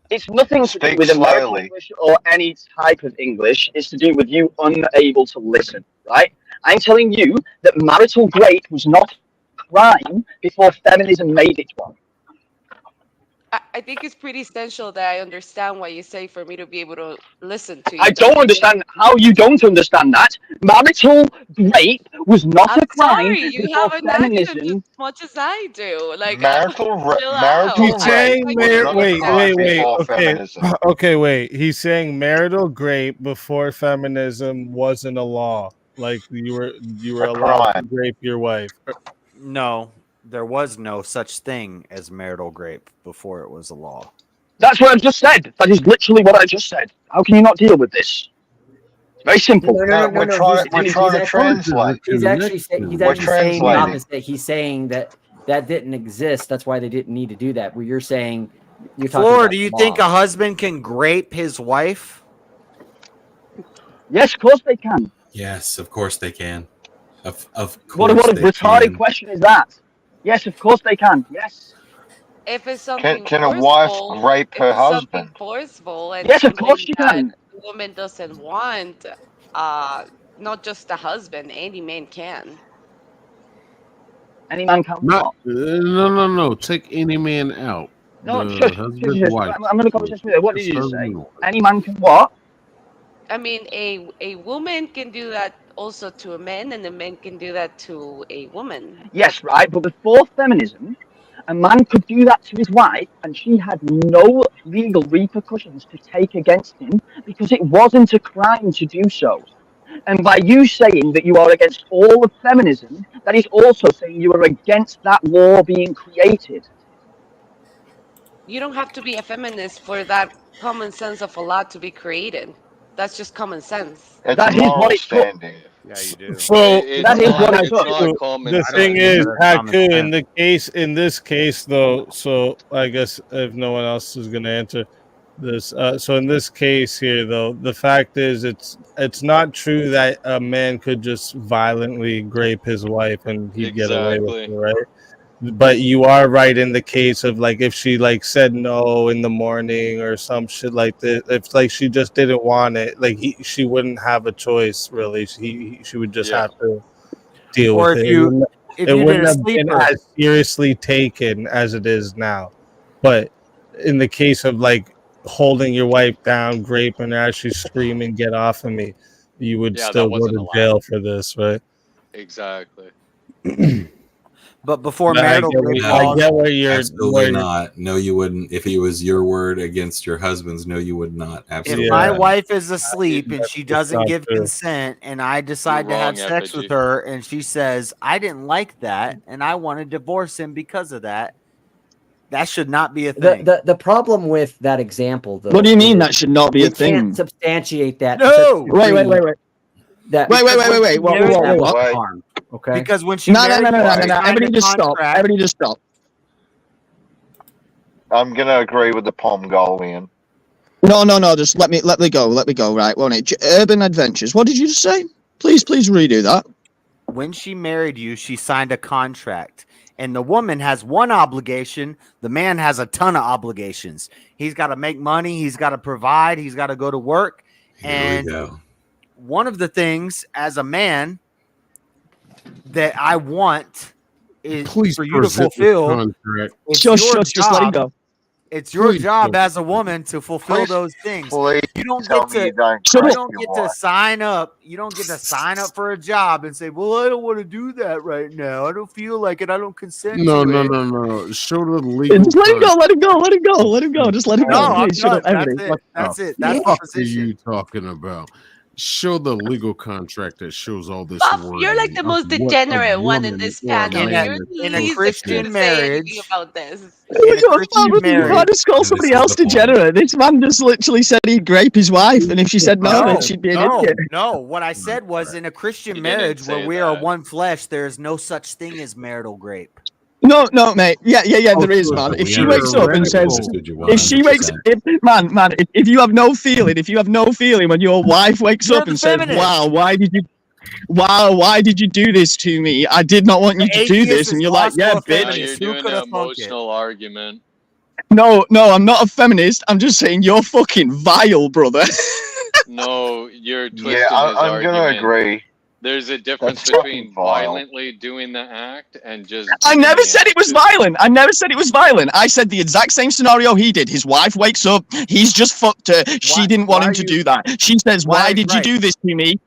It's nothing to do Speak with American slowly. English or any type of English. It's to do with you unable to listen, right? I'm telling you that marital rape was not a crime before feminism made it one. I think it's pretty essential that I understand what you say for me to be able to listen to you. I don't understand how you don't understand that. Marital rape was not a crime Sorry, you before have an accent just feminism. as much as I do. Like, Marital chill marital out. He's saying wait. Okay, feminism. okay, wait. He's saying marital rape before feminism wasn't a law. Like you were A allowed to crime. rape your wife. No, there was no such thing as marital rape before it was a law. That's what I've just said. That is literally what I just said. How can you not deal with this? It's very simple. No. We're trying to translate. He's actually saying We're the translating. opposite. He's saying that didn't exist. That's why they didn't need to do that. Where you're saying, you're talking Floor, about do you law. think a husband can grape his wife? Yes, of course they can. Yes, of course they can. Of course What a they retarded can. question is that? Yes, of course they can. Yes. If it's something Can a wife forceful, rape if her it's something husband? forceful and Yes, of course something you that can. the woman doesn't want, not just the husband, any man can. Any man can what? No. Take any man out. No, The shush, husband, shush. wife. I'm going to conversation with you. What did Just you just say? husband, wife. Any man can what? I mean, a woman can do that also to a man, and a man can do that to a woman. Yes, right. But before feminism, a man could do that to his wife, and she had no legal repercussions to take against him because it wasn't a crime to do so. And by you saying that you are against all of feminism, that is also saying you are against that law being created. You don't have to be a feminist for that common sense of a law to be created. That's just common sense. It's That a is moral what it took. standing. Yeah, you do. So that is what it It's took. not common the sense. thing is, common Haku, sense. in this case though, so I guess if no one else is gonna answer this, so in this case here though, the fact is it's not true that a man could just violently grape his wife and he'd get away with it, right? But you are right in the case of like if she like said no in the morning or some shit like this, if like she just didn't want it, like she wouldn't have a choice really. She would just have to deal Or with if it. you It did wouldn't a have been sleeper. as seriously taken as it is now. But in the case of like holding your wife down, graping her as she's screaming, "Get off of me!" you would Yeah, still that go wasn't to allowed. jail for this, right? Exactly. But before But marital rape I laws, get where you're. Absolutely not. No, you wouldn't. If it was your word against your husband's, no, you would not. Absolutely. if my not. wife is asleep and That's she just doesn't not give true. consent, and I decide You're to have wrong, sex with Effigy. her, and she says I didn't like that, and I want to divorce him because of that, that should not be a thing. The problem with that example, though. What do you mean is that should not be we a thing? can't substantiate that. No! Wait. That Wait. because when she Whoa, married whoa, that whoa. was harm. Okay. Because when she No. married you, she signed Everybody a just stop. contract. Everybody just stop. I'm gonna agree with the Pomgolian. No. Just let me go. Let me go. Right, won't it? Urban Adventures. What did you just say? Please redo that. When she married you, she signed a contract. And the woman has one obligation. The man has a ton of obligations. He's got to make money. He's got to provide. He's got to go to work. Here we go. One of the things as a man that I want is for you to present the fulfill. contract. It's Shush, your just let him job. go. It's your Please job don't. as a woman to fulfill those things. Please You don't tell get me to. you don't You crush don't your get to wife. sign up. You don't get to sign up for a job and say, "Well, I don't want to do that right now. I don't feel like it. I don't consent No. to it." Show the legal. Just let him go. Let him go. Just let him No, go. I'm Please, shut done. up, everybody. That's it. What That's the the fuck are position. you talking about? Show the legal contract that shows all this. Buff, you're like wording the of most what a degenerate one in woman this or a panel. man You're is in a least supposed to to Christian say anything marriage, about this. in a Christian marriage. Just call somebody else degenerate. This man just literally said he'd rape his wife, and if she said no, then she'd be an idiot. No. What I said was in a Christian He didn't marriage where say we are that. one flesh, there is no such thing as marital rape. No, mate. Yeah, there is, man. If she wakes up and says, if you have no feeling when your wife wakes up and says, "Wow, why did you do this to me? I did not want you to do this," and you're like, "Yeah, Now bitch." you're doing an emotional argument. No, I'm not a feminist. I'm just saying you're fucking vile, brother. No, you're twisting Yeah, his I'm argument. gonna agree. There's a difference That's fucking between vile. violently doing the act and just. I never said it was violent. I said the exact same scenario he did. His wife wakes up. He's just fucked her. She didn't want him to do that. She says, "Why did you do this to me?"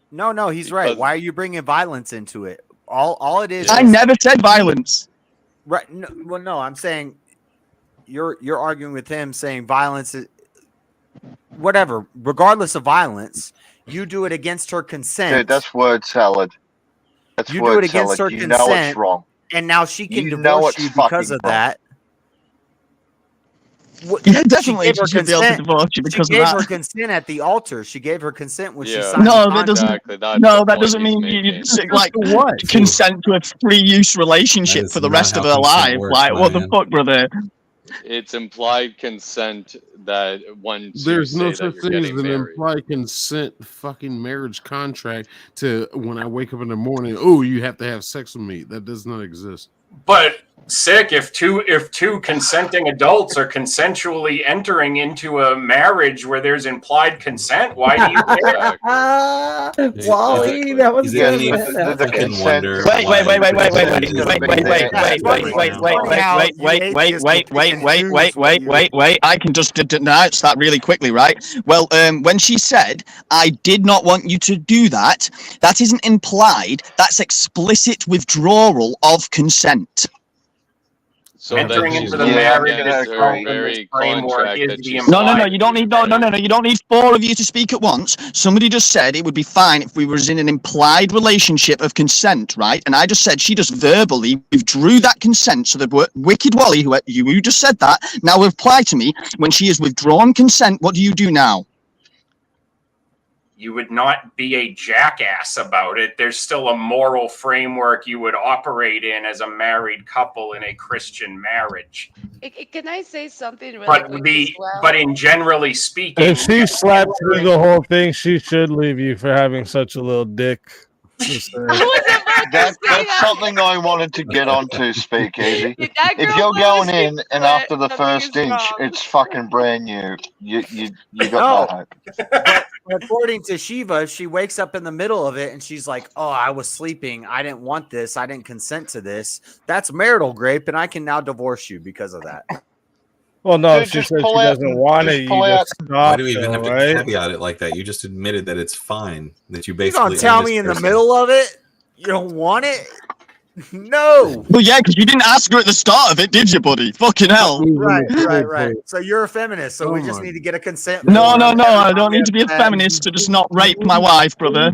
No, he's right. Why are you bringing violence into it? All it is. I never said violence. Right. No, I'm saying you're arguing with him saying violence is whatever, regardless of violence, you do it against her consent. Dude, that's word salad. That's you word do it against salad. her You consent. know it's wrong. And now she can You know divorce it's you because fucking of wrong. that. Yeah, definitely. She gave her She should be able to consent. divorce you She because of gave her that. consent at the altar. She gave her consent when she Yeah, signed the No, that contract. doesn't. Exactly, that's No, the that point doesn't he's mean you making. like consent to a free-use relationship That for is the rest not of how her consent life. works, Like, my what the man. fuck, brother? It's implied consent that once There's you no say such that you're thing as getting an married. implied consent fucking marriage contract to when I wake up in the morning, oh, you have to have sex with me. That does not exist. But sick, if two consenting adults are consensually entering into a marriage where there's implied consent, why do you care? Wally, that was Is it good. any man. That was fucking good. wonder? Wait. I can just denounce that really quickly, right? Well, when she said, "I did not want you to do that," that isn't implied. That's explicit withdrawal of consent. So Entering then into she's the going marriage against itself her in this very framework contract is that the she No, signed. you don't need you don't need four of you to speak at once. Somebody just said it would be fine if we was in an implied relationship of consent, right? And I just said she just verbally withdrew that consent. So the wicked Wally, who you just said that, now reply to me. When she has withdrawn consent, what do you do now? You would not be a jackass about it. There's still a moral framework you would operate in as a married couple in a Christian marriage. Can I say something really quick as well? But in generally speaking, If she slept through the whole thing, she should leave you for having such a little dick. Just saying. That's something I wanted to get onto, Speakeazy. That If girl you're going bullshit, in and but after the something first is inch, wrong. it's fucking brand new. You got no hope. But according to Shiva, if she wakes up in the middle of it and she's like, "Oh, I was sleeping. I didn't want this. I didn't consent to this." That's marital rape, and I can now divorce you because of that. Well, no, Dude, if she just said pull she out doesn't and- want just it, you pull just out- Why stop, do we even though, have to right? caveat it like that? You just admitted that it's fine. That you You basically gonna tell own this me in the person. middle of it you don't want it? No. Well, yeah, because you didn't ask her at the start of it, did you, buddy? Fucking hell. Right. So you're a feminist, so we just need to get a consent No, form. no, no. I don't Everybody need to be a has- feminist to just not rape my wife, brother.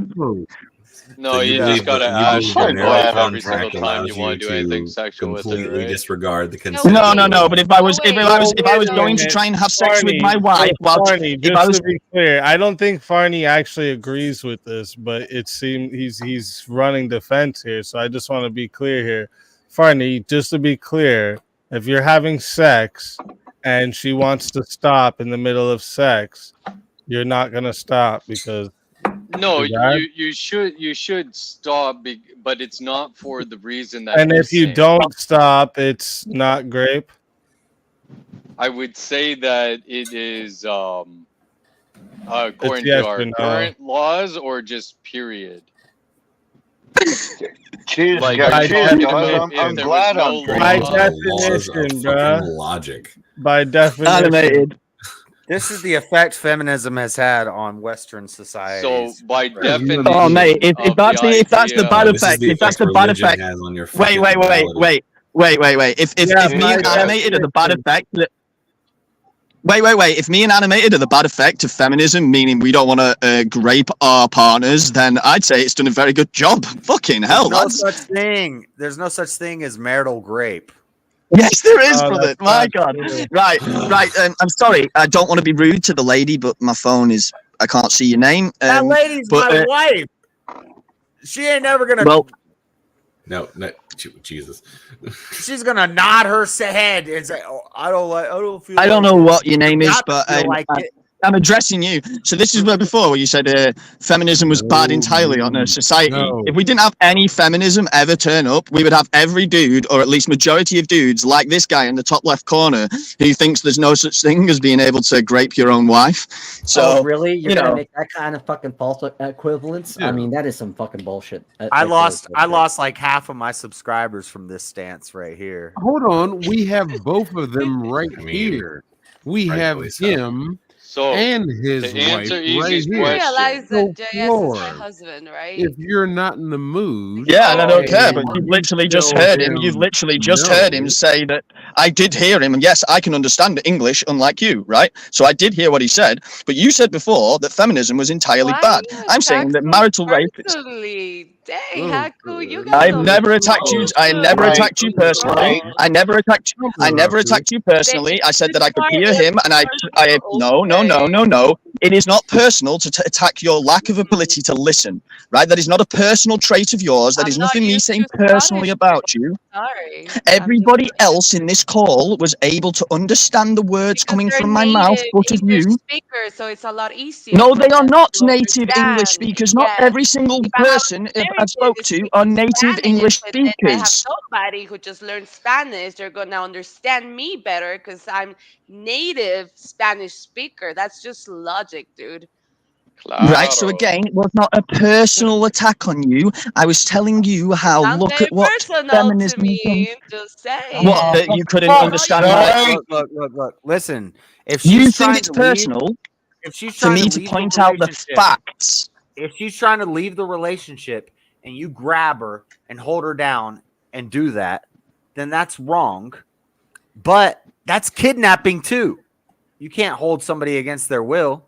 No, So you believe just gotta that- you ask believe your the wife marriage every single contract time you allows want to do anything sexual with her, completely right? disregard the consent. No. But if I was Wait a going to minute. try and have sex with my Farney, wife, so Farney, if I just was to be clear, I don't think Farney actually agrees with this, but it seems he's running defense here. So I just want to be clear here, Farney. Just to be clear, if you're having sex and she wants to stop in the middle of sex, you're not gonna stop because. No, is that- you should stop, but it's not for the reason that. And you're if you saying. don't stop, it's not grape. I would say that it is according yes to our or no. current laws or just period. Cheers, Like, guys. if Cheers, there guys. was- I'm if there glad was I'm no drinking. By law- definition, bruh. Logic. By definition. Animated. This is the effect feminism has had on Western society. So by definition, Oh, mate, if that's the bad This is effect, the if that's the effect bad religion effect. has on your Wait. fucking morality. If Yeah, me by and animated are the bad effect. Wait. If me and animated are the bad effect of feminism, meaning we don't want to grape our partners, then I'd say it's done a very good job. Fucking hell, There's no lads. such thing. There's no such thing as marital grape. Yes, there is, Oh, brother. that's My not God. true. Right. I'm sorry. I don't want to be rude to the lady, but my phone is. I can't see your name. That lady's but, my wife. She ain't never gonna. Well, No, Jesus. She's gonna nod her head and say, "Oh, I don't feel. I don't like know it." what your name is, Not but feel like it. I'm addressing you. So this is where before where you said feminism was bad entirely on a society. No. If we didn't have any feminism ever turn up, we would have every dude, or at least majority of dudes, like this guy in the top left corner, who thinks there's no such thing as being able to grape your own wife. So really, you're you gonna know, make that kind of fucking false equivalence? Yeah. I mean, that is some fucking bullshit. I lost like half of my subscribers from this stance right here. Hold on, we have both of them right I mean, here. We have rightfully so. him So and his to wife answer right Easy's here. question, Realize So, that JS is my Lord, husband, right? if you're not in the mood, yeah, and I don't oh, care, but you've literally just tell heard him. You've him literally just no. heard him say that I did hear him, and yes, I can understand English, unlike you, right? So I did hear what he said, but you said before that feminism was entirely Why bad. you I'm saying attack that so marital rape is. personally? Dang, Oh, Haku, you got I've some never attacked you. I never Right. attacked you personally. I never attacked you. I never attacked you personally. I said that I could hear him, and I no. It is not personal to attack your lack of ability to listen, right? That is not a personal trait of yours. That is nothing me saying personally about you. Sorry. Everybody else in this call was able to understand the words coming They're from my mouth, native but of English you. speakers, so it's a lot easier. No, for they are them not to native English understand. speakers. Not Yes. every single If I have person an I spoke American to speaking are native Spanish, English and then I have speakers. somebody who just learned Spanish, they're gonna understand me better because I'm native Spanish speaker. That's just logic, dude. Right, so again, it was not a personal attack on you. I was telling you how Sounds look very at what personal to feminism has done. me. Just saying. What, that you couldn't understand my... Look. Listen, if You she's think trying it's to leave- personal if she's for trying me to to leave point the out the relationship- facts? if she's trying to leave the relationship and you grab her and hold her down and do that, then that's wrong. But that's kidnapping too. You can't hold somebody against their will.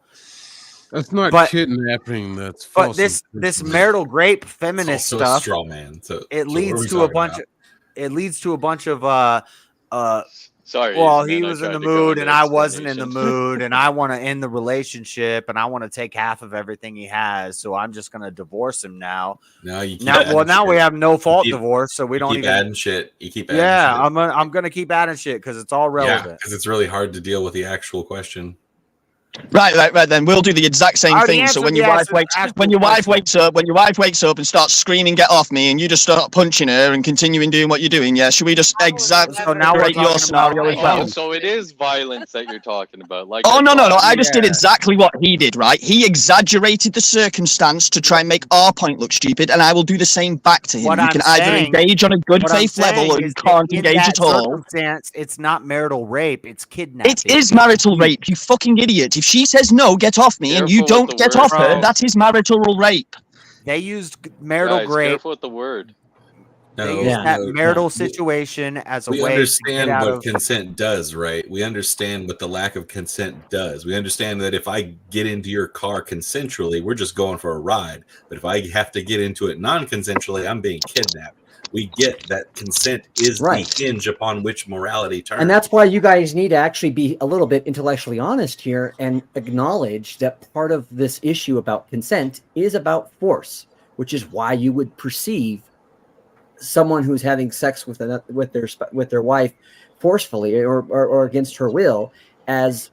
That's not But- kidnapping. That's But false this imprisonment. marital grape feminist Also a stuff, straw man. So it what are leads we to a talking bunch about? of it leads to a bunch of Sorry. well, Easy, he man, I was in tried the to go mood into and I wasn't in the explanation. mood and I want to end the relationship and I want to take half of everything he has, so I'm just going to divorce him now. No, you keep Now, adding well, now we shit. have no fault keep- divorce, so we You don't keep even. adding shit. You keep adding Yeah, shit. I'm gonna keep adding shit because it's all Yeah, relevant. because it's really hard to deal with the actual question. Right. Then we'll do the exact same already thing. So when answered your the wife wakes, actual when your wife question. wakes up and starts screaming, "Get off me!" and you just start punching her and continuing doing what you're doing, yeah? Should we just So now we're exaggerate your talking scenario about as well? Oh, so it is violence that you're talking about. Like Oh I no! thought. I just did exactly what he did. Right? He exaggerated the circumstance to try and make our point look stupid, and I will do the same back to him. What You I'm can either saying, engage on a good what I'm faith level, saying or you is that can't in engage that at all. circumstance, it's not marital rape; it's kidnapping. It is marital rape, you fucking idiot. If she says no, get off me, and you Careful with don't the get word, off her, bro. that is marital rape. They used marital Guys, rape. careful with the word. They use that marital situation as a We way to understand get out what of. consent does, right? We understand what the lack of consent does. We understand that if I get into your car consensually, we're just going for a ride. But if I have to get into it non-consensually, I'm being kidnapped. We get that consent is Right. the hinge upon which morality turns. And that's why you guys need to actually be a little bit intellectually honest here and acknowledge that part of this issue about consent is about force, which is why you would perceive someone who's having sex with their wife forcefully or against her will as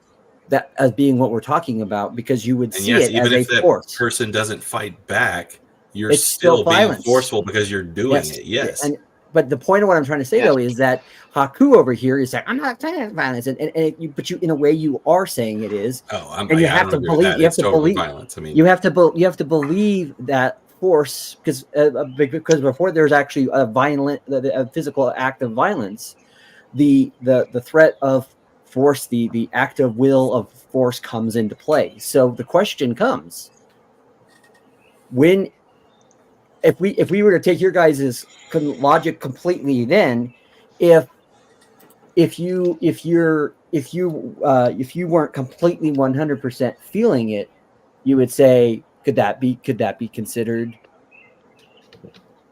being what we're talking about, because you would And see yes, it even as if a that force. person doesn't fight back, you're It's still being violence. forceful because you're doing it. Yes. But the point of what I'm trying to say though is that Haku over here is like, I'm not saying it's violence, but you in a way you are saying it is. Oh, and you I have to don't agree with believe. that. You have It's to totally believe. violence. I mean, you have to believe that force, because before there's actually a physical act of violence, the threat of force, the act of will of force comes into play. So the question comes: if we were to take your guys' logic completely, then if you weren't completely 100% feeling it, you would say, could that be considered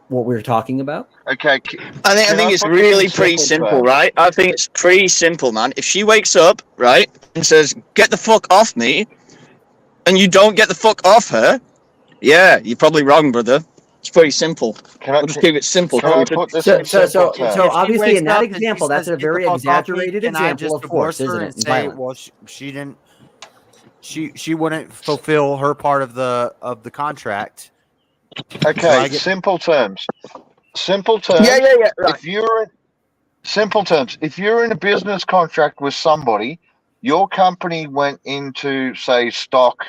what we're talking about? Okay. I think it's really pretty simple, right? I think it's pretty simple, man. If she wakes up, right, and says, "Get the fuck off me," and you don't get the fuck off her, yeah, you're probably wrong, brother. It's pretty simple. We'll just keep it simple. So obviously in that example, that's a very exaggerated example of force, isn't it? Say, well, she didn't. She wouldn't fulfill her part of the contract. Okay, simple terms. Yeah. Right. If you're in a business contract with somebody, your company went into, say, stock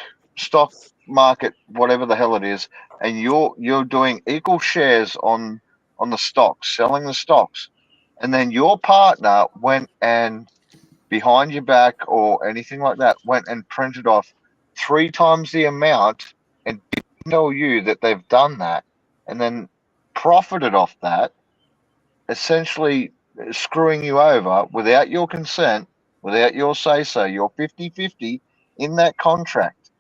market, whatever the hell it is, and you're doing equal shares on the stocks, selling the stocks, and then your partner went and behind your back or anything like that went and printed off 3 times the amount and didn't tell you that they've done that, and then profited off that, essentially screwing you over without your consent, without your say-so, you're 50-50 in that contract.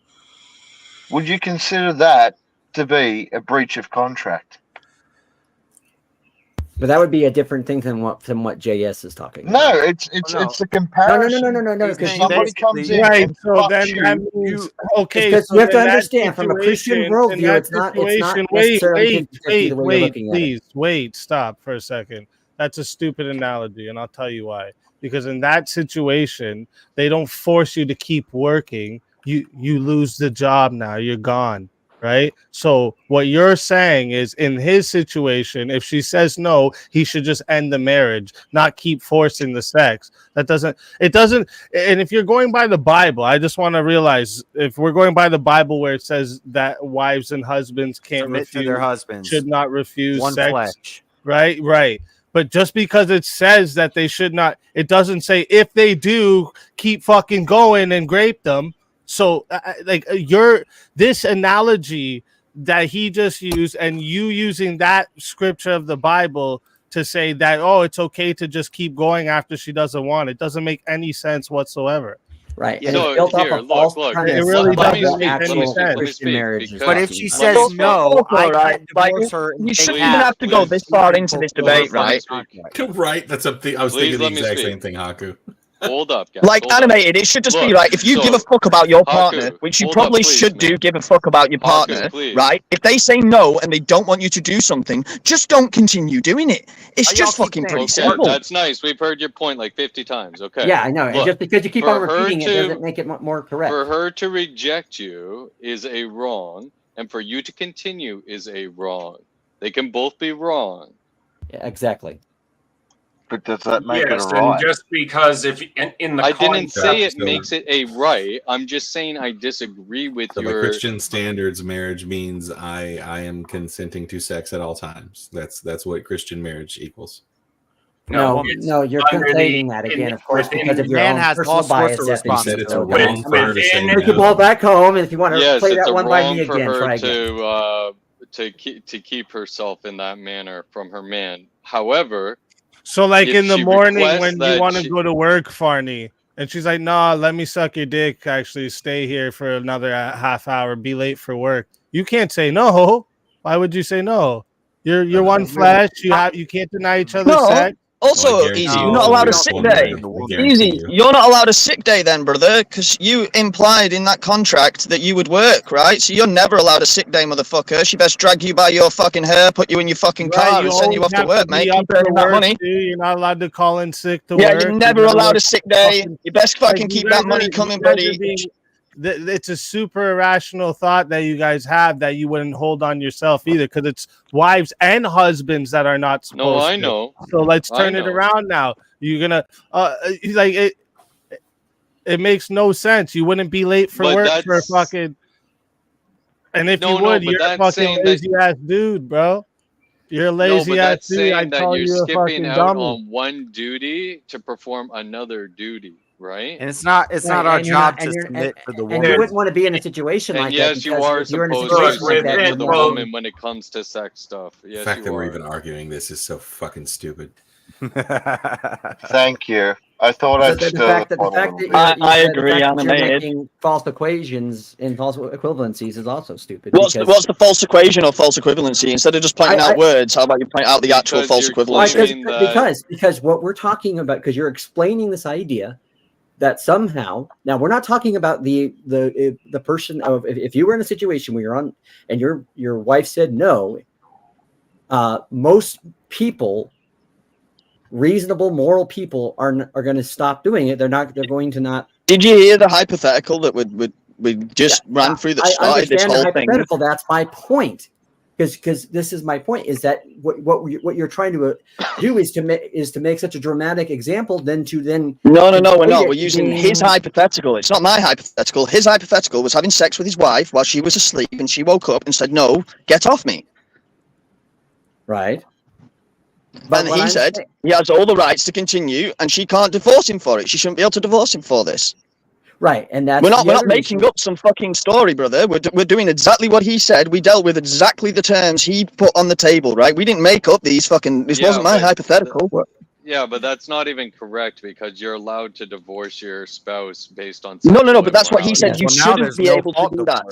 Would you consider that to be a breach of contract? But that would be a different thing than what JS is talking about. No, it's a comparison. No. If somebody comes in right, and so then fucks that means okay. Because so you have to in that understand from a Christian situation- worldview, in that it's not situation- necessarily 50-50 the way you're looking at it. please, wait, stop for a second. That's a stupid analogy, and I'll tell you why. Because in that situation, they don't force you to keep working. You lose the job now. You're gone, right? So what you're saying is, in his situation, if she says no, he should just end the marriage, not keep forcing the sex. It doesn't. And if you're going by the Bible, I just want to realize, if we're going by the Bible where it says that wives and husbands can't Submit refuse, to their husbands. should not refuse One sex, flesh. right. But just because it says that they should not, it doesn't say if they do, keep fucking going and grape them. So, this analogy that he just used, and you using that scripture of the Bible to say that, oh, it's okay to just keep going after she doesn't want it, doesn't make any sense whatsoever. Right. And it's built off a false premise. It really Let me doesn't speak, make let any me speak, let me sense. speak, But if she because- says no, I right. can't divorce her. You shouldn't even have to go this far into this debate, right? Right. That's something I was Please thinking the let me exact speak. same thing, Haku. Hold up, guys. Like hold up. animated, it should just be Look, like if you so, give a fuck about your Haku, partner, which you hold up, probably please, should man. do, give a fuck about your partner, please. right? If they say no and they don't want you to do something, just don't continue doing it. It's Y'all just keep fucking saying- pretty Okay, simple. that's nice. We've heard your point like 50 times. Okay. Yeah, I know. And Look, just because you keep for on her repeating it to- doesn't make it more correct. For her to reject you is a wrong, and for you to continue is a wrong. They can both be wrong. Yeah, exactly. But does that make Yes, it a right? and just because if in the I didn't say it so- makes it a right. I'm just saying I disagree with So by your. Christian standards, marriage means I am consenting to sex at all times. That's what Christian marriage equals. No, it's you're under conflating the- that in- again, of course, within- because of your Man own has personal all sorts of bias. You said it's a So, wrong for her to say within- take your no. ball back home, and if you want to Yes, play it's that a one by wrong me for again, her try again. to keep herself in that manner from her man. However, So like if in the she morning requests when you that want to she- go to work, Farney, and she's like, "Nah, let me suck your dick. Actually, stay here for another half hour. Be late for work." You can't say no. Why would you say no? You're one flesh. You can't deny each other's No. sex. Also, guarantee Easy, you you're not the allowed a weirdest sick one day. there. I guarantee Easy, you. you're not allowed a sick day then, brother, because you implied in that contract that you would work, right? So you're never allowed a sick day, motherfucker. She best drag you by your fucking hair, put you in your fucking car, and send you always off to have work, be mate. up Keep for earning that work, money. too. You're not allowed to call in sick to Yeah, work. you're never allowed a sick day. You best fucking Like, you keep that guys money are- coming, you guys are buddy. being- it's a super irrational thought that you guys have that you wouldn't hold on yourself either, because it's wives and husbands that are not supposed No, I to. know. So let's I turn it know. around now. You're gonna like it. It makes no sense. You wouldn't be late for But work for a that's- fucking. And if No, you no, would, but you're a that's fucking saying that- lazy ass dude, bro. You're a No, lazy but ass that's dude. saying I'd that call you're you a skipping fucking out dummy. on one duty to perform another duty, right? And it's not Right, our and you're job not- to and you're- submit for the And woman. you wouldn't want to be in a situation And like yes, that you because are if you're in a supposed to situation like that, submit you're to the more woman when it comes to sex stuff. The Yes, fact you that we're are. even arguing this is so fucking stupid. Thank you. I thought The, I'd the, stir the fact the that the pot a fact little that bit. you're, I the agree, fact that you're animated. making false equations and false equivalencies is also stupid. What's because- the false equation or false equivalency? Instead of just pointing out words, how about you point out the actual Because false you're equivalency? claiming that- because what we're talking about, because you're explaining this idea that somehow, now we're not talking about the person of, if you were in a situation where you're on and your wife said no, most people, reasonable moral people, are going to stop doing it. They're going to not. Did you hear the hypothetical that we just ran through that I started this understand the whole thing? hypothetical. That's my point. Because this is my point, is that what you're trying to do is to make such a dramatic example No, we're not. We're using his hypothetical. It's not my hypothetical. His hypothetical was having sex with his wife while she was asleep, and she woke up and said, "No, get off me." Right. And he said he has all the rights to continue, and she can't divorce him for it. She shouldn't be able to divorce him for this. Right, and that's we're not the other making issue. up some fucking story, brother. We're doing exactly what he said. We dealt with exactly the terms he put on the table, right? We didn't make up these fucking. This Yeah, wasn't my but- hypothetical. Yeah, but that's not even correct because you're allowed to divorce your spouse based on. No, sexual but that's what he said. immorality. You shouldn't be able to do that.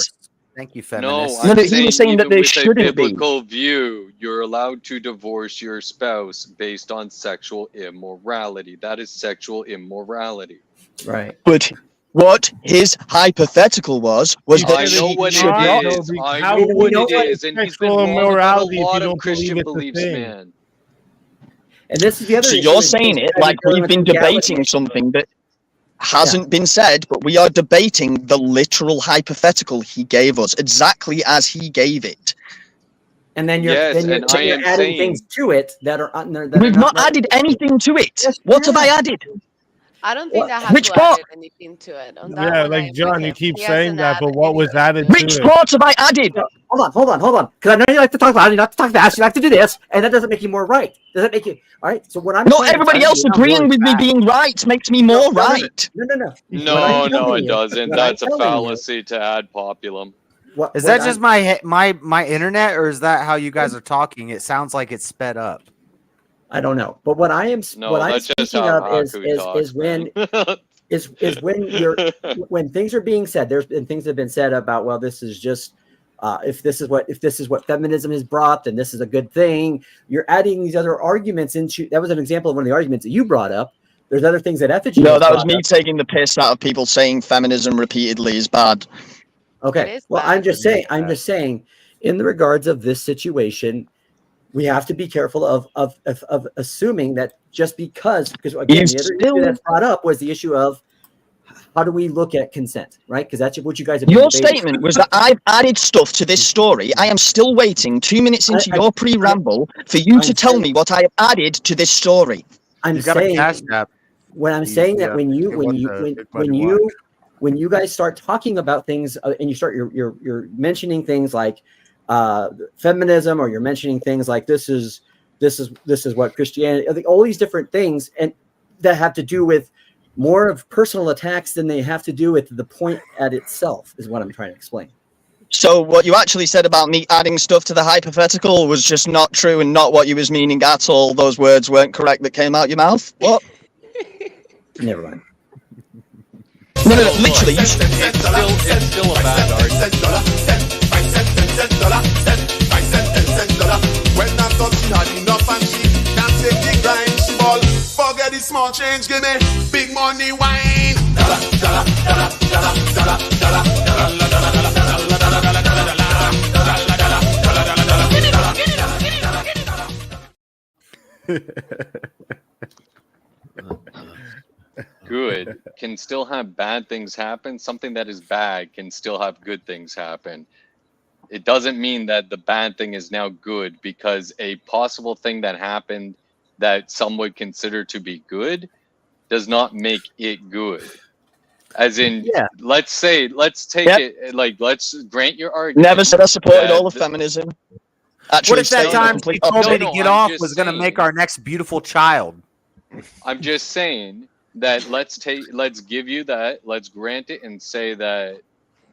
Thank you, No, feminists. I'm No, he was saying that even they with shouldn't a be. biblical view, you're allowed to divorce your spouse based on sexual immorality. That is sexual immorality. Right. But what his hypothetical was that I know she what should not. it is. I know what it is, and he's been sexual wrong about a immorality if lot you of don't Christian believe it's a beliefs, thing. man. And this is the other. So issue you're is saying it that like you're we've been dealing with debating legality. something that hasn't been said, but we are debating the literal hypothetical he gave us, exactly as he gave it. And then you're Yes, then you're, and then I you're am adding saying- things to it that are We've not added anything to it. What have I added? I don't think that Which Haku part? added anything to it. On that Yeah, one, I like agree John, with you him. keep He saying hasn't that, but added what was anything. added Which to it? parts have I added? Hold on. Because I know you like to talk loud, you like to talk fast, you like to do this, and that doesn't make you more right. Does that make you all right? So when I'm Not trying to everybody tell else you I'm agreeing really with me fast- being right makes me more right. No. No, I'm no, telling it you- doesn't. what I'm That's a telling you- fallacy to ad populum. Is that just my internet, or is that how you guys are talking? It sounds like it's sped up. I don't know, but what I'm No, what I'm that's just speaking how of Haku talks, is when man. is when you're when things are being said. There's been things that have been said about, well, this is just if this is what feminism has brought, then this is a good thing. You're adding these other arguments into. That was an example of one of the arguments that you brought up, There's other things that effigy. No, has that was brought me up. taking the piss out of people saying feminism repeatedly is bad. Okay. Well, I'm just saying, in the regards of this situation, we have to be careful of assuming that just because again, the other issue that's brought up was the issue of how do we look at consent, right? Because that's what you guys have been Your debating. statement was that I've added stuff to this story. I am still waiting 2 minutes into your pre-ramble for you to tell me what I have added to this story. I'm saying when I'm saying that when you guys start talking about things and you start you're mentioning things like feminism, or you're mentioning things like this is what Christianity, I think all these different things and that have to do with more of personal attacks than they have to do with the point at itself is what I'm trying to explain. So what you actually said about me adding stuff to the hypothetical was just not true and not what you was meaning at all. Those words weren't correct that came out your mouth. What? Never mind. No, literally. It's still a bad argument. When I'm touching hard enough and she can't take the grind, small. Forget the small change, give me big money wine. Good can still have bad things happen. Something that is bad can still have good things happen. It doesn't mean that the bad thing is now good because a possible thing that happened that some would consider to be good does not make it good. As in, let's take it, like, let's grant your argument. Never said I supported all of feminism. Actually, What if that time she told me to get I'm off just was going to saying. make our next beautiful child? I'm just saying that let's give you that, let's grant it and say that,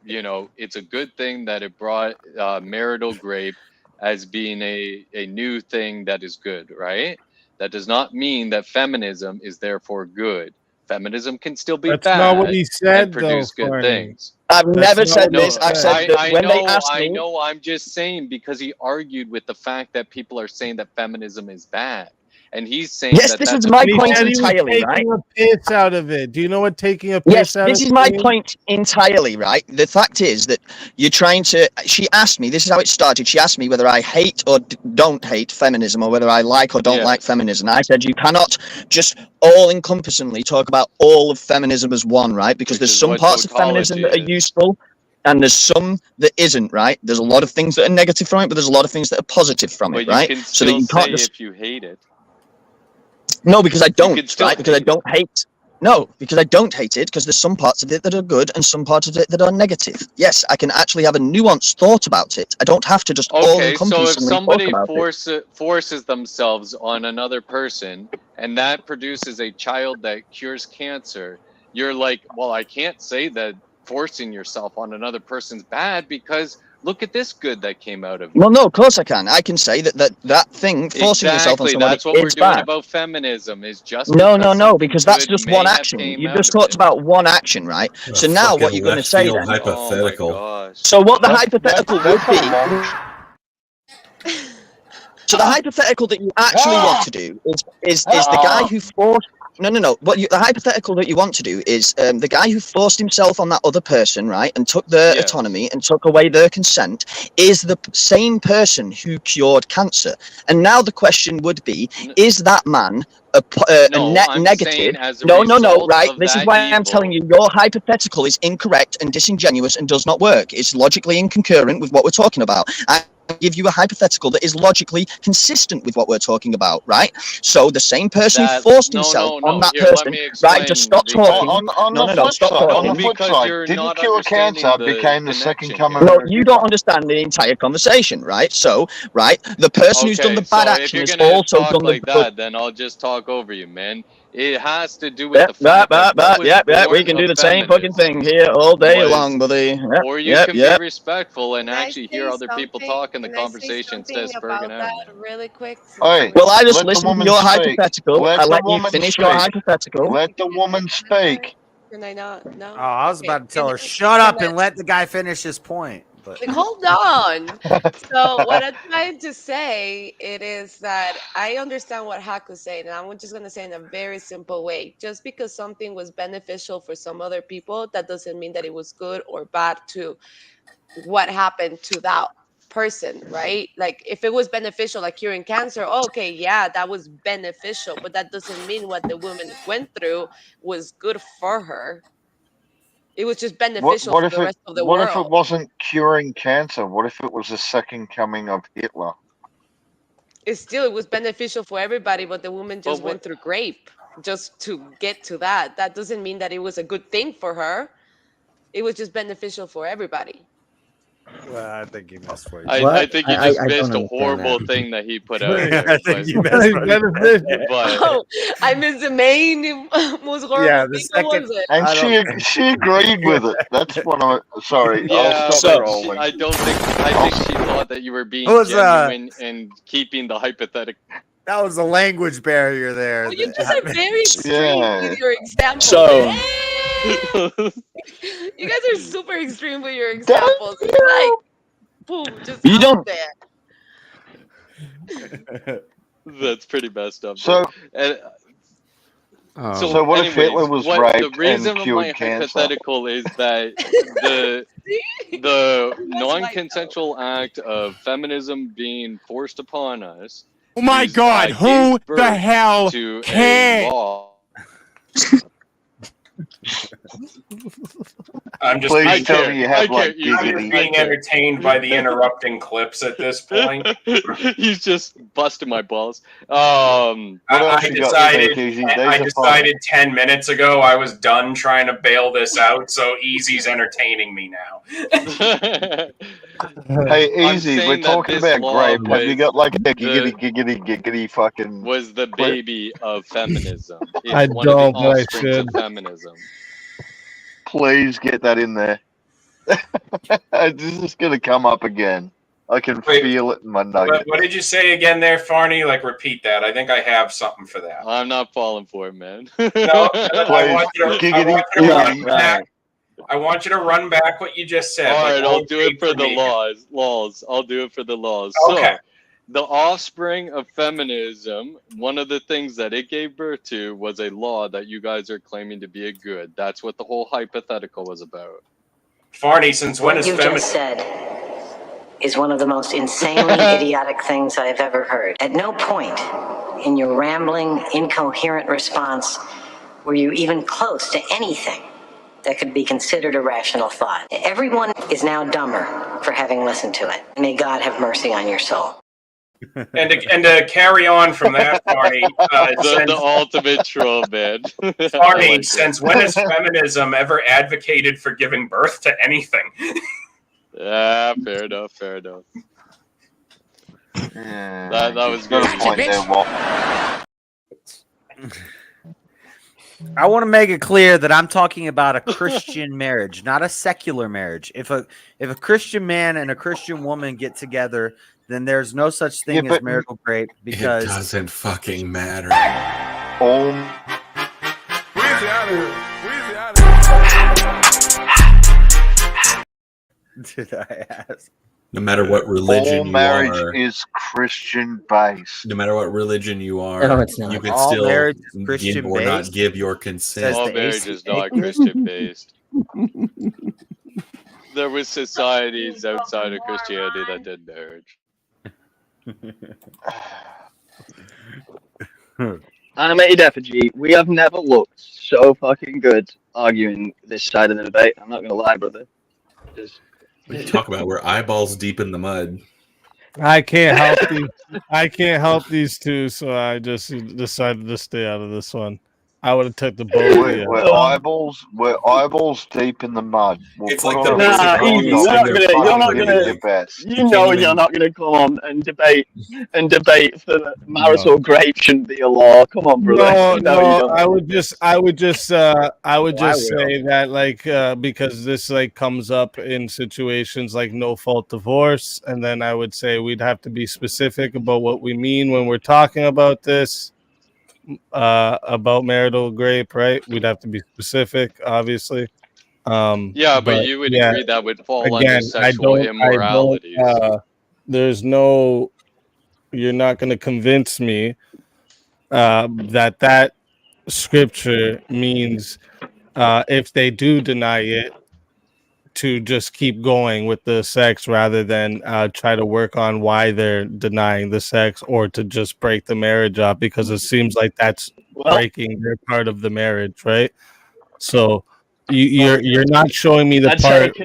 you know, it's a good thing that it brought marital rape as being a new thing that is good, right? That does not mean that feminism is therefore good. Feminism can still be That's bad not what he said, and produce though, good Farney. things. I've never said No, this. I said that when they asked me. I know. I'm just saying because he argued with the fact that people are saying that feminism is bad, and he's saying Yes, that this that's is my He point said he was entirely, right? taking a piss out of it. Do you know what taking a Yes, piss out this of is my means? point entirely, right? The fact is that you're trying to. She asked me. This is how it started. She asked me whether I hate or don't hate feminism, or whether I like or don't like feminism. I said you cannot just all-encompassingly talk about all of feminism as one, right? Because there's some parts of feminism that are useful, and there's some that isn't, right? There's a lot of things that are negative from it, but there's a lot of things that are positive from But it, you right? can So that still you can't say just. if you hate it. No, because I don't, still right? Because I don't hate. No, because I don't hate it, because there's some parts of it that are good and some parts of it that are negative. Yes, I can actually have a nuanced thought about it. I don't have to just Okay, so if all-encompassingly somebody talk about it. forces themselves on another person and that produces a child that cures cancer, you're like, well, I can't say that forcing yourself on another person's bad because look at this good that came out of it. Well, no, of course I can. I can say that thing, forcing yourself on Exactly, somebody, that's what we're is doing bad. about feminism is just No, because that's good just may one have action. came You out just of talked it. about one action, right? So now what you're going to say then? Hypothetical. So what the hypothetical would be. So the hypothetical that you actually want to do is the guy who forced. No. The hypothetical that you want to do is the guy who forced himself on that other person, right, and took their autonomy and took away their consent, is the same person who cured cancer. And now the question would be: is that man a net I'm negative? saying as a No. result Right. of This is that why I'm telling you your hypothetical is incorrect and disingenuous and does not work. It's logically inconcurrent with what we're talking about. I give you a hypothetical that is logically consistent with what we're talking about, right? So the same person who forced himself on that Here, let person, me explain right? Just stop the- talking. On No, the stop flip side, talking. on the flip side, you're didn't not cure understanding cancer the became the second connection coming here. No, you don't understand the entire conversation, right? So, right, the person who's done the bad so if action you're has gonna also talk done the like good. that, then I'll just talk over you, man. It has to do with the fact that what was We born can do of the same fucking thing here all day long, buddy. or you can be respectful and actually hear other people talk in the conversation instead of spurging out. Really quick. Hey, Well, I just let the listened to woman your speak. hypothetical. Let I the let you woman finish your speak. hypothetical. Let the woman speak. Can I not? No. Oh, I was about to tell her, shut up and let the guy finish his point. but Hold on. So what I'm trying to say it is that I understand what Haku's saying, and I'm just gonna say in a very simple way. Just because something was beneficial for some other people, that doesn't mean that it was good or bad to what happened to that person, right? Like if it was beneficial, like curing cancer, okay, yeah, that was beneficial, but that doesn't mean what the woman went through was good for her. It was just beneficial What for if the it? rest of the What if it world. wasn't curing cancer? What if it was the second coming of Hitler? It was beneficial for everybody, but the woman just went through grape just to get to that. That doesn't mean that it was a good thing for her. It was just beneficial for everybody. well, I think you missed what I think you just I missed don't a horrible understand that. thing that he put out Wait, there. I think you missed what he said there. But Oh, I missed the main most horrible Yeah, thing. the What second. was it? And I don't. she agreed with it. That's what I. Sorry, yeah, I'll stop but trolling. I think she thought that you were being It was, genuine and keeping the hypothetical. That was a language barrier there. Well, you guys are very extreme Yeah. with your examples. So- man. You guys are super extreme with your examples. It's like, boom, just You out don't- there. That's pretty messed up. So- And, So what if Hitler was raped the reason and of cured my cancer? hypothetical is that the non-consensual act of feminism being forced upon us. Oh my God! Who the hell to cares? a law. I'm just Please being, tell me you have like I'm just giggity. being entertained by the interrupting clips at this point. He's just busting my balls. What else you got, Speakeazy? Days I of decided 10 minutes ago I was done trying to bail this out, so Easy's entertaining me now. Hey, I'm Easy, saying we're that talking this about law grape. Have you was got like a giggity fucking? was the baby of feminism. It's I one don't, of the but I offsprings of should. feminism. Please get that in there. This is gonna come up again. I can feel it in my nugget. What did you say again there, Farney? Like, repeat that. I think I have something for that. I'm not falling for it, man. No, I want you to run back what you just said. All Like, right, I'll won't do it wait for the me. laws. I'll do it for the laws. Okay. So, the offspring of feminism, one of the things that it gave birth to was a law that you guys are claiming to be a good. That's what the whole hypothetical was about. Farney, since when What is you feminism? just said is one of the most insanely idiotic things I've ever heard. At no point in your rambling, incoherent response were you even close to anything that could be considered a rational thought. Everyone is now dumber for having listened to it. May God have mercy on your soul. And to carry on from that, Farney, The ultimate troll, man. Farney, since when has feminism ever advocated for giving birth to anything? Yeah, fair enough. That was good. I want to make it clear that I'm talking about a Christian marriage, not a secular marriage. If a Christian man and a Christian woman get together, then there's no such thing as marital rape because it doesn't fucking matter. Did I ask? No matter what religion All you marriage are, is Christian based. no matter what religion you are, No, it's not. you can All still marriage is give Christian or not based? give your consent. All the marriage is ACA. not Christian based. There was societies outside of Christianity that did marriage. Animated effigy, we have never looked so fucking good arguing this side of the debate. I'm not gonna lie, brother. Just- What are you talking about? We're eyeballs deep in the mud. I can't help these. I can't help these two, so I just decided to stay out of this one. I would have took the both. We're eyeballs deep in the mud. We'll It's put like on the a nah, ring easy. on You're not the gonna. fucking You're not give it gonna. your best. You know you're not gonna come on and debate for the marital grape shouldn't be a law. Come on, brother. No, You know you no. don't. I would just say will. that because this comes up in situations like no fault divorce, and then I would say we'd have to be specific about what we mean when we're talking about this. About marital grape, right? We'd have to be specific, obviously. Yeah, but you would agree that would fall under again, sexual immorality. There's no. You're not going to convince me that scripture means if they do deny it, to just keep going with the sex rather than try to work on why they're denying the sex, or to just break the marriage up, because it seems like that's breaking their part of the marriage, right? So you're not showing me the part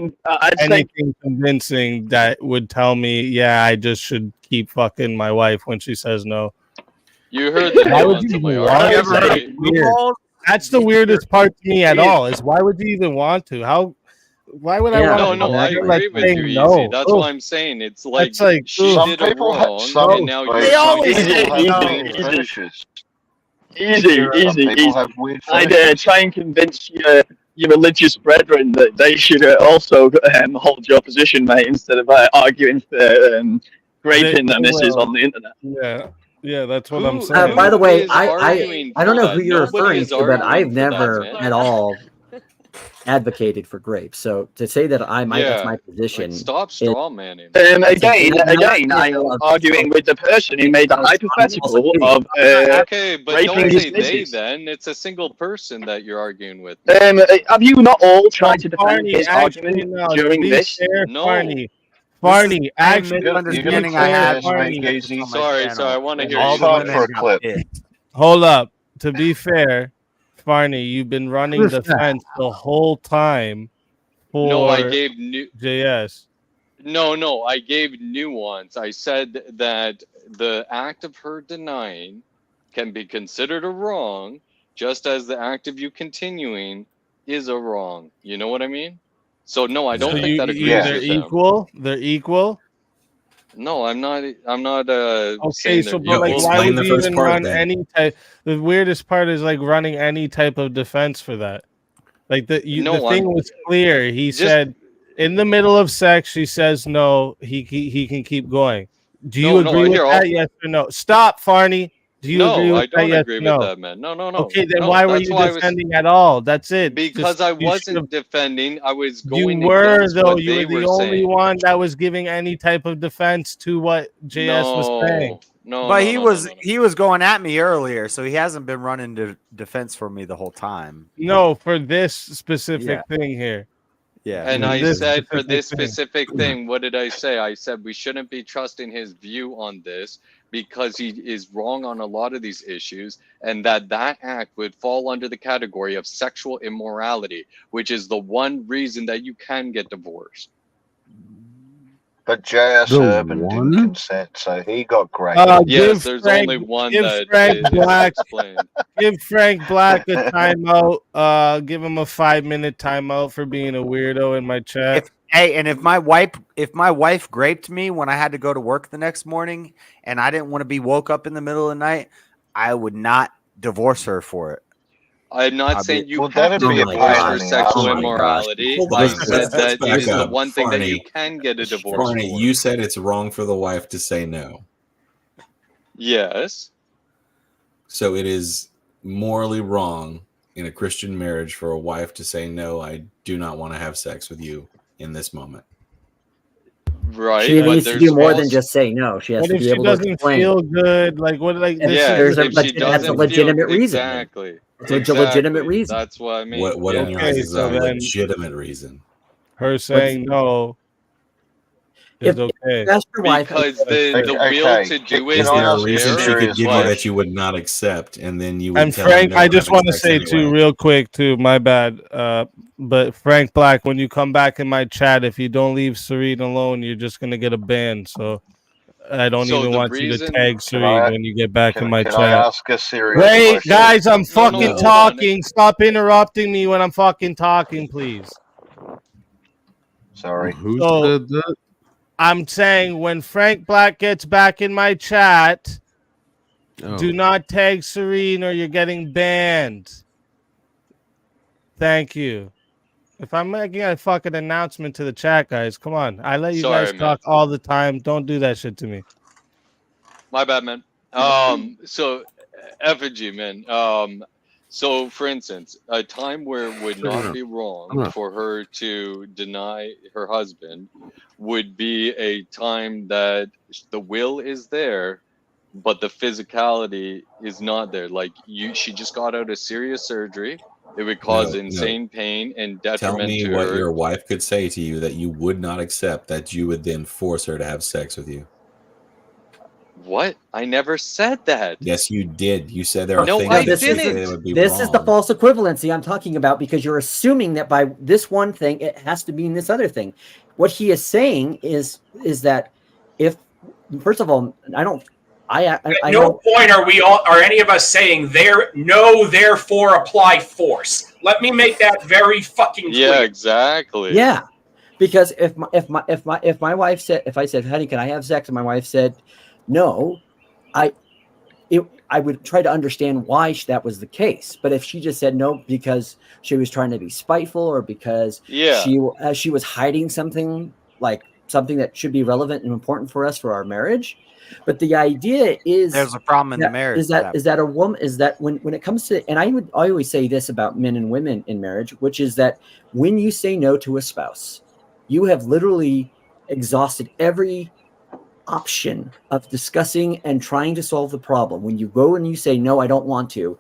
anything convincing that would tell me, yeah, I just should keep fucking my wife when she says no. You heard the Why would nuance you of my even want argument. to? Weird. That's the weirdest part to me at all. Is why would you even want to? How? Why would I want to? No, I agree with you, Easy. No. That's why I'm saying it's like, That's like, she ugh. did a wrong, some and now people- you're some always people have weird fetishes. Easy. People have weird I'd fetishes. try and convince your religious brethren that they should also hold your position, mate, instead of arguing for raping their missus on the internet. Yeah, that's what I'm saying. By the way, is I arguing don't for know that? who you're Nobody referring is to, but arguing I've for that, never man. at all advocated for grape. So to say that that's Yeah, my position. Like, stop straw manning. Again, I'm arguing with the person who made the hypothetical of Okay, but raping don't his say they missus. then. It's a single person that you're arguing with. Have you not all tried to defend Barney, his actually, argument no, to during be this? fair, No. Barney, actually, misunderstanding to I be have. fair, Barney, Sorry, I want to hear All you. the Barney. women got pissed. Hold up. To be fair, Barney, you've been running the fence the whole time for No, I gave JS. No, I gave nuance. I said that the act of her denying can be considered a wrong, just as the act of you continuing is a wrong. You know what I mean? So no, I don't think that agrees they're with them. equal. They're equal. No, I'm not. Okay, saying so they're but like, equal. why would you even run any type? The weirdest part is like running any type of defense for that. Like the thing was clear. He said in the middle of sex, she says no. He can keep going. Do you agree with that? Yes or no? Stop, Farney. Do you agree with I that? don't Yes agree or with no? that, man. No. Okay, then No, why were that's you why I was- defending at all? That's it. Because I wasn't defending. I was going. You were against though. what You they were the were only saying. one that was giving any type of defense to what JS was saying. But he was going at me earlier, so he hasn't been running defense for me the whole time. No, for this specific thing here. Yeah. And For I this said for specific this thing. specific thing, what did I say? I said we shouldn't be trusting his view on this because he is wrong on a lot of these issues, and that act would fall under the category of sexual immorality, which is the one reason that you can get divorced. But J.S. The Urban one? didn't consent, so he got great. Yes, there's only one that Frank is Black, explained. give Frank Black a timeout. Give him a 5-minute timeout for being a weirdo in my chat. If my wife graped me when I had to go to work the next morning and I didn't want to be woke up in the middle of the night, I would not divorce her for it. I'm not saying you well, have that'd to be a divorce pain for in the sexual ass. immorality. Hold I on, said let's that back is the up. one thing that you Farney, can get a divorce Farney, for. you said it's wrong for the wife to say no. Yes. So it is morally wrong in a Christian marriage for a wife to say no, I do not want to have sex with you in this moment. Right. She but needs to there's do more than also- just say no. She has What to if be she able to doesn't explain. feel good? Like what? Like And this Yeah, there's is a if she that's a doesn't legitimate feel, reason. exactly. It's a legitimate reason. That's what I mean. What in your eyes is so a then legitimate reason? her saying no is okay. That's your wife. Because the will Okay, to do can it Is I there a ask a reason she serious could give you question? that you would not accept, and then you would And tell her, Frank, no, I we're just having want to sex say anyway? too, real quick, too. My bad. But Frank Black, when you come back in my chat, if you don't leave Serene alone, you're just gonna get a ban. So I don't So even the want you to reason- tag Serene when you get back in my Can chat. I ask a serious Wait, question? guys, I'm fucking hold on. talking. Stop interrupting me when I'm fucking talking, please. Sorry. Who So- said that? I'm saying when Frank Black gets back in my chat, Oh. do not tag Serene or you're getting banned. Thank you. If I'm making a fucking announcement to the chat, guys, come on. I let you Sorry, guys man. talk all the time. Don't do that shit to me. My bad, man. So effigy, man. So, for instance, a time where it would not be wrong Yeah. for her to deny her husband would be a time that the will is there, but the physicality is not there. Like she just got out of serious surgery. It would cause No. insane pain and Tell detriment me to what her. your wife could say to you that you would not accept, that you would then force her to have sex with you. What? I never said that. Yes, you did. You said there are No, things I that you didn't. say would be This wrong. is the false equivalency I'm talking about, because you're assuming that by this one thing it has to mean this other thing. What he is saying is that if, first of all, At no point are any of us saying therefore apply force. Let me make that very fucking clear. Yeah, exactly. Yeah, because if my wife said, if I said, honey, can I have sex, and my wife said no, I would try to understand why that was the case. But if she just said no because she was trying to be spiteful, or because she was hiding something, like something that should be relevant and important for us for our marriage. But the idea is There's a problem in the marriage. Is that a woman, is that when it comes to, and I always say this about men and women in marriage, which is that when you say no to a spouse, you have literally exhausted every option of discussing and trying to solve the problem. When you go and you say, no, I don't want to,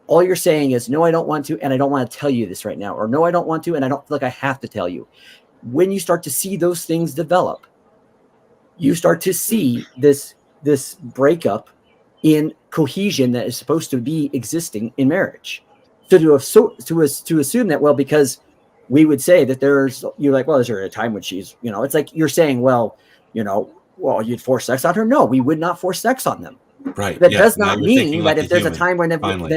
all you're saying is, no, I don't want to, and I don't want to tell you this right now, or no, I don't want to, and I don't feel like I have to tell you. When you start to see those things develop, you start to see this breakup in cohesion that is supposed to be existing in marriage. So to assume that, well, because we would say that you're like, well, is there a time when she's, it's like you're saying, well, you'd force sex on her. No, we would not force sex on them. Right. That does not mean that if there's a time when Finally,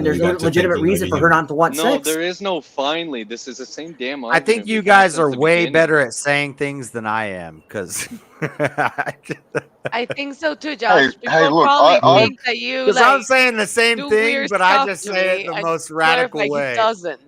there's no legitimate reason for her not to want No, sex. there is no finally. This is the same damn I argument. think you we've had guys since are the way beginning. better at saying things than I am, because I think so too, Josh. People hey, look, probably think that you because I'm saying the same do thing, weird but I stuff just to say it me. the I most clarify radical way. He doesn't.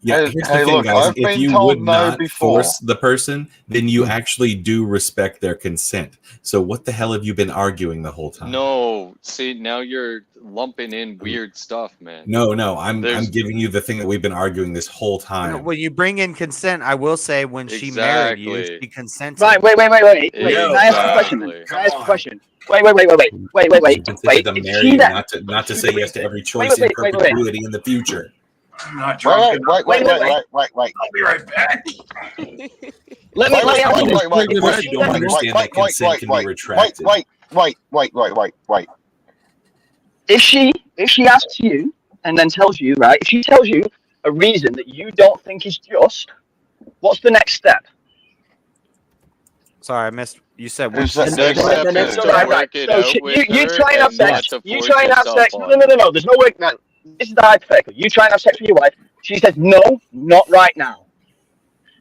Yeah, Hey, here's hey, the thing, look, guys. I've If been you told would no not before. force the person, then you actually do respect their consent. So what the hell have you been arguing the whole time? No, see, now you're lumping in weird stuff, man. No, I'm giving you the thing that we've been arguing this whole time. When you bring in consent, I will say when she married you, she consented. Right, wait. Can I ask a question then? Can I ask a question? Wait. She consented to marry you, not to say yes to every choice in perpetuity in the future. I'm not drunk. Wait. I'll be right back. Let me ask you this. You don't understand that consent can be retracted. Wait. If she asks you and then tells you, right? If she tells you a reason that you don't think is just, what's the next step? Sorry, I missed. You said Who's what? that? Right. So you try and have sex. You try and have sex. No. There's no way. No. This is the hypothetical. You try and have sex with your wife. She says, no, not right now.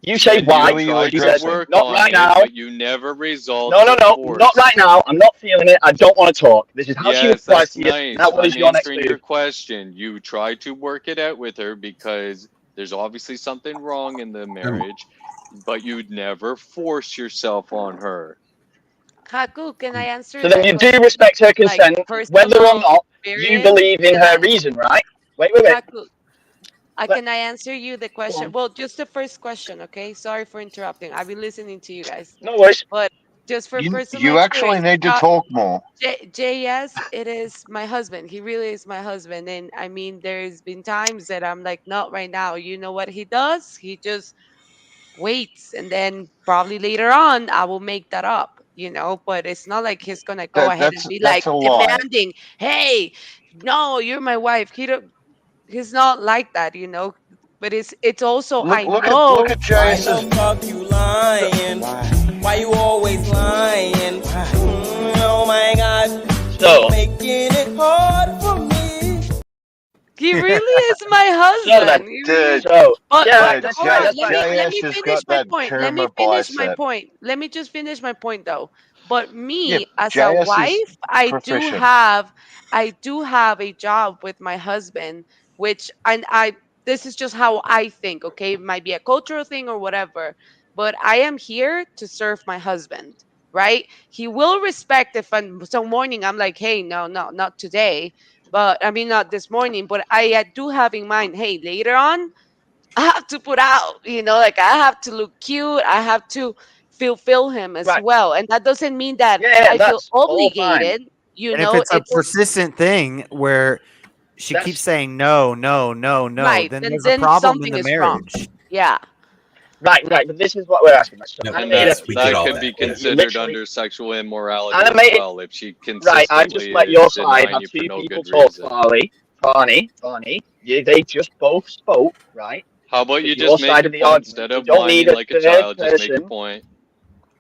You say, why? She says, not right now. But you never resolve. No, not right now. I'm not feeling it. I don't want to talk. This is how she replies to you. Nice. Now, what is your next answering move? your question. You try to work it out with her because there's obviously something wrong in the marriage, but you'd never force yourself on her. Haku, can I answer? So then you do respect her consent, whether or not you believe in her reason, right? Wait. Haku, can I answer you the question? Well, just the first question, okay? Sorry for interrupting. I've been listening to you guys. No worries. But just for personal You actually need to talk more. JS, it is my husband. He really is my husband. And I mean, there's been times that I'm like, not right now. You know what he does? He just waits, and then probably later on I will make that up, but it's not like he's gonna go ahead and be like demanding, hey, no, you're my wife. He's not like that, but it's also Look at Jason. Fuck you lying. Why you always lying? Oh my god. So making it hard for me. He really is my husband. Let me finish my point. Let me just finish my point though. But me as a wife, I do have a job with my husband, which this is just how I think, okay? It might be a cultural thing or whatever, but I am here to serve my husband, right? He will respect if some morning I'm like, hey, no, not today. But I mean, not this morning, but I do have in mind, hey, later on, I have to put out, like I have to look cute. I have to fulfill him as well. And that doesn't mean that I feel that's all fine. obligated. And if it's a persistent thing where she keeps saying no, no, no, no, right, then and there's then a problem something in the is wrong. marriage. Yeah. Right, but this is what we're asking. So And animated that FTV, could be you considered literally- under sexual immorality Animated- as well if she Right, I just consistently let your is side denying have you for two no people good talk, reason. Barney. They just both spoke, right? How about you Your just make side a of the point argument. instead You of don't whining need a like a third child? Just make a person. point.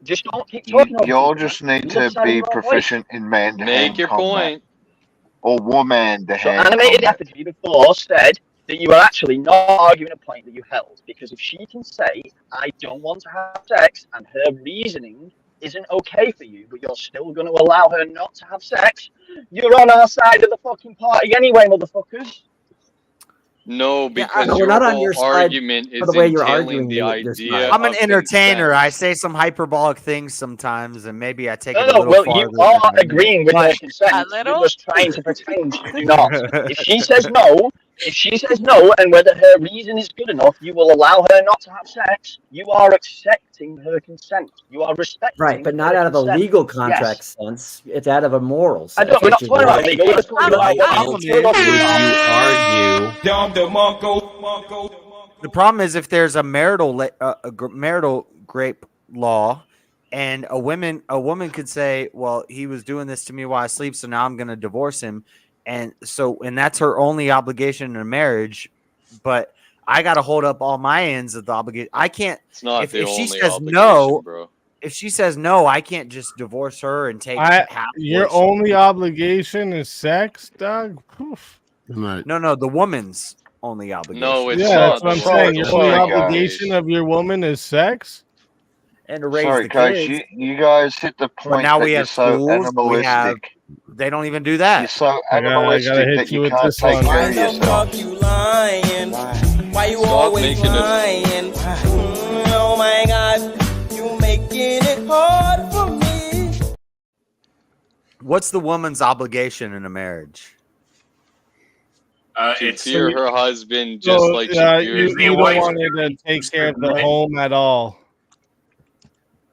Just don't keep talking over Y'all people. just need You to decided be the wrong way. proficient in man-to-hand Make your combat. point. Or woman-to-hand Animated combat. FTV before said that you were actually not arguing a point that you held, because if she can say, I don't want to have sex, and her reasoning isn't okay for you, but you're still going to allow her not to have sex, you're on our side of the fucking party anyway, motherfuckers. No, because we're your not on whole your side argument for is the way you're entailing arguing the this idea. night. I'm an of entertainer. consent. I say some hyperbolic things sometimes, and maybe I take it a No, little well, farther. you than are I mean. agreeing with her consent. You're just trying to pretend you do not. If she says no, and whether her reason is good enough, you will allow her not to have sex. You are accepting her consent. You are respecting. Right, but not her out of a consent. legal contract Yes. sense. It's out of a moral I sense. don't. We're not which is talking about what- legal. We're just talking about what Else would you argue? The problem is if there's a marital grape law, and a woman could say, "Well, he was doing this to me while I sleep, so now I'm going to divorce him," and that's her only obligation in a marriage. But I got to hold up all my ends of the obligation. I can't. It's not if the she only says obligation, no, bro. if she says no, I can't just divorce her and take half. Your portion. only obligation is sex, Doug? Oof. No, the woman's only obligation. No, it's Yeah, not. that's what I'm saying. Your only obligation of your woman is sex? And to raise Sorry, the guys, kids. you guys hit the point now that we you're have so schools, we have- animalistic. They don't even do that. You're so I gotta animalistic hit that you you with can't this take one. care Why of the yourself. fuck you lying? Why you Stop always making it- lying? Oh my god, you making it hard for me. What's the woman's obligation in a marriage? To It's fear her husband just So, like she you fears the don't wife. want her to take care of the home at all.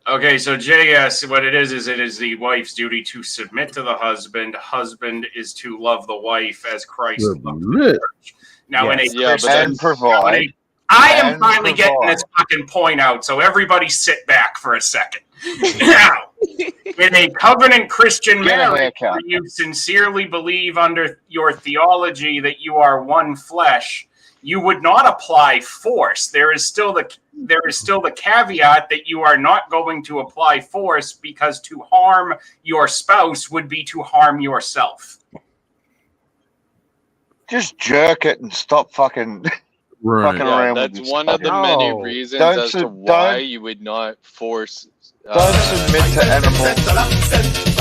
Okay, so JS, what it is it is the wife's duty to submit to the husband. Husband is to love the wife as Christ loved the church. Now, in a Christian, and provide. I am and finally getting provide. this fucking point out, so everybody sit back for a second. Now, in a covenant Christian Get a marriage, haircut. where you sincerely believe under your theology that you are one flesh, you would not apply force. There is still the caveat that you are not going to apply force, because to harm your spouse would be to harm yourself. Just jerk it and stop fucking fucking Yeah, around with that's this one of the stuff. many No. reasons Don't as to su- why don't- you would not force. Don't submit to animals.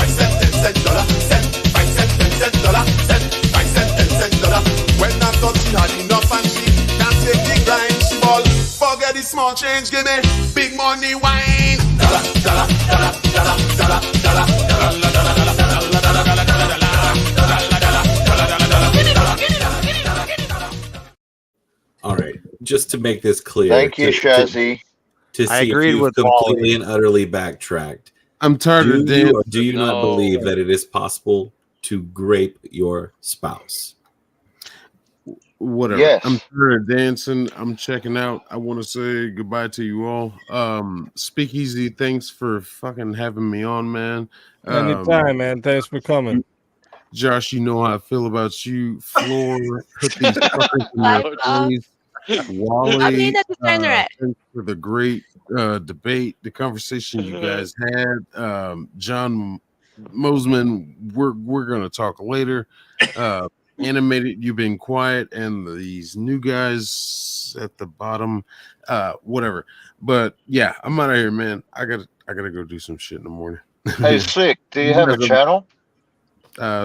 When I thought she had enough and she can't take the grind, small. Forget the small change, give me big money wine. Dollar, dollar, dollar, dollar, dollar, dollar, dollar, dollar, All right, just to make this clear. Thank you, Shazzy. To I see if agreed you've with completely Wally. and utterly backtracked. I'm tired of Do you Dan. or do you not No. believe that it is possible to grape your spouse? Whatever. Yes. I'm tired of dancing. I'm checking out. I want to say goodbye to you all. Speakeazy, thanks for fucking having me on, man. Anytime, man. Thanks for coming. Josh, you know how I feel about you. Floor, put these fuckers in their place. Wally, I'm being a degenerate. thanks for the great debate, the conversation you guys had. John Mosman, we're gonna talk later. Animated, you've been quiet, and these new guys at the bottom, whatever. But yeah, I'm out of here, man. I gotta go do some shit in the morning. Hey, Sick, do you have a channel?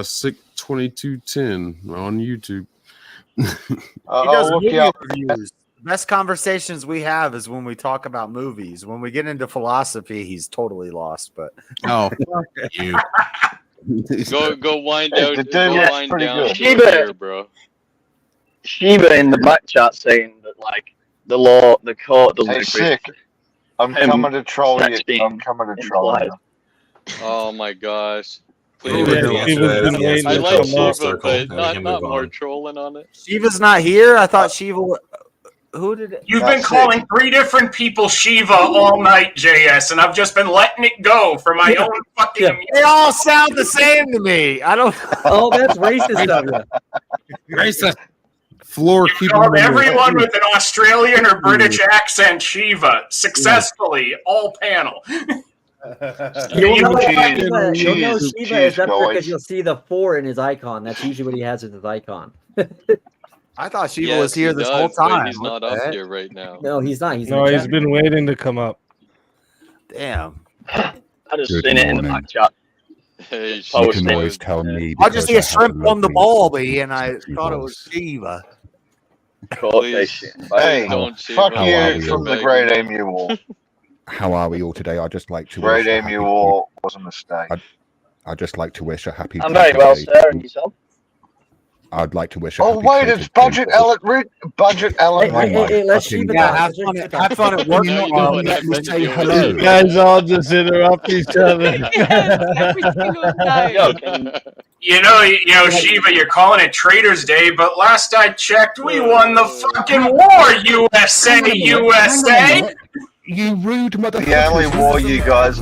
Sick 2210 on YouTube. He I'll does look movie you up. reviews. The best conversations we have is when we talk about movies. When we get into philosophy, he's totally lost. But Oh, fuck you. Go wind down. the dude Go looks wind pretty down good. to the beer, bro. Shiva in the back chat saying that like the court doesn't Hey, agree. sick. I'm Him coming to troll you. sex being I'm coming to troll implied. you. Oh my gosh. Yeah, Please. the answer to that is yes. I It's like a full Shiva, circle, but and we not can move more on. trolling on it. Shiva's not here. I thought Shiva. Who did it? You've been calling 3 different people Shiva all night, JS, and I've just been letting it go for my own fucking amusement. They all sound the same to me. I don't. Oh, that's racist of you. Racist. Floor You keeping called them in. everyone with an Australian or British accent Shiva successfully, all panel. You'll know Cheese, Shiva is up there guys. because you'll see the 4 in his icon. That's usually what he has with his icon. I thought Shiva Yes, was here he this does, whole but time. he's What not the up heck? here right now. No, he's not. He's No, he's been waiting to come up. Damn. I just Good seen it in the morning. back chat. Hey, You Posting. can always tell me. I just because see a have shrimp on the lovely ball, and I sexy thought it voice. was Shiva. Court Please. case. Hey, Don't fuck How are you we from all? the Great Emu War. How are we all today? I'd just like to Great wish a Emu happy War was a mistake. I'd just like to wish a happy I'm very well, birthday. sir, and yourself? I'd like to wish a Oh happy wait, birthday it's Budget Ellen. Budget Ellen. let's Shiva Yeah, talk. have fun at work. Can you Now you not know even what let me happened say to you. hello? You guys all just interrupt each other. Every single time. Yo, can You know, Shiva, you're calling it Traitors Day, but last I checked, we won the fucking war, USA, Hang on a USA. minute. You rude motherfuckers. The only war you guys.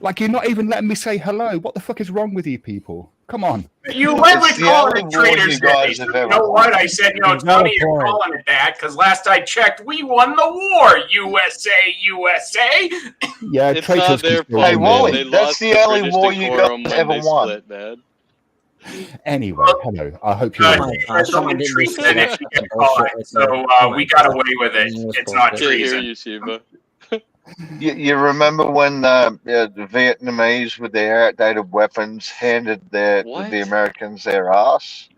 Like, you're not even letting me say hello. What the fuck is wrong with you people? Come on. You led It's with the calling only it war Traitors you Day. guys So have you ever know won. what? I said, it's got a funny you're point. calling it that, because last I checked, we won the war, USA, USA. Yeah, It's traitors not their can still Hey, fault, win. man. Wally, They that's lost the the only British war you decorum guys when ever they won. split, man. Anyway, hello. I hope you're all There's someone only didn't treason respect if you get that bullshit caught. right So there. we got away with it. It's not Can't hear treason. you, Shiva. You remember when the Vietnamese with their outdated weapons handed What? the Americans their ass?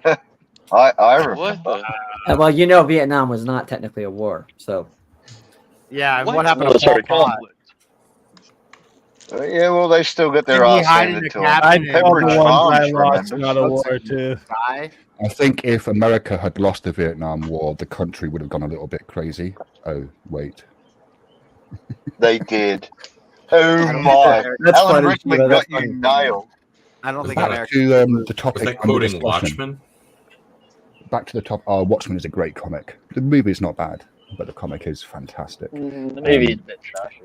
I remember. What the? Well, you know, Vietnam was not technically a war, so. Yeah, and What? what happened to Military Pol Pot? conflict. Yeah, well, they still got their Didn't he ass hide in handed the to them. cabin I and call Pepperidge the ones I Farms, lost remember? not a war too. die? I think if America had lost the Vietnam War, the country would have gone a little bit crazy. Oh, wait. They did. Oh I don't my! think That's Alan funny, Rickman Shiva, that's got you funny. nailed. I don't think Back America. to the Was topic that under quoting discussion. Watchmen? Back to the top. Watchmen is a great comic. The movie is not bad, but the comic is fantastic. The movie is a bit trash,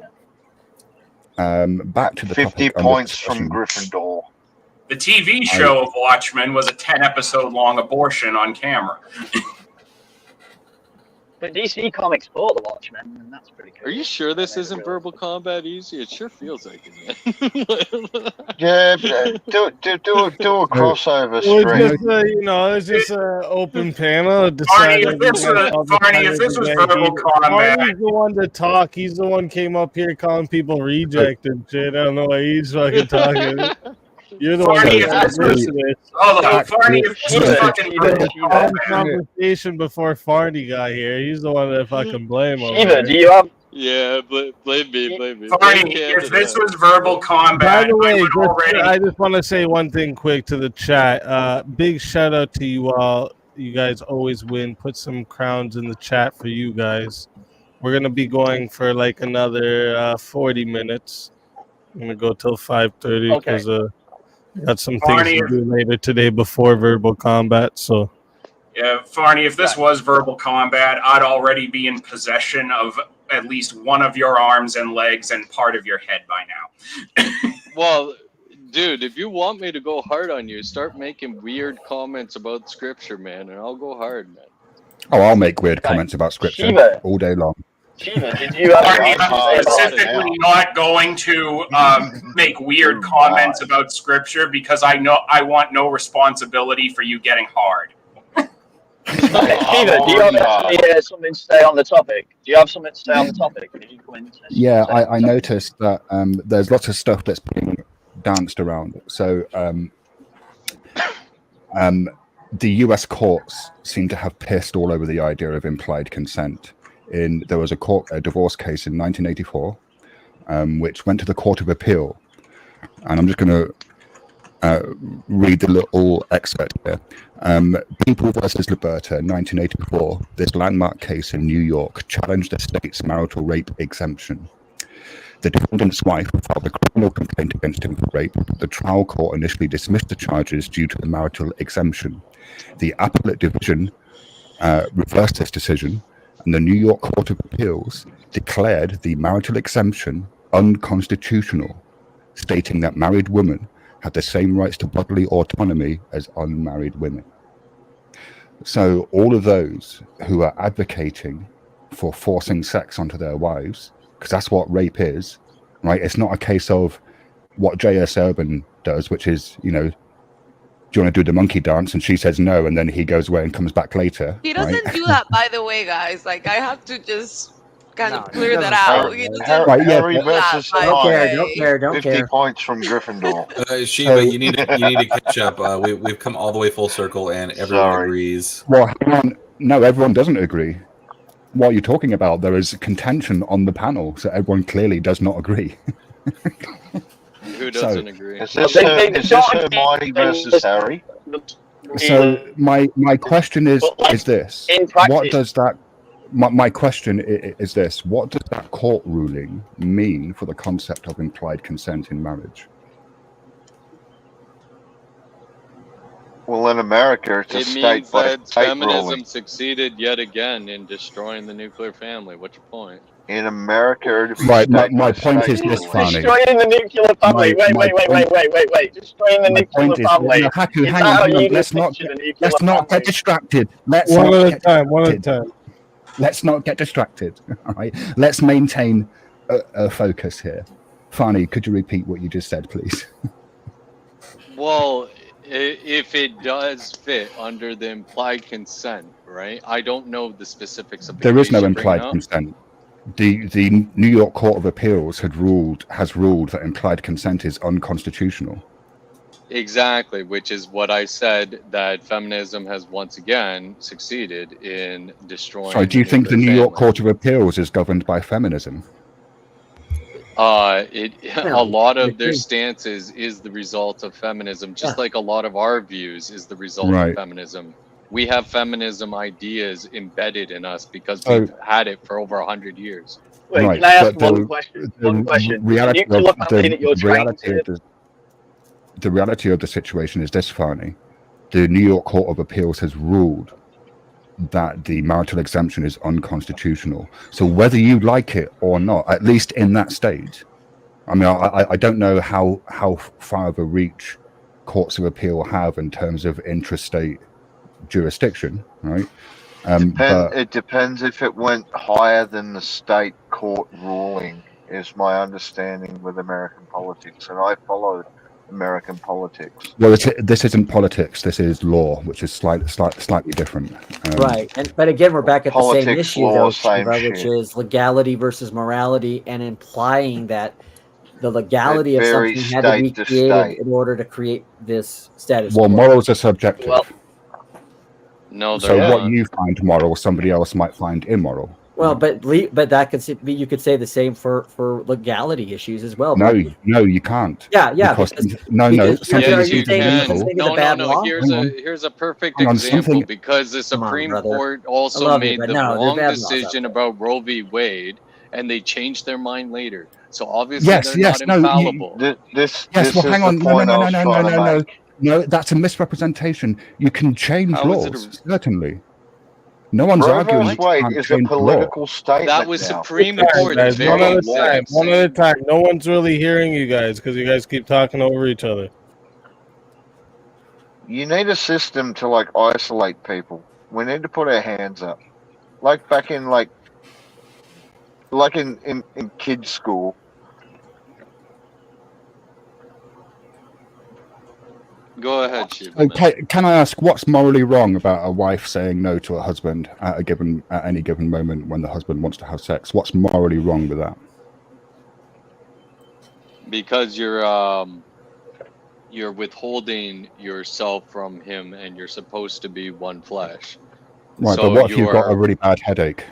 yeah. Back to the 50 topic under points from discussion. Gryffindor. The TV show of Watchmen was a 10-episode long abortion on camera. But DC Comics bought the Watchmen, and that's pretty cool. Are you sure this isn't verbal combat easy? It sure feels like it, man. Yeah, do a crossover Well, stream. it's just an open panel. Barney, if this was verbal combat, Barney's the one to talk. He's the one came up here calling people reject and shit. I don't know why he's fucking talking. You're the one Barney, that's listening. hold on, Barney, if this was fucking verbal Had a combat, conversation before Farney got here. He's the one that fucking blame over Shiva, it. do you have? Yeah, blame me. Blame Barney, Canada. if this was verbal By combat, the way, I would already. I just want to say one thing quick to the chat. Big shout out to you all. You guys always win. Put some crowns in the chat for you guys. We're gonna be going for like another 40 minutes. I'm gonna go till 5:30 because got some things Barney, to do later today before verbal combat. So Yeah, Farney, if this was verbal combat, I'd already be in possession of at least one of your arms and legs and part of your head by now. Well, dude, if you want me to go hard on you, start making weird comments about scripture, man, and I'll go hard, man. Oh, I'll make weird comments about scripture Shiva. all day long. Shiva, did you have? Barney, I'm specifically not going to make weird comments about scripture because I know I want no responsibility for you getting hard. Shiva, do you have something to say on the topic? Do you have something to say on the topic? Did you come in? Yeah, I noticed that there's lots of stuff that's being danced around. So the US courts seem to have pissed all over the idea of implied consent. there was a divorce case in 1984, which went to the Court of Appeal, and I'm just going to read the little excerpt here. People versus Liberta, 1984. This landmark case in New York challenged the state's marital rape exemption. The defendant's wife filed a criminal complaint against him for rape. The trial court initially dismissed the charges due to the marital exemption. The appellate division reversed this decision, and the New York Court of Appeals declared the marital exemption unconstitutional, stating that married women had the same rights to bodily autonomy as unmarried women. So all of those who are advocating for forcing sex onto their wives, because that's what rape is, right? It's not a case of what J.S. Urban does, which is, do you want to do the monkey dance? And she says no, and then he goes away and comes back later. He doesn't right? do that, by the way, guys. Like, I have to just kind of clear that out. He doesn't Harry do that, versus by the way. Don't 50 care. points from Gryffindor. Shiva, you need to catch up. We've come all the way full circle, and everyone agrees. Well, hang on. No, everyone doesn't agree. What are you talking about? There is contention on the panel, so everyone clearly does not agree. Who doesn't agree? Is this Hermione versus Harry? So my question is this: what does that? My question is this: what does that court ruling mean for the concept of implied consent in marriage? Well, in America, it's a It state means by that state feminism ruling. succeeded yet again in destroying the nuclear family. What's your point? In America, it'd be Right. state My by point state is this, ruling. Fanny. Destroying the nuclear family. Wait. Destroying the My nuclear point is, family. no, Haku, Is hang that how on, you let's not picture the nuclear let's not family? get distracted. Let's One not at a get time. One at a distracted. time. Let's not get distracted. All right. Let's maintain a focus here. Fanny, could you repeat what you just said, please? Well, if it does fit under the implied consent, right? I don't know the specifics of the There is case no you're bringing implied up. consent. The New York Court of Appeals has ruled that implied consent is unconstitutional. Exactly, which is what I said, that feminism has once again succeeded in destroying. Sorry, do you think the nuclear New York family. Court of Appeals is governed by feminism? A lot of their stances is the result of feminism, just like a lot of our views is the result Right. of feminism. We have feminism ideas embedded in us because So- we've had it for over 100 years. Wait, Right, can I ask but one question? the One question. reality The nuclear of family that you're trying reality to... of the reality of the situation is this, Fanny. The New York Court of Appeals has ruled that the marital exemption is unconstitutional. So whether you like it or not, at least in that stage, I mean, I don't know how far of a reach courts of appeal have in terms of intrastate jurisdiction, right? But It depends if it went higher than the state court ruling, is my understanding with American politics, and I follow American politics. well, this isn't politics. This is law, which is slightly different. Right, but again, we're back at the same Politics, issue, law, though, same Shiva, which shit. is legality versus morality, and implying that the legality of something varies had to be state to created state. in order to create this status Well, quo. morals are subjective. Well, No, so they're what not. you find moral, somebody else might find immoral. Well, but that could be, you could say the same for legality issues as well. No, but- no, you can't. Yeah, because, because no, because something you're is you either saying can. legal. it's a No, bad no. law? Here's a perfect Hang on, example something- because the Come on, Supreme brother. Court I also love you, made but the no, they're wrong bad laws out decision there. about Roe v. Wade, and they changed their mind later. So obviously Yes, they're yes, not no, infallible. This Yes, well, is hang the on. No, point I was trying to make. No, that's a misrepresentation. You can change How is laws, it certainly. No one's Roe arguing v. that you Wade can't is a change the law. political statement That was now. Supreme Guys, Court. guys, Very one at a exact time. One same. at a time. No one's really hearing you guys because you guys keep talking over each other. You need a system to like isolate people. We need to put our hands up, like back in like in kids' school. Go ahead, Shiva. Okay, can I ask what's morally wrong about a wife saying no to a husband at any given moment when the husband wants to have sex? What's morally wrong with that? Because you're withholding yourself from him, and you're supposed to be one flesh. Right, So but what if you've got a you're- really bad headache?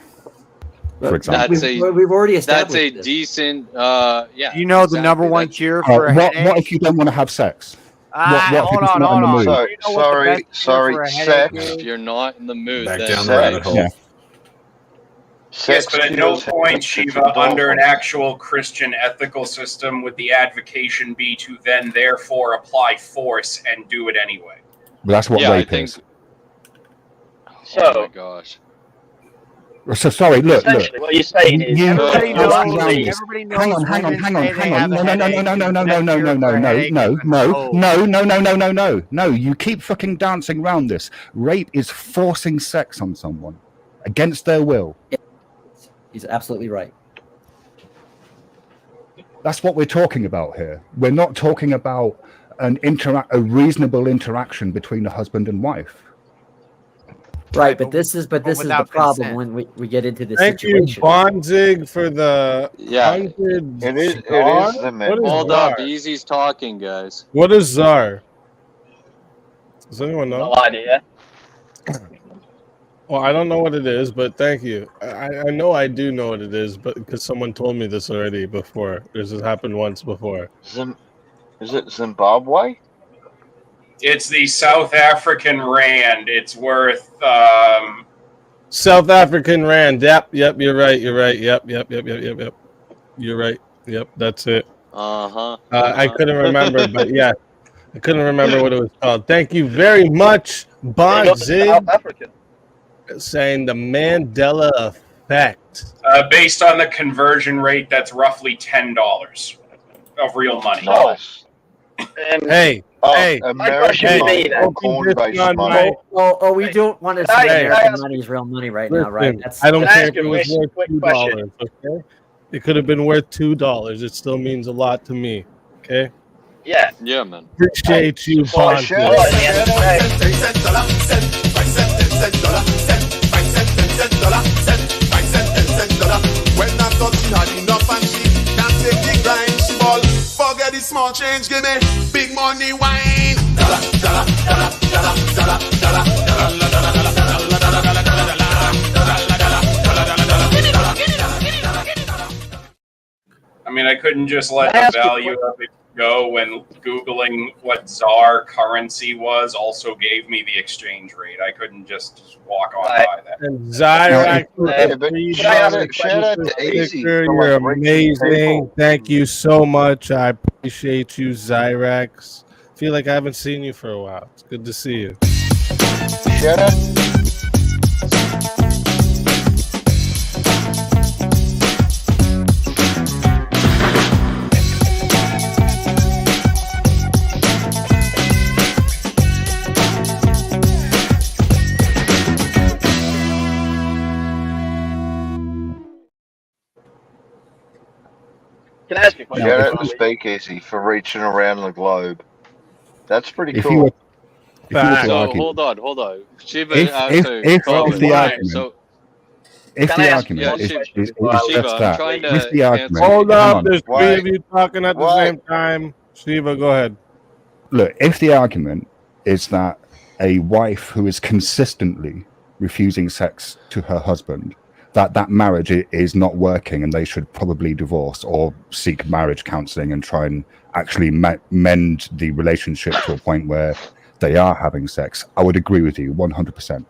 for example. We've already established That's a this. decent. Yeah. You know the number one cure for a what headache? if you don't want to have sex? Hold on. So, You know what the best cure for a headache sex. is? If you're not in the mood, Back then down the rabbit hole. Yeah. Yes, but at no Sex point, kills Shiva, headaches. under an actual Christian ethical system, would the advocation be to then therefore apply force and do it anyway. But that's what rape is. Oh my gosh. So sorry, look. Essentially, what you're saying is everybody knows. Hang on. No. You keep fucking dancing around this. Rape is forcing sex on someone against their will. He's absolutely right. That's what we're talking about here. We're not talking about a reasonable interaction between a husband and wife. Right, but this is the problem when we get into this Thank situation. you, Bonzig, for the Yeah. 100. It is czar? the What is Hold czar? up, Easy's talking, guys. What is czar? Does anyone know? No idea. Well, I don't know what it is, but thank you. I know I do know what it is, but because someone told me this already before. This has happened once before. Is it Zimbabwe? It's the South African rand. It's worth South African rand. Yep. You're right. Yep. You're right. Yep. That's it. I couldn't remember, but yeah, I couldn't remember what it was called. Thank you very much, Bonzig. South African. Saying the Mandela effect. based on the conversion rate, that's roughly $10 of real money. Nice. Hey, my question would be then. Oh, we don't want to say American money is real money right now, right? Listen, I don't care if it was worth $2. Okay, it could have been worth $2. It still means a lot to me. Okay. Yeah. Yeah, man. Appreciate you, Bonzig. When I thought she had enough and she can't take the grind, she ball. Forget the small change, give me big money wine. I mean, I couldn't just let the value of it go when Googling what czar currency was also gave me the exchange rate. I couldn't just walk on by that. And Zyrax, shout out to Easy. you're amazing. Thank you so much. I appreciate you, Zyrax. Feel like I haven't seen you for a while. It's good to see you. Shout out. Can I ask you a question? Shout out to Speakeazy for reaching around the globe. That's pretty If cool. you were- So hold on. Shiva If the argument, so if Can I the ask argument you one is question just before I leave? that, I'm trying to if the argument, answer- Hold hang up. on. There's three Why? of you talking at the Why? same time. Shiva, go ahead. Look, if the argument is that a wife who is consistently refusing sex to her husband, that marriage is not working and they should probably divorce or seek marriage counseling and try and actually mend the relationship to a point where they are having sex, I would agree with you 100%.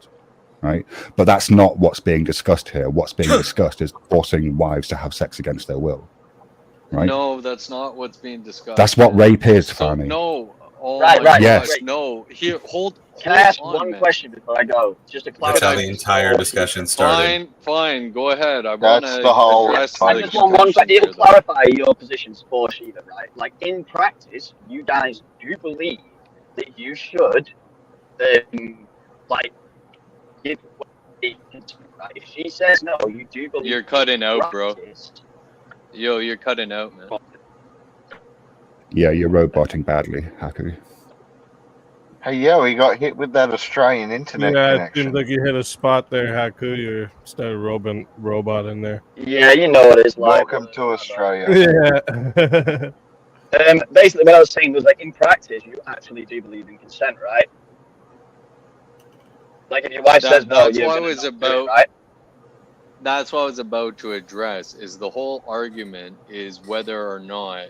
Right? But that's not what's being discussed here. What's being discussed is forcing wives to have sex against their will. Right? No, that's not what's being discussed. That's what rape is, Fanny. No. Oh Right, my right, yes. gosh, no. Here, hold. Can I ask on, one man. question before I go? Just to That's clarify. how the entire discussion started. Fine. Go ahead. I want That's to the whole address I the just want one discussion question. It'll here, though. clarify your positions for Shiva, right? Like in practice, you guys do believe that you should, like, give away consent, right? If she says no, you do believe. You're cutting out, bro. practice. Yo, you're cutting out, man. Yeah, you're roboting badly, Haku. Hey, yo, he got hit with that Australian internet Yeah, it connection. seems like you hit a spot there, Haku. You started robot in there. Yeah, you know what it's like. Welcome to Australia. Yeah. Basically, what I was saying was like in practice, you actually do believe in consent, right? Like if your wife says no, That's you're what it gonna was not do it, about. right? That's what I was about to address. Is the whole argument is whether or not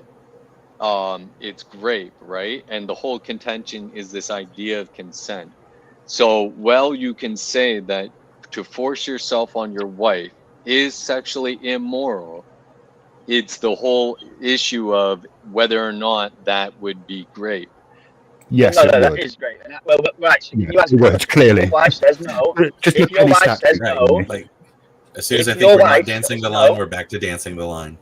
it's grape, right? And the whole contention is this idea of consent. So, well, you can say that to force yourself on your wife is sexually immoral. It's the whole issue of whether or not that would be grape. Yes, no, it that would. is great. Well, right. So Yeah, you answer it would, clearly. Your wife says no. Just If look your at his wife stats, says right, no, Like, as soon as I if think your we're not wife dancing says the line, no- we're back to dancing the line.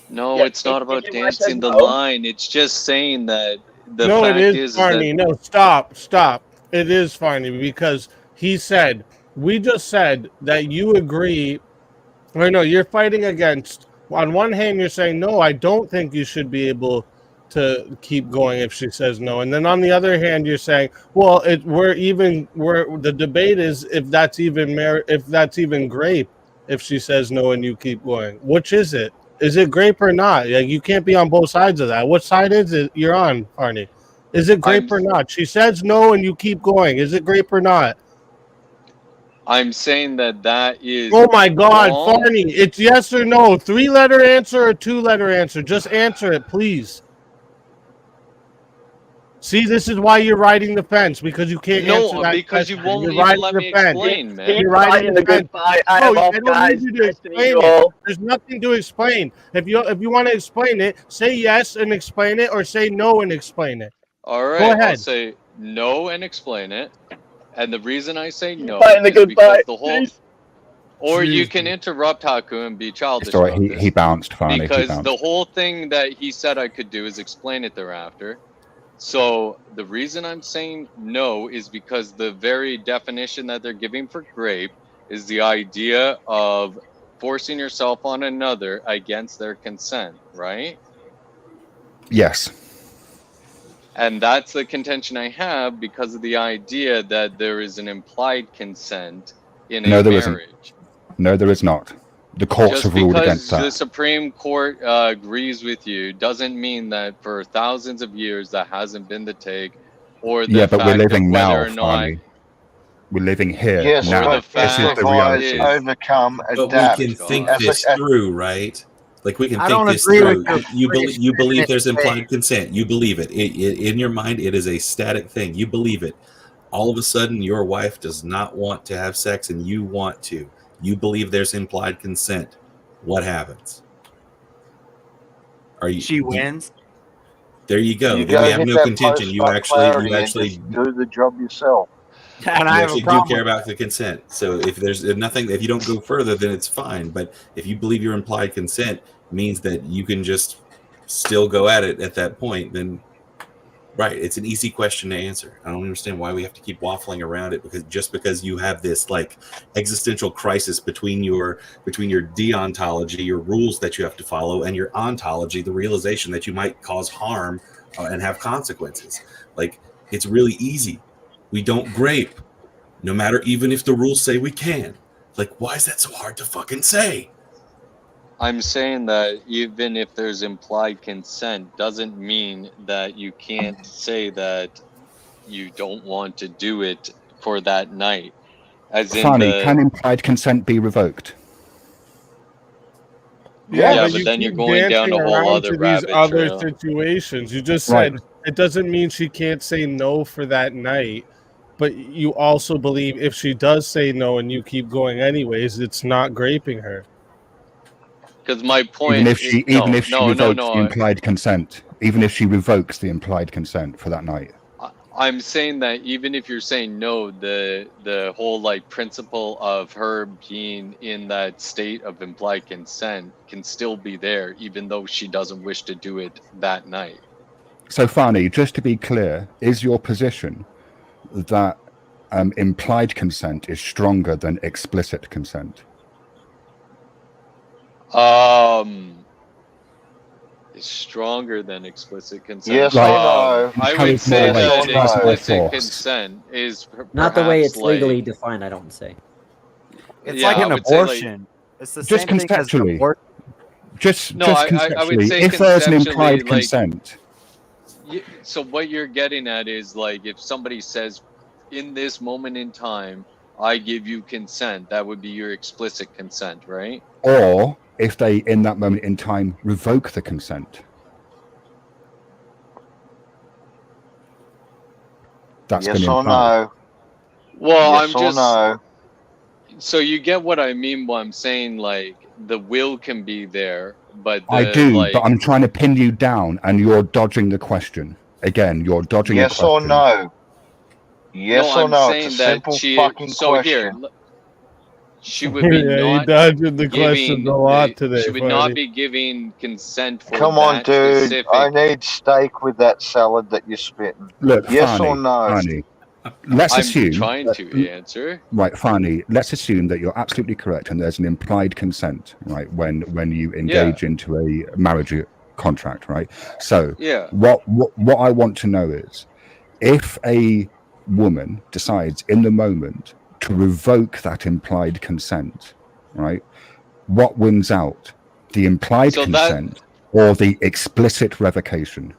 No, Yeah, it's not if about your wife says dancing the no- line. It's just saying that the No, it fact is is that funny. No, stop. It is funny because he said, we just said that you agree, or no, you're fighting against, on one hand, you're saying, no, I don't think you should be able to keep going if she says no. And then on the other hand, you're saying, well, the debate is if that's even grape if she says no and you keep going. Which is it? Is it grape or not? Like, you can't be on both sides of that. What side is it you're on, Arnie? Is it grape or not? She says no and you keep going. Is it grape or not? I'm saying that is Oh my God, wrong. Farney, it's yes or no. 3-letter answer or 2-letter answer. Just answer it, please. See, this is why you're riding the fence, because you can't answer No, that because you question. won't You're even riding let the me fence. explain, man. You're riding the fence. I No, am I off, don't guys. need you to Nice to meet explain you it. all. There's nothing to explain. If you want to explain it, say yes and explain it, or say no and explain it. All Go right, I'll ahead. say no and explain it. And the reason I say no fighting the is good because fight. the whole. Jeez. Or you Jeez. can interrupt Haku and be childish It's all right. about He this. bounced, Farney. He Because bounced. the whole thing that he said I could do is explain it thereafter. So the reason I'm saying no is because the very definition that they're giving for grape is the idea of forcing yourself on another against their consent, right? Yes. And that's the contention I have because of the idea that there is an implied consent in a No, there isn't. marriage. No, there is not. The courts Just have ruled against because the that. Supreme Court agrees with you doesn't mean that for thousands of years that hasn't been the take, or the Yeah, but we're fact of living whether now, or not, Farney. We're living here Yes, now. but This is the improvise, reality. overcome, But we adapt. can think As this a, through, right? Like we can I think don't this agree with through. your You believe there's phrase. implied consent. You believe it. In your mind, it is a static thing. You believe it. All of a sudden, your wife does not want to have sex, and you want to. You believe there's implied consent. What happens? She wins. There you go. you Then go we have hit no that contention. You post-nut clarity and actually just do the job yourself. And you I have a actually do problem. care about the consent. So if there's nothing, if you don't go further, then it's fine. But if you believe your implied consent means that you can just still go at it at that point, then right, it's an easy question to answer. I don't understand why we have to keep waffling around it, because you have this like existential crisis between your deontology, your rules that you have to follow, and your ontology, the realization that you might cause harm and have consequences. Like, it's really easy. We don't grape, no matter, even if the rules say we can. Like, why is that so hard to fucking say? I'm saying that even if there's implied consent doesn't mean that you can't say that you don't want to do it for that night. As in Farney, can implied consent be revoked? Yeah, but but you then you're keep going down dancing a whole around other to these rabbit other trail. situations. You just Right. said it doesn't mean she can't say no for that night, but you also believe if she does say no and you keep going anyways, it's not graping her. Because my point Even if she revokes the no. implied consent, even if she revokes the implied consent for that night. I'm saying that even if you're saying no, the whole like principle of her being in that state of implied consent can still be there, even though she doesn't wish to do it that night. So, Farney, just to be clear, is your position that implied consent is stronger than explicit consent? It's stronger than explicit consent. Yes or no? I would Carries say more weight, that carries more explicit force. consent is Not the way perhaps it's legally like, defined, I don't say. It's Yeah, like I an would say, like- abortion. It's the Just same thing as an conceptually. abortion. Just No, I would conceptually, say if there's an conceptually, implied like- consent, So what you're getting at is like if somebody says in this moment in time I give you consent. That would be your explicit consent, right? Or if they, in that moment in time, revoke the consent. That's Yes been or implied. no? Well, Yes I'm or just. no? So you get what I mean when I'm saying like the will can be there, but I the do, but like. I'm trying to pin you down, and you're dodging the question. Again, you're dodging the Yes or question. no? Yes No, or I'm no? It's a saying that simple she. fucking So here, question. she would be Yeah, he not dodged the questions giving a the. lot today, She would not Farty. be giving consent for Come on, that dude. specific. I need steak with that salad that you're spitting. Look, Yes or Farney, no? Farney, let's I'm assume. trying to answer. Right, Farney, let's assume that you're absolutely correct, and there's an implied consent, right, when you engage into a marriage contract, right? So, Yeah. what I want to know is, if a woman decides in the moment to revoke that implied consent, right, what wins out, the implied So that. consent or the explicit revocation?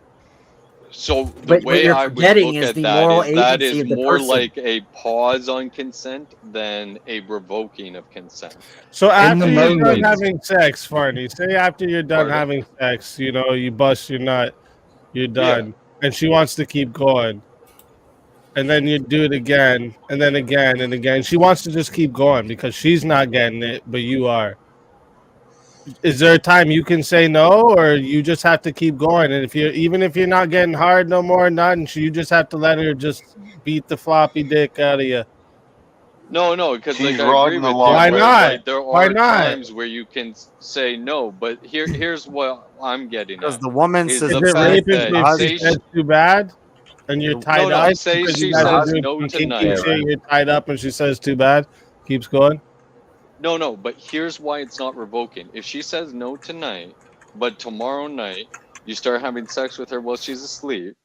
So the But what way you're I would forgetting look is at the that moral is that agency is of the more person. like a pause on consent than a revoking of consent. So In the after you're done moment, having sex, Farney, say after you're done Pardon? having sex, you know, you bust your nut, you're Yeah. done, and she wants to keep going. And then you do it again, and then again and again. She wants to just keep going because she's not getting it, but you are. Is there a time you can say no, or you just have to keep going? And even if you're not getting hard no more, nothing, you just have to let her just beat the floppy dick out of you. No, because like she's I agree riding the with you. Why line. Where not? like there Why are not? times where you can say no, but here's what I'm getting Because at the woman is says Is the it fact rape that if say she says too bad and you're tied no, up say because you she guys are says doing no some kinky tonight. shit, you're tied up and she says too bad, keeps going? No, but here's why it's not revoking. If she says no tonight, but tomorrow night you start having sex with her while she's asleep,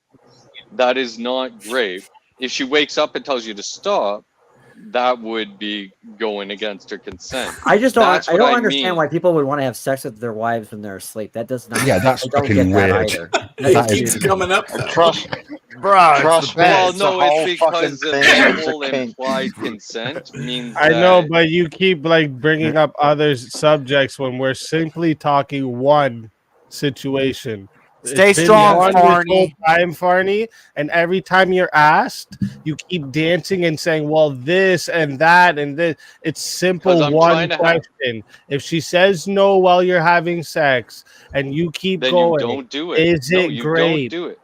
that is not rape. If she wakes up and tells you to stop, that would be going against her consent. I just don't. That's I what don't I understand mean. why people would want to have sex with their wives when they're asleep. That does not. Yeah, that's I don't fucking get that weird. either. That That's is stupid. coming up though. Trust Bro, me, Well, it's a no, it's whole fucking because of thing. the It's a whole kink. implied consent means I know, that but you keep like bringing up other subjects when we're simply talking one situation. Stay It's been strong, one this whole Farney. time, Farney, and every time you're asked, you keep dancing and saying, "Well, this and that and this." It's because simple I'm one trying to have, question. If she says no while you're having sex and you keep then you going, don't do it. is No, it you don't great? do it.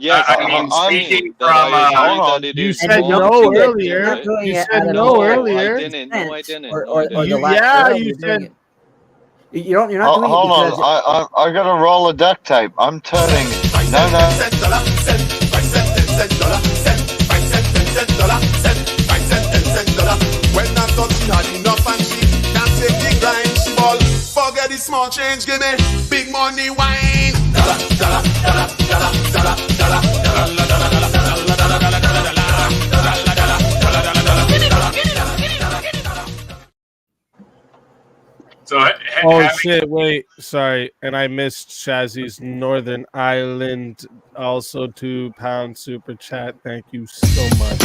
Yes, I I'm mean, speaking saying that from I agree Hold on. that it You is said And you wrong no don't to do it. You're do not earlier. it. doing You it said out of no No, I earlier. didn't. No, I didn't. Or, No, I or didn't. the lack Yeah, thereof. you You're doing said. it. You don't. You're not doing it Hold on. because I got a roll of duct tape. I'm turning. No. When I thought she had enough and she can't take the grind, she ball. Forget the small change, give me big money wine. Dollar, dollar, dollar, dollar, dollar, dollar, dollar, dollar, dollar, dollar, dollar, So, Oh shit! Wait, sorry, and I missed Shazzy's Northern Ireland also £2 super chat. Thank you so much.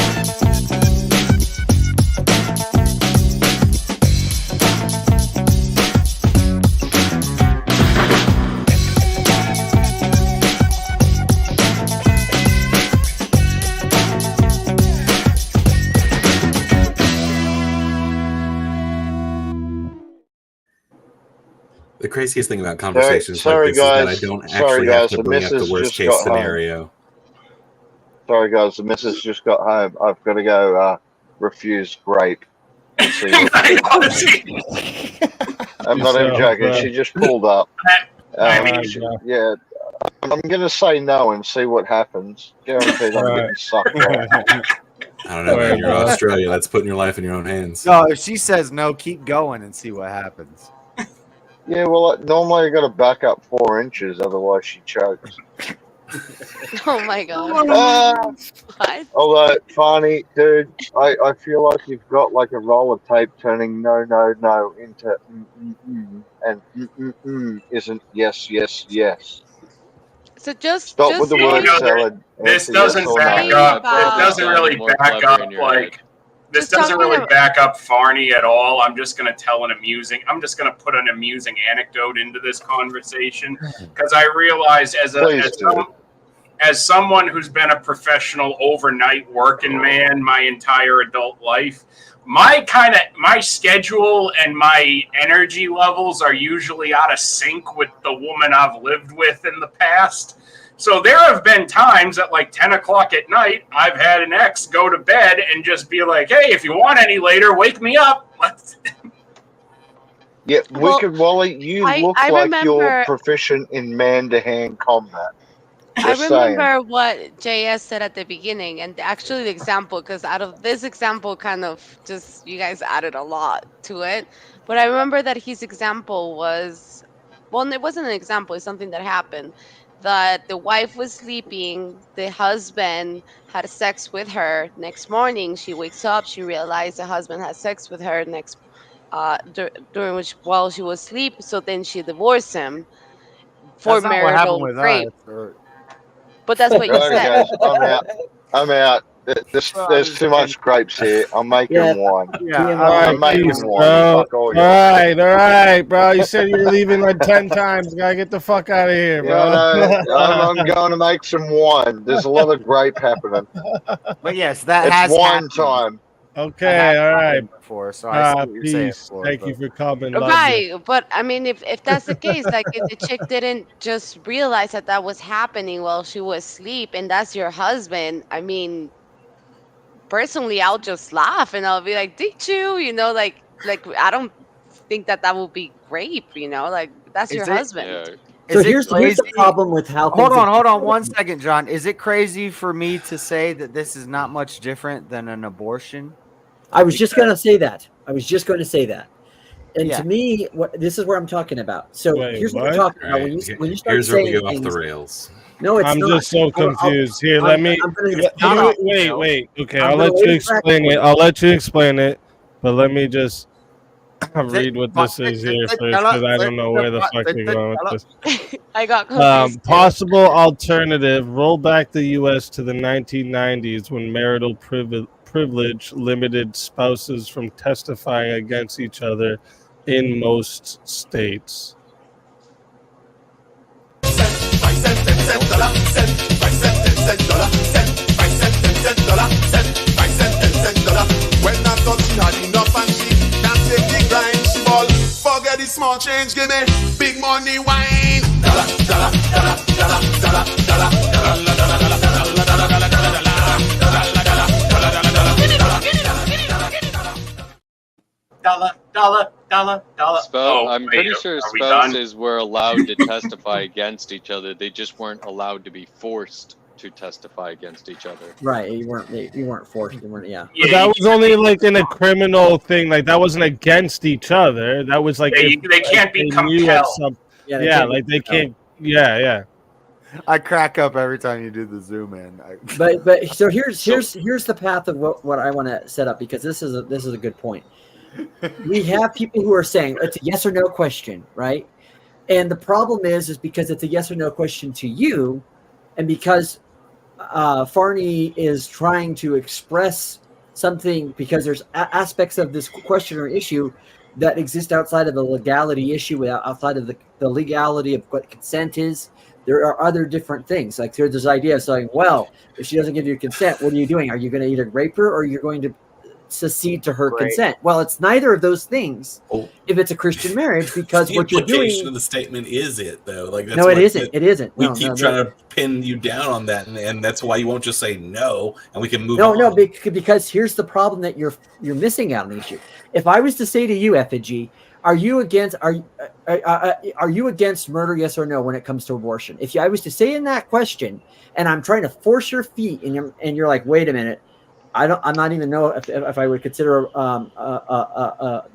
The craziest thing about conversations Sorry, like this guys. is that I don't Sorry, actually have guys. to The bring up the missus worst just case got home. scenario. Sorry, guys. The missus just got home. I've got to go refuse grape. And see what I'm not even joking. She just pulled up. Yeah. I'm going to say no and see what happens. Guaranteed I'm getting sucked off. I don't know, man. You're in Australia. That's putting your life in your own hands. No, if she says no, keep going and see what happens. Yeah, well, normally I got to back up 4 inches, otherwise she chokes. Oh my god. What? Although, funny, dude, I feel like you've got like a roll of tape turning no into and isn't yes. So just Stop with the word salad. This Answer doesn't yes or back no. up. It doesn't really back up like this doesn't really back up Farney at all. I'm just going to put an amusing anecdote into this conversation because I realize as someone who's been a professional overnight working man my entire adult life, my schedule and my energy levels are usually out of sync with the woman I've lived with in the past. So there have been times at like 10 o'clock at night, I've had an ex go to bed and just be like, hey, if you want any later, wake me up. Yeah, Wicked Wally, you look like you're proficient in man-to-hand combat. I remember what JS said at the beginning, and actually the example, because out of this example kind of just, you guys added a lot to it. But I remember that his example was, well, it wasn't an example, it's something that happened. That the wife was sleeping, the husband had sex with her. Next morning, she wakes up, she realized the husband had sex with her while she was asleep. So then she divorced him for That's not what happened marital with rape. us. Or... But that's what you said. Guys, I'm out. There's too much grapes here. I'm making wine. I'm making wine. Fuck all you. All right, bro. You said you were leaving like 10 times. Gotta get the fuck out of here, bro. I'm going to make some wine. There's a lot of grape happening. But yes, that it's has wine happened. time. Okay, all right. Before, so I see what you're saying. Peace. Thank you for coming. Right, but I mean, if that's the case, like if the chick didn't just realize that was happening while she was asleep, and that's your husband, I mean, personally, I'll just laugh and I'll be like, "Did you?" You know, like I don't think that would be rape. You know, like that's your husband. Yeah. So here's the problem with how. Hold on 1 second, John. Is it crazy for me to say that this is not much different than an abortion? I was just going to say that. And to me, this is where I'm talking about. So here's what we're talking about. When you start Here's where we saying go off the things, rails. no, it's I'm not. just so confused. Here, let me. Wait. Okay, I'm I'll gonna let you wait for explain it. I'll let you explain it. But let me just read what this is here first, because I don't know where the fuck you're going with this. I got confused. Possible alternative: roll back the U.S. to the 1990s when marital privilege limited spouses from testifying against each other in most states. When I touch had enough and she can't take the grind. She ball, forget the small change, give me big money wine. Dollar, dollar, dollar, dollar, dollar, dollar, I'm pretty sure spouses were allowed to testify against each other. They just weren't allowed to be forced to testify against each other. Right, you weren't forced. You weren't. Yeah. But that was only like in a criminal thing. Like that wasn't against each other. That was like they can't be compelled. They can't. Yeah. I crack up every time you do the zoom in. But so here's the path of what I want to set up, because this is a good point. We have people who are saying it's a yes or no question, right? And the problem is because it's a yes or no question to you, and because Farney is trying to express something, because there's aspects of this question or issue that exist outside of the legality issue, outside of the legality of what consent is. There are other different things. Like there's this idea of saying, well, if she doesn't give you consent, what are you doing? Are you going to either rape her or you're going to secede to her consent? Well, it's neither of those things if it's a Christian marriage, because the what you're implication doing of the statement is it though. Like that's no, it isn't. It isn't. We keep trying to pin you down on that, and that's why you won't just say no, and we can move on. No, because here's the problem that you're missing out on the issue. If I was to say to you, Effigy, are you against murder, yes or no, when it comes to abortion? If I was to say in that question, and I'm trying to force your feet, and you're like, wait a minute, I'm not even know if I would consider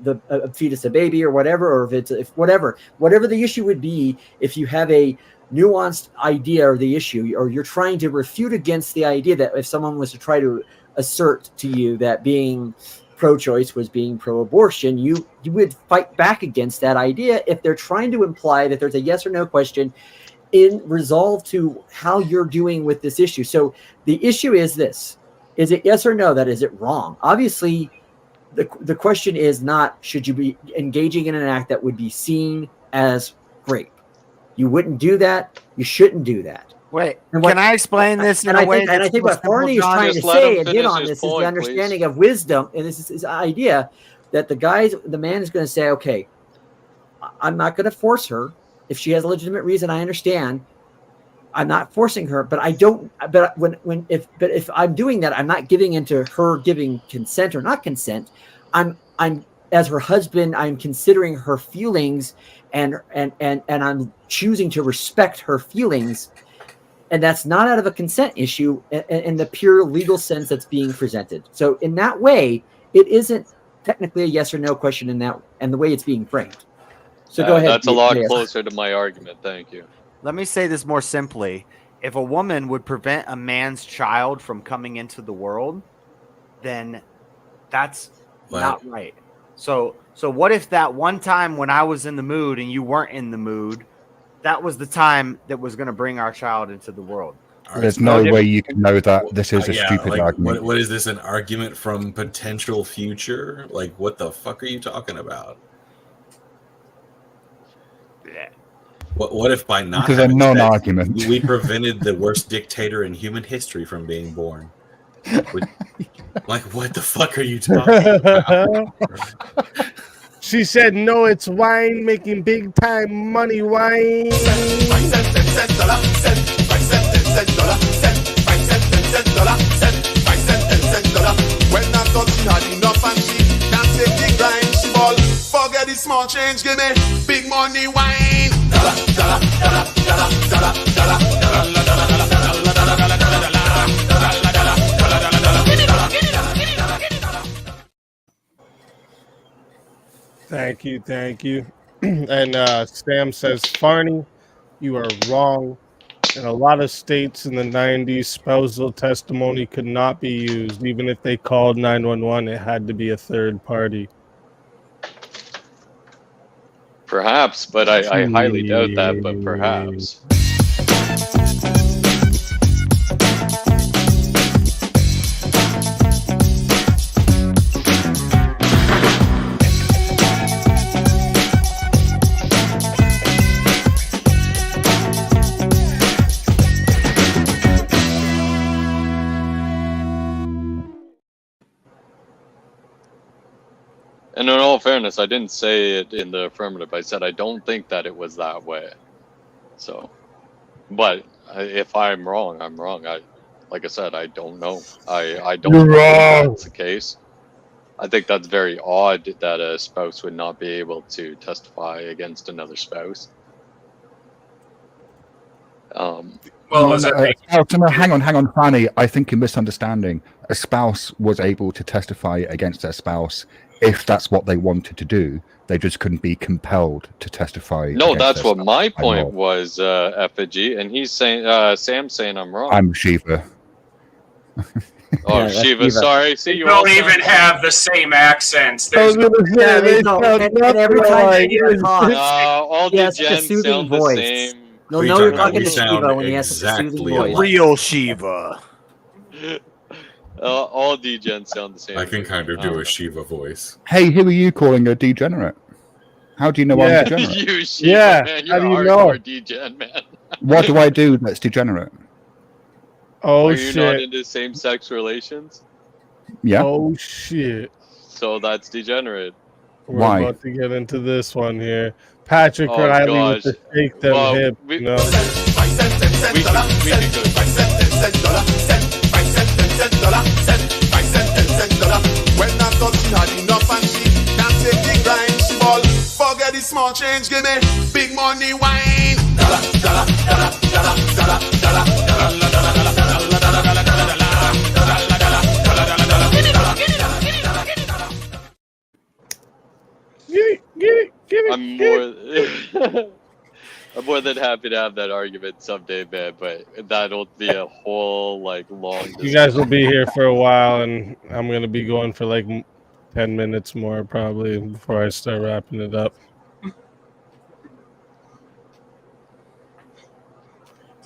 the fetus a baby or whatever, or if whatever the issue would be, if you have a nuanced idea of the issue, or you're trying to refute against the idea that if someone was to try to assert to you that being pro-choice was being pro-abortion, you would fight back against that idea if they're trying to imply that there's a yes or no question in resolve to how you're doing with this issue. So the issue is this: Is it yes or no? That is it wrong? Obviously, the question is not should you be engaging in an act that would be seen as rape. You wouldn't do that. You shouldn't do that. Wait, And can I explain this in and a I way? think, and I think what Barney is trying to say and hit on this is the understanding of wisdom, and this is his idea that the man is going to say, okay, I'm not going to force her. If she has a legitimate reason, I understand. I'm not forcing her, but I don't. But if I'm doing that, I'm not giving into her giving consent or not consent. I'm as her husband, I'm considering her feelings, and I'm choosing to respect her feelings, and that's not out of a consent issue in the pure legal sense that's being presented. So in that way, it isn't technically a yes or no question in that and the way it's being framed. So go ahead. That's a lot closer to my argument. Thank you. Let me say this more simply. If a woman would prevent a man's child from coming into the world, then that's not right. So what if that one time when I was in the mood and you weren't in the mood, that was the time that was going to bring our child into the world? There's no way you can know that this is a stupid argument. What is this, an argument from potential future? Like, what the fuck are you talking about? Yeah. What if by not Because a non-argument, we prevented the worst dictator in human history from being born? Like, what the fuck are you talking about? She said, no, it's wine making big time money wine. When I thought she had enough and she can't take the grind, she ball. Forget the small change, give me big money wine. Thank you. And Sam says, Farney, you are wrong. In a lot of states in the 90s, spousal testimony could not be used. Even if they called 911, it had to be a third party. Perhaps, but I highly doubt that, but perhaps. And in all fairness, I didn't say it in the affirmative. I said I don't think that it was that way. So, but if I'm wrong, I'm wrong. Like I said, I don't know. I don't think that's the case. I think that's very odd that a spouse would not be able to testify against another spouse. No, hang on, Fanny. I think you're misunderstanding. A spouse was able to testify against their spouse if that's what they wanted to do. They just couldn't be compelled to testifai. No, that's what my point was, Effigy, and he's saying, Sam's saying I'm wrong. I'm Shiva. Oh, yeah, Shiva, sorry. See, you don't even have the same accents. I was going to say, they sound every time they hear a talk, all the gens sound the same. No, you're talking to Shiva when he has a soothing voice. Real Shiva. All degens sound the same. I can kind of do a Shiva voice. Hey, who are you calling a degenerate? How do you know I'm degenerate? You Shiva, man. You're how do you hardcore degen, man. What do I do that's degenerate? Oh, Are you not into same-sex relations? Yeah. Oh, shit. So that's degenerate. We're Why? about to get into this one here. Patrick Oh, Riley gosh. with the shake them Well, hip. we- No. We can go. When I thought she had enough and she can't take the grind, she ball. Forget the small change, give me big money wine. I'm more than happy to have that argument someday, man, but that'll be a whole, long You guys will be here for a while, and I'm going to be going for 10 minutes more probably before I start wrapping it up.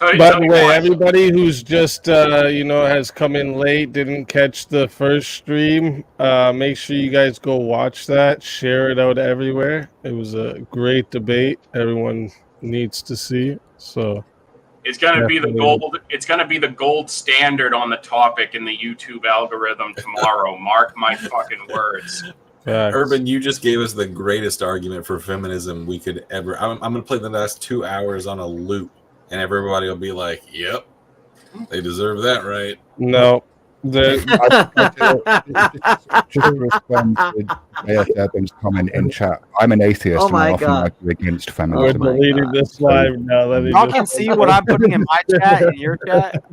By the way, everybody who's just has come in late, didn't catch the first stream, make sure you guys go watch that, share it out everywhere. It was a great debate. Everyone needs to see it. So It's gonna be the definitely. gold. It's gonna be the gold standard on the topic in the YouTube algorithm tomorrow. Mark my fucking words. Urban, you just gave us the greatest argument for feminism we could ever. I'm going to play the last 2 hours on a loop, and everybody will be like, "Yep, they deserve that, right?" No. Just to respond to Urban's comment in chat, I'm an atheist Oh and my I often God. argue against We're feminism. deleting this live now. Let me Y'all just- can see what I'm putting in my chat, in your chat.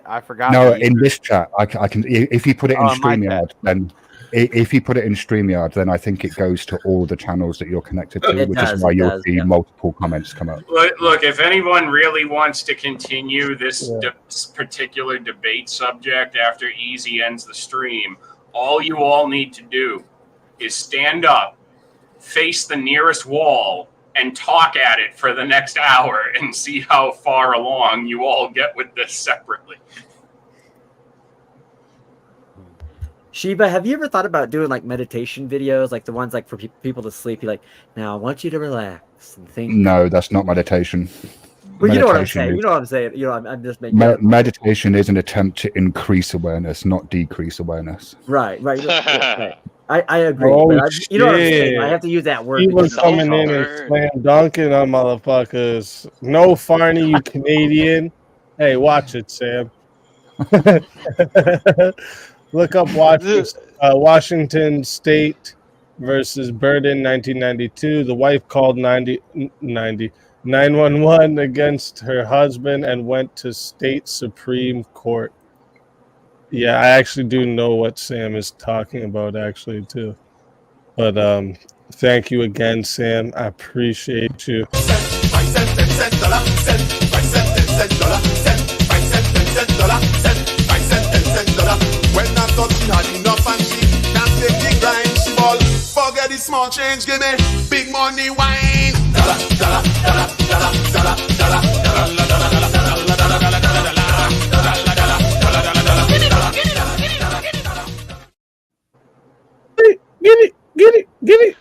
I forgot. No, that you- in this chat, I can. If you put it in Oh, in my StreamYard, then if you put it in StreamYard, then I think it goes to all the channels that you're connected to, It which does, is why it you'll does, see multiple comments come up. Look, if anyone really wants to continue this particular debate subject after Easy ends the stream, all you all need to do is stand up, face the nearest wall, and talk at it for the next hour and see how far along you all get with this separately. Shiba, have you ever thought about doing like meditation videos, like the ones like for people to sleep? You're like, now I want you to relax and think. No, that's not meditation. Well, you know what I'm Meditation saying. is- You know what I'm saying. You know, I'm just making. Right, meditation is an attempt to increase awareness, not decrease awareness. right. right. I agree. Oh, but you know what I'm saying. shit. I have to use that word. He was because- coming in and slam dunking on motherfuckers. No, Farney, you Canadian. Hey, watch it, Sam. Look up Washington State versus Burden, 1992. The wife called 911 against her husband and went to state Supreme Court. Yeah, I actually do know what Sam is talking about, actually, too. But thank you again, Sam. I appreciate you. When I thought she had enough and she can't take the grind, she ball. Forget the small change, give me big money wine. Dollar, dollar, dollar, dollar, dollar, dollar, Get it.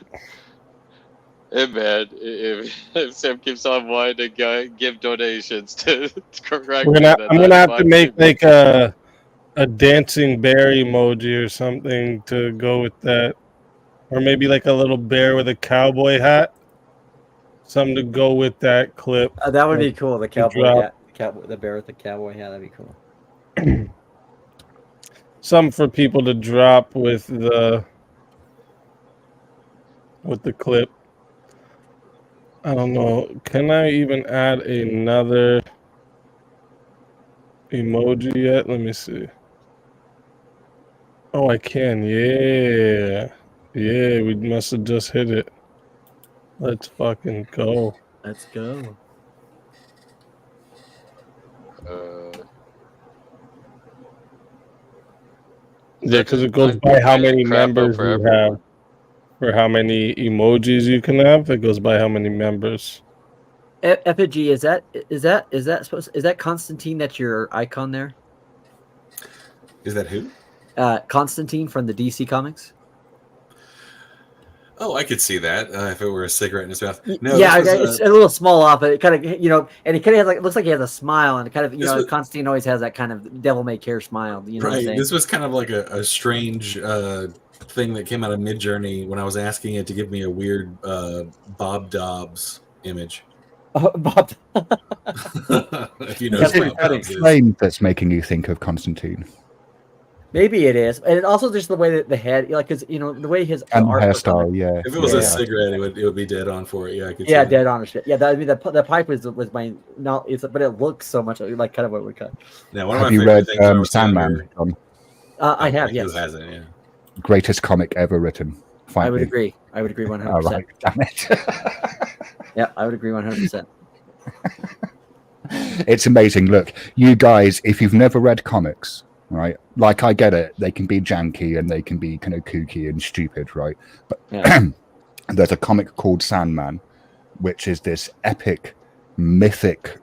Hey man, if Sam keeps on wanting to give donations to correct, I'm gonna have to make like a dancing bear emoji or something to go with that, or maybe like a little bear with a cowboy hat. Something to go with that clip. That would be cool. The cowboy drop. hat, the bear with the cowboy hat. That'd be cool. Something for people to drop with the clip. I don't know. Can I even add another emoji yet? Let me see. Oh, I can. Yeah. Yeah, we must have just hit it. Let's fucking go. Let's go. Yeah, because it goes by how many crap out members for you have. For how many emojis you can have, it goes by how many members. Effigy, is that Constantine? That's your icon there. Is that who? Constantine from the DC Comics. Oh, I could see that if it were a cigarette in his mouth. No, Yeah, this was, it's a little small off, but it kind of, and it kind of has like, it looks like he has a smile, and it kind of, This was- Constantine always has that kind of devil may care smile. You know what I'm right. saying? This was kind of like a strange thing that came out of Midjourney when I was asking it to give me a weird Bob Dobbs image. Bob. If you know Is who it Bob that Dobbs is. flame that's making you think of Constantine? Maybe it is, and it also just the way that the head, like, because the way his And art looks on hairstyle, it. yeah. If it was Yeah. a cigarette, it would be dead on for it. Yeah, I could. Yeah, see dead on and shit. Yeah, I mean the pipe was my no, but it looks so much like kind of what we cut. Now, one of Have my you favorite read things when I was Sandman? younger- John? I have, Who yes. hasn't? Yeah. Greatest comic ever written. I would me. agree. I would agree 100%. All right, damn it. Yeah, I would agree 100%. It's amazing. Look, you guys, if you've never read comics, right? Like, I get it. They can be janky and they can be kind of kooky and stupid, right? But there's a comic called Sandman, which is this epic, mythic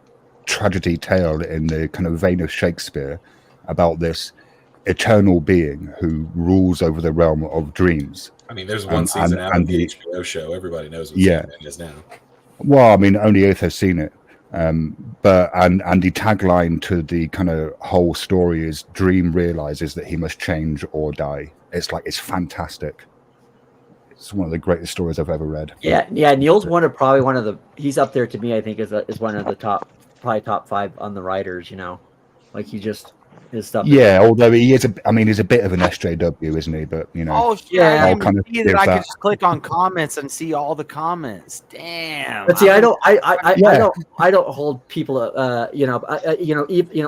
tragedy tale in the kind of vein of Shakespeare about this eternal being who rules over the realm of dreams. I mean, there's one season out of the HBO show. Everybody knows what Sandman is now. Well, I mean, only if they've seen it. But the tagline to the kind of whole story is "Dream realizes that he must change or die." It's fantastic. It's one of the greatest stories I've ever read. Yeah. Neil's probably one of the. He's up there to me. I think is one of the top 5 on the writers. You know, like he just his stuff. Yeah, although he's a bit of an SJW, isn't he? But you know, Oh yeah, I'll kind of see that I can just click on comments and see all the comments. Damn. But see, I don't hold people.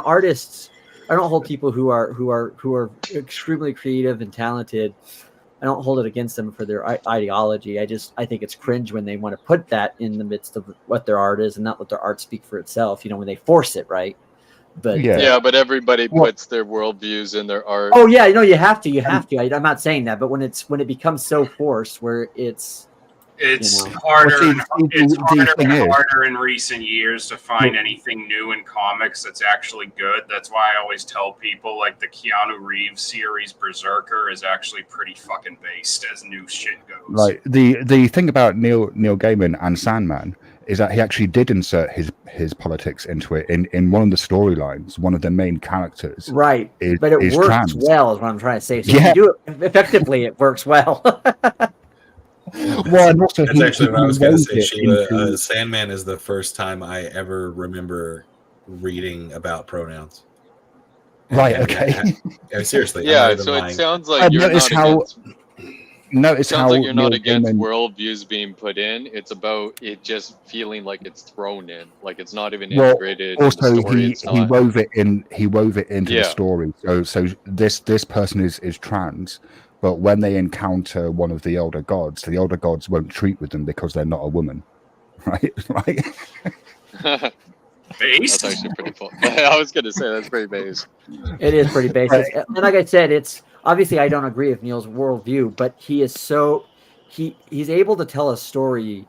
Artists. I don't hold people who are extremely creative and talented. I don't hold it against them for their ideology. I think it's cringe when they want to put that in the midst of what their art is and not let their art speak for itself. You know, when they force it, right? But but everybody puts their worldviews in their art. Oh yeah, no, you have to. I'm not saying that, but when it becomes so forced, where it's harder and harder in recent years to find anything new in comics that's actually good. That's why I always tell people, like, the Keanu Reeves series Berserker is actually pretty fucking based as new shit goes. Like the thing about Neil Gaiman and Sandman is that he actually did insert his politics into it in one of the storylines. One of the main characters, right? But it works trans. well, is what I'm trying to say. So if you do it effectively, it works well. Well, and also that's actually what I was going to say, Sheila. Sandman is the first time I ever remember reading about pronouns. Right. Okay. Seriously. Yeah. So it sounds like you're not against. Notice sounds how like you're not against Gaiman, worldviews being put in. It's about it just feeling like it's thrown in, like it's not even integrated. Also, in the story. he wove it in. He wove it into the story. So this person is trans, but when they encounter one of the elder gods won't treat with them because they're not a woman, right? That's actually pretty fun. I was going to say that's pretty base. It is pretty basic, and like I said, it's obviously I don't agree with Neil's worldview, but he is he's able to tell a story,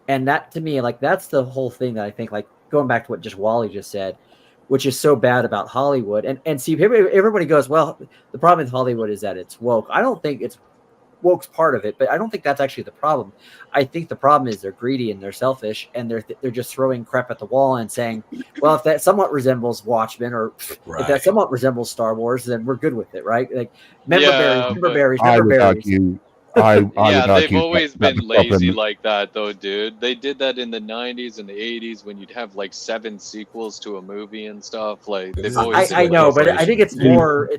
and that to me, like that's the whole thing that I think, like going back to what just Wally just said, which is so bad about Hollywood, and see everybody goes, well, the problem with Hollywood is that it's woke. I don't think it's woke's part of it, but I don't think that's actually the problem. I think the problem is they're greedy and they're selfish, and they're just throwing crap at the wall and saying, well, if that somewhat resembles Watchmen, or if that somewhat resembles Star Wars, then we're good with it, right? Like member berries. They've always been lazy like that, though, dude. They did that in the 90s and the 80s when you'd have like 7 sequels to a movie and stuff. Like they've always. I know, but I think it's more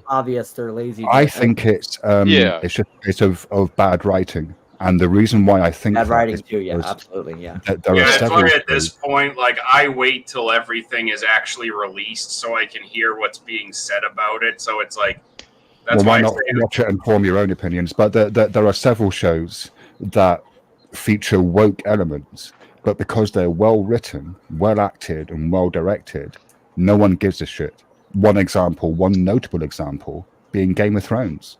obvious they're lazy. I think it's of bad writing, and the reason why I think bad writing too. Yeah, absolutely. Yeah. That's why at this point, like, I wait till everything is actually released so I can hear what's being said about it. So it's like. That's why not watch it and form your own opinions? But there are several shows that feature woke elements, but because they're well written, well acted, and well directed, no one gives a shit. One notable example being Game of Thrones.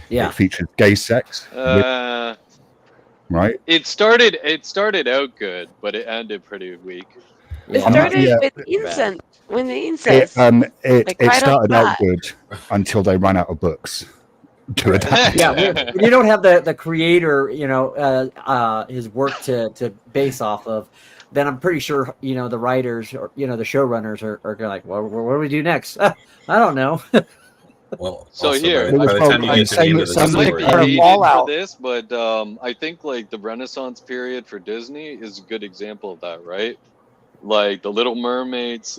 Yeah, it features gay sex. Right. It started out good, but it ended pretty weak. It started with incense. When the incense, it started out good until they ran out of books to adapt. When you don't have the creator, his work to base off of, then I'm pretty sure the writers or the showrunners are going like, well, what do we do next? I don't know. Well, so here, by the time you get to the end of the story, for this, but I think like the Renaissance period for Disney is a good example of that, right? Like the Little Mermaids,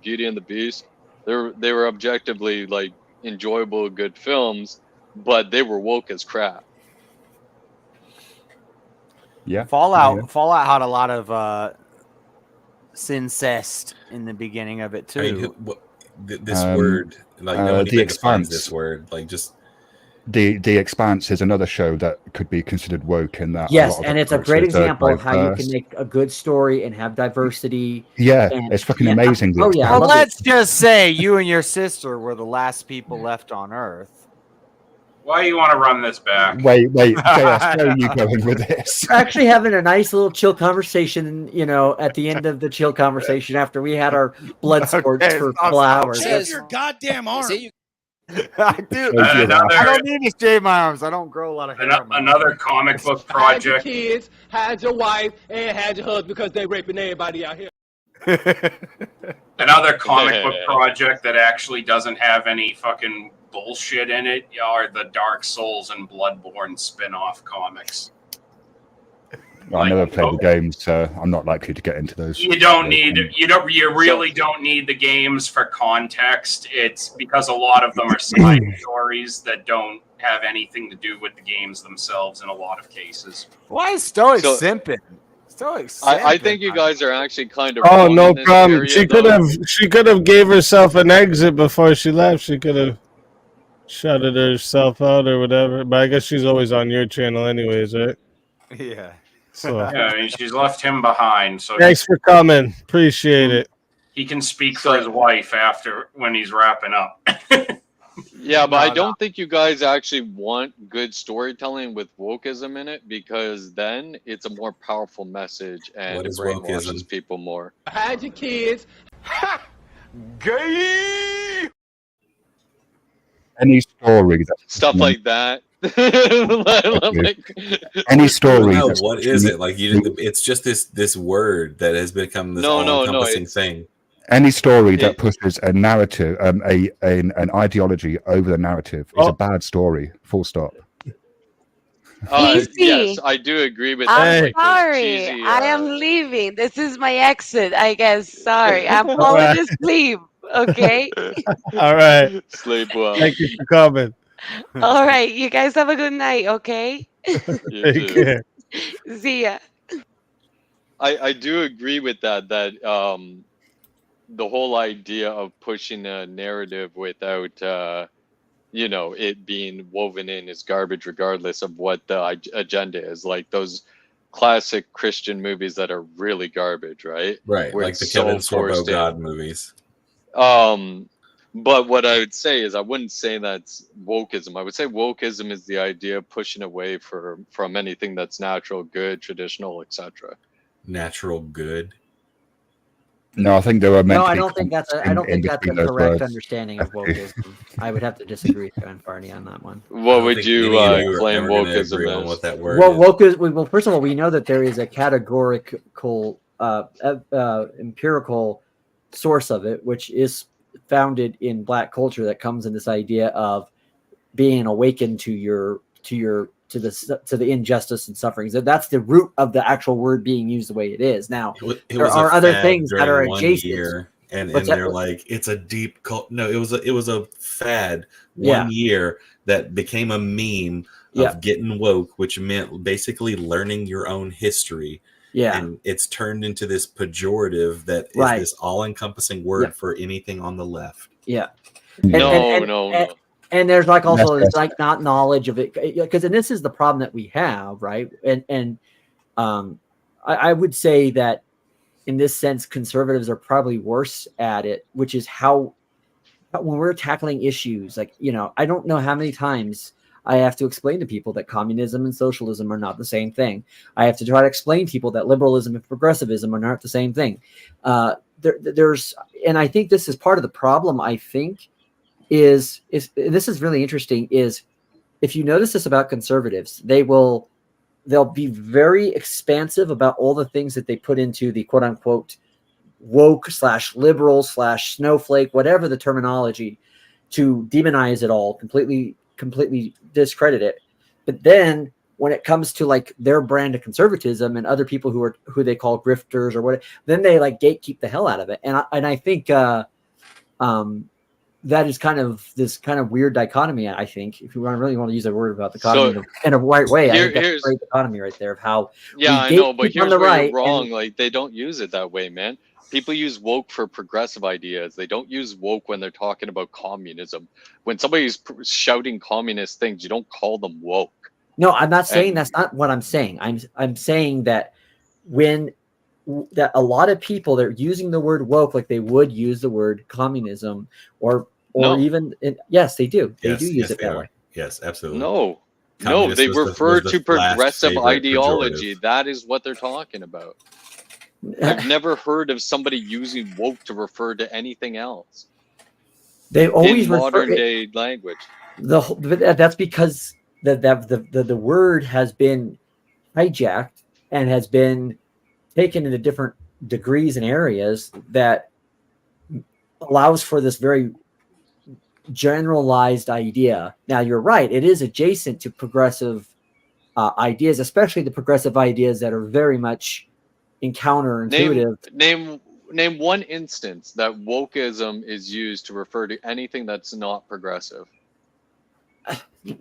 Beauty and the Beast, they were objectively like enjoyable, good films, but they were woke as crap. Yeah, Fallout had a lot of syncest in the beginning of it too. I mean, this word, like nobody defines this word, like just. The Expanse is another show that could be considered woke in that. Yes, and it's a great example of how you can make a good story and have diversity. Yeah, it's fucking amazing. Oh yeah. Well, let's just say you and your sister were the last people left on Earth. Why do you want to run this back? Wait, JS, where are you going with this? We're actually having a nice little chill conversation, you know, at the end of the chill conversation after we had our blood sports for a couple hours. Shave your goddamn arm. I do. I don't need to shave my arms. I don't grow a lot of hair. Another comic book Had your project. kids, had your wife, and had your husband because they raping everybody out here. Another comic book project that actually doesn't have any fucking bullshit in it are the Dark Souls and Bloodborne spin-off comics. Well, I never played the games, so I'm not likely to get into those. You really don't need the games for context. It's because a lot of them are side stories that don't have anything to do with the games themselves in a lot of cases. Why is Stoic simping? I think you guys are actually kind of. Oh, wrong no in this problem. area, She could have gave herself an exit before she left. She could have shouted herself out or whatever. But I guess she's always on your channel anyways, right? Yeah. So Yeah, I mean, she's left him behind. So thanks for coming. Appreciate it. he can speak for his wife after when he's wrapping up. Yeah, but I don't think you guys actually want good storytelling with wokeism in it, because then it's a more powerful message and What it is brainwashes wokeism? people more. Had your kids. Ha! Gay! Any story that Stuff like that. any story. No, that's- what is it? Like it's just this word that has become this all-encompassing thing. Any story that pushes a narrative, an ideology over the narrative is a bad story. Full stop. Yes, I do agree with that. I'm Like, sorry. cheesy, I am leaving. This is my exit, I guess. Sorry. I'm falling asleep. Okay. All right. Sleep well. Thank you for coming. All right. You guys have a good night. Okay. Take care. See ya. I do agree with that. The whole idea of pushing a narrative without it being woven in is garbage, regardless of what the agenda is. Like those classic Christian movies that are really garbage, right? Right, Where like it's the Kevin so forced Sorbo in. God movies. But what I would say is I wouldn't say that's wokeism. I would say wokeism is the idea of pushing away from anything that's natural, good, traditional, etc. Natural good. No, I think there were meant No, to I be don't think that's a, I in- don't in think that's a between those correct words. understanding of wokeism. I would have to disagree with John Farney on that one. What would you claim agree wokeism on is? what that word Well, is. woke is well. First of all, we know that there is a categorical, empirical source of it, which is founded in Black culture. That comes in this idea of being awakened to the injustice and sufferings. That's the root of the actual word being used the way it is. Now, It there was a are other fad things that during are one adjacent. year, and What's that? they're like, it's a deep cult. No, it was a fad Yeah. one year that became a meme Yeah. of getting woke, which meant basically learning your own history. Yeah. And it's turned into this pejorative that is Right. this all-encompassing word Yeah. for anything on the left. Yeah. No. And there's like also Yes, it's like not knowledge of it, because and this is the problem that we have, right? And I would say that in this sense, conservatives are probably worse at it, which is how when we're tackling issues like, I don't know how many times I have to explain to people that communism and socialism are not the same thing. I have to try to explain to people that liberalism and progressivism are not the same thing. There's, and I think this is part of the problem. I think is this is really interesting. Is if you notice this about conservatives, they'll be very expansive about all the things that they put into the quote unquote woke / liberal / snowflake, whatever the terminology, to demonize it all, completely discredit it. But then when it comes to like their brand of conservatism and other people who they call grifters or what, then they like gatekeep the hell out of it. And I think that is kind of this kind of weird dichotomy. I think if you really want to use a word about the dichotomy in a right way, I think that's a great dichotomy right there of how. Yeah, we I know, but gatekeep here's on the where right you're wrong. and- Like, they don't use it that way, man. People use woke for progressive ideas. They don't use woke when they're talking about communism. When somebody's shouting communist things, you don't call them woke. No, I'm not saying that's not what I'm saying. I'm saying that that a lot of people, they're using the word woke like they would use the word communism or No. even yes, they do. They Yes, do use yes, it they that are. way. Yes, absolutely. No, Communist they was the- refer was the to last progressive favorite ideology. pejorative. That is what they're talking about. I've never heard of somebody using woke to refer to anything else. They always in refer modern day language. That's because the word has been hijacked and has been taken into different degrees and areas that allows for this very generalized idea. Now, you're right; it is adjacent to progressive ideas, especially the progressive ideas that are very much counterintuitive. Name one instance that wokeism is used to refer to anything that's not progressive.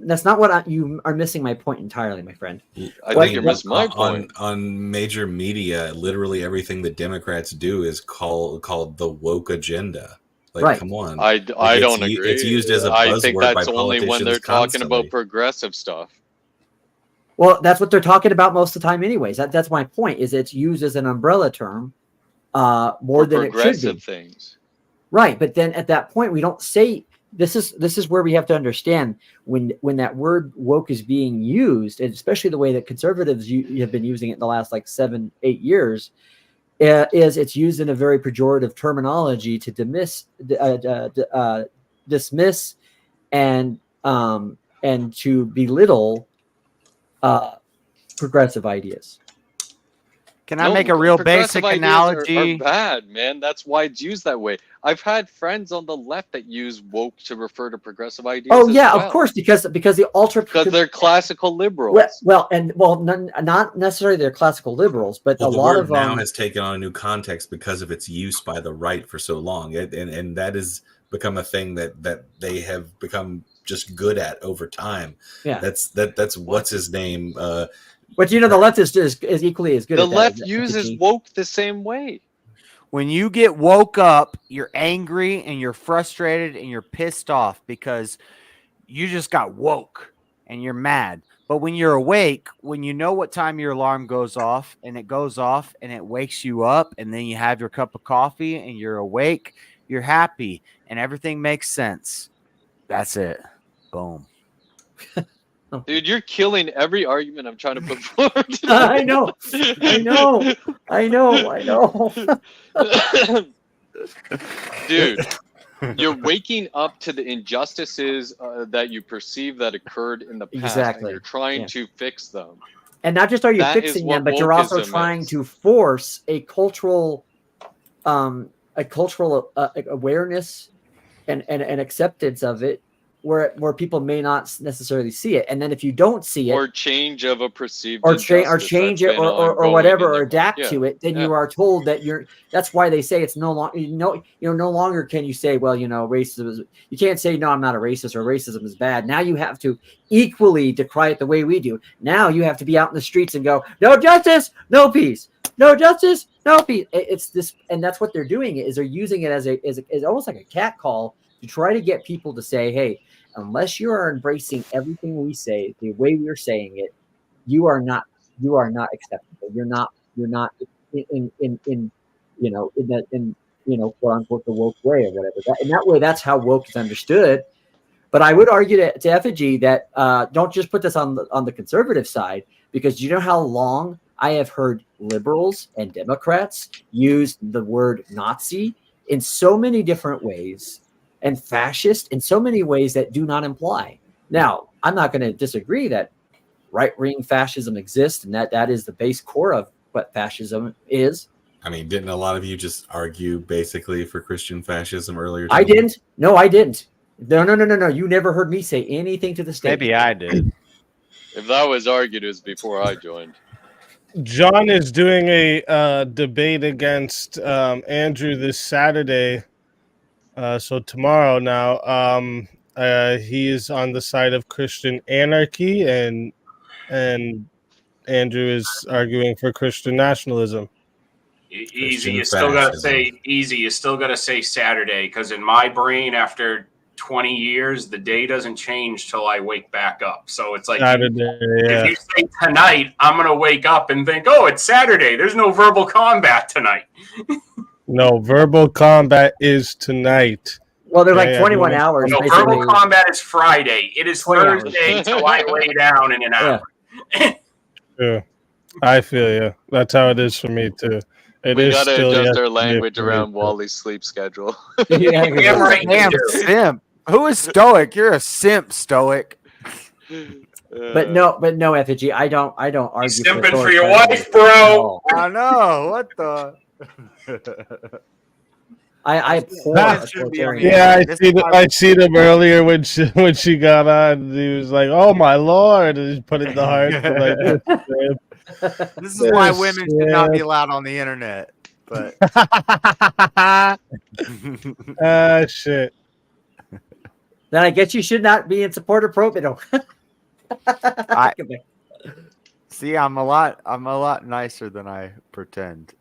That's not what you are missing my point entirely, my friend. I think you're missing my point. On major media, literally everything the Democrats do is called the woke agenda. Like, Right. come on. I don't It's agree. It's used as a buzzword I think that's by only when they're politicians talking constantly. about progressive stuff. Well, that's what they're talking about most of the time, anyways. That's my point. Is it's used as an umbrella term more than it should be. Progressive things. Right, but then at that point, we don't say this is where we have to understand when that word woke is being used, and especially the way that conservatives have been using it in the last like 7-8 years, is it's used in a very pejorative terminology to dismiss and to belittle progressive ideas. Can I make a real progressive basic ideas analogy? Are bad, man. That's why it's used that way. I've had friends on the left that use woke to refer to progressive ideas. Oh as yeah, well. of course, because the ultra Because they're classical liberals. not necessarily they're classical liberals, but Well, a the lot word of now has taken on a new context because of its use by the right for so long, and that has become a thing that they have become just good at over time. Yeah. That's what's his name. But the left is equally as good. The at that, left as uses FTG. woke the same way. When you get woke up, you're angry and you're frustrated and you're pissed off because you just got woke and you're mad. But when you're awake, when you know what time your alarm goes off and it wakes you up, and then you have your cup of coffee and you're awake, you're happy and everything makes sense. That's it. Boom. Dude, you're killing every argument I'm trying to put forward. I know. Dude, you're waking up to the injustices that you perceive that occurred in the past. Exactly. And you're trying Yeah. to fix them. And not just are you That is fixing what them, but you're also wokeism trying is. to force a cultural awareness and acceptance of it, where people may not necessarily see it. And then if you don't see it, Or change of a perceived or injustice change that's it been or ongoing whatever, in or the- adapt Yeah, to it, then yeah. you are told that that's why they say it's no longer no longer can you say, well, racism is, you can't say no, I'm not a racist, or racism is bad. Now you have to equally decry it the way we do. Now you have to be out in the streets and go, no justice, no peace. No justice, no peace. It's this, and that's what they're doing. Is they're using it as almost like a cat call to try to get people to say, hey, unless you are embracing everything we say the way we are saying it, you are not acceptable. You're not in quote unquote the woke way or whatever. In that way, that's how woke is understood. But I would argue to effigy that don't just put this on the conservative side, because you know how long I have heard liberals and Democrats use the word Nazi in so many different ways, and fascist in so many ways that do not imply. Now, I'm not going to disagree that right-wing fascism exists, and that is the base core of what fascism is. I mean, didn't a lot of you just argue basically for Christian fascism earlier? I today? didn't. No, I didn't. No. You never heard me say anything to the state. Maybe I did. If that was argued, it was before I joined. John is doing a debate against Andrew this Saturday. So tomorrow now, he is on the side of Christian anarchy, and Andrew is arguing for Christian nationalism. Easy, you still gotta say easy. You still gotta say Saturday, because in my brain, after 20 years, the day doesn't change till I wake back up. So it's like Saturday, if you say tonight, I'm gonna wake up and think, oh, it's Saturday. There's no verbal combat tonight. No, verbal combat is tonight. Well, they're like 21 hours. No, basically. Verbal Combat is Friday. It is 20 hours. Thursday until I lay down in an hour. Yeah, I feel you. That's how it is for me too. We gotta still adjust our yesterday language for me, around too. Wally's sleep schedule. Damn right you Damn do. simp. Who is stoic? You're a simp, stoic. But no, Effigy. I don't argue. Simping for your wife, bro. I know. What the? I abhor authoritarian. Yeah, I seen him earlier when she got on. He was like, "Oh my lord!" and he put in the heart. This is why women should not be allowed on the internet. But shit. Then I guess you should not be in support of pro. No. See, I'm a lot nicer than I pretend.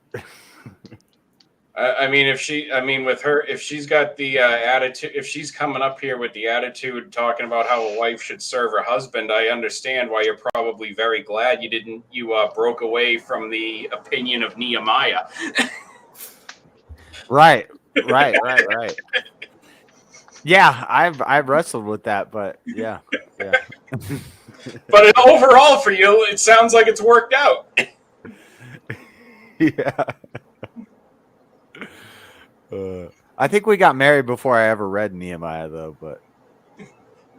I mean, if she's got the attitude, if she's coming up here with the attitude talking about how a wife should serve her husband, I understand why you're probably very glad you broke away from the opinion of Nehemiah. Right. Yeah, I've wrestled with that, but yeah. But overall, for you, it sounds like it's worked out. Yeah. I think we got married before I ever read Nehemiah, though. But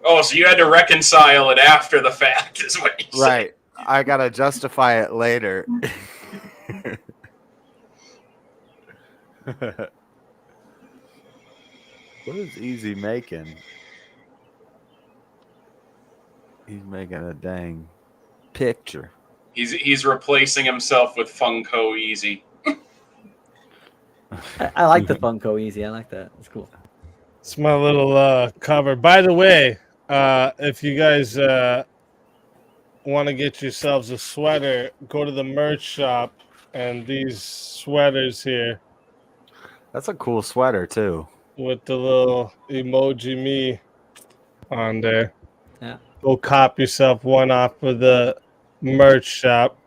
Oh, so you had to reconcile it after the fact, is what you said. right, I gotta justify it later. What is Easy making? He's making a dang picture. He's replacing himself with Funko Easy. I like the Funko Easy. I like that. It's cool. It's my little cover. By the way, if you guys want to get yourselves a sweater, go to the merch shop, and these sweaters here. That's a cool sweater too. With the little emoji me on there. Yeah. Go cop yourself one off of the merch shop.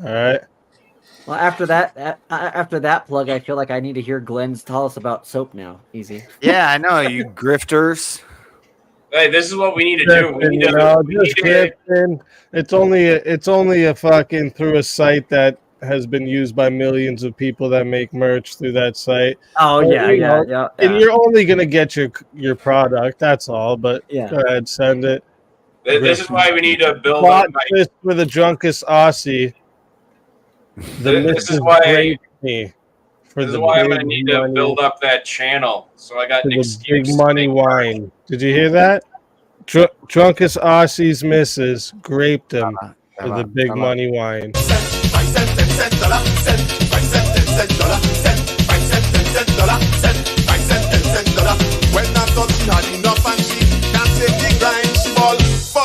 All right. Well, after that plug, I feel like I need to hear Glenn's tell us about soap now. Easy. Yeah, I know, you grifters. Hey, this is what we need to do. We need to, It's only a fucking through a site that has been used by millions of people that make merch through that site. Oh But, yeah, you yeah, know, yeah. And you're only gonna get your product. That's all. But Yeah. go ahead, send it. this is why we need to build Plot up. twist for the drunkest Aussie. This is why I'm big going to need to money- build up that channel. So I got an for the excuse. big money wine. Did you hear that? Drunkest Aussies misses graped him for the big money wine. When I thought she had enough and she can't take the grind, she ball.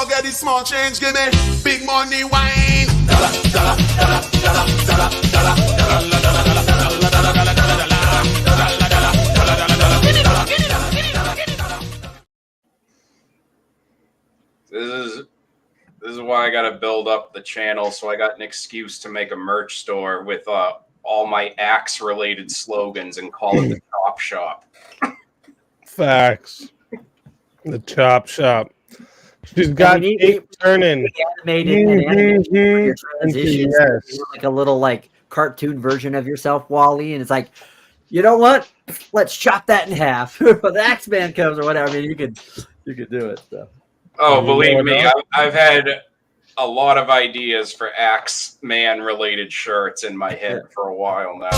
Forget the small change, give me big money wine. Dollar, dollar, dollar, dollar, dollar, dollar, This is why I got to build up the channel, so I got an excuse to make a merch store with all my axe related slogans and call it the Chop Shop. Facts. The chop shop. She's got tape turning. Animated and animated for your transitions. Yes. Like a little like cartoon version of yourself, Wally, and it's like, you know what? Let's chop that in half. But the Axeman comes or whatever. I mean, you could do it. So. Oh, believe me, I've had a lot of ideas for Axe Man related shirts in my head for a while now.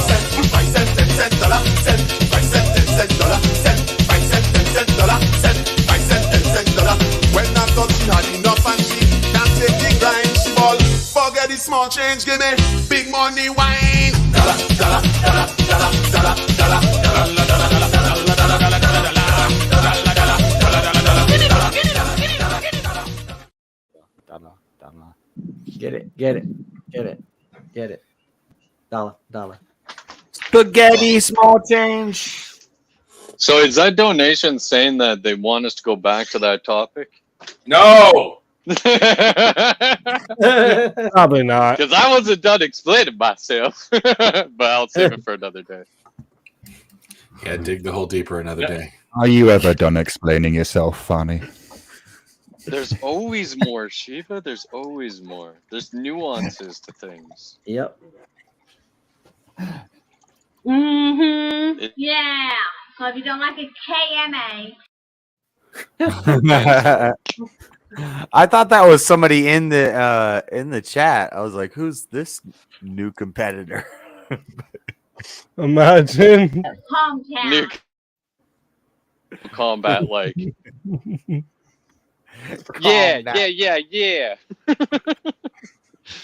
When I thought she had enough and she can't take the grind, she ball. Forget the small change, give me big money wine. Dollar, dollar, dollar, dollar, dollar, dollar, Get it. Dollar. Spaghetti, small change. So is that donation saying that they want us to go back to that topic? No. Probably not. Because I wasn't done explaining myself. But I'll save it for another day. Yeah, dig the hole deeper another day. Are you ever done explaining yourself, Fanny? There's always more, Shiva. There's always more. There's nuances to things. Yep. Yeah. So if you don't like a KMA. I thought that was somebody in the chat. I was like, "Who's this new competitor?" Imagine. Hometown. New combat, like. Yeah. Yeah.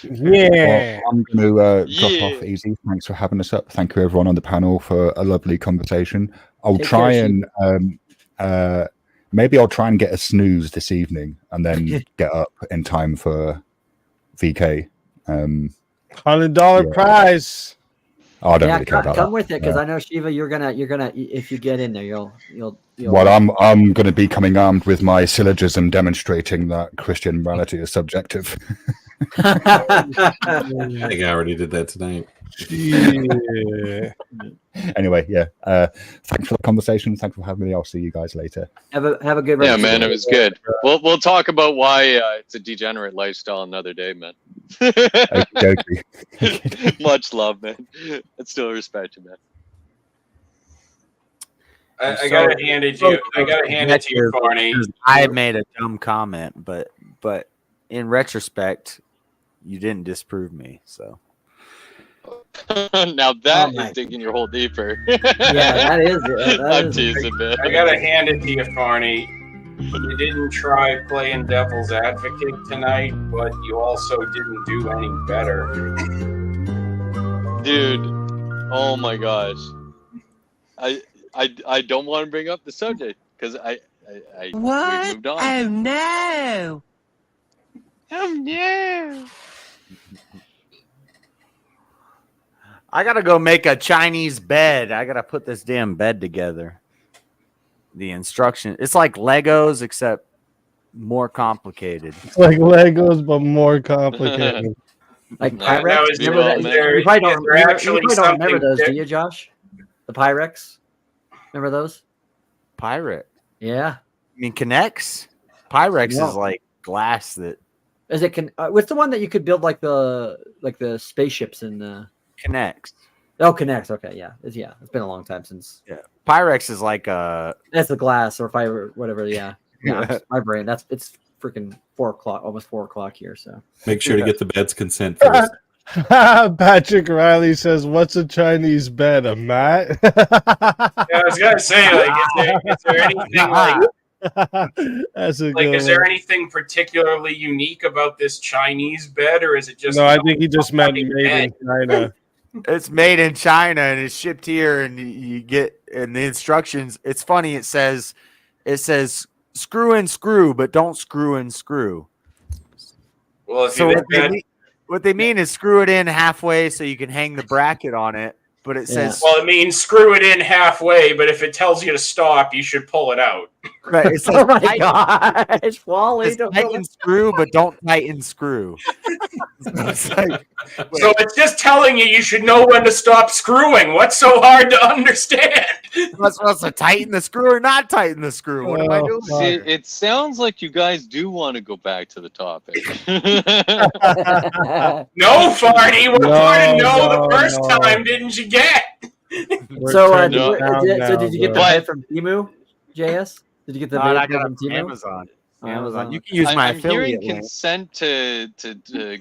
Well, I'm going to drop off easy. Thanks for having us up. Thank you, everyone on the panel, for a lovely conversation. I'll try and maybe I'll try and get a snooze this evening and then get up in time for VK. $100 prize. I don't really care about come that. with it because I know Shiva, you're gonna if you get in there, you'll. Well, I'm going to be coming armed with my syllogism demonstrating that Christian morality is subjective. I think I already did that tonight. Yeah. Anyway, yeah. Thanks for the conversation. Thanks for having me. I'll see you guys later. Have a good rest. Yeah, of the man, day. it was good. We'll talk about why it's a degenerate lifestyle another day, man. Much love, man. I still respect you, man. I gotta hand it to you. I gotta hand it to you, Barney. I made a dumb comment, but in retrospect, you didn't disprove me. So now that is digging your hole deeper. Yeah, that is. I'm teasing, man. I gotta hand it to you, Barney. You didn't try playing devil's advocate tonight, but you also didn't do any better. Dude, oh my gosh. I don't want to bring up the subject because we moved on. Oh no! Oh no! I gotta go make a Chinese bed. I gotta put this damn bed together. The instruction, it's like Legos except more complicated. It's like Legos, but more complicated. Like Pyrex. Remember that? You probably don't remember those, do you, Josh? The Pyrex. Remember those? Pirate. Yeah. You mean Connects? Pyrex No. is like glass that. Is it? What's the one that you could build like the spaceships in the Connects? Oh, Connects. Okay, yeah, it's been a long time since. Yeah, Pyrex is like That's the glass or fiber, whatever. Yeah, yeah. My brain. It's freaking 4 o'clock, almost 4 o'clock here. So Make sure to get the bed's consent first. Patrick Riley says, "What's a Chinese bed? A mat?" Yeah, I was gonna say, like, is there anything like? That's a Like, good is there one. anything particularly unique about this Chinese bed, or is it just? No, I think he just meant made in China. It's made in China and it's shipped here, and you get and the instructions. It's funny. It says screw in screw, but don't screw in screw. Well, if So you what they mean is screw it in halfway so you can hang the bracket on it. But it says well, it means screw it in halfway, but if it tells you to stop, you should pull it out. right. It says, oh my gosh, Wally! It's tighten screw, but don't tighten screw. It's like, So it's just telling you should know when to stop screwing. What's so hard to understand? What's supposed to tighten the screw or not tighten the screw? What am I doing? See, it sounds like you guys do want to go back to the topic. No, Farty. What part of No, the first no. time didn't you get? So, turning it down so did you get the now, bed from Temu, JS? Did you get the No, I bed got from it from Temu? Amazon. Oh, Amazon. You can use my I'm hearing affiliate link. consent to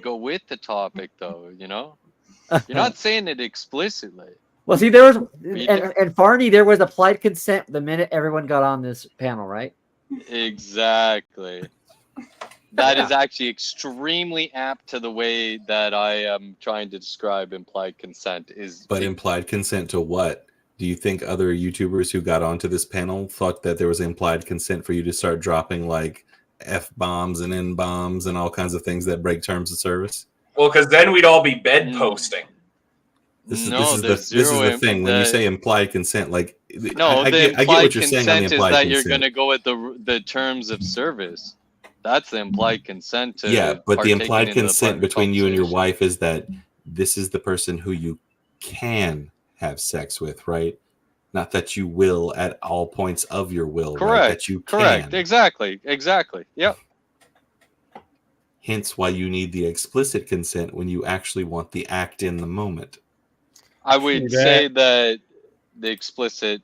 go with the topic, though. You know, you're not saying it explicitly. Well, see, there was and Farney, there was applied consent the minute everyone got on this panel, right? Exactly. That is actually extremely apt to the way that I am trying to describe implied consent. But implied consent to what? Do you think other YouTubers who got onto this panel thought that there was implied consent for you to start dropping like F-bombs and N-bombs and all kinds of things that break terms of service? Well, because then we'd all be bed posting. This is there's the zero thing. When you say implied consent, like No, I the get implied what you're saying on the consent is implied that you're consent. going to go with the terms of service. That's the implied consent to Yeah, but the partaking implied in the consent partner between you and your conversation. wife is that this is the person who you can have sex with, right? not that you will at all points of your will. Right? Correct. That you Correct. can. Exactly. Exactly. Yep. Hence why you need the explicit consent when you actually want the act in the moment. I would say that the explicit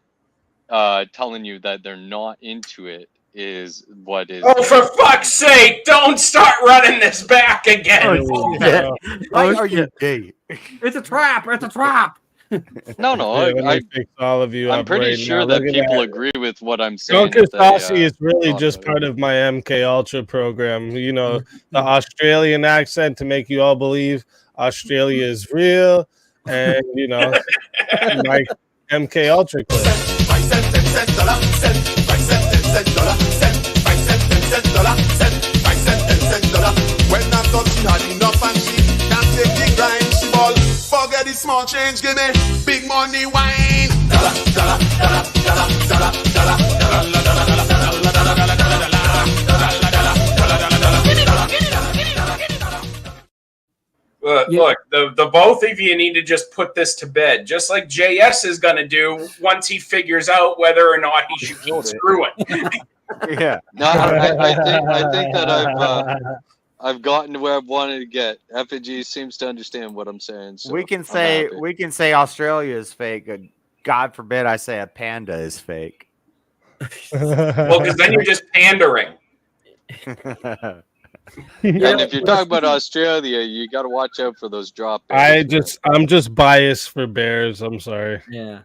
telling you that they're not into it is what is. Oh, for fuck's sake! Don't start running this back again. Why are you gay? It's a trap. It's a trap. No, no. Let me fix all of you I'm up pretty right sure now. that Look at people that. agree with what I'm saying. Uncle if they, Saucy is really talk just about part of my MK Ultra program. You know, the Australian accent to make you all believe Australia is real, and you know, my MK Ultra clip. When I'm touching had enough and she can't take the grind. She ball, forget the small change, give me big money wine. Dollar, dollar, dollar, dollar, dollar, dollar, dollar, dollar, Look, the both of you need to just put this to bed, just like JS is going to do once he figures out whether or not he should keep screwing. Yeah. No, I think that I've gotten to where I've wanted to get. F&G seems to understand what I'm saying. So we can I'm say Australia is fake. God forbid I say a panda is fake. Well, because then you're just pandering. And if you're talking about Australia, you got to watch out for those drop. I'm just biased for bears. I'm sorry. Yeah.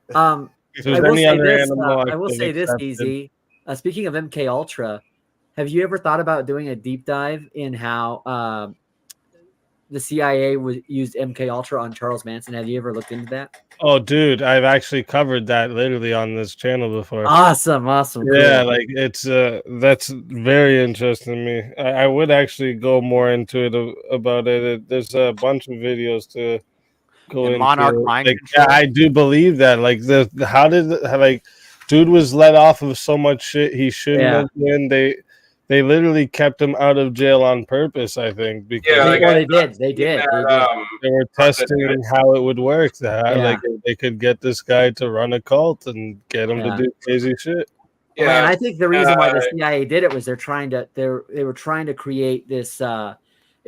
If there's any other animal, I will say this, Easy. Speaking of MK Ultra, have you ever thought about doing a deep dive in how the CIA used MK Ultra on Charles Manson? Have you ever looked into that? Oh, dude, I've actually covered that literally on this channel before. Awesome. Yeah, Cool. like it's that's very interesting to me. I would actually go more into it about it. There's a bunch of videos to go into. Monarch mind like, control? yeah, I do believe that. Like how did dude was let off of so much shit he shouldn't have been. They literally kept him out of jail on purpose, I think, because they did. They were testing how it would work. Like they could get this guy to run a cult and get him to do crazy shit. Yeah, and I think the reason why the CIA did it was they were trying to create this. It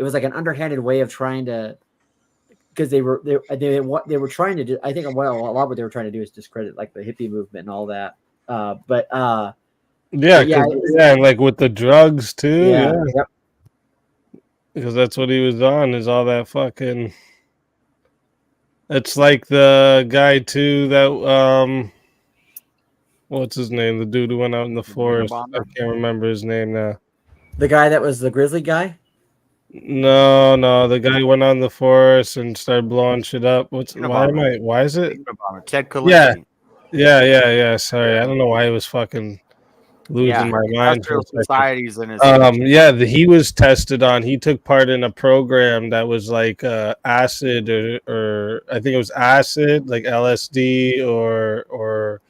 was like an underhanded way of trying to, because they were trying to do. I think a lot of what they were trying to do is discredit like the hippie movement and all that. And like with the drugs too. Yeah. Yep. Because that's what he was on, is all that fucking. It's like the guy too that what's his name? The dude who went out in the forest. I can't remember his name now. The guy that was the grizzly guy? No, the guy went out in the forest and started blowing shit up. Why is it? Ted Kaczynski. Yeah. Sorry, I don't know why he was fucking losing my mind. Societies in his he was tested on. He took part in a program that was like acid or I think it was acid, like LSD or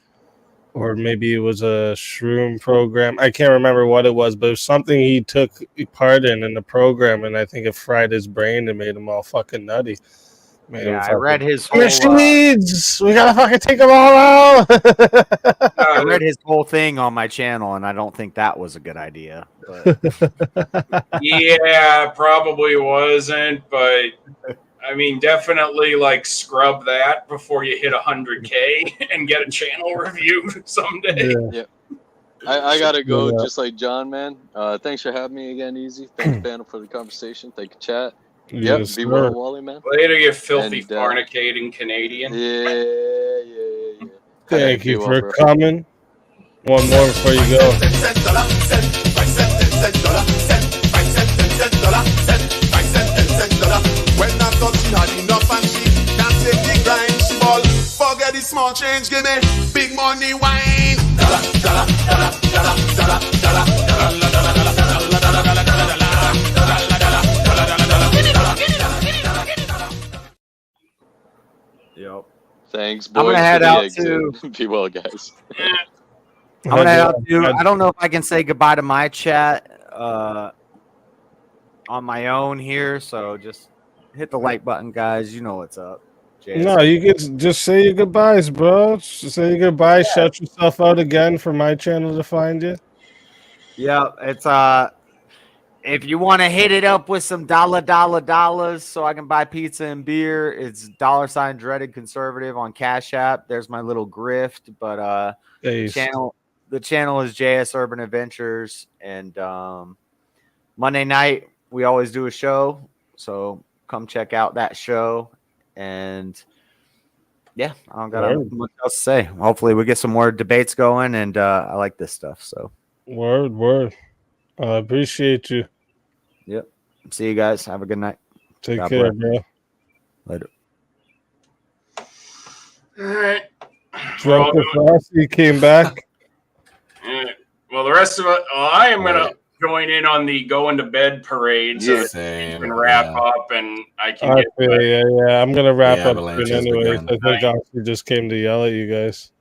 maybe it was a shroom program. I can't remember what it was, but it was something he took part in the program, and I think it fried his brain and made him all fucking nutty. I read his whole. Machines! We gotta fucking take them all out. I read his whole thing on my channel, and I don't think that was a good idea. But. Yeah, probably wasn't, but I mean, definitely like scrub that before you hit 100K and get a channel review someday. Yeah. I gotta go, just like John, man. Thanks for having me again, Easy. Thanks, panel, for the conversation. Thank you, chat. Yes, be well, Wally, man. Later, you filthy fornicating Canadian. Yeah. Thank you for coming. One more before you go. When I'm touching had enough and she can't take the grind. She ball, forget the small change, give me big money wine. Dollar, dollar, dollar, dollar, dollar, dollar, dollar, dollar, Yep. Thanks, boys. I'm gonna head out too. Be well, guys. I'm gonna head out too. I don't know if I can say goodbye to my chat on my own here, so just hit the like button, guys. You know what's up. No, you can just say your goodbyes, bro. Just say your goodbyes. Shut yourself out again for my channel to find you. Yeah, it's if you want to hit it up with some dollars so I can buy pizza and beer, it's $ Dreadedconservative on Cashapp. There's my little grift, but the channel is jsurbanadventures, and Monday night we always do a show, so come check out that show. And yeah, I don't got much else to say. Hopefully we get some more debates going, and I like this stuff. So word. I appreciate you. Yep. See you guys. Have a good night. Take care, bro. Later. All right. Drunken Frosty came back. Well, the rest of it, I am gonna join in on the going to bed parade, so that you can wrap up, and I can get. Yeah. I'm gonna wrap up Avalanche soon has anyways. begun. I think Oscar just came to yell at you guys.